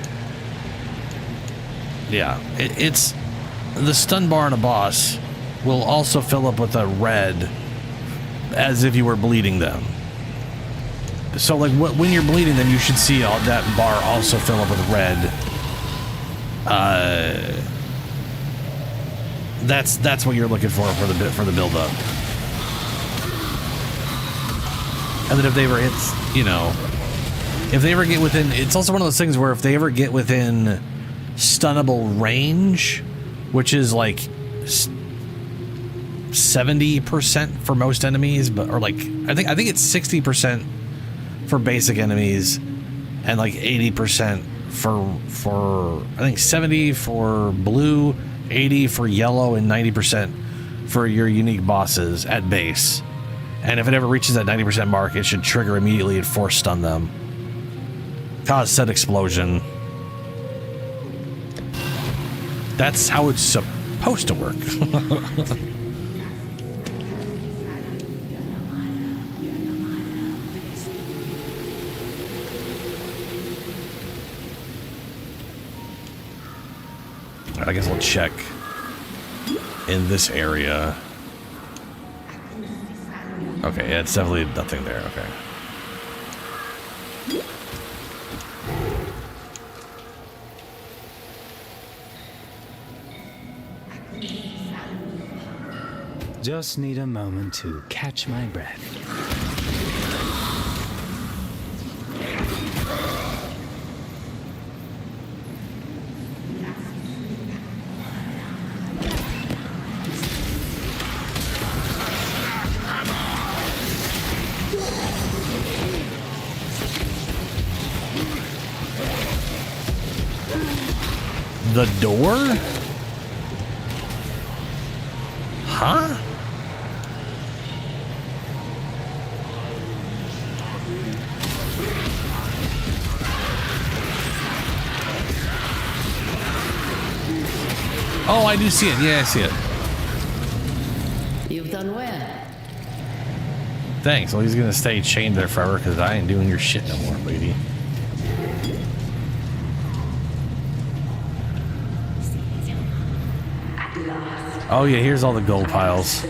Yeah, it's the stun bar on a boss will also fill up with a red as if you were bleeding them. So like when you're bleeding them, you should see all that bar also fill up with red. That's what you're looking for the build up. And then if they ever if they ever get within, it's also one of those things where if they ever get within stunnable range, which is like 70% for most enemies, or like I think it's 60% for basic enemies, and like 80% for I think 70 for blue, 80 for yellow, and 90% for your unique bosses at base. And if it ever reaches that 90% mark, it should trigger immediately and force stun them. Cause said explosion. That's how it's supposed to work. I guess I'll check in this area. Okay, yeah, it's definitely nothing there. Okay. Just need a moment to catch my breath. The door? Huh? Oh, I do see it. Yeah, I see it. You've done well. Thanks. Well, he's gonna stay chained there forever because I ain't doing your shit no more, lady. Oh yeah, here's all the gold piles.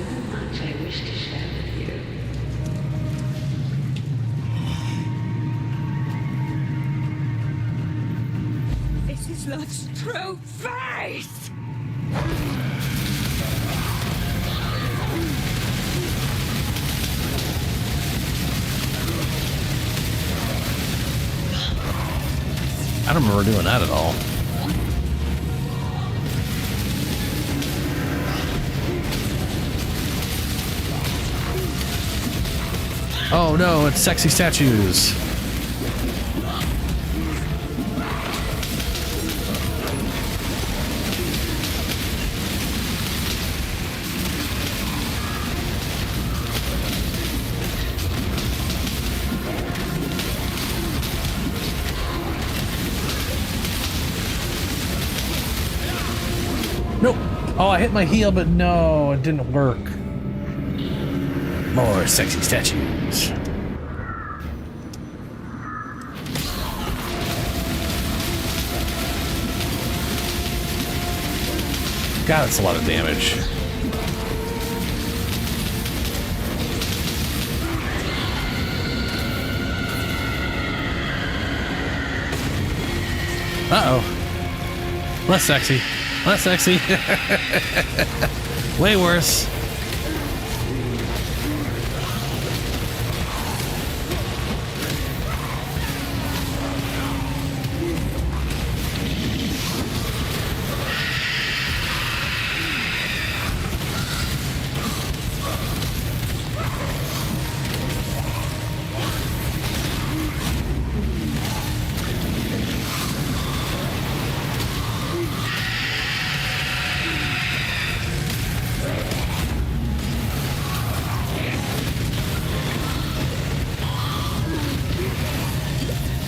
This is love's true face! I don't remember doing that at all. Oh no, it's sexy statues. Nope. Oh, I hit my heel, but no, it didn't work. More sexy statues. God, that's a lot of damage. Uh-oh. Less sexy. Less sexy. Way worse.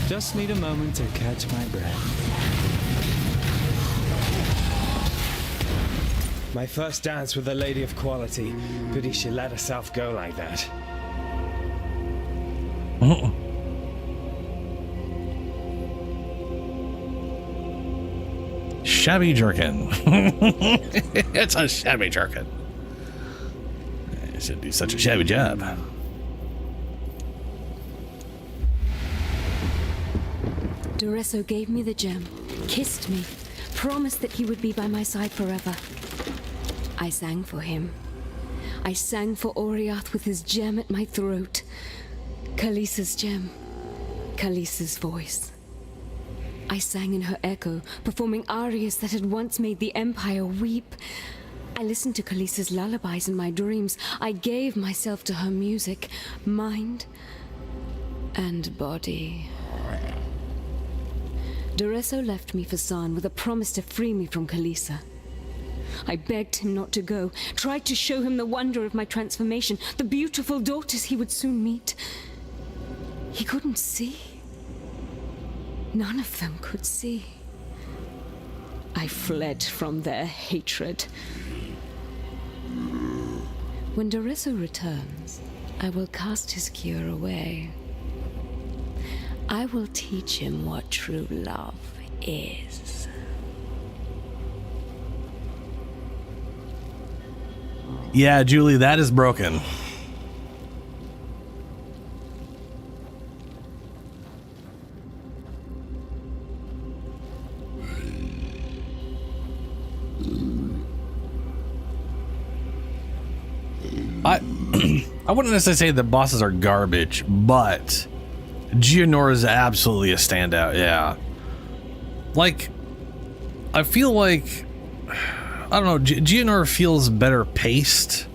Just need a moment to catch my breath. My first dance with a lady of quality. Pity she let herself go like that. Shabby jerkin. It's a shabby jerkin. It should do such a shabby job. Duresso gave me the gem, kissed me, promised that he would be by my side forever. I sang for him. I sang for Oriath with his gem at my throat. Khaleesi's gem. Khaleesi's voice. I sang in her echo, performing arias that had once made the Empire weep. I listened to Khaleesi's lullabies in my dreams. I gave myself to her music, mind and body. Duresso left me for Zaan with a promise to free me from Khaleesi. I begged him not to go, tried to show him the wonder of my transformation, the beautiful daughters he would soon meet. He couldn't see. None of them could see. I fled from their hatred. When Duresso returns, I will cast his cure away. I will teach him what true love is. Yeah, Julie, that is broken. I wouldn't necessarily say the bosses are garbage, but Geonor is absolutely a standout, yeah. Like, I feel like, I don't know, Geonor feels better paced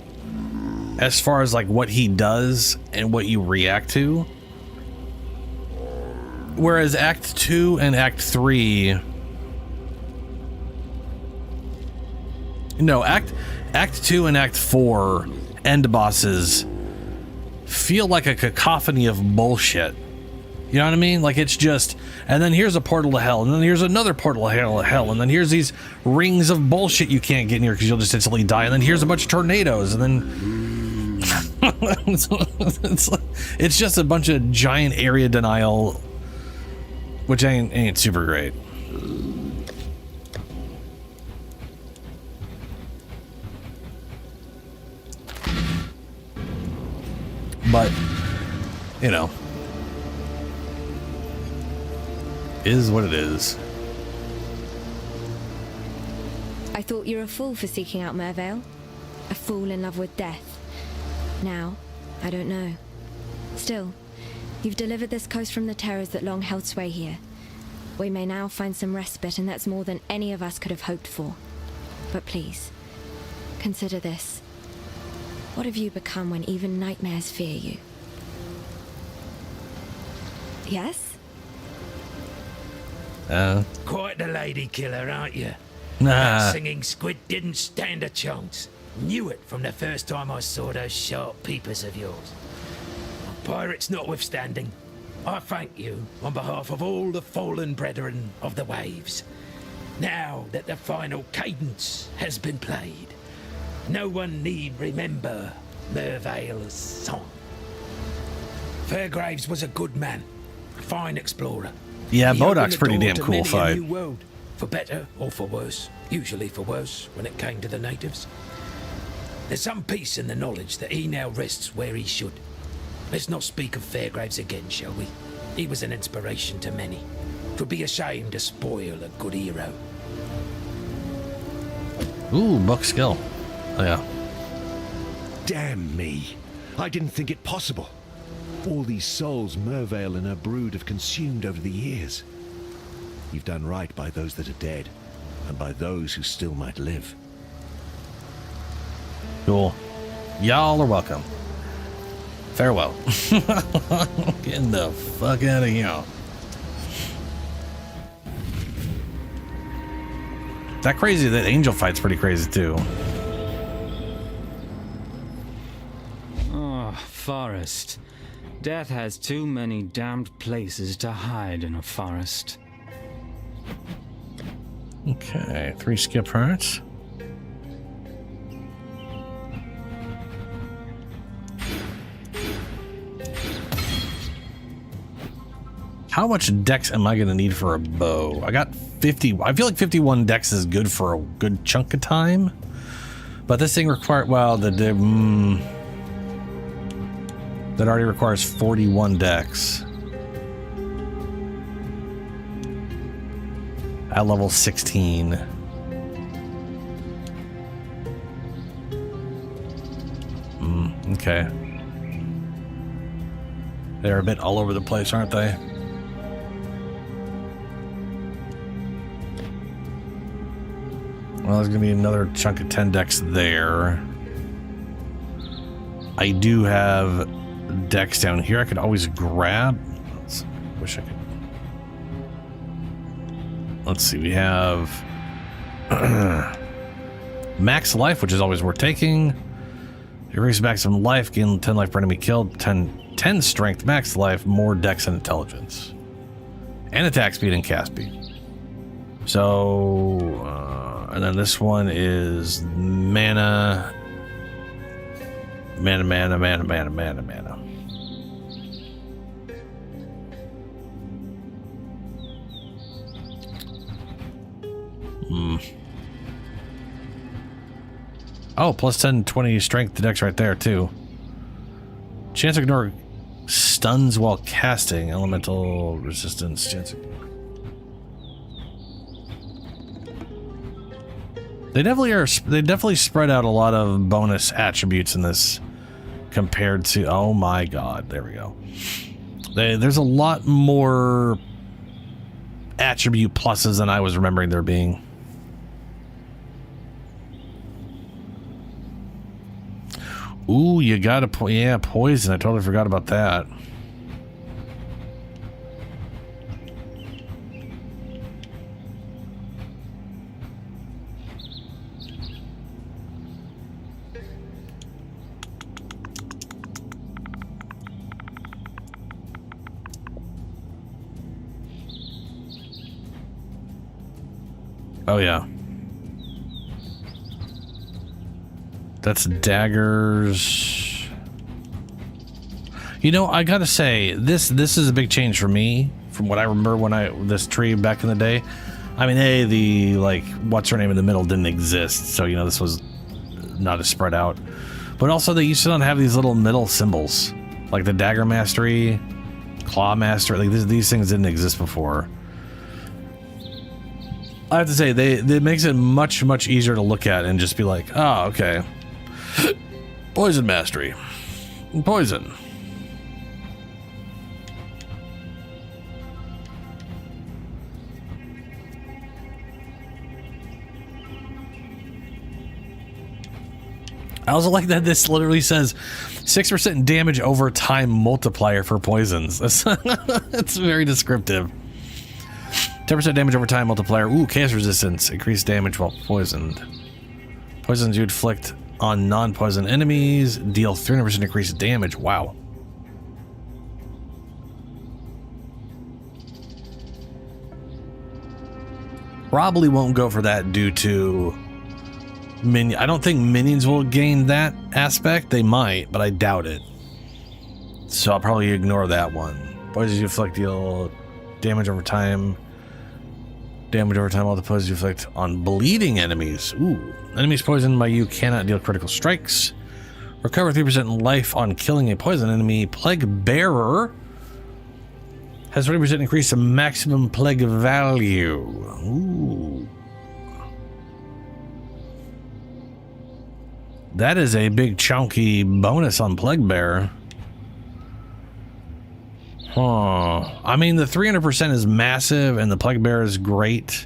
as far as like what he does and what you react to. Whereas Act 2 and Act 3... No, Act 2 and Act 4 end bosses feel like a cacophony of bullshit. You know what I mean? Like, it's just, and then here's a portal to hell, and then here's another portal to hell, and then here's these rings of bullshit you can't get in here because you'll just instantly die, and then here's a bunch of tornadoes, and then it's just a bunch of giant area denial, which ain't super great. But, you know, is what it is. I thought you were a fool for seeking out Mervale. A fool in love with death. Now, I don't know. Still, you've delivered this coast from the terrors that long held sway here. We may now find some respite, and that's more than any of us could have hoped for. But please, consider this. What have you become when even nightmares fear you? Yes? Quite the lady killer, aren't you? Nah. That singing squid didn't stand a chance. Knew it from the first time I saw those sharp peepers of yours. Pirates notwithstanding, I thank you on behalf of all the fallen brethren of the waves. Now that the final cadence has been played, no one need remember Mervale's song. Fairgraves was a good man, a fine explorer. Yeah, He Bodok's opened the pretty door damn to cool many a fight. new world, for better or for worse, usually for worse when it came to the natives. There's some peace in the knowledge that he now rests where he should. Let's not speak of Fairgraves again, shall we? He was an inspiration to many. 'Twould be a shame to spoil a good hero. Ooh, buck skill. Oh, yeah. Damn me. I didn't think it possible. All these souls Mervale and her brood have consumed over the years. You've done right by those that are dead, and by those who still might live. Cool. Y'all are welcome. Farewell. Getting the fuck out of here. That crazy, that angel fight's pretty crazy too. Oh, forest. Death has too many damned places to hide in a forest. Okay, 3 skip hearts. How much dex am I going to need for a bow? I got 50. I feel like 51 dex is good for a good chunk of time. But this thing requires, well, that already requires 41 dex. At level 16. Okay. They're a bit all over the place, aren't they? Well, there's going to be another chunk of 10 dex there. I do have dex down here I could always grab. Wish I could. Let's see, we have max life, which is always worth taking. Increase maximum life, gain 10 life per enemy killed, 10 strength, max life, more dex and intelligence. And attack speed and cast speed. So, and then this one is mana. Mana. Oh, plus 10, 20 strength to dex right there, too. Chance to ignore stuns while casting. Elemental resistance. Chance. They definitely spread out a lot of bonus attributes in this compared to, oh my god, there we go. There's a lot more attribute pluses than I was remembering there being. Ooh, you got yeah, poison. I totally forgot about that. Oh yeah. That's daggers. You know, I gotta say, this is a big change for me from what I remember when this tree back in the day. I mean, hey, the like what's her name in the middle didn't exist, so you know this was not as spread out. But also they used to not have these little middle symbols, like the dagger mastery, claw master. Like these things didn't exist before. I have to say, it makes it much easier to look at and just be like, oh, okay. Poison mastery. Poison. I also like that this literally says 6% damage over time multiplier for poisons. That's very descriptive. 10% damage over time multiplier. Ooh, chaos resistance. Increased damage while poisoned. Poisons you inflict on non-poison enemies. Deal 300% increased damage. Wow. Probably won't go for that due to minion. I don't think minions will gain that aspect. They might, but I doubt it. So I'll probably ignore that one. Poisons you inflict deal damage over time. Damage over time, all the poisons you inflict on bleeding enemies. Ooh. Enemies poisoned by you cannot deal critical strikes. Recover 3% life on killing a poison enemy. Plague Bearer. Has 20% increase to maximum plague value. Ooh. That is a big chunky bonus on Plague Bear. Huh. I mean, the 300% is massive and the Plague Bear is great.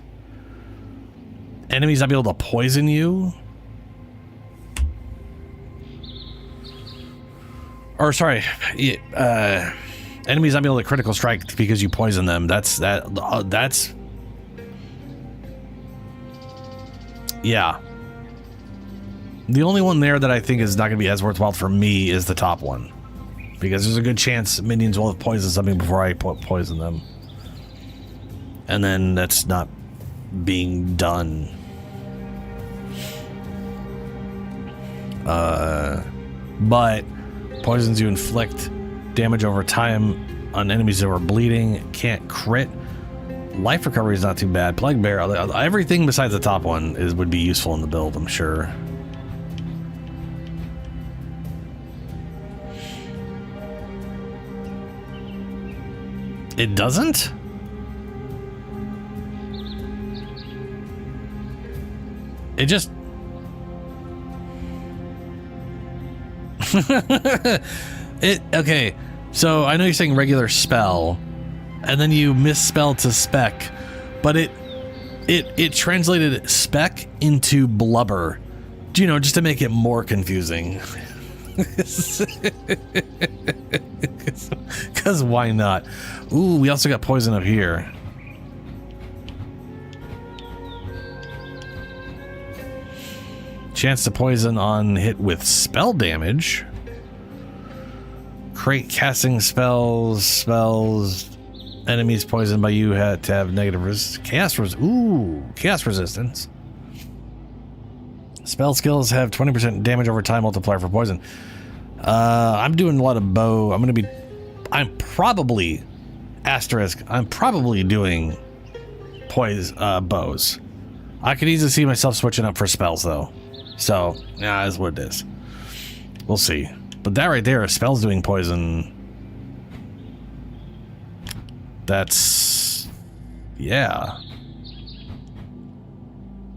Enemies not be able to poison you. Or sorry, enemies not be able to critical strike because you poison them. That's yeah. The only one there that I think is not going to be as worthwhile for me is the top one, because there's a good chance minions will have poisoned something before I poison them, and then that's not being done. But poisons you inflict damage over time on enemies that are bleeding. Can't crit. Life recovery is not too bad. Plague Bear, everything besides the top one would be useful in the build, I'm sure. It doesn't? It just... Okay, so I know you're saying regular spell, and then you misspelled to spec, but it translated spec into blubber, you know, just to make it more confusing. Because why not? Ooh, we also got poison up here. Chance to poison on hit with spell damage. Crate casting spells. Enemies poisoned by you had to have negative chaos resistance. Spell skills have 20% damage over time multiplier for poison. I'm doing a lot of bow. I'm probably doing bows. I could easily see myself switching up for spells though. So, yeah, that's what it is. We'll see. But that right there, spells doing poison. That's... yeah.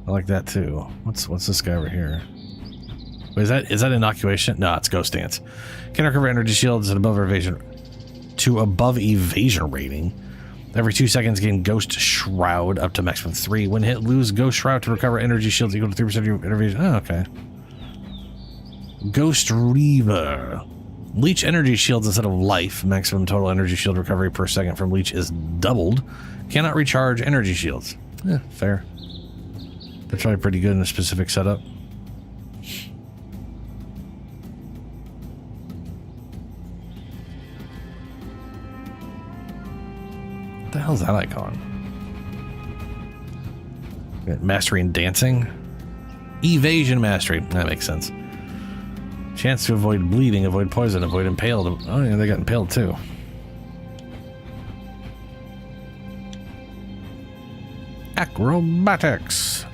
I like that too. What's this guy over here? Wait, is that inoculation? No, it's ghost dance. Can recover energy shields at above evasion rating. Every 2 seconds, gain Ghost Shroud up to maximum 3. When hit, lose Ghost Shroud to recover energy shields equal to 3% of your evasion. Oh, okay. Ghost Reaver. Leech energy shields instead of life. Maximum total energy shield recovery per second from leech is doubled. Cannot recharge energy shields. Fair. That's probably pretty good in a specific setup. What the hell is that icon? Mastery in dancing? Evasion mastery. That makes sense. Chance to avoid bleeding, avoid poison, avoid impaled. Oh yeah, they got impaled too. Acrobatics.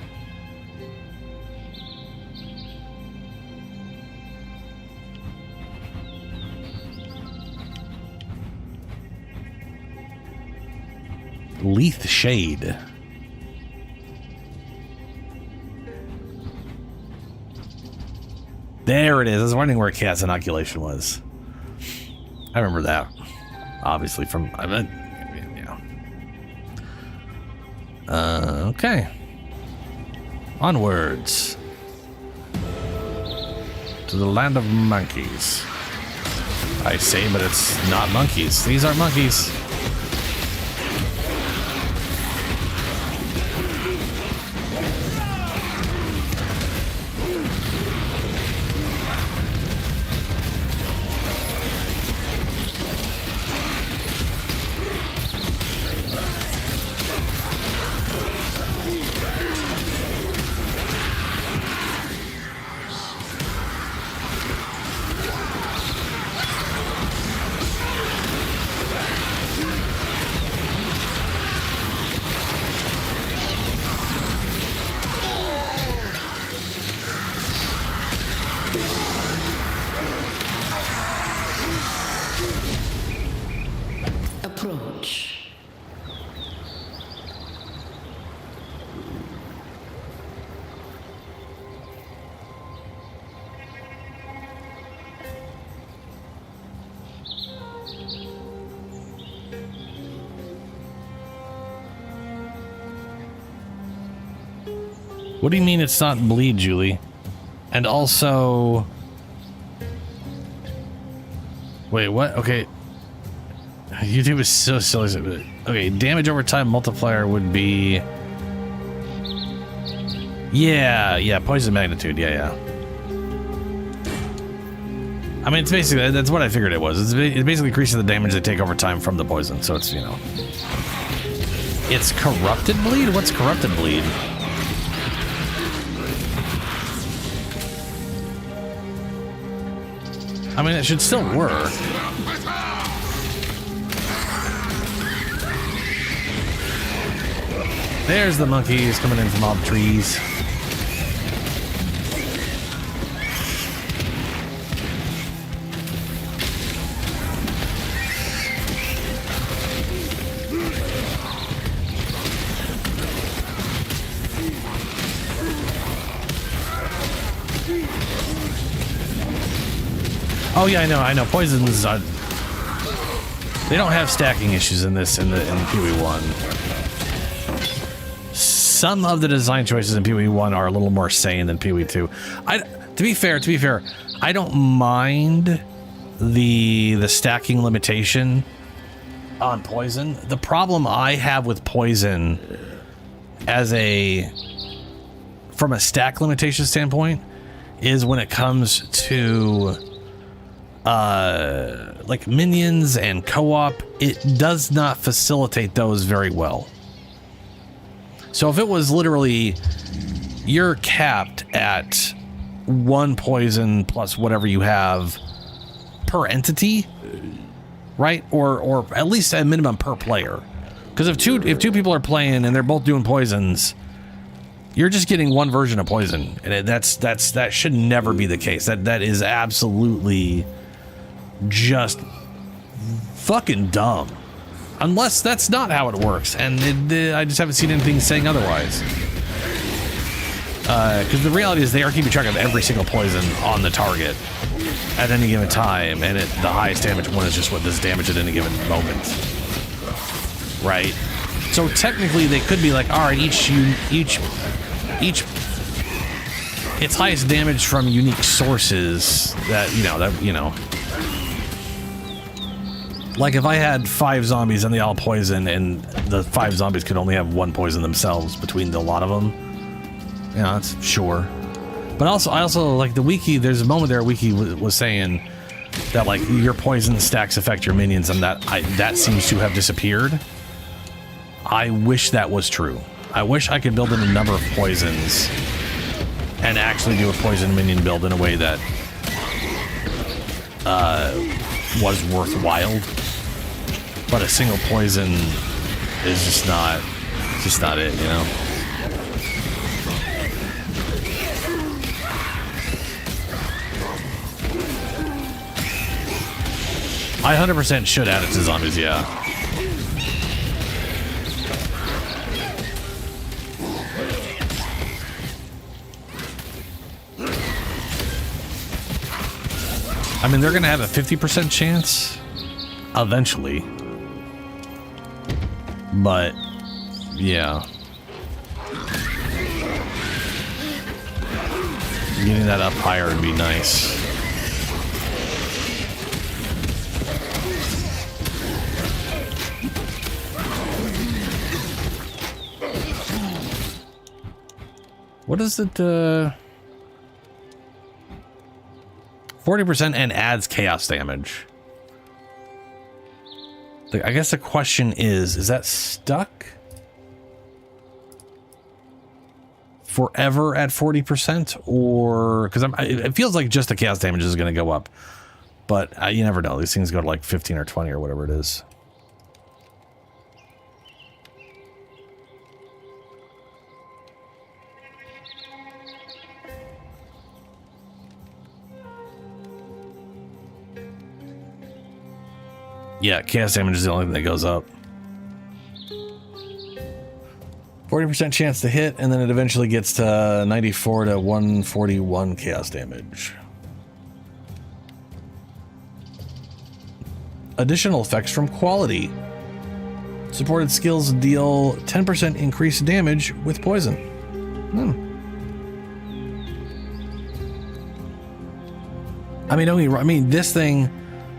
Leaf Shade. There it is. I was wondering where Chaos Inoculation was. I remember that. Obviously from... yeah. Okay. Onwards. To the land of monkeys. I say, but it's not monkeys. These aren't monkeys. much. What do you mean it's not bleed, Julie? And also... Wait, what? Okay. YouTube is so silly. Okay, damage over time multiplier would be... Yeah, poison magnitude, yeah. I mean, it's basically, that's what I figured it was. It basically increases the damage they take over time from the poison, so it's, you know... It's corrupted bleed? What's corrupted bleed? I mean, it should still work. There's the monkeys coming in from all the trees. Oh yeah, I know. Poisons are... They don't have stacking issues in this in PoE 1. Some of the design choices in PoE 1 are a little more sane than PoE 2. To be fair, I don't mind the stacking limitation on poison. The problem I have with poison from a stack limitation standpoint is when it comes to like minions and co-op, it does not facilitate those very well. So if it was literally you're capped at 1 poison plus whatever you have per entity, right? Or at least at minimum per player. Because if two people are playing and they're both doing poisons, you're just getting one version of poison, and that should never be the case. That is absolutely just fucking dumb, unless that's not how it works, and I just haven't seen anything saying otherwise. Because the reality is they are keeping track of every single poison on the target at any given time, and the highest damage one is just what does damage at any given moment, right? So technically they could be like, all right, each its highest damage from unique sources that you know. Like if I had 5 zombies and they all poison, and the 5 zombies could only have 1 poison themselves between the lot of them, yeah, that's sure. But I also like the wiki. There's a moment there wiki was saying that like your poison stacks affect your minions, and that seems to have disappeared. I wish that was true. I wish I could build in a number of poisons and actually do a poison minion build in a way that was worthwhile. But a single poison is just not it, you know? I 100% should add it to zombies, yeah. I mean, they're gonna have a 50% chance eventually. But, yeah. Getting that up higher would be nice. What is it, 40% and adds chaos damage. I guess the question is that stuck forever at 40%, or because it feels like just the chaos damage is going to go up, but you never know. These things go to like 15 or 20 or whatever it is. Yeah, chaos damage is the only thing that goes up. 40% chance to hit, and then it eventually gets to 94 to 141 chaos damage. Additional effects from quality. Supported skills deal 10% increased damage with poison. I mean, this thing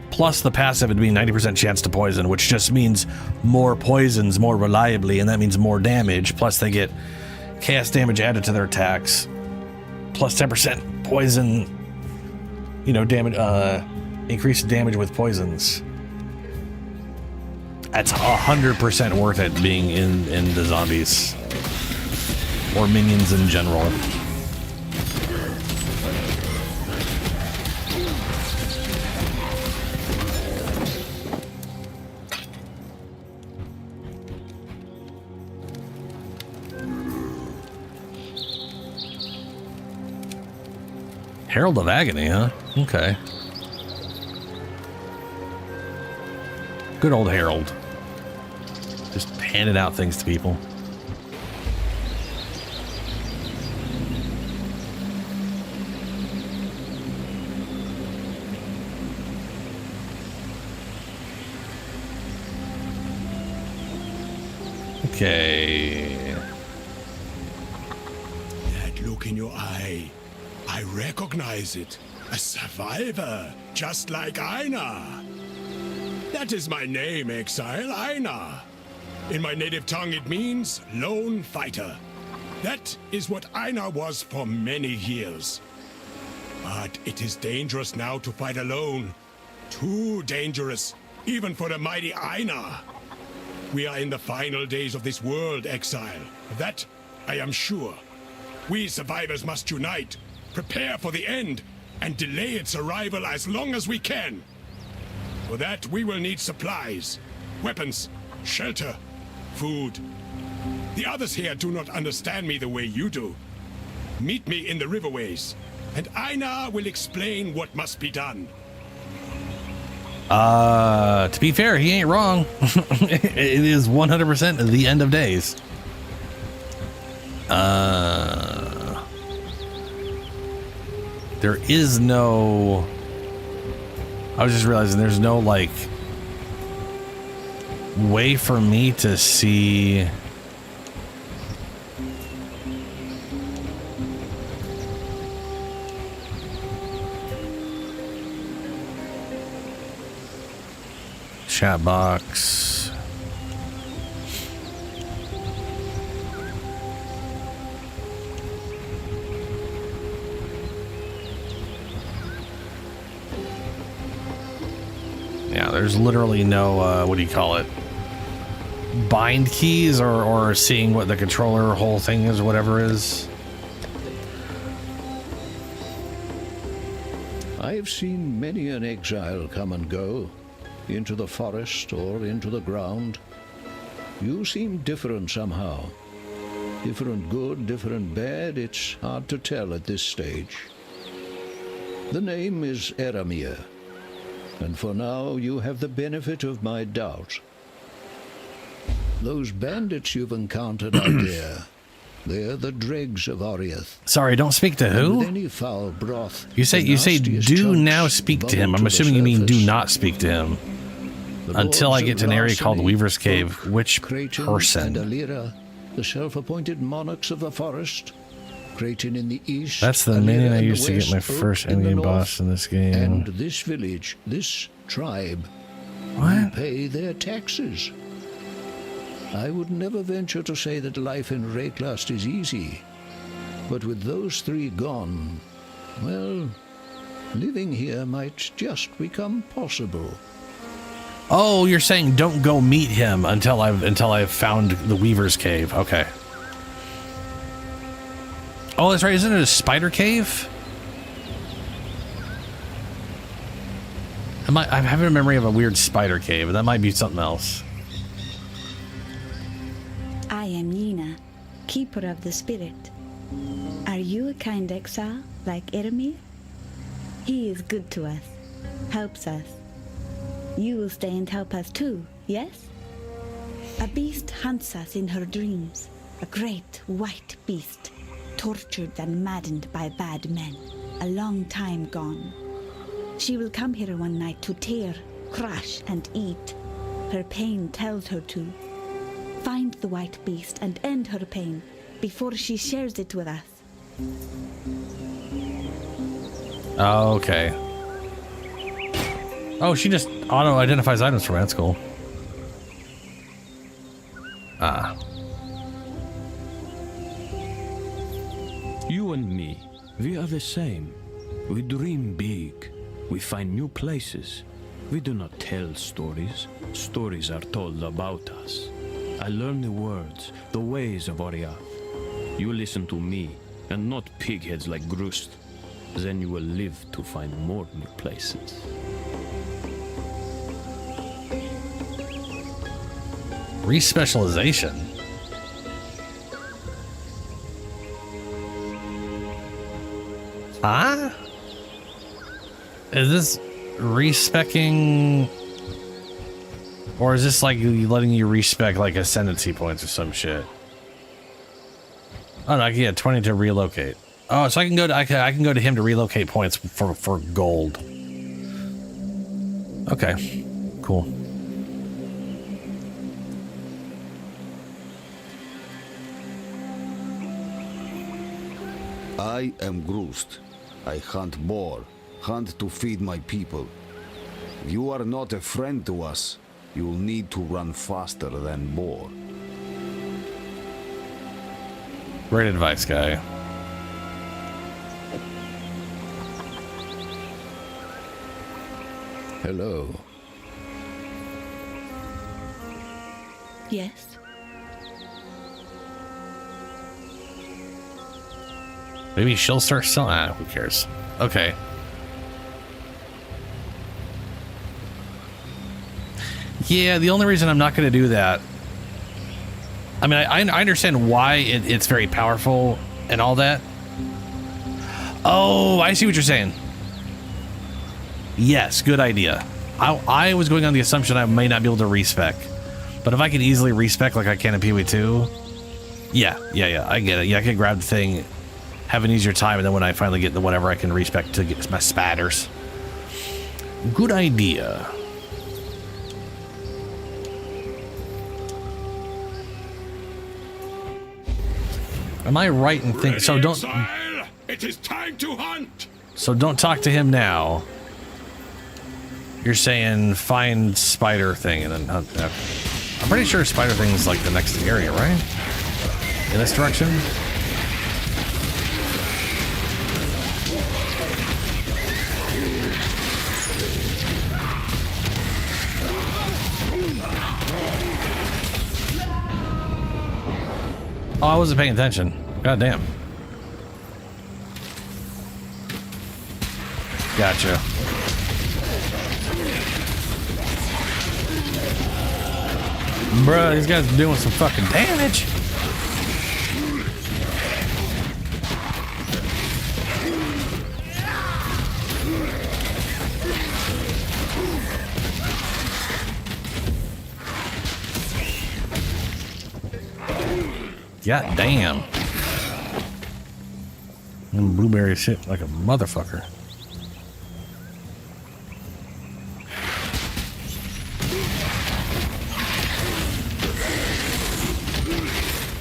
plus the passive would be 90% chance to poison, which just means more poisons more reliably, and that means more damage. Plus they get chaos damage added to their attacks, plus 10% poison, damage, increased damage with poisons. That's 100% worth it being in the zombies or minions in general. Herald of Agony, huh? Okay. Good old Herald. Just handing out things to people. Okay. That look in your eye. I recognize it. A survivor, just like Einar. That is my name, Exile, Einar. In my native tongue, it means lone fighter. That is what Einar was for many years. But it is dangerous now to fight alone. Too dangerous, even for the mighty Einar. We are in the final days of this world, Exile. Of that, I am sure. We survivors must unite, prepare for the end, and delay its arrival as long as we can. For that, we will need supplies, weapons, shelter, food. The others here do not understand me the way you do. Meet me in the riverways, and Einar will explain what must be done. To be fair, he ain't wrong. It is 100% the end of days. There is no... I was just realizing there's no, like, way for me to see... Chat box. Yeah, there's literally no, what do you call it? Bind keys or seeing what the controller whole thing is, whatever is. I have seen many an exile come and go, into the forest or into the ground. You seem different somehow. Different good, different bad, it's hard to tell at this stage. The name is Eramir, and for now you have the benefit of my doubt. Those bandits you've encountered out there, they're the dregs of Oriath. Sorry, don't speak to who? Any foul broth, You say do now speak to him. I'm assuming you mean do not speak to him. Until I get to an area called Weaver's Cave. Which person? And Alira, the self-appointed monarchs of the forest. Creighton in the east. That's the minion I used to get my first endgame boss in this game. And this village, this tribe, what? Pay their taxes. I would never venture to say that life in Rayclast is easy, but with those three gone, well, living here might just become possible. Oh, you're saying don't go meet him until I've found the Weaver's Cave. Okay. Oh, that's right. Isn't it a spider cave? I'm having a memory of a weird spider cave, and that might be something else. I am Nina, keeper of the spirit. Are you a kind exile like Eramir? He is good to us, helps us. You will stay and help us too, yes? A beast hunts us in her dreams. A great white beast, tortured and maddened by bad men, a long time gone. She will come here one night to tear, crush, and eat. Her pain tells her to. Find the white beast and end her pain before she shares it with us. Okay. Oh, she just auto-identifies items for me. That's cool. Ah. You and me, we are the same. We dream big. We find new places. We do not tell stories. Stories are told about us. I learn the words, the ways of Oriath. You listen to me, and not pigheads like Grust. Then you will live to find more new places. Respecialization. Huh? Is this respecking, or is this like letting you respec like ascendancy points or some shit? Oh no, I can get 20 to relocate. Oh, so I can go to I can go to him to relocate points for gold. Okay, cool. I am Grust. I hunt boar, hunt to feed my people. You are not a friend to us. You'll need to run faster than boar. Great advice, guy. Hello. Yes? Maybe she'll start selling. Ah, who cares? Okay. Yeah, the only reason I'm not going to do that. I mean, I understand why it's very powerful and all that. Oh, I see what you're saying. Yes, good idea. I was going on the assumption I may not be able to respec, but if I could easily respec like I can in PoE 2, yeah, I get it. Yeah, I can grab the thing, have an easier time, and then when I finally get the whatever, I can respec to get my spatters. Good idea. Am I right in thinking? So don't. Exile, it is time to hunt. So don't talk to him now. You're saying find spider thing and then hunt. Okay. I'm pretty sure spider thing is like the next area, right? In this direction. Oh, I wasn't paying attention. God damn. Gotcha. Bruh, these guys are doing some fucking damage. God damn. And blueberry shit like a motherfucker.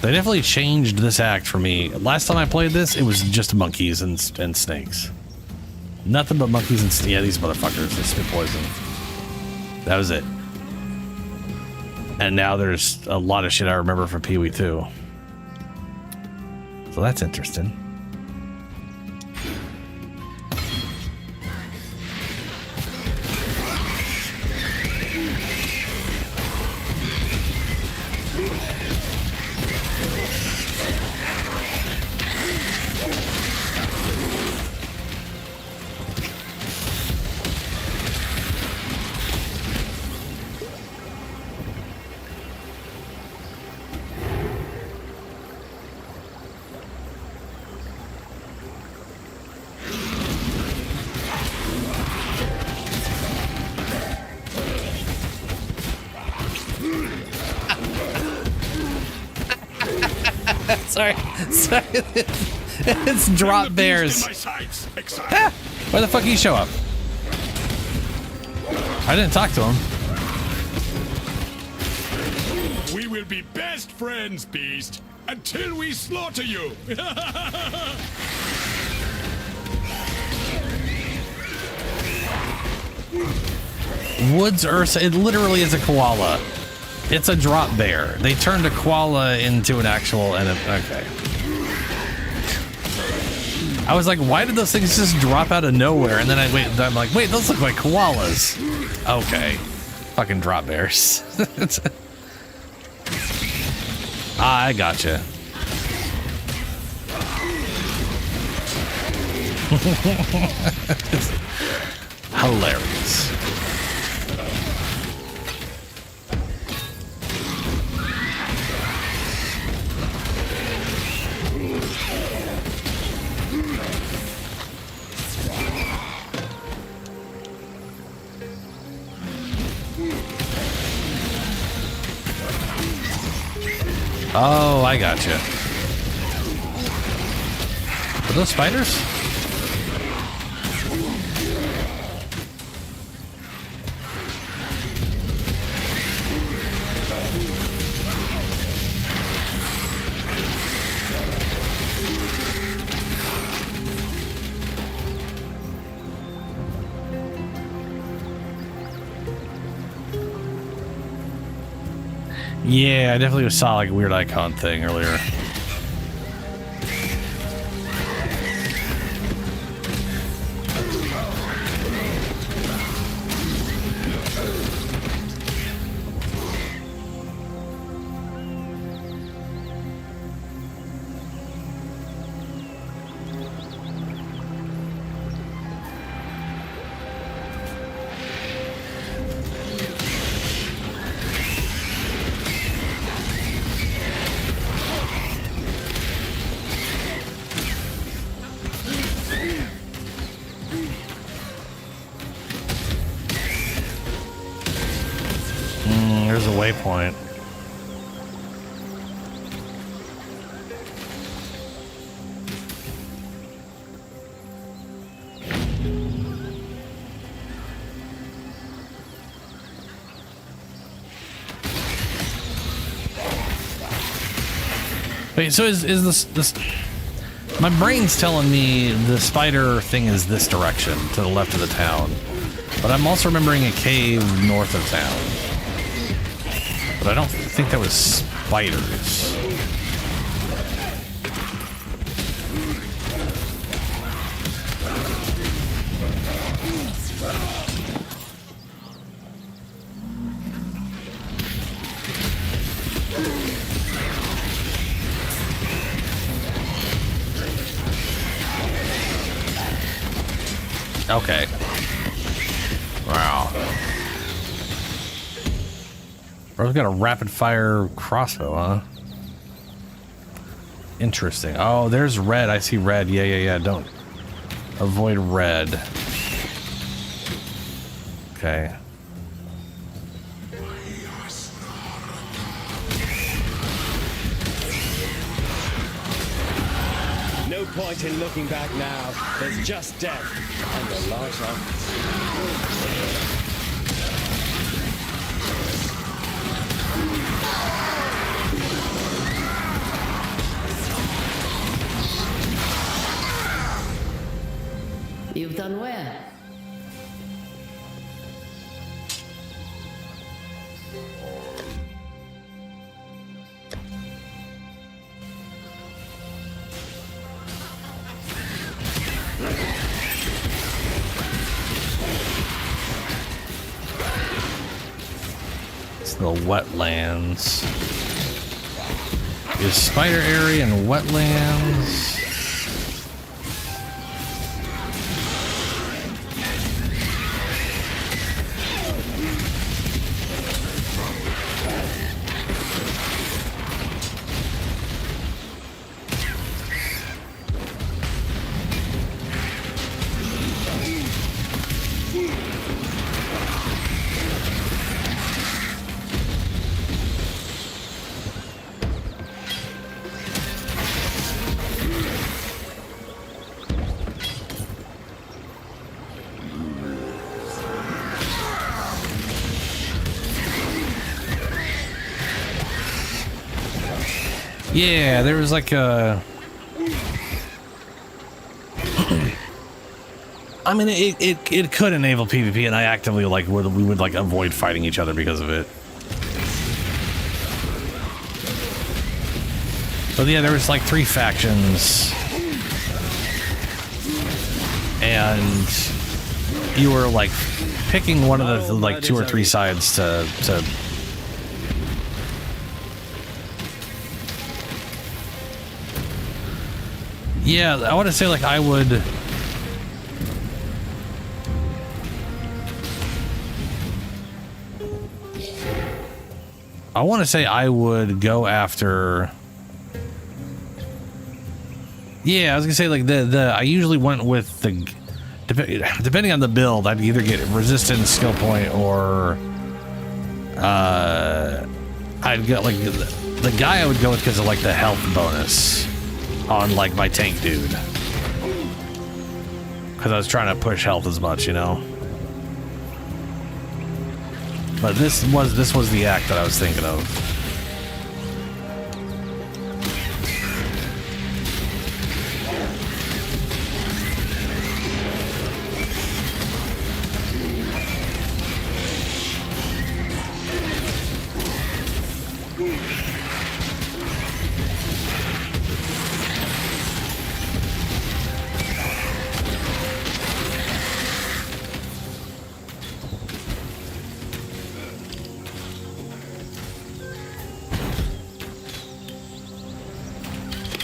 They definitely changed this act for me. Last time I played this, it was just monkeys and snakes. Nothing but monkeys and snakes. Yeah, these motherfuckers. They spit poison. That was it. And now there's a lot of shit I remember from PoE 2. So that's interesting. Sorry. It's drop bears. Why the fuck did you show up? I didn't talk to him. We will be best friends, Beast, until we slaughter you. Woods Ursa, it literally is a koala. It's a drop bear. They turned a koala into an actual okay. I was like, why did those things just drop out of nowhere? And then I'm like, wait, those look like koalas. Okay. Fucking drop bears. I gotcha. Hilarious. Oh, I gotcha. Are those spiders? Yeah, I definitely saw like a weird icon thing earlier. There's a waypoint. Wait, so is this my brain's telling me the spider thing is this direction to the left of the town, but I'm also remembering a cave north of town. But I don't think that was spiders. Okay. Wow. Bro's got a rapid fire crossbow, huh? Interesting. Oh, there's red. I see red. Yeah. Don't avoid red. Okay. No point in looking back now. There's just death and a lot of it. You've done well. It's the wetlands. Is spider area and wetlands. Yeah, there was like a... I mean, it could enable PvP, and I actively like we would like avoid fighting each other because of it. But yeah, there was like 3 factions, and you were like picking one of the like 2 or 3 sides to. Yeah, I want to say like I would. I want to say I would go after. Yeah, I was gonna say like I usually went with the depending on the build, I'd either get resistance skill point or I'd get like the guy I would go with because of like the health bonus on like my tank dude, because I was trying to push health as much, you know. But this was the act that I was thinking of.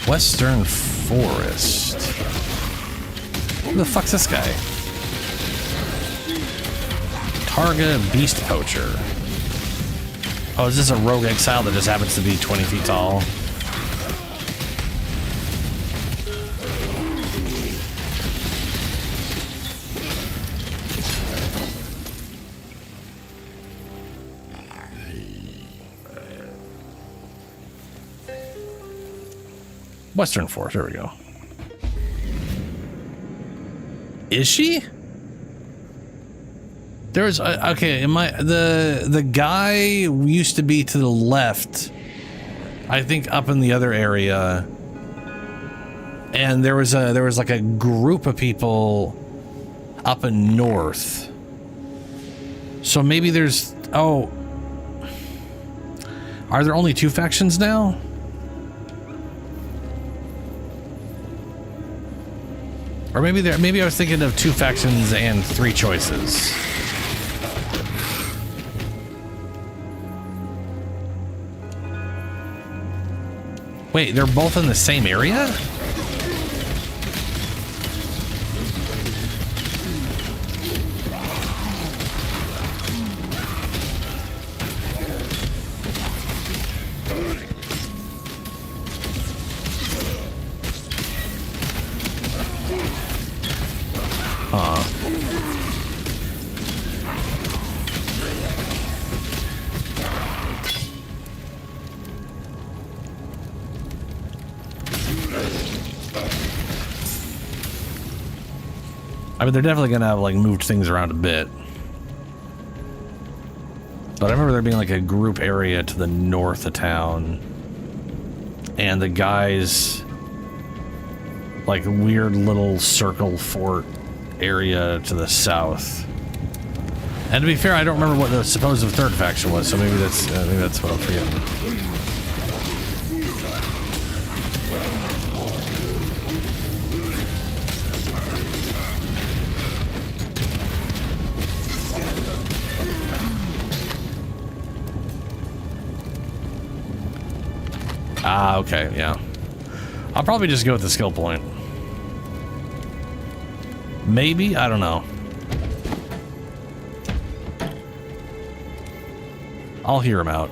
Western Forest. Who the fuck's this guy? Targa Beast Poacher. Oh, is this a rogue exile that just happens to be 20 feet tall? Western Forest, there we go. Is she? There's okay. The guy used to be to the left, I think, up in the other area, and there was like a group of people up in north. So maybe there's are there only 2 factions now? Or maybe I was thinking of 2 factions and 3 choices. Wait, they're both in the same area? I mean, they're definitely gonna have like moved things around a bit. But I remember there being like a group area to the north of town, and the guys like weird little circle fort area to the south. And to be fair, I don't remember what the supposed 3rd faction was, so maybe that's what I'm forgetting. Ah, okay, yeah. I'll probably just go with the skill point. Maybe? I don't know. I'll hear him out.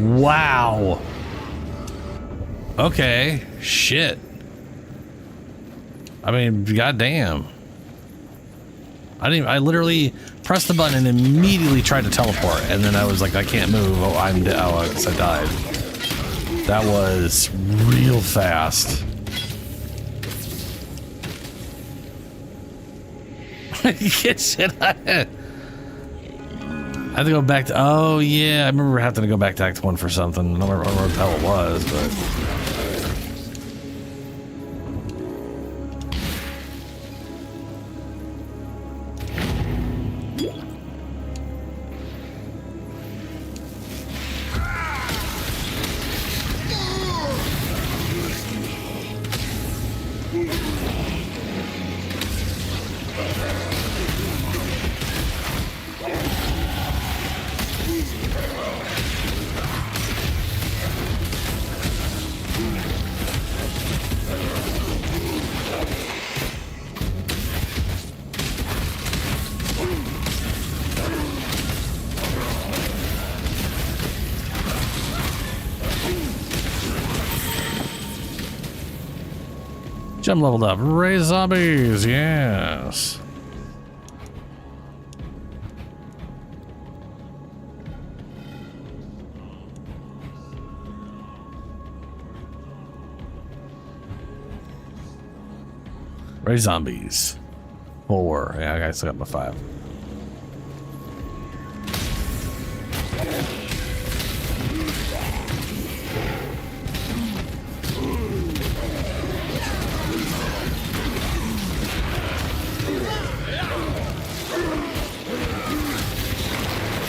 Wow. Okay. Shit. I mean, goddamn. I literally pressed the button and immediately tried to teleport, and then I was like, I can't move. Oh, I guess I died. That was real fast. Shit, I had to go back to. Oh yeah, I remember having to go back to Act 1 for something. I don't remember what the hell it was, but. Gem leveled up. Raise zombies, yes. Raise zombies. 4. Yeah, I still got my 5.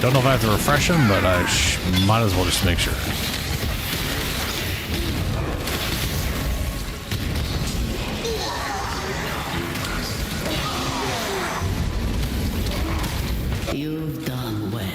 Don't know if I have to refresh him, but I might as well just make sure. You've done well.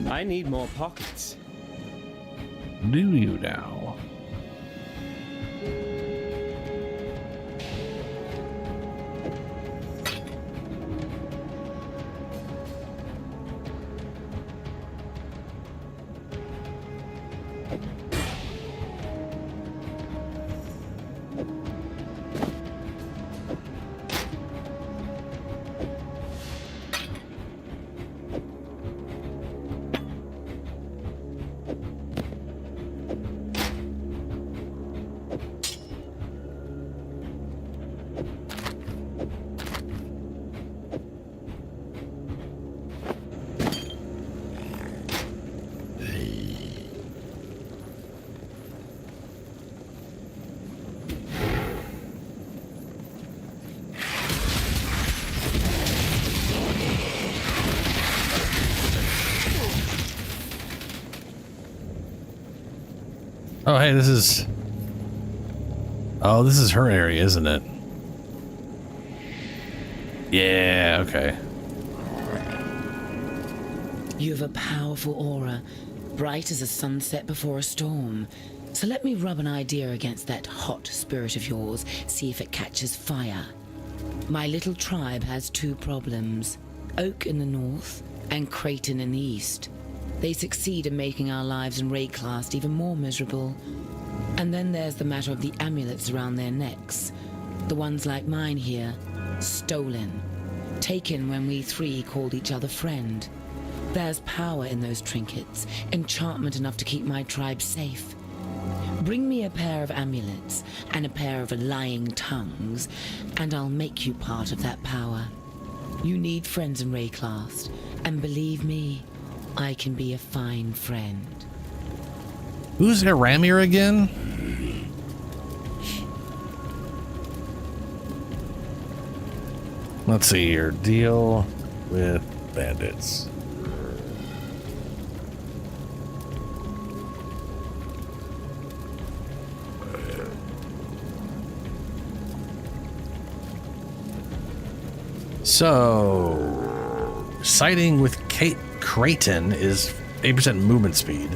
I need more pockets. Do you now? Oh, hey, this is... Oh, this is her area, isn't it? Yeah, okay. You have a powerful aura, bright as a sunset before a storm. So let me rub an idea against that hot spirit of yours, see if it catches fire. My little tribe has 2 problems. Oak in the north and Creighton in the east. They succeed in making our lives in Rayclast even more miserable. And then there's the matter of the amulets around their necks. The ones like mine here, stolen. Taken when we 3 called each other friend. There's power in those trinkets, enchantment enough to keep my tribe safe. Bring me a pair of amulets and a pair of lying tongues, and I'll make you part of that power. You need friends in Rayclast, and believe me, I can be a fine friend. Who's Aramir again? Let's see here. Deal with bandits. So, sighting with Kate Creighton is 8% movement speed.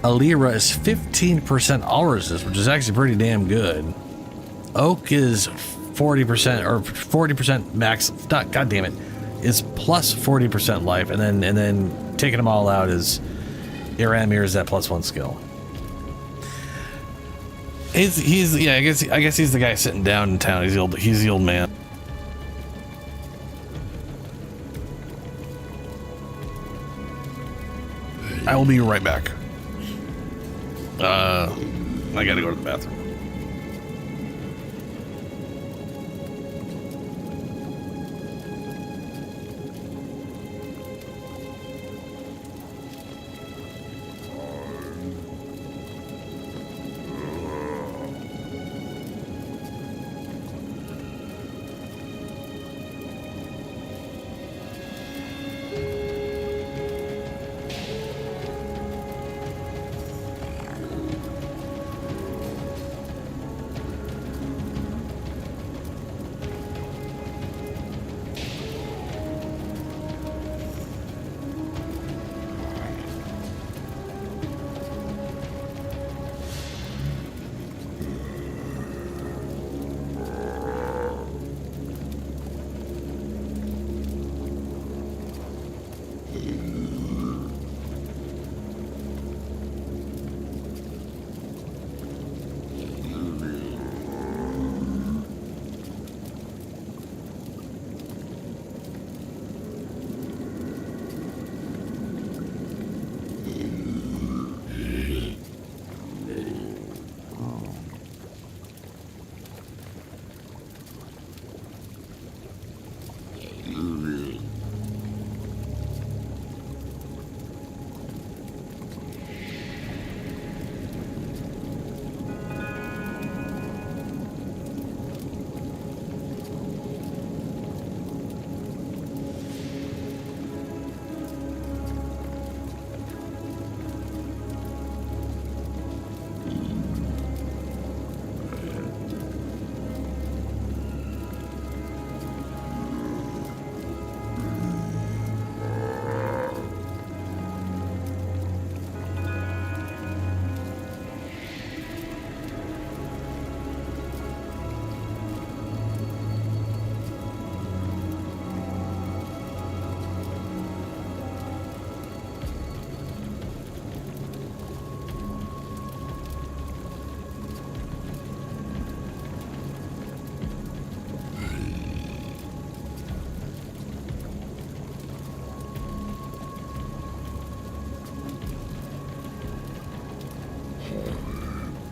Alira is 15% all resist, which is actually pretty damn good. Oak is 40% or 40% max. God damn it, is plus 40% life, and then taking them all out is Iramir is that +1 skill. He's yeah. I guess he's the guy sitting down in town. He's the old man. I will be right back. I gotta go to the bathroom.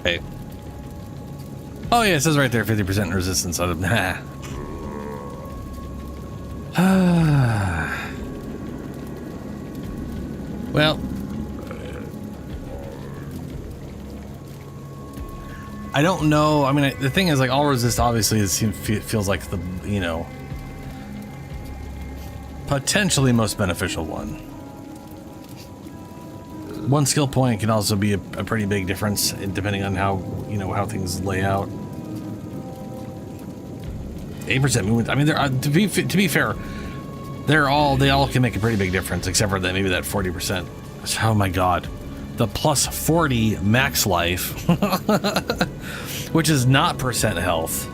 Hey. Oh yeah, it says right there 50% resistance out of well, I don't know. I mean, the thing is, like, all resist obviously feels like the, you know, potentially most beneficial one. One skill point can also be a pretty big difference depending on how, you know, how things lay out. 8% movement. I mean, to be fair, they all can make a pretty big difference, except for that maybe that 40%. Oh my god, the plus 40 max life, which is not percent health.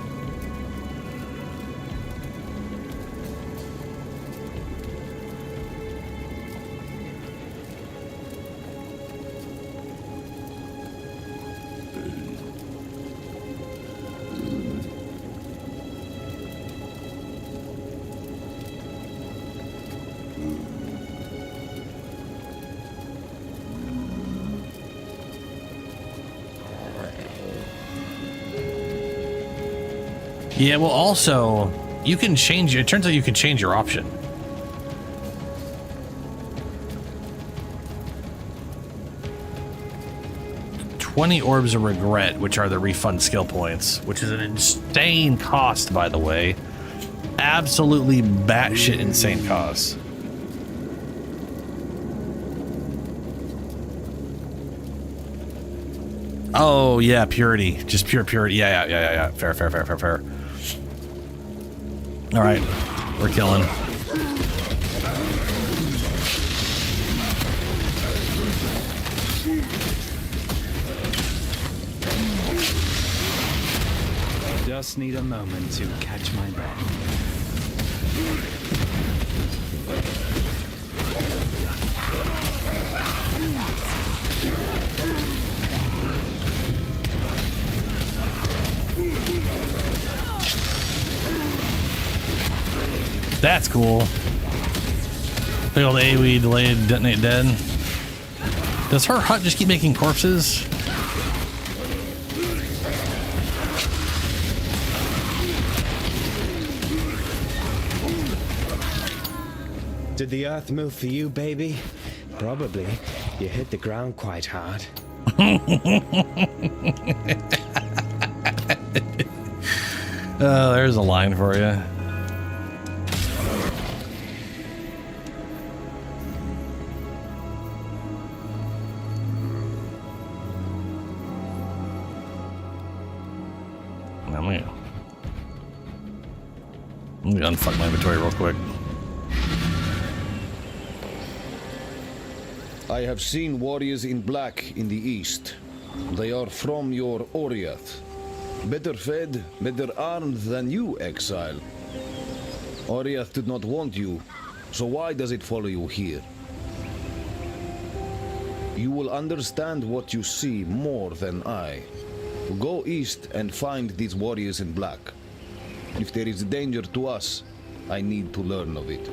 Yeah, well, also, you can change, it turns out you can change your option. $20 orbs of regret, which are the refund skill points, which is an insane cost, by the way. Absolutely batshit insane cost. Oh, yeah, purity. Just pure purity. Yeah. Fair. All right, we're killing. Just need a moment to catch my breath. That's cool. Big old AoE delayed, detonate dead. Does her hut just keep making corpses? Did the earth move for you, baby? Probably. You hit the ground quite hard. Oh, there's a line for you. Let me unfuck my inventory real quick. I have seen warriors in black in the east. They are from your Oriath. Better fed, better armed than you, exile. Oriath did not want you, so why does it follow you here? You will understand what you see more than I. Go east and find these warriors in black. If there is danger to us, I need to learn of it.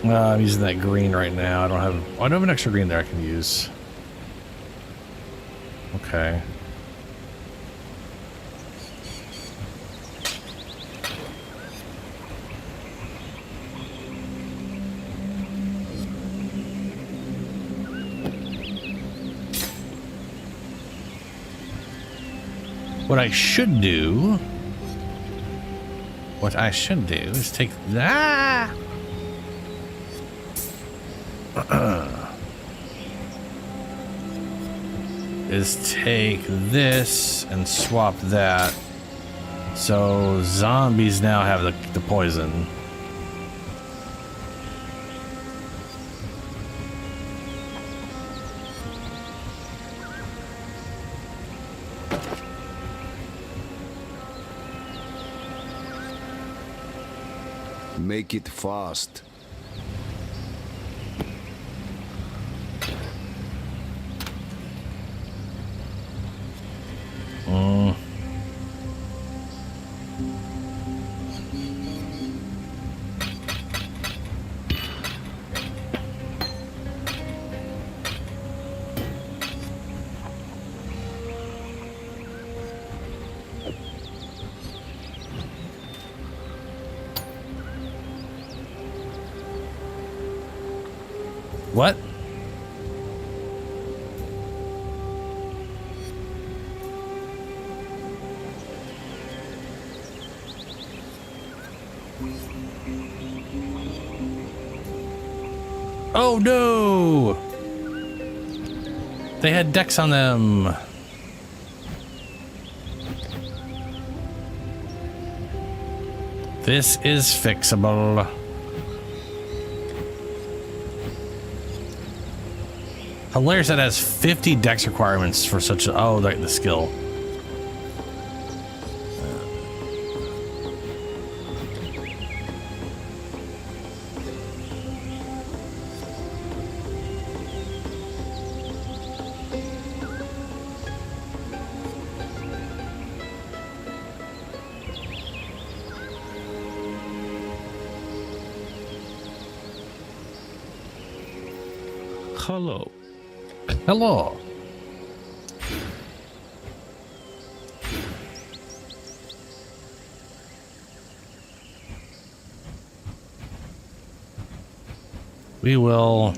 I'm using that green right now. I don't have an extra green there I can use. Okay. What I should do is take that. Is take this and swap that. So zombies now have the poison. Make it fast. What? Oh no! They had decks on them. This is fixable. Hilarious that has 50 dex requirements for such a... Oh, the skill. Hello. Hello. We will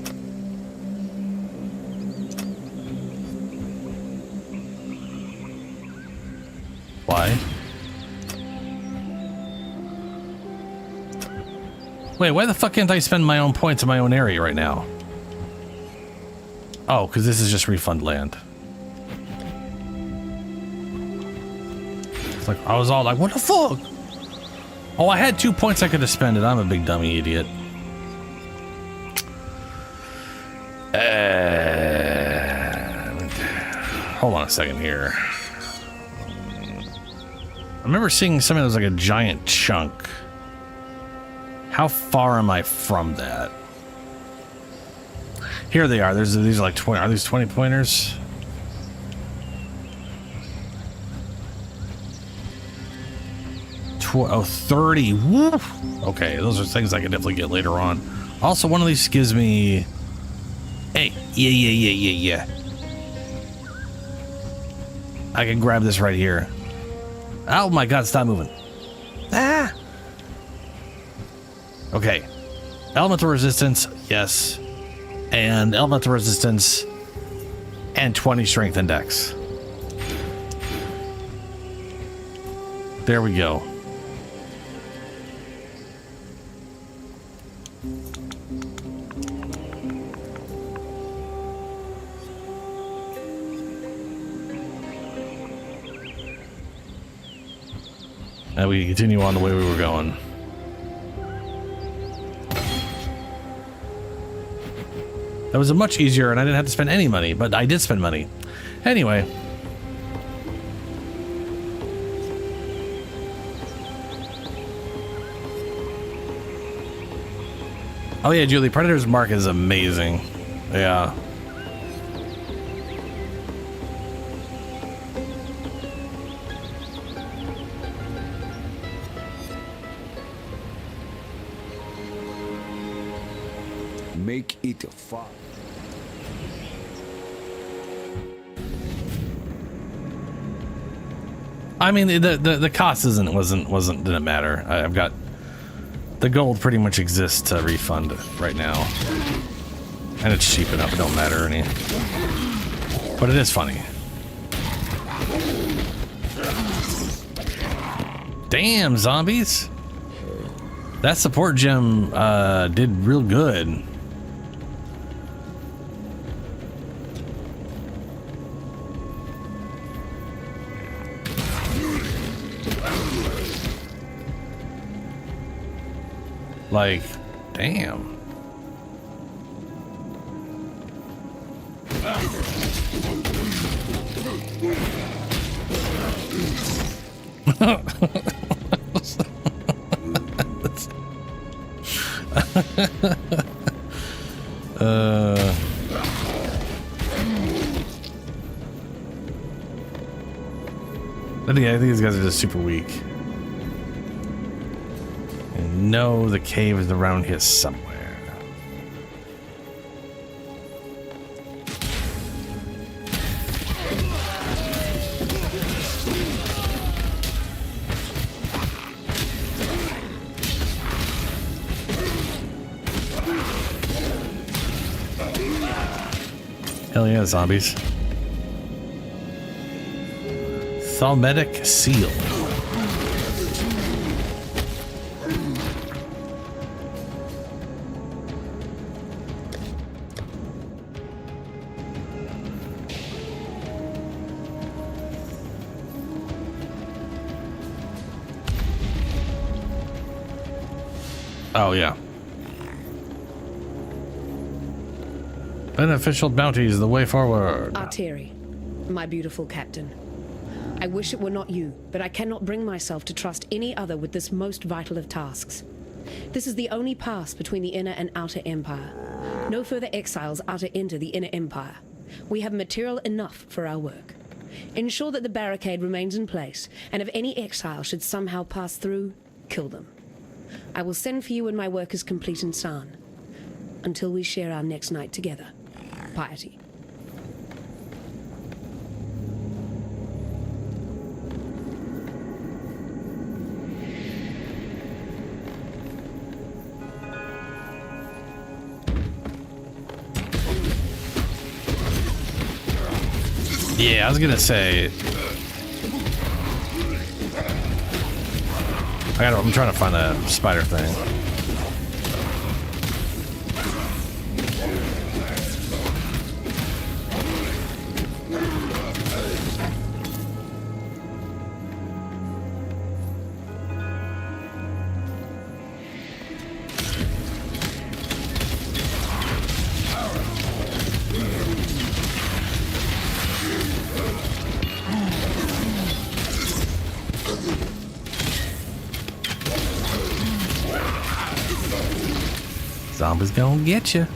Wait, why the fuck can't I spend my own points in my own area right now? Oh, because this is just refund land. It's like, I was all like, what the fuck? Oh, I had 2 points I could have spent it. I'm a big dummy idiot. Hold on a second here. I remember seeing something that was like a giant chunk. How far am I from that? Here they are. These are like 20. Are these 20 pointers? Oh, 30. Woof. Okay, those are things I can definitely get later on. Also, one of these gives me... Hey, yeah. I can grab this right here. Oh my god, stop moving. Ah! Okay. Elemental resistance, yes. And elemental resistance and 20 strength index. There we go. Now we continue on the way we were going. That was a much easier, and I didn't have to spend any money, but I did spend money. Anyway. Oh yeah, Julie, Predator's Mark is amazing. Yeah. Make it fun. I mean, the cost didn't matter. I've got the gold pretty much exists to refund right now, and it's cheap enough. It don't matter any. But it is funny. Damn, zombies! That support gem did real good. Like, damn. I think these guys are just super weak. And no, the cave is around here somewhere. Hell yeah, zombies. Thalmetic seal. Oh, yeah. Beneficial bounties, the way forward. Arteri, my beautiful captain. I wish it were not you, but I cannot bring myself to trust any other with this most vital of tasks. This is the only pass between the inner and outer empire. No further exiles are to enter the inner empire. We have material enough for our work. Ensure that the barricade remains in place, and if any exile should somehow pass through, kill them. I will send for you when my work is complete in San. Until we share our next night together. Piety. Yeah, I was gonna say. I'm trying to find a spider thing. Zombies gonna get you.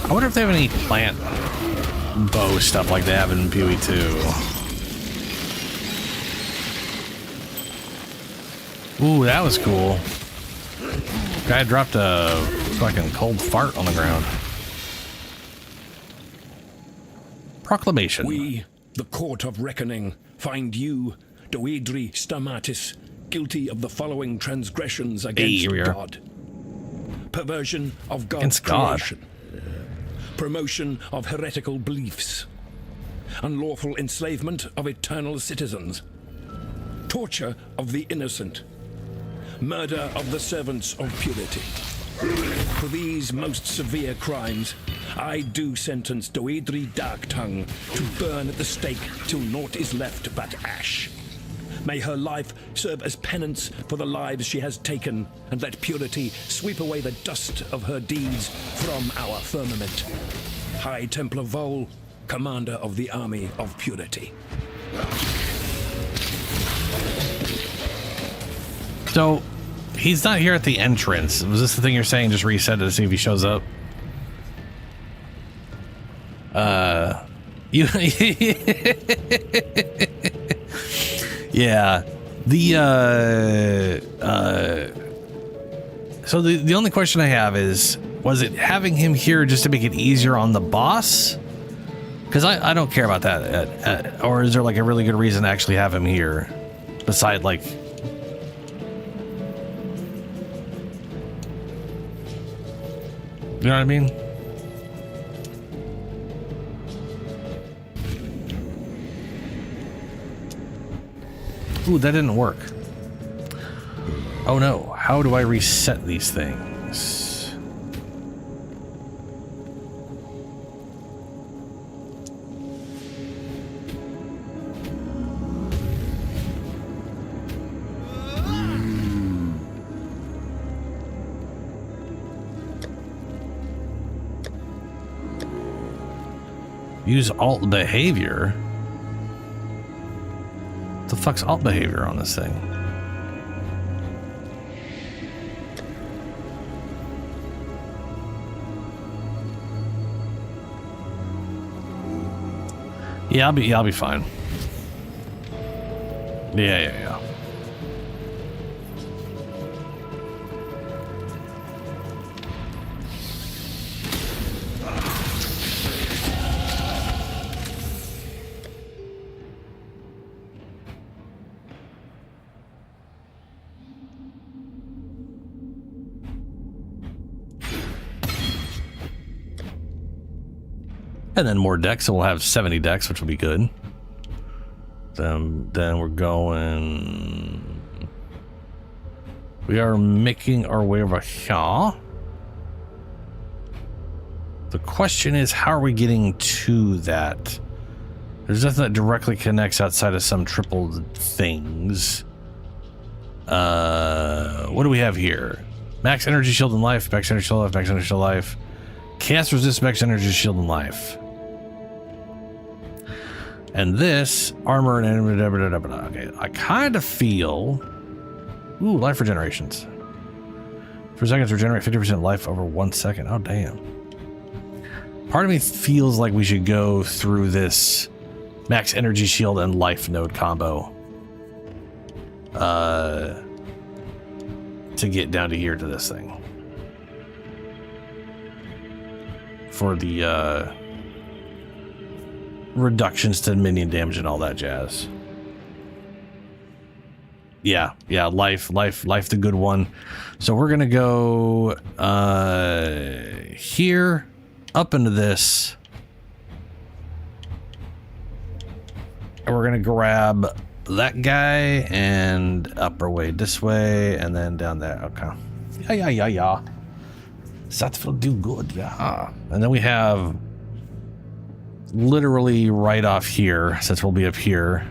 I wonder if they have any plant bow stuff like they have in PoE 2. Ooh, that was cool. Guy dropped a fucking cold fart on the ground. Proclamation. We, the Court of Reckoning, find you, Doedri Stamatis, guilty of the following transgressions against God. Perversion of God's creation. Promotion of heretical beliefs. Unlawful enslavement of eternal citizens. Torture of the innocent. Murder of the servants of purity. For these most severe crimes, I do sentence Doedri Darktongue to burn at the stake till naught is left but ash. May her life serve as penance for the lives she has taken, and let purity sweep away the dust of her deeds from our firmament. High Templar Vol, Commander of the Army of Purity. So, he's not here at the entrance. Was this the thing you're saying? Just reset it to see if he shows up? Yeah. So the only question I have is, was it having him here just to make it easier on the boss? Because I don't care about that. Or is there like a really good reason to actually have him here? Beside like... You know what I mean? Ooh, that didn't work. Oh no, how do I reset these things? Use alt behavior. What the fuck's alt behavior on this thing? Yeah, I'll be fine. Yeah. And then more decks, so we'll have 70 decks, which will be good. Then we're going... We are making our way over here. The question is, how are we getting to that? There's nothing that directly connects outside of some triple things. What do we have here? Max energy shield and life, max energy shield life, max energy shield life. Cast resist, max energy shield and life. And this, armor and... Okay, I kind of feel... Ooh, life regenerations. For seconds, regenerate 50% life over 1 second. Oh, damn. Part of me feels like we should go through this max energy shield and life node combo. To get down to here to this thing. For the, reductions to minion damage and all that jazz. Yeah, life the good one. So we're gonna go here up into this, and we're gonna grab that guy and up our way this way and then down there. Okay. Yeah. That will do good. Yeah. And then we have literally right off here, since we'll be up here.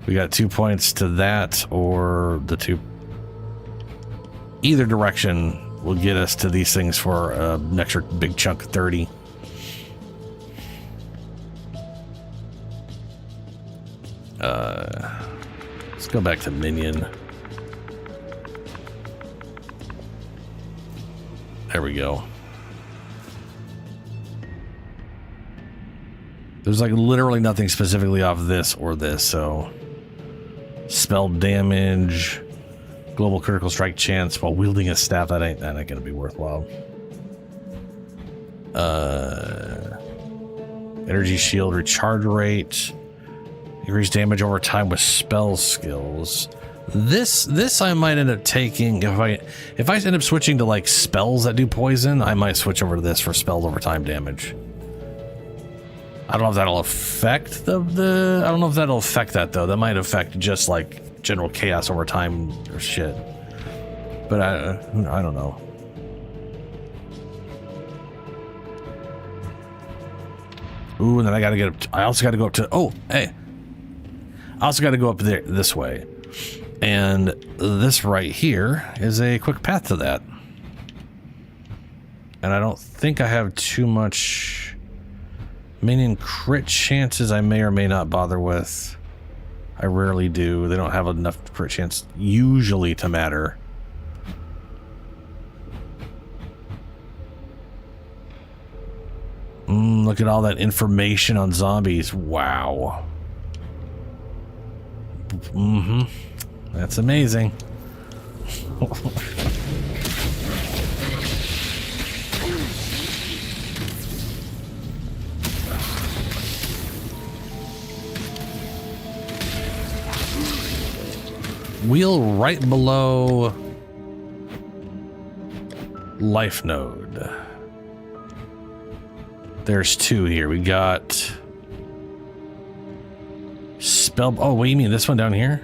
We got 2 points to that, or the two. Either direction will get us to these things for an extra big chunk of 30. Let's go back to minion. There we go. There's like literally nothing specifically off this or this, so spell damage, global critical strike chance while wielding a staff, that ain't gonna be worthwhile. Energy shield recharge rate, increase damage over time with spell skills. This I might end up taking if I end up switching to like spells that do poison. I might switch over to this for spells over time damage. I don't know if that'll affect I don't know if that'll affect that though. That might affect just like general chaos over time or shit. But I don't know. Ooh, and then I gotta get up. I also gotta go up to. Oh, hey. I also gotta go up there this way, and this right here is a quick path to that. And I don't think I have too much. Minion crit chances I may or may not bother with. I rarely do. They don't have enough crit chance usually to matter. Look at all that information on zombies. Wow. That's amazing. Wheel right below life node. There's two here. We got spell. Oh, what do you mean this one down here?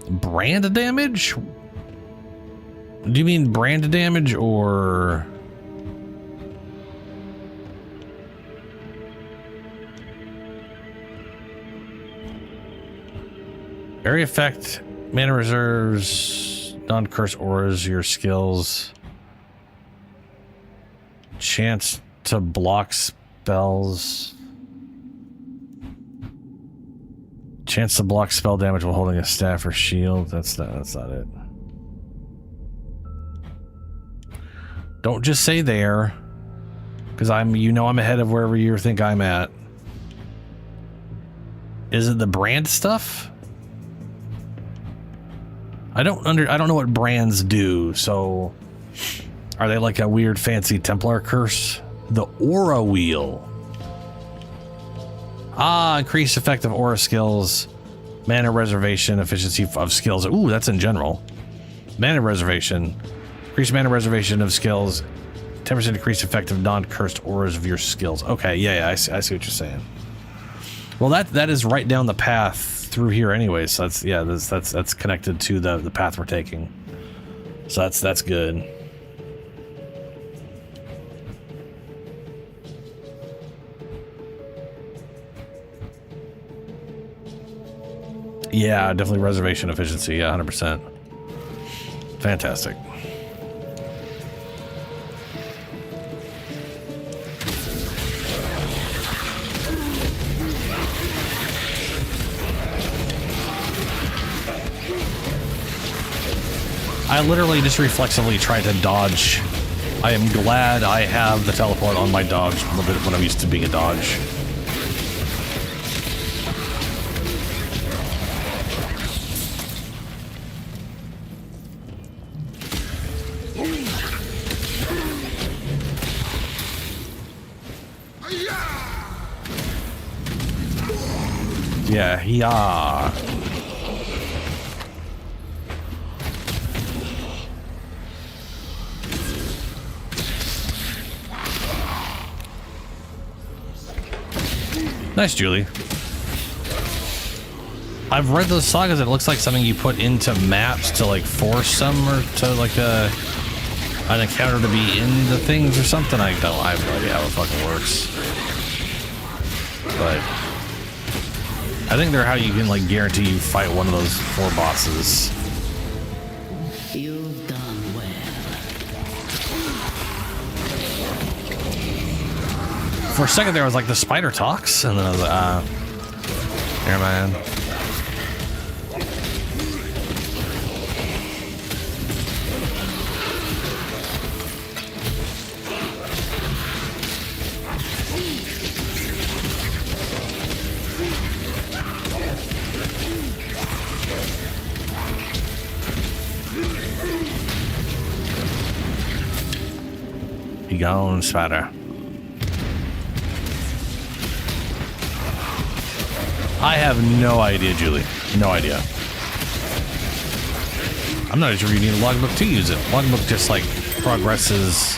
Brand damage? Do you mean brand damage or? Area effect, mana reserves, non-curse auras, your skills, chance to block spells, chance to block spell damage while holding a staff or shield. That's not it. Don't just say there, because I'm ahead of wherever you think I'm at. Is it the brand stuff? I don't know what brands do, so are they like a weird fancy Templar curse? The aura wheel. Increased effective aura skills, mana reservation, efficiency of skills. Ooh, that's in general. Mana reservation. Increased mana reservation of skills, 10% increased effect of non-cursed auras of your skills. Okay, yeah, I see what you're saying. Well, that is right down the path through here anyway, so that's connected to the path we're taking. So that's good. Yeah, definitely reservation efficiency. Yeah, 100%. Fantastic. I literally just reflexively tried to dodge. I am glad I have the teleport on my dodge when I'm used to being a dodge. Yeah. Nice, Julie. I've read those sagas. It looks like something you put into maps to like force them or to like an encounter to be in the things or something. I have no idea how it fucking works. But I think they're how you can like guarantee you fight one of those 4 bosses. You've done well. For a second there, I was like, the spider talks, and then I was like, never mind. Be gone, spider. I have no idea, Julie. No idea. I'm not sure you need a logbook to use it. Logbook just like progresses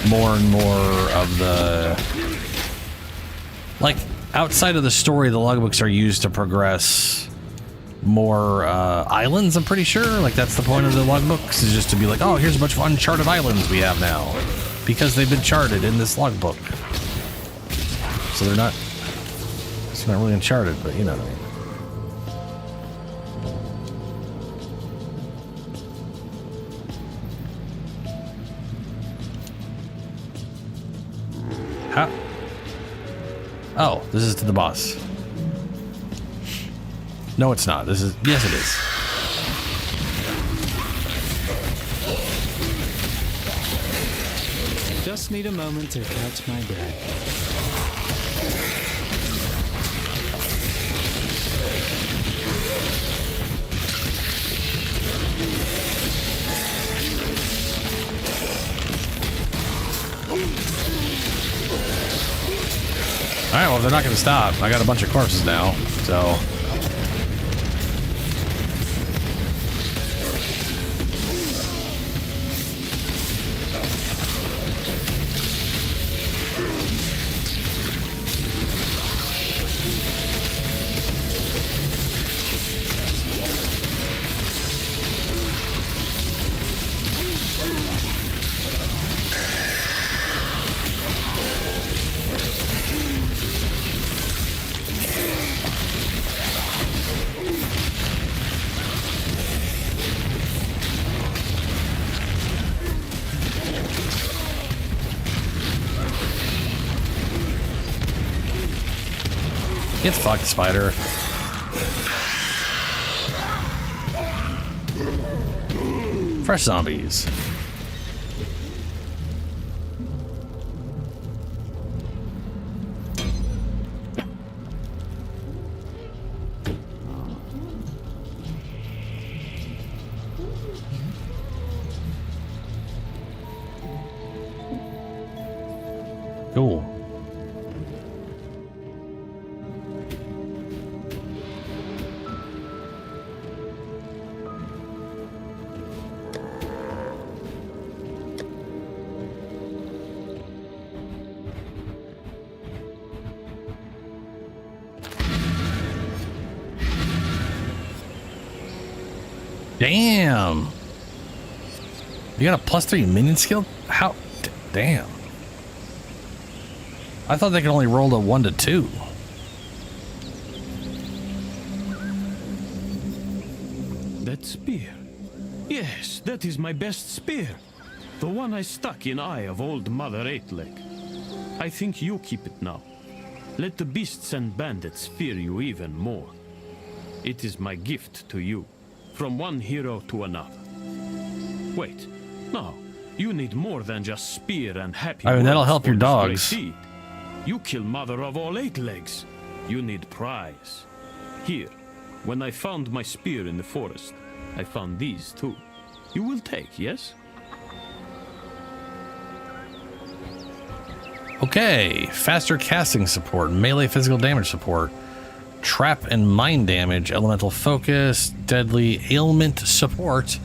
more and more of the... Like, outside of the story, the logbooks are used to progress more islands, I'm pretty sure. Like, that's the point of the logbooks, is just to be like, oh, here's a bunch of uncharted islands we have now. Because they've been charted in this logbook. So they're not... It's not really uncharted, but you know what I mean. How? Oh, this is to the boss. No, it's not. This is... Yes, it is. Just need a moment to catch my breath. Alright, well, they're not going to stop. I got a bunch of corpses now, so... Get fucked, spider. Fresh zombies. Cool. Damn. You got a +3 minion skill? How? Damn. I thought they could only roll to 1 to 2. That spear. Yes, that is my best spear. The one I stuck in eye of old Mother Eightleg. I think you keep it now. Let the beasts and bandits fear you even more. It is my gift to you, from one hero to another. Wait, no, you need more than just spear and happy. I mean, that'll words help for your this great dogs. deed. You kill Mother of all Eightlegs. You need prize. Here, when I found my spear in the forest, I found these too. You will take, yes? Okay, faster casting support, melee physical damage support, trap and mind damage, elemental focus, deadly ailment support.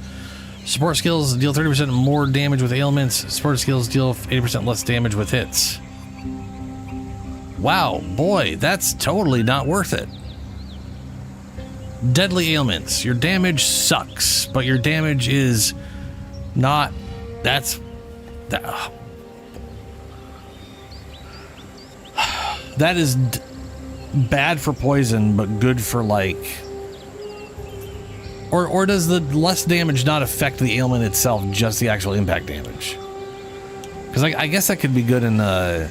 Support skills deal 30% more damage with ailments. Support skills deal 80% less damage with hits. Wow, boy, that's totally not worth it. Deadly ailments. Your damage sucks, but your damage is not... That is bad for poison, but good for like... Or does the less damage not affect the ailment itself, just the actual impact damage? Because I guess that could be good in a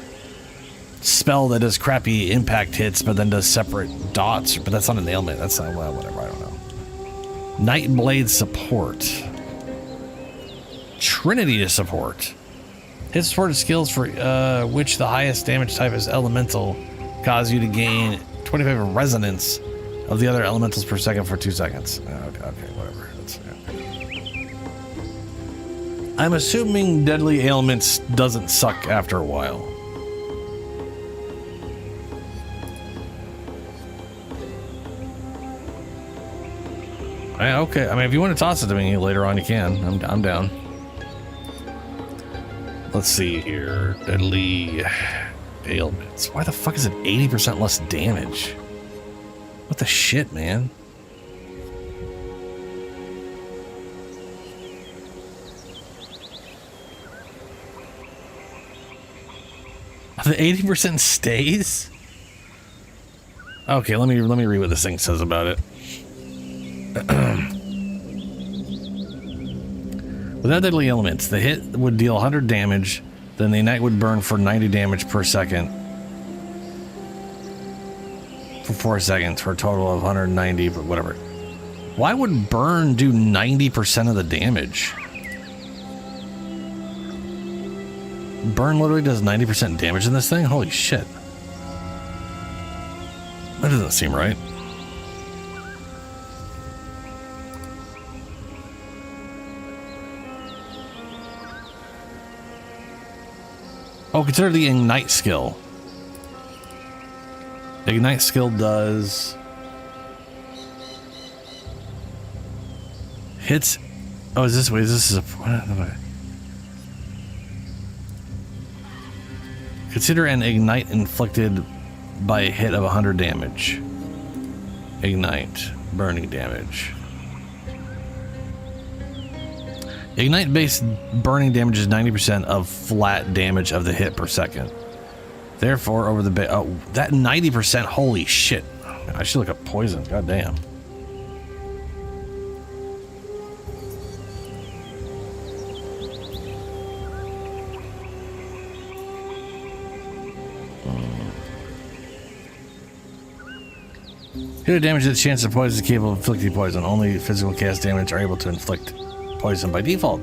spell that does crappy impact hits, but then does separate dots, but that's not an ailment. That's not, well, whatever, I don't know. Nightblade support. Trinity to support. Hit supported skills for which the highest damage type is elemental cause you to gain 25 resonance of the other elementals per second for 2 seconds. Okay, whatever. That's, yeah. I'm assuming deadly ailments doesn't suck after a while. Okay, I mean, if you want to toss it to me later on, you can. I'm down. Let's see here. Deadly ailments. Why the fuck is it 80% less damage? What the shit, man? The 80% stays? Okay, let me read what this thing says about it. Without deadly elements, the hit would deal 100 damage, then the ignite would burn for 90 damage per second for 4 seconds for a total of 190, but whatever. Why would burn do 90% of the damage? Burn literally does 90% damage in this thing? Holy shit. That doesn't seem right. Oh, consider the Ignite skill. The Ignite skill does... hits... Oh, is this... Wait, this is a... Consider an Ignite inflicted by a hit of 100 damage. Ignite. Burning damage. Ignite-based burning damage is 90% of flat damage of the hit per second. Therefore, over the... oh, that 90%... Holy shit. I should look up poison. God damn. Hit a damage that chance of poison is capable of inflicting poison. Only physical cast damage are able to inflict poison by default.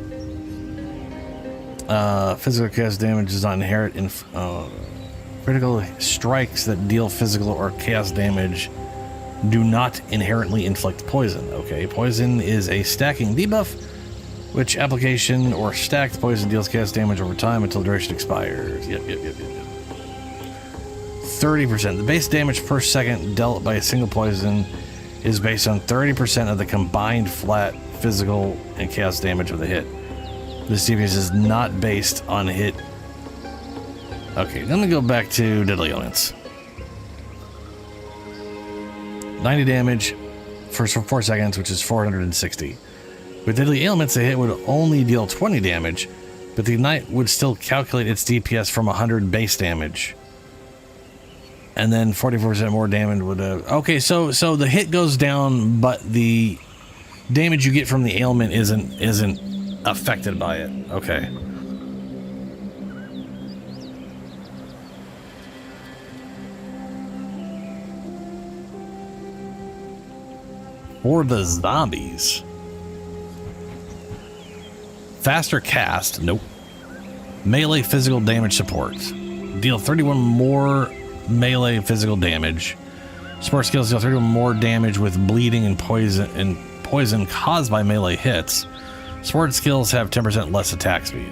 Physical cast damage is not inherent in critical strikes that deal physical or chaos damage do not inherently inflict poison. Okay, poison is a stacking debuff, which application or stacked poison deals cast damage over time until duration expires. Yep. 30%. The base damage per second dealt by a single poison is based on 30% of the combined flat physical and chaos damage of the hit. This DPS is not based on hit. Okay, let me go back to deadly elements. 90 damage for 4 seconds, which is 460. With deadly ailments, a hit would only deal 20 damage, but the ignite would still calculate its DPS from 100 base damage. And then 44% more damage would okay, so the hit goes down, but the damage you get from the ailment isn't affected by it. Okay. For the zombies. Faster cast, nope. Melee physical damage support. Deal 31 more melee physical damage. Support skills deal 31 more damage with bleeding and poison caused by melee hits. Support skills have 10% less attack speed.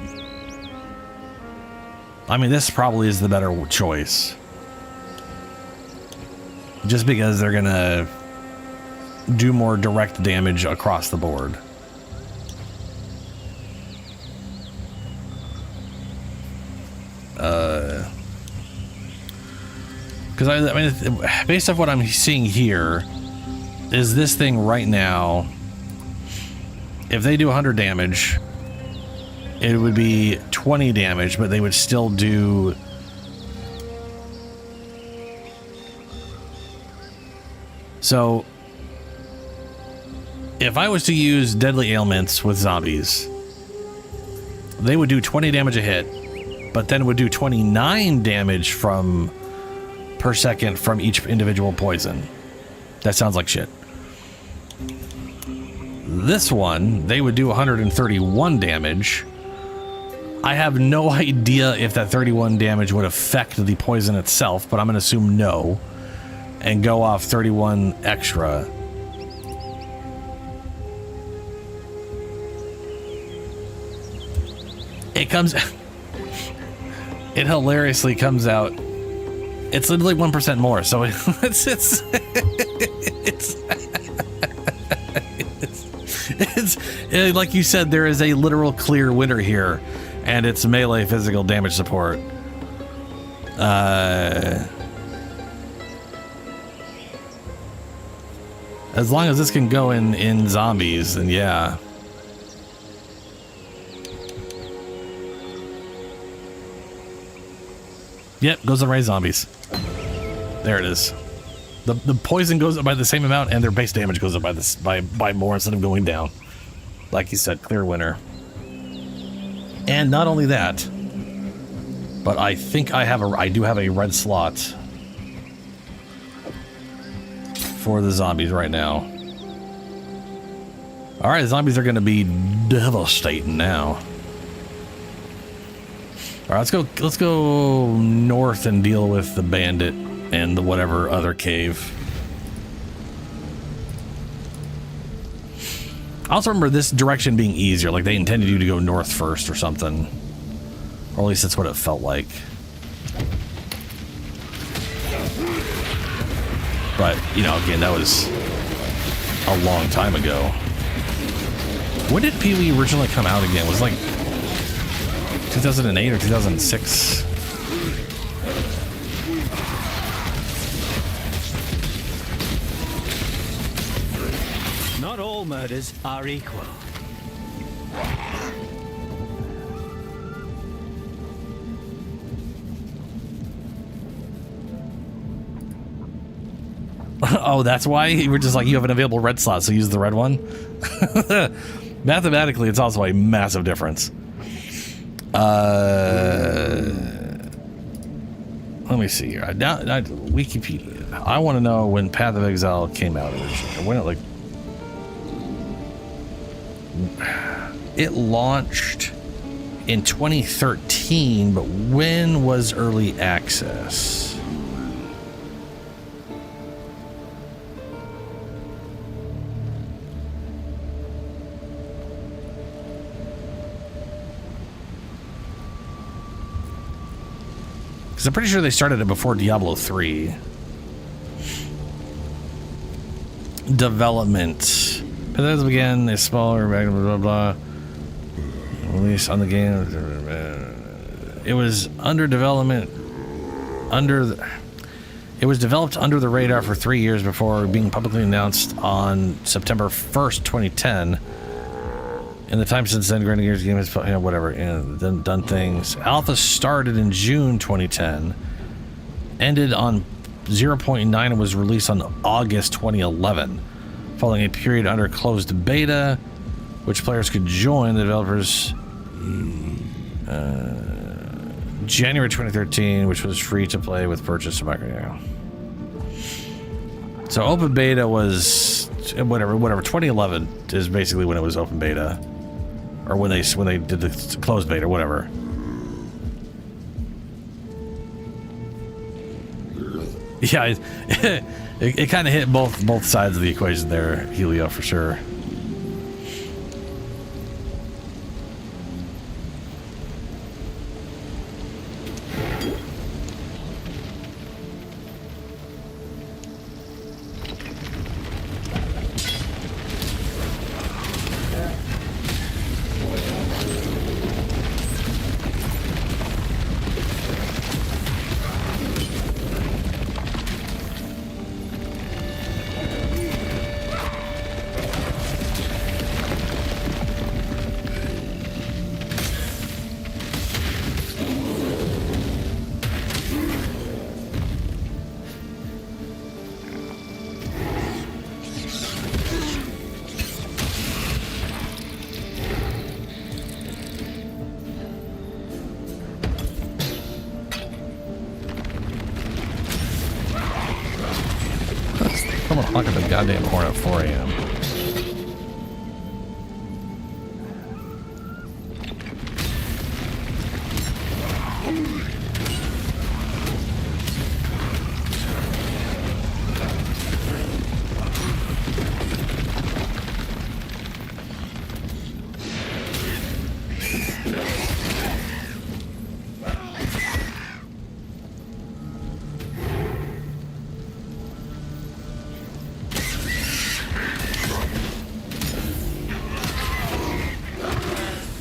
I mean, this probably is the better choice. Just because they're gonna do more direct damage across the board. Because I mean, based off what I'm seeing here, is this thing right now, if they do 100 damage, it would be 20 damage, but they would still do... So, if I was to use deadly ailments with zombies, they would do 20 damage a hit, but then would do 29 damage per second from each individual poison. That sounds like shit. This one, they would do 131 damage. I have no idea if that 31 damage would affect the poison itself, but I'm going to assume no, and go off 31 extra. It hilariously comes out. It's literally 1% more, so it's like you said, there is a literal clear winner here, and it's melee physical damage support. As long as this can go in zombies, then yeah. Yep, goes up by zombies. There it is. The poison goes up by the same amount, and their base damage goes up by more instead of going down. Like you said, clear winner. And not only that, but I think I do have a red slot for the zombies right now. All right, zombies are going to be devastating now. All right, let's go north and deal with the bandit and the whatever other cave. I also remember this direction being easier, like they intended you to go north first or something. Or at least that's what it felt like. But, you know, again, that was a long time ago. When did Pee-wee originally come out again? Was it like 2008 or 2006? Not all murders are equal. Oh, that's why you were just like, you have an available red slot, so use the red one. Mathematically, it's also a massive difference. Let me see here. Wikipedia. I want to know when Path of Exile came out originally. When it launched in 2013, but when was early access? I'm pretty sure they started it before Diablo 3. Development. But again, is smaller, blah, blah, blah. Release on the game. It was under development. It was developed under the radar for 3 years before being publicly announced on September 1st, 2010. In the time since then, Grinding Gears game has, whatever, done things. Alpha started in June 2010, ended on 0.9 and was released on August 2011, following a period under closed beta, which players could join. The developers January 2013, which was free to play with purchase of micro. So open beta was whatever. 2011 is basically when it was open beta, or when they did the closed beta, whatever. Yeah, it kind of hit both sides of the equation there, Helio, for sure. Someone honk at the goddamn horn at 4 a.m.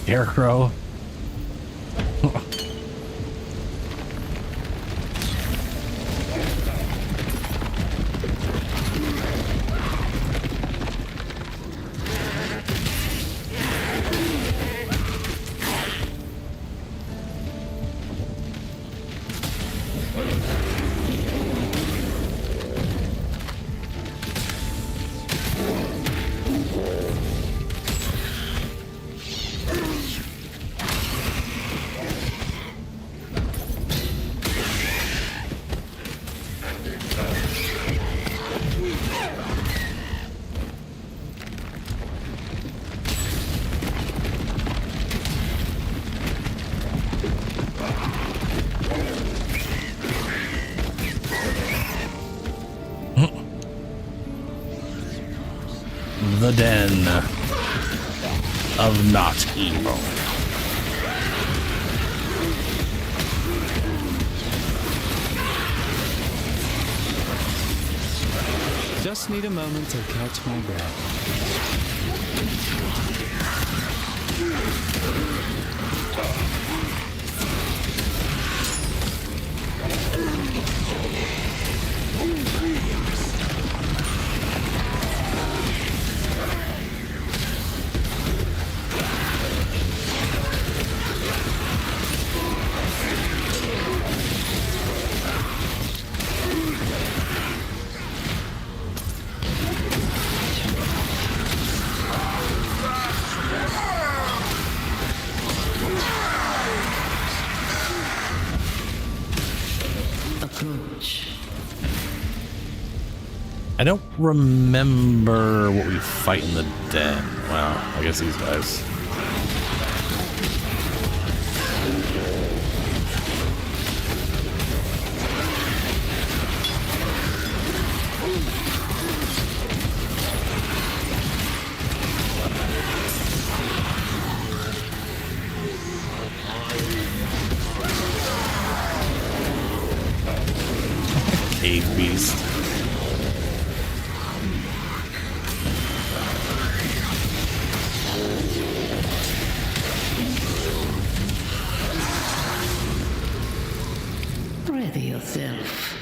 Scarecrow. The den of not evil. Just need a moment to catch my breath. I don't remember what we fight in the den. Well, I guess these guys. Cave beast. Ready yourself.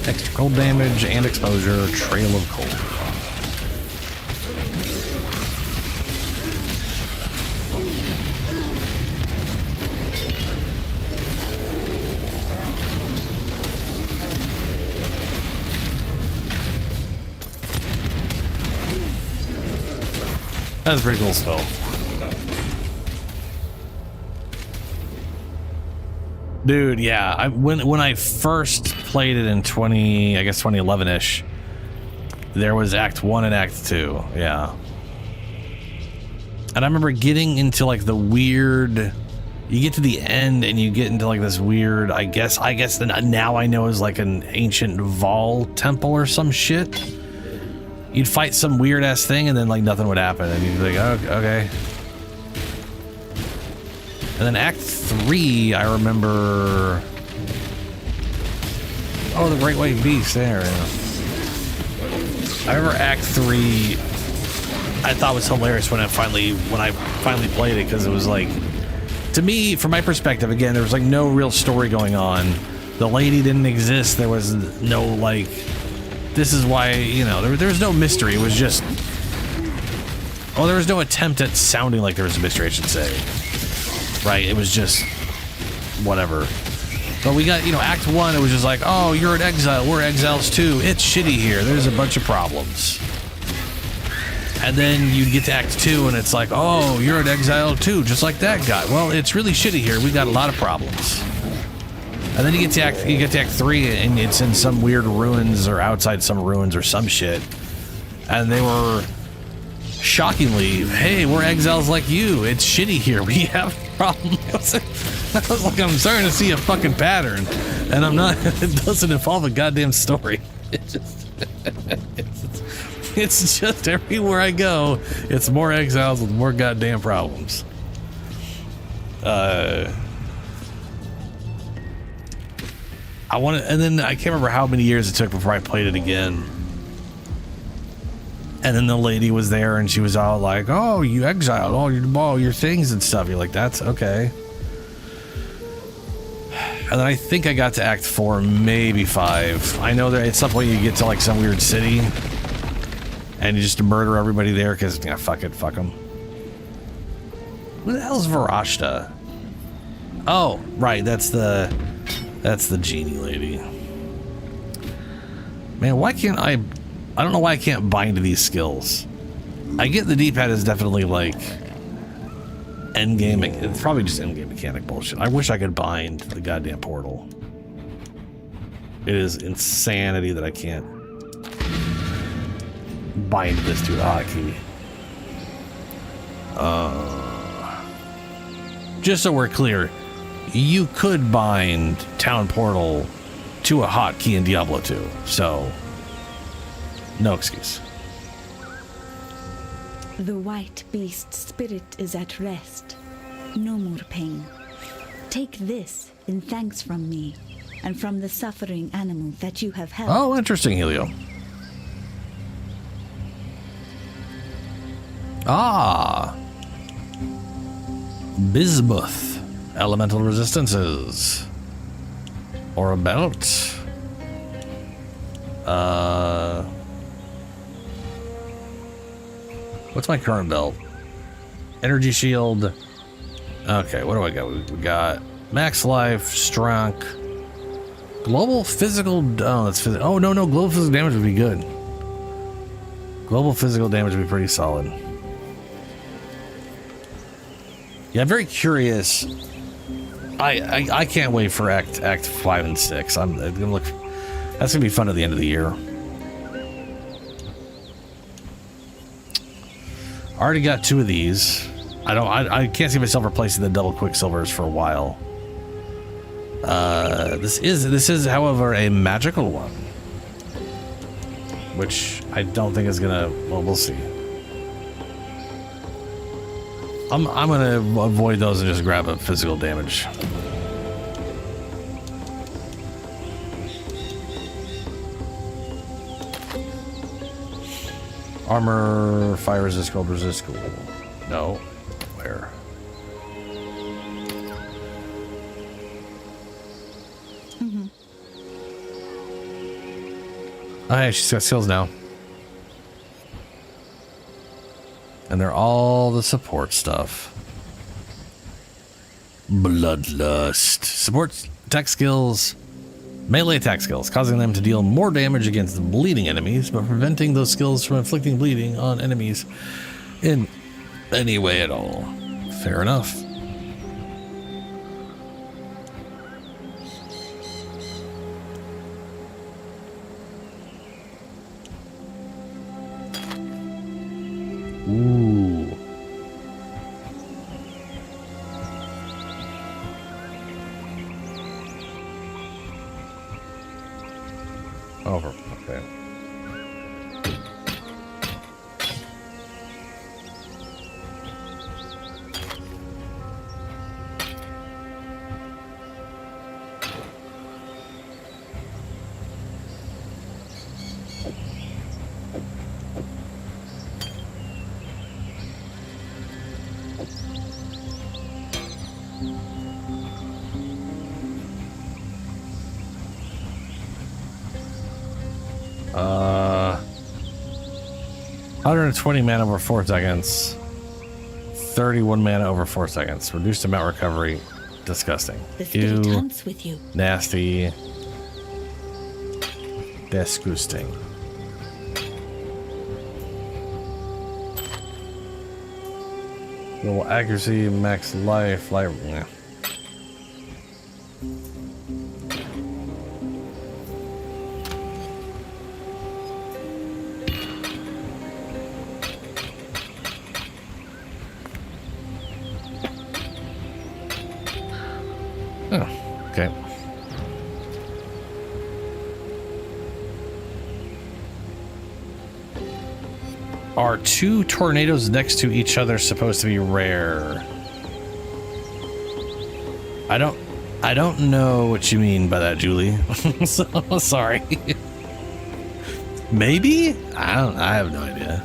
Extra cold damage and exposure. Trail of cold. That's a pretty cool spell. Dude, yeah. When I first played it in 2011-ish, there was Act 1 and Act 2, yeah. And I remember getting into like the weird, you get to the end and you get into like this weird, I guess now I know is like an ancient Vol temple or some shit. You'd fight some weird ass thing and then like nothing would happen and you'd be like, oh, okay. And then Act 3, I remember, oh, the Great White Beast there. Yeah. I remember Act 3, I thought was hilarious when I finally played it, because it was like, to me, from my perspective, again, there was like no real story going on. The lady didn't exist. There was no like, this is why, you know, there was no mystery. It was just, oh, there was no attempt at sounding like there was a mystery, I should say. Right? It was just whatever. But we got, you know, Act 1, it was just like, oh, you're an exile. We're exiles too. It's shitty here. There's a bunch of problems. And then you get to Act 2 and it's like, oh, you're an exile too, just like that guy. Well, it's really shitty here. We got a lot of problems. And then you get to Act 3 and it's in some weird ruins or outside some ruins or some shit. And they were shockingly, hey, we're exiles like you. It's shitty here. We have problems. I was like, I'm starting to see a fucking pattern. And I'm not, it doesn't involve a goddamn story. It's just everywhere I go, it's more exiles with more goddamn problems. I want to, and then I can't remember how many years it took before I played it again. And then the lady was there and she was all like, oh, you exiled all your things and stuff. You're like, that's okay. And then I think I got to Act 4, maybe 5. I know that at some point you get to like some weird city and you just murder everybody there because, yeah, fuck them. Who the hell is Varashta? Oh, right, that's the genie lady. Man, why can't I don't know why I can't bind to these skills. I get the D-pad is definitely like endgame, it's probably just endgame mechanic bullshit. I wish I could bind the goddamn portal. It is insanity that I can't bind this to a hotkey. Just so we're clear, you could bind Town Portal to a hotkey in Diablo 2, so no excuse. The white beast's spirit is at rest. No more pain. Take this in thanks from me and from the suffering animal that you have helped. Oh, interesting, Helio. Ah. Bismuth. Elemental resistances. Or a belt. What's my current belt? Energy shield. Okay, what do I got? We got max life, strength, global physical. Oh, that's physical. Oh, no, global physical damage would be good. Global physical damage would be pretty solid. Yeah, I'm very curious. I can't wait for Act 5 and 6. I'm gonna look. That's gonna be fun at the end of the year. I already got 2 of these. I can't see myself replacing the double quicksilvers for a while. This is, however, a magical one, which I don't think is gonna. Well, we'll see. I'm gonna avoid those and just grab a physical damage. Armor, fire resist, cold resist, cool. No. Where? Oh, yeah, she's got skills now. And they're all the support stuff. Bloodlust. Supports attack skills, melee attack skills, causing them to deal more damage against bleeding enemies, but preventing those skills from inflicting bleeding on enemies in any way at all. Fair enough. Ooh. Over. Okay. Uh, 120 mana over 4 seconds. 31 mana over 4 seconds. Reduced amount recovery. Disgusting. The spirit hunts with you. Nasty. Disgusting. Little accuracy, max life, yeah. Oh, okay. Are 2 tornadoes next to each other supposed to be rare? I don't know what you mean by that, Julie. So sorry. Maybe? I have no idea.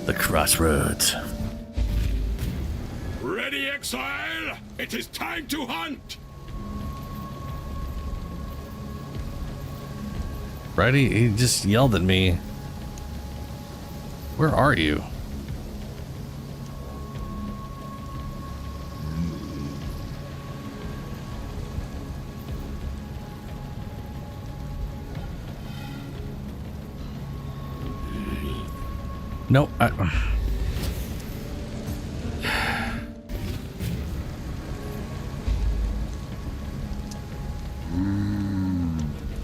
The crossroads. Ready, Exile? It is time to hunt! Ready? He just yelled at me. Where are you? Nope.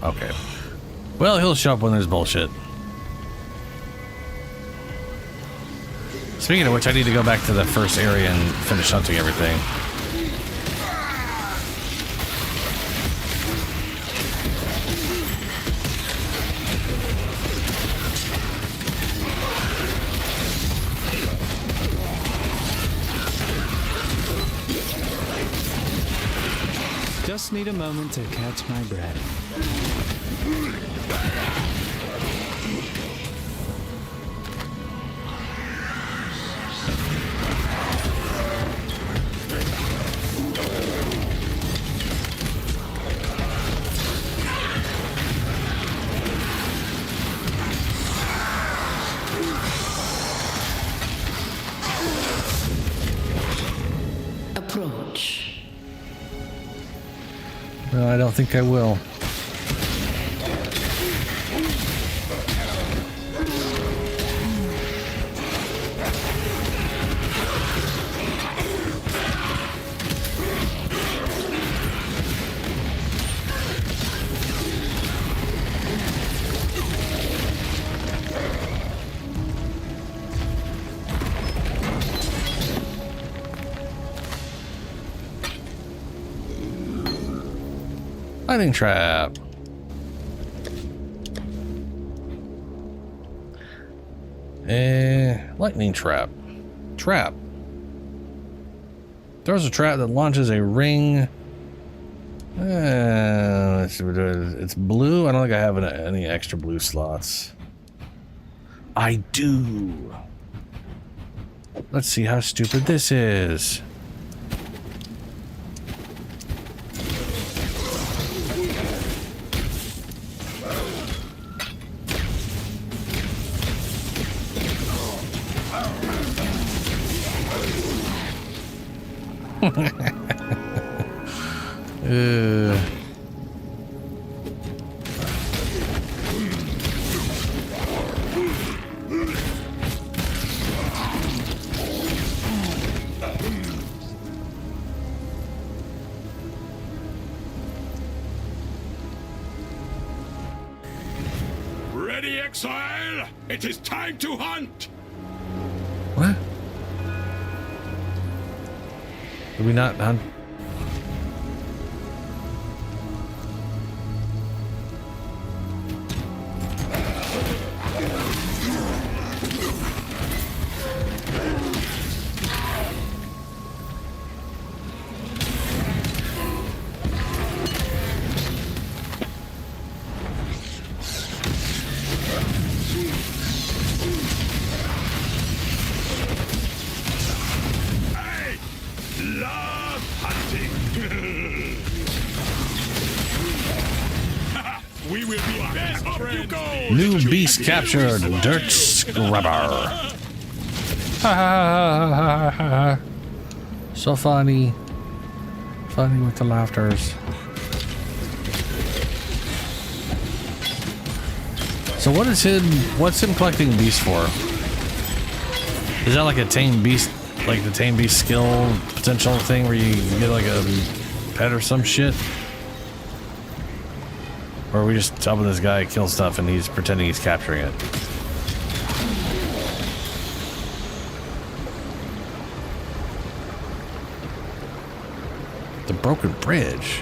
Okay. Well, he'll show up when there's bullshit. Speaking of which, I need to go back to the first area and finish hunting everything. Just need a moment to catch my breath. Approach. No, I don't think I will. Lightning trap. Lightning trap. Trap. Throws a trap that launches a ring. Let's see what it is. It's blue. I don't think I have any extra blue slots. I do. Let's see how stupid this is. Ready, Exile? It is time to hunt! What? Did we not hunt? We will be best friends. New beast captured, dirt scrubber. Ha. So funny. Funny with the laughters. So what's him collecting beasts for? Is that like a tame beast, like the tame beast skill potential thing where you get like a pet or some shit? Or are we just helping this guy kill stuff and he's pretending he's capturing it? The broken bridge.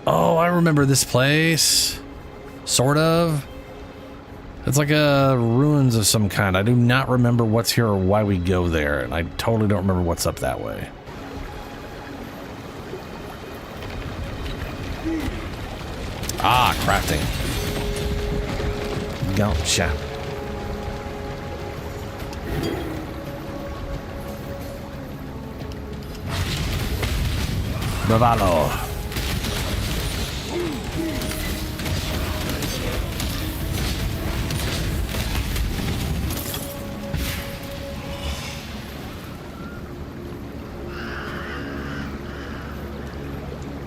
Oh, I remember this place. Sort of. It's like a ruins of some kind. I do not remember what's here or why we go there, and I totally don't remember what's up that way. Ah, crafting. Gotcha. Bravado.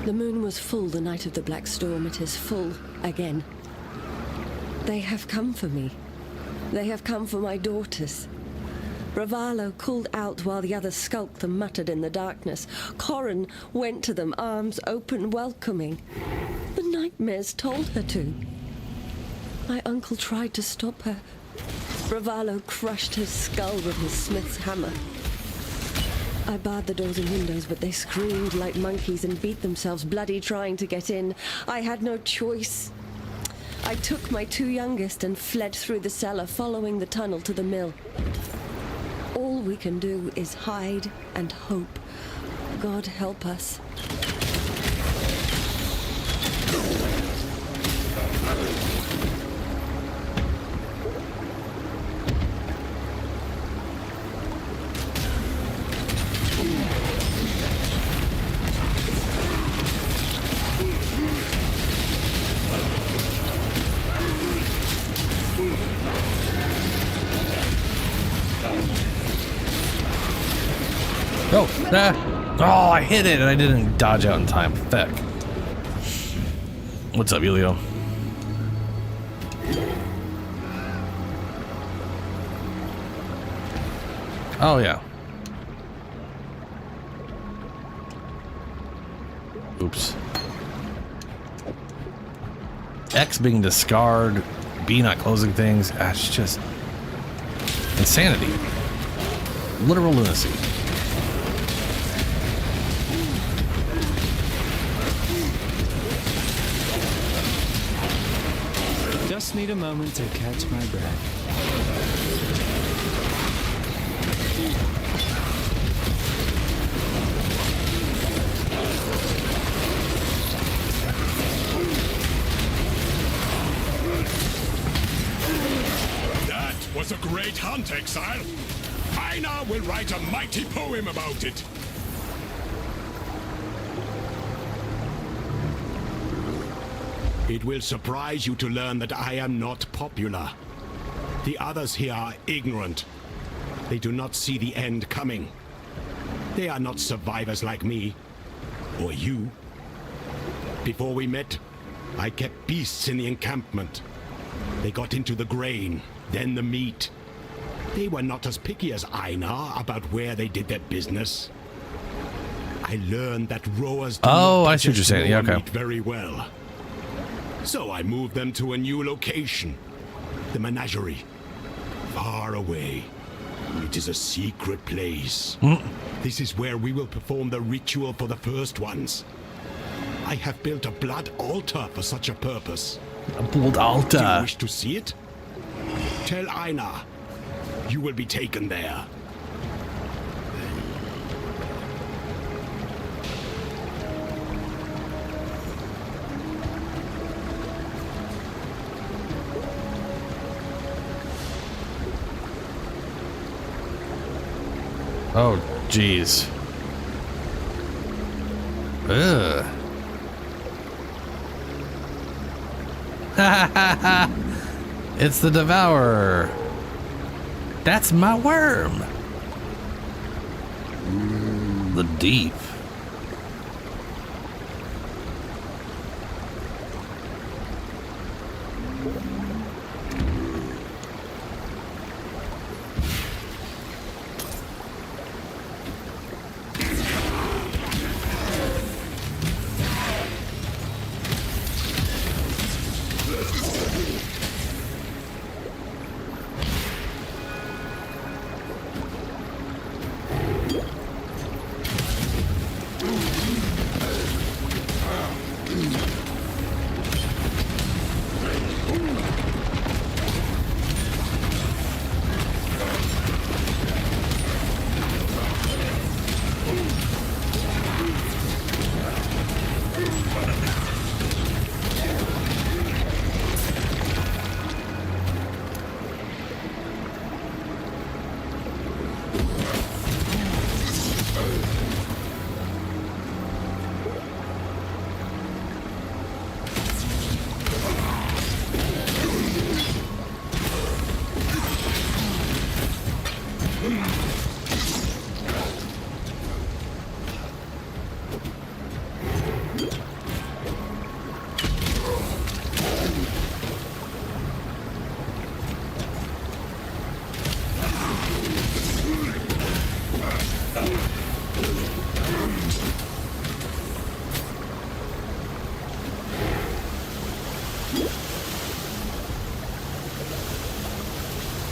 The moon was full the night of the Black Storm. It is full again. They have come for me. They have come for my daughters. Ravalo called out while the others skulked and muttered in the darkness. Corrin went to them, arms open, welcoming. The nightmares told her to. My uncle tried to stop her. Ravalo crushed his skull with his smith's hammer. I barred the doors and windows, but they screamed like monkeys and beat themselves bloody trying to get in. I had no choice. I took my two youngest and fled through the cellar, following the tunnel to the mill. All we can do is hide and hope. God help us. Oh, oh, I hit it and I didn't dodge out in time. Feck. What's up, Elio? Oh, yeah. Oops. X being discard, B not closing things. It's just insanity. Literal lunacy. Just need a moment to catch my breath. want, Exile. Einar will write a mighty poem about it. It will surprise you to learn that I am not popular. The others here are ignorant. They do not see the end coming. They are not survivors like me, or you. Before we met, I kept beasts in the encampment. They got into the grain, then the meat. They were not as picky as Einar about where they did their business. I learned that rowers do not I see what you're saying. Yeah, okay. meat very well. So I moved them to a new location, the menagerie, far away. It is a secret place. This is where we will perform the ritual for the first ones. I have built a blood altar for such a purpose. A blood altar? Do you wish to see it? Tell Einar. You will be taken there. Oh, jeez. Ugh. It's the Devourer. That's my worm. The deep.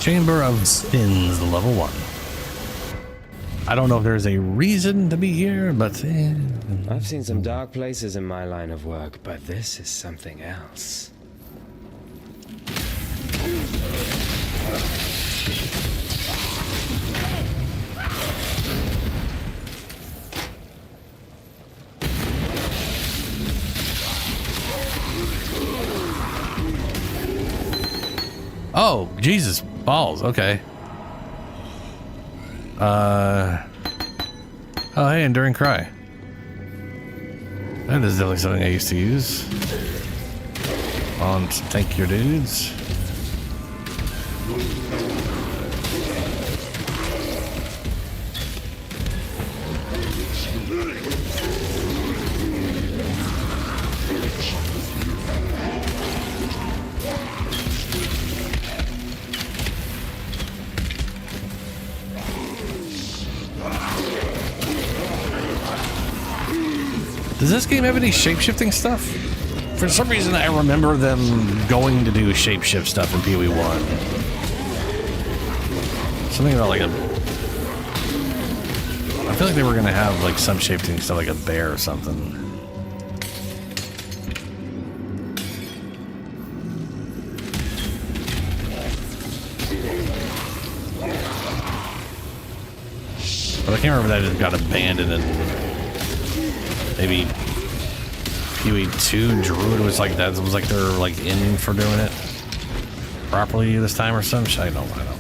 Chamber of Spins, level 1. I don't know if there's a reason to be here, but... I've seen some dark places in my line of work, but this is something else. Oh, Jesus. Balls. Okay. Oh, hey, Enduring Cry. That is definitely something I used to use on some tankier dudes. Does this game have any shapeshifting stuff? For some reason, I remember them going to do shapeshift stuff in PoE 1. Something about like a... I feel like they were going to have like some shapeshifting stuff, like a bear or something. But I can't remember that it got abandoned and... Maybe PoE 2 Druid was like that. It was like they're like in for doing it properly this time or some shit. I don't know.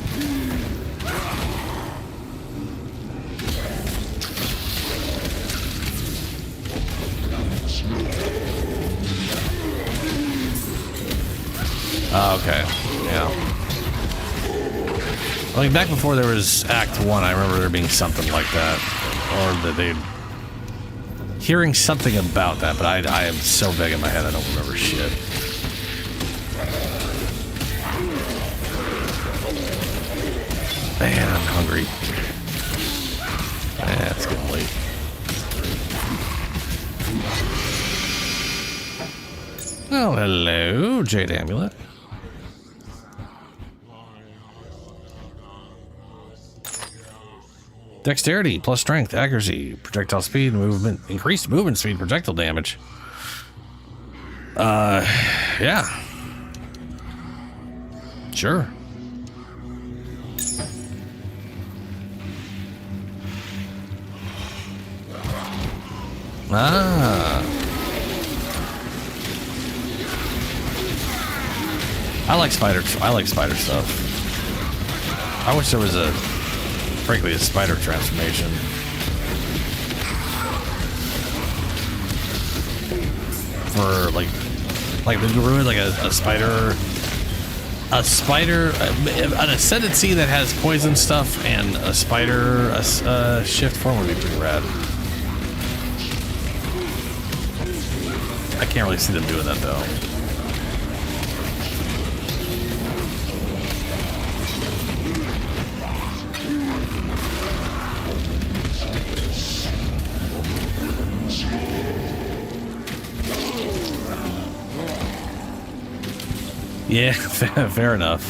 Okay. Yeah. Like back before there was Act 1, I remember there being something like that. Or that they hearing something about that, but I am so vague in my head I don't remember shit. Man, I'm hungry. It's getting late. Oh, hello, Jade Amulet. Dexterity plus strength, accuracy, projectile speed, movement, increased movement speed, projectile damage. Yeah. Sure. Ah. I like spider stuff. I wish there was frankly a spider transformation. For like the druid, like a spider, an ascendancy that has poison stuff and a spider shift form would be pretty rad. I can't really see them doing that though. Yeah, fair enough.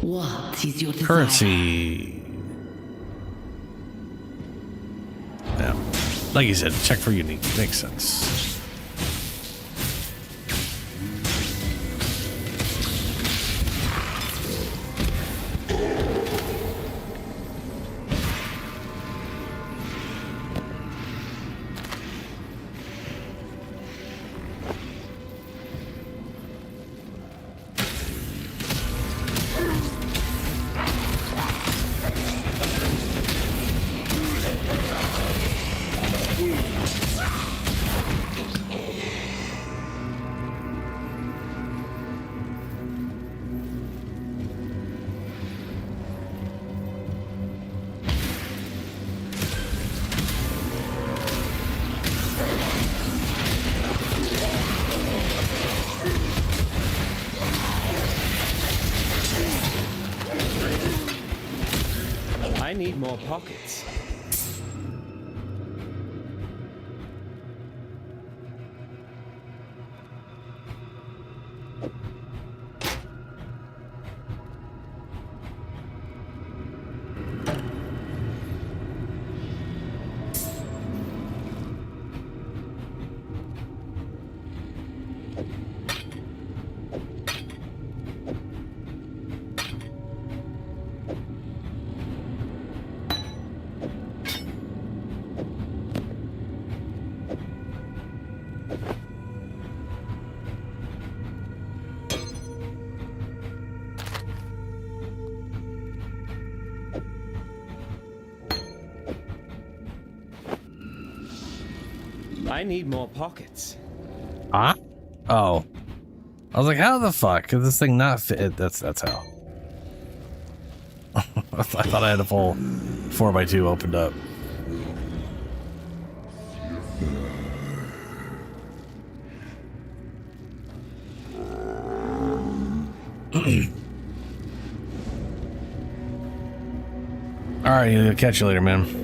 What is your desire? Currency. Yeah. Like you said, check for unique. Makes sense. I need more pockets. I need more pockets. Huh? Oh. I was like, how the fuck could this thing not fit? That's how. I thought I had a full 4x2 opened up. Alright, catch you later, man.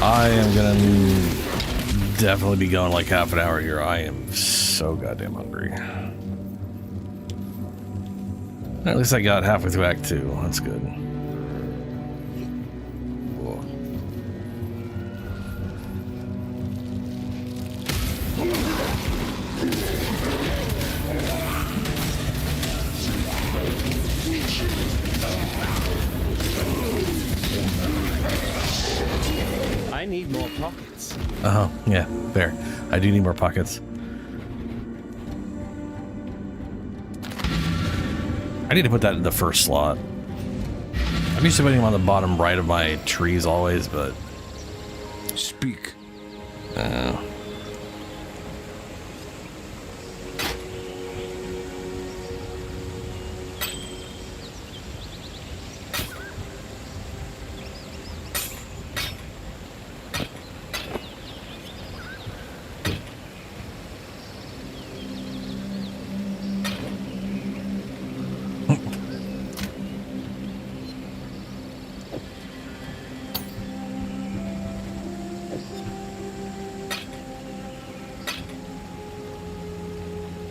I am gonna definitely be going like half an hour here. I am so goddamn hungry. At least I got halfway through Act 2. That's good. Whoa. I need more pockets. Oh, yeah, fair. I do need more pockets. I need to put that in the first slot. I'm used to putting them on the bottom right of my trees always, but... Speak.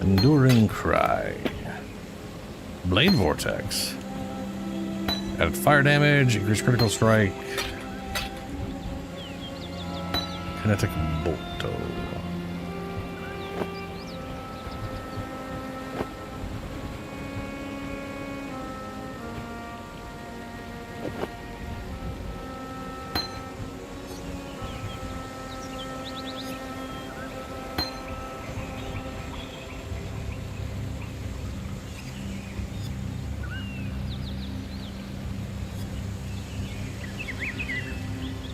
Enduring Cry. Blade Vortex. Added fire damage, increased critical strike. Kinetic Bolto.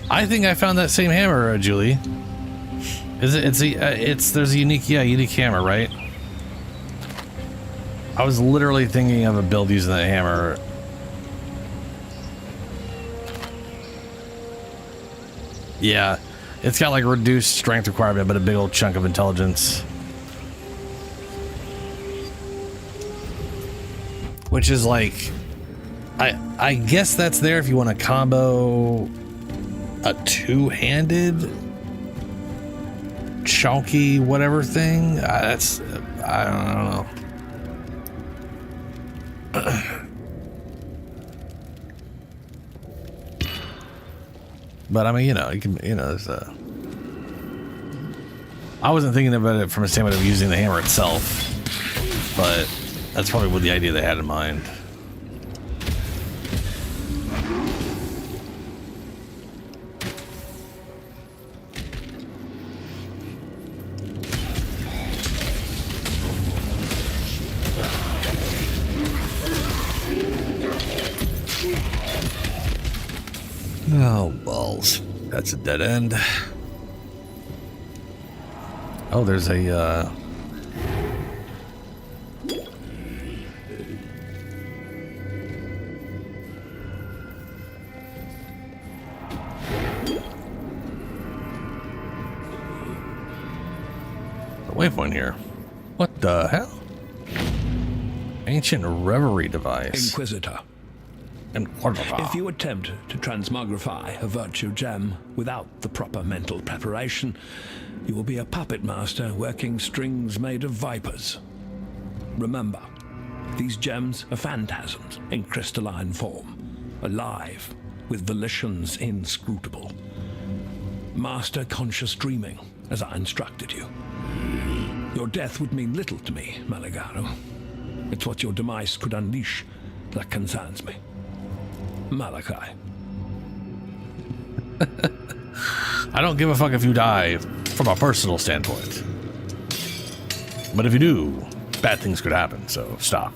I think I found that same hammer, Julie. Is it? There's a unique hammer, right? I was literally thinking of a build using that hammer. Yeah, it's got like reduced strength requirement, but a big old chunk of intelligence. Which is like, I guess that's there if you want to combo a two-handed chunky whatever thing. That's I don't know. But I mean, you know, you can, you know, there's a. I wasn't thinking about it from a standpoint of using the hammer itself, but that's probably what the idea they had in mind. Oh, balls. That's a dead end. Oh, there's a, waypoint here. What the hell? Ancient reverie device. Inquisitor. Inquisitor. If you attempt to transmogrify a virtue gem without the proper mental preparation, you will be a puppet master working strings made of vipers. Remember, these gems are phantasms in crystalline form, alive, with volitions inscrutable. Master conscious dreaming, as I instructed you. Your death would mean little to me, Malagaro. It's what your demise could unleash that concerns me. Malachi. I don't give a fuck if you die from a personal standpoint. But if you do, bad things could happen, so stop.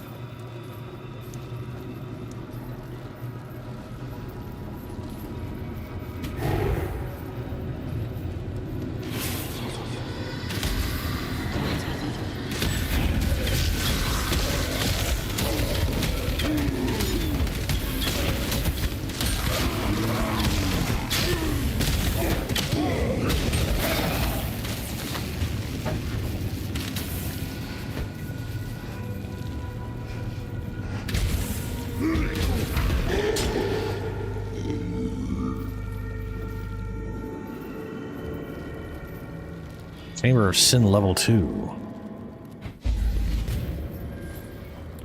Chamber of Sin level 2.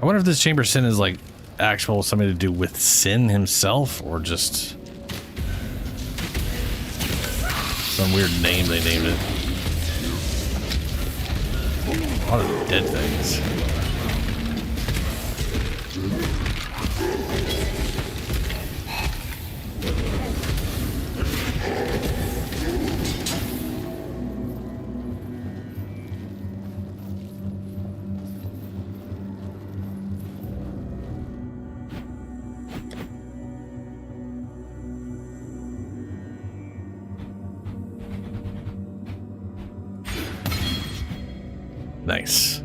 wonder if this Chamber of Sin is like actual something to do with Sin himself, or just some weird name they named it. A lot of dead things. Nice.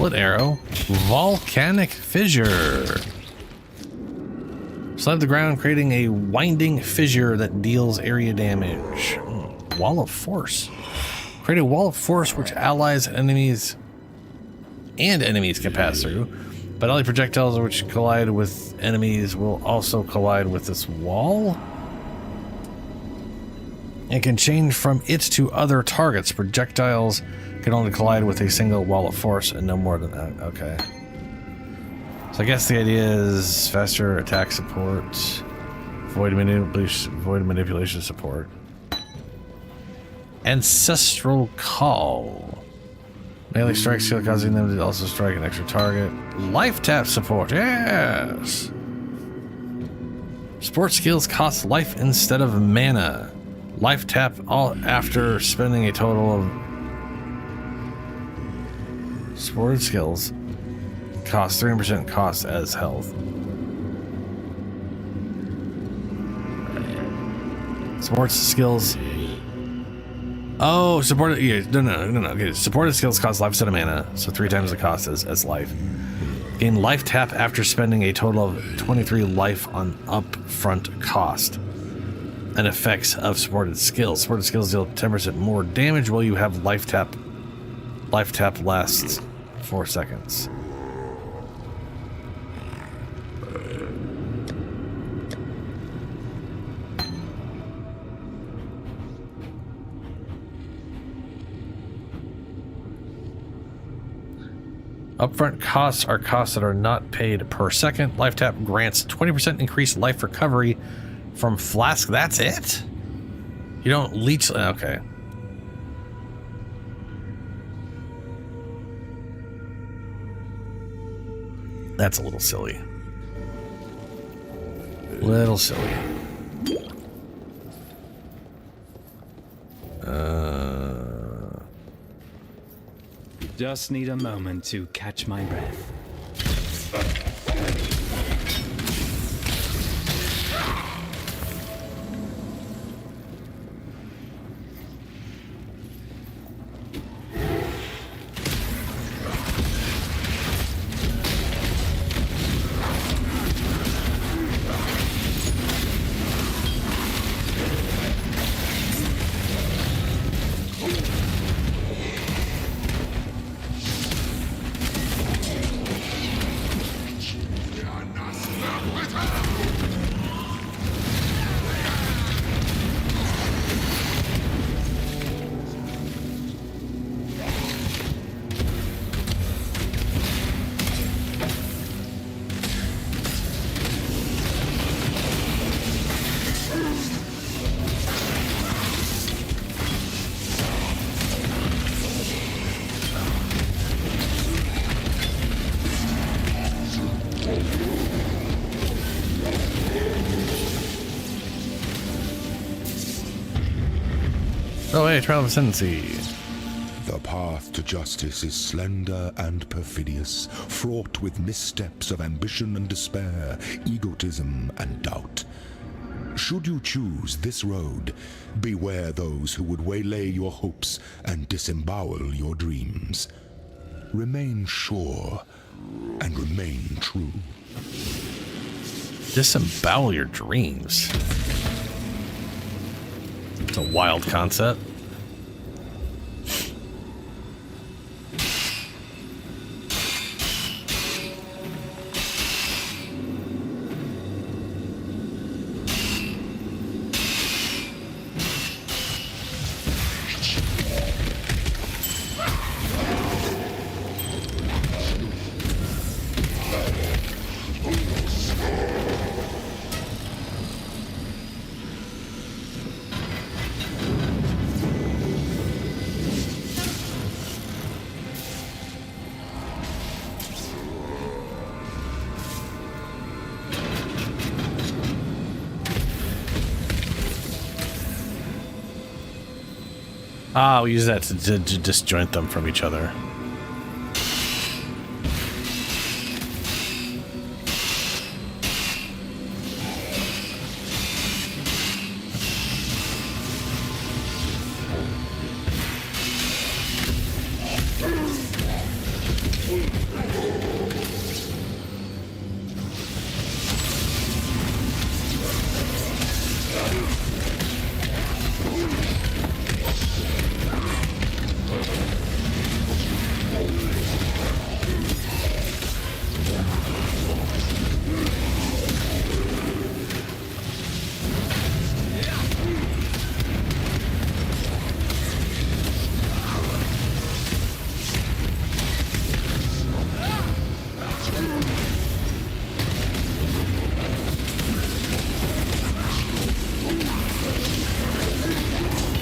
Split arrow. Volcanic fissure. Slide the ground, creating a winding fissure that deals area damage. Wall of force. Create a wall of force which allies enemies can pass through, but ally projectiles which collide with enemies will also collide with this wall. It can change from it to other targets. Projectiles can only collide with a single wall of force and no more than that. Okay. So I guess the idea is faster attack support, void manipulation support. Ancestral Call. Melee strikes skill causing them to also strike an extra target. Life tap support. Yes! Support skills cost life instead of mana. Life tap all after spending a total of supported skills cost 3% cost as health. Supports skills. Oh, supported. Yeah, no. Okay. Supported skills cost life instead of mana, so 3 times the cost as life. Gain life tap after spending a total of 23 life on upfront cost. And effects of supported skills. Supported skills deal 10% more damage while you have life tap. Life tap lasts 4 seconds. Upfront costs are costs that are not paid per second. Life tap grants 20% increased life recovery from flask. That's it? You don't leech. Okay. That's a little silly. Little silly. Just need a moment to catch my breath. Oh, hey, Trial of Ascendancy. The path to justice is slender and perfidious, fraught with missteps of ambition and despair, egotism and doubt. Should you choose this road, beware those who would waylay your hopes and disembowel your dreams. Remain sure and remain true. Disembowel your dreams. It's a wild concept. Ah, we use that to disjoint them from each other.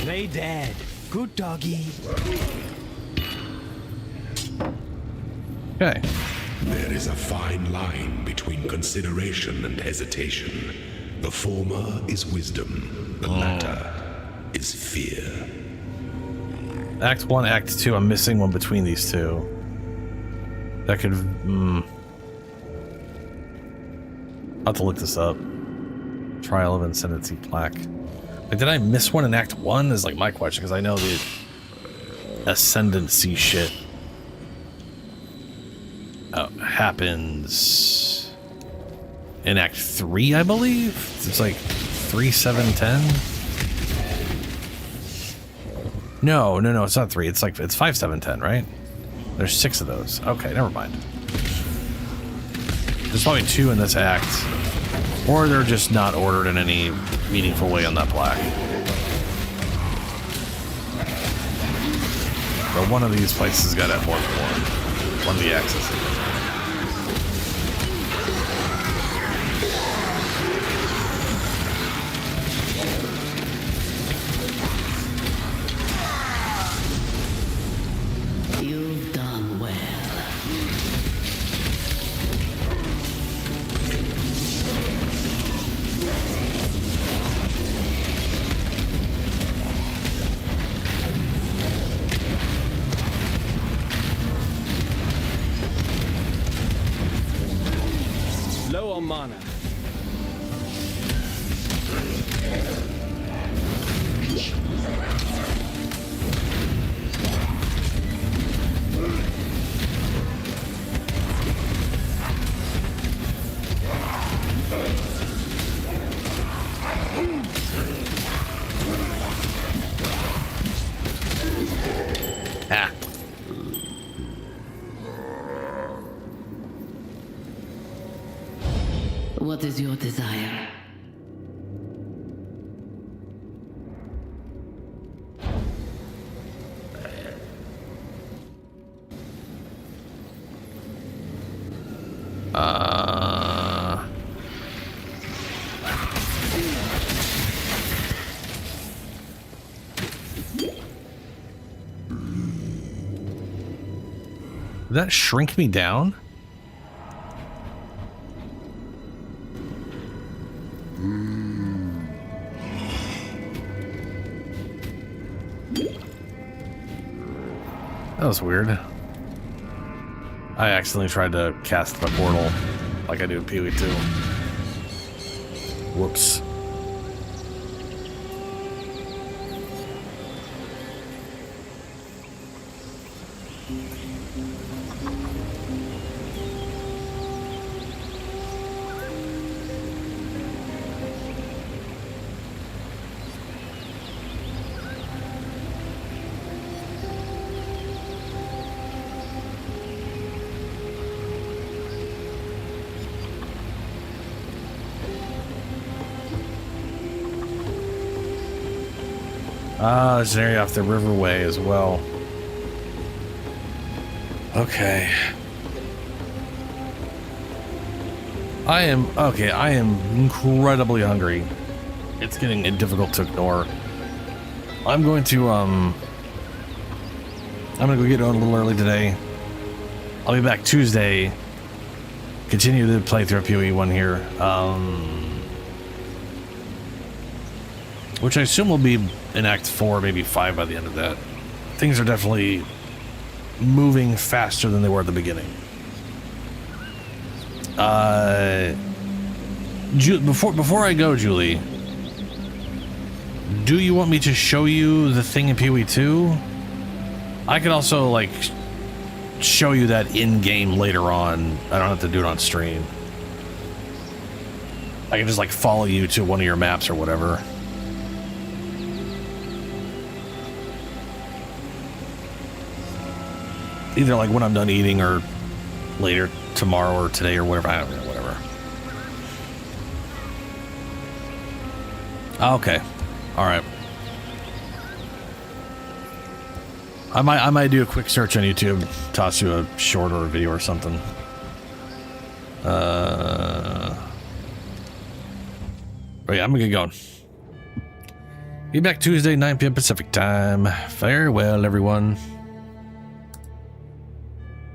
Play dead. Good doggy. Okay. There is a fine line between consideration and hesitation. The former is wisdom, the latter is fear. Act 1, Act 2, I'm missing one between these two. That could... I'll have to look this up. Trial of Ascendancy plaque. Like, did I miss one in Act 1 is like my question, because I know the Ascendancy shit happens in Act 3, I believe? It's like 3, 7, 10? No, it's not 3. It's 5, 7, 10, right? There's 6 of those. Okay, never mind. There's probably 2 in this act. Or they're just not ordered in any meaningful way on that plaque. But one of these places got to have more than one. One of the axes. You've done well. Low on mana. Ah. What is your desire? Did that shrink me down? That was weird. I accidentally tried to cast my portal like I do in PoE 2. Whoops. Ah, there's an area off the riverway as well. Okay. I am incredibly hungry. It's getting difficult to ignore. I'm going to go get on a little early today. I'll be back Tuesday. Continue to play through PoE 1 here. Which I assume will be in Act 4, maybe 5 by the end of that. Things are definitely moving faster than they were at the beginning. Before I go, Julie, do you want me to show you the thing in PoE 2? I could also, like, show you that in-game later on. I don't have to do it on stream. I can just, like, follow you to one of your maps or whatever. Either like when I'm done eating or later tomorrow or today or whatever. I don't know, whatever. Okay. All right. I might do a quick search on YouTube, toss you a short or a video or something. But yeah, I'm gonna get going. Be back Tuesday, 9 p.m. Pacific time. Farewell, everyone.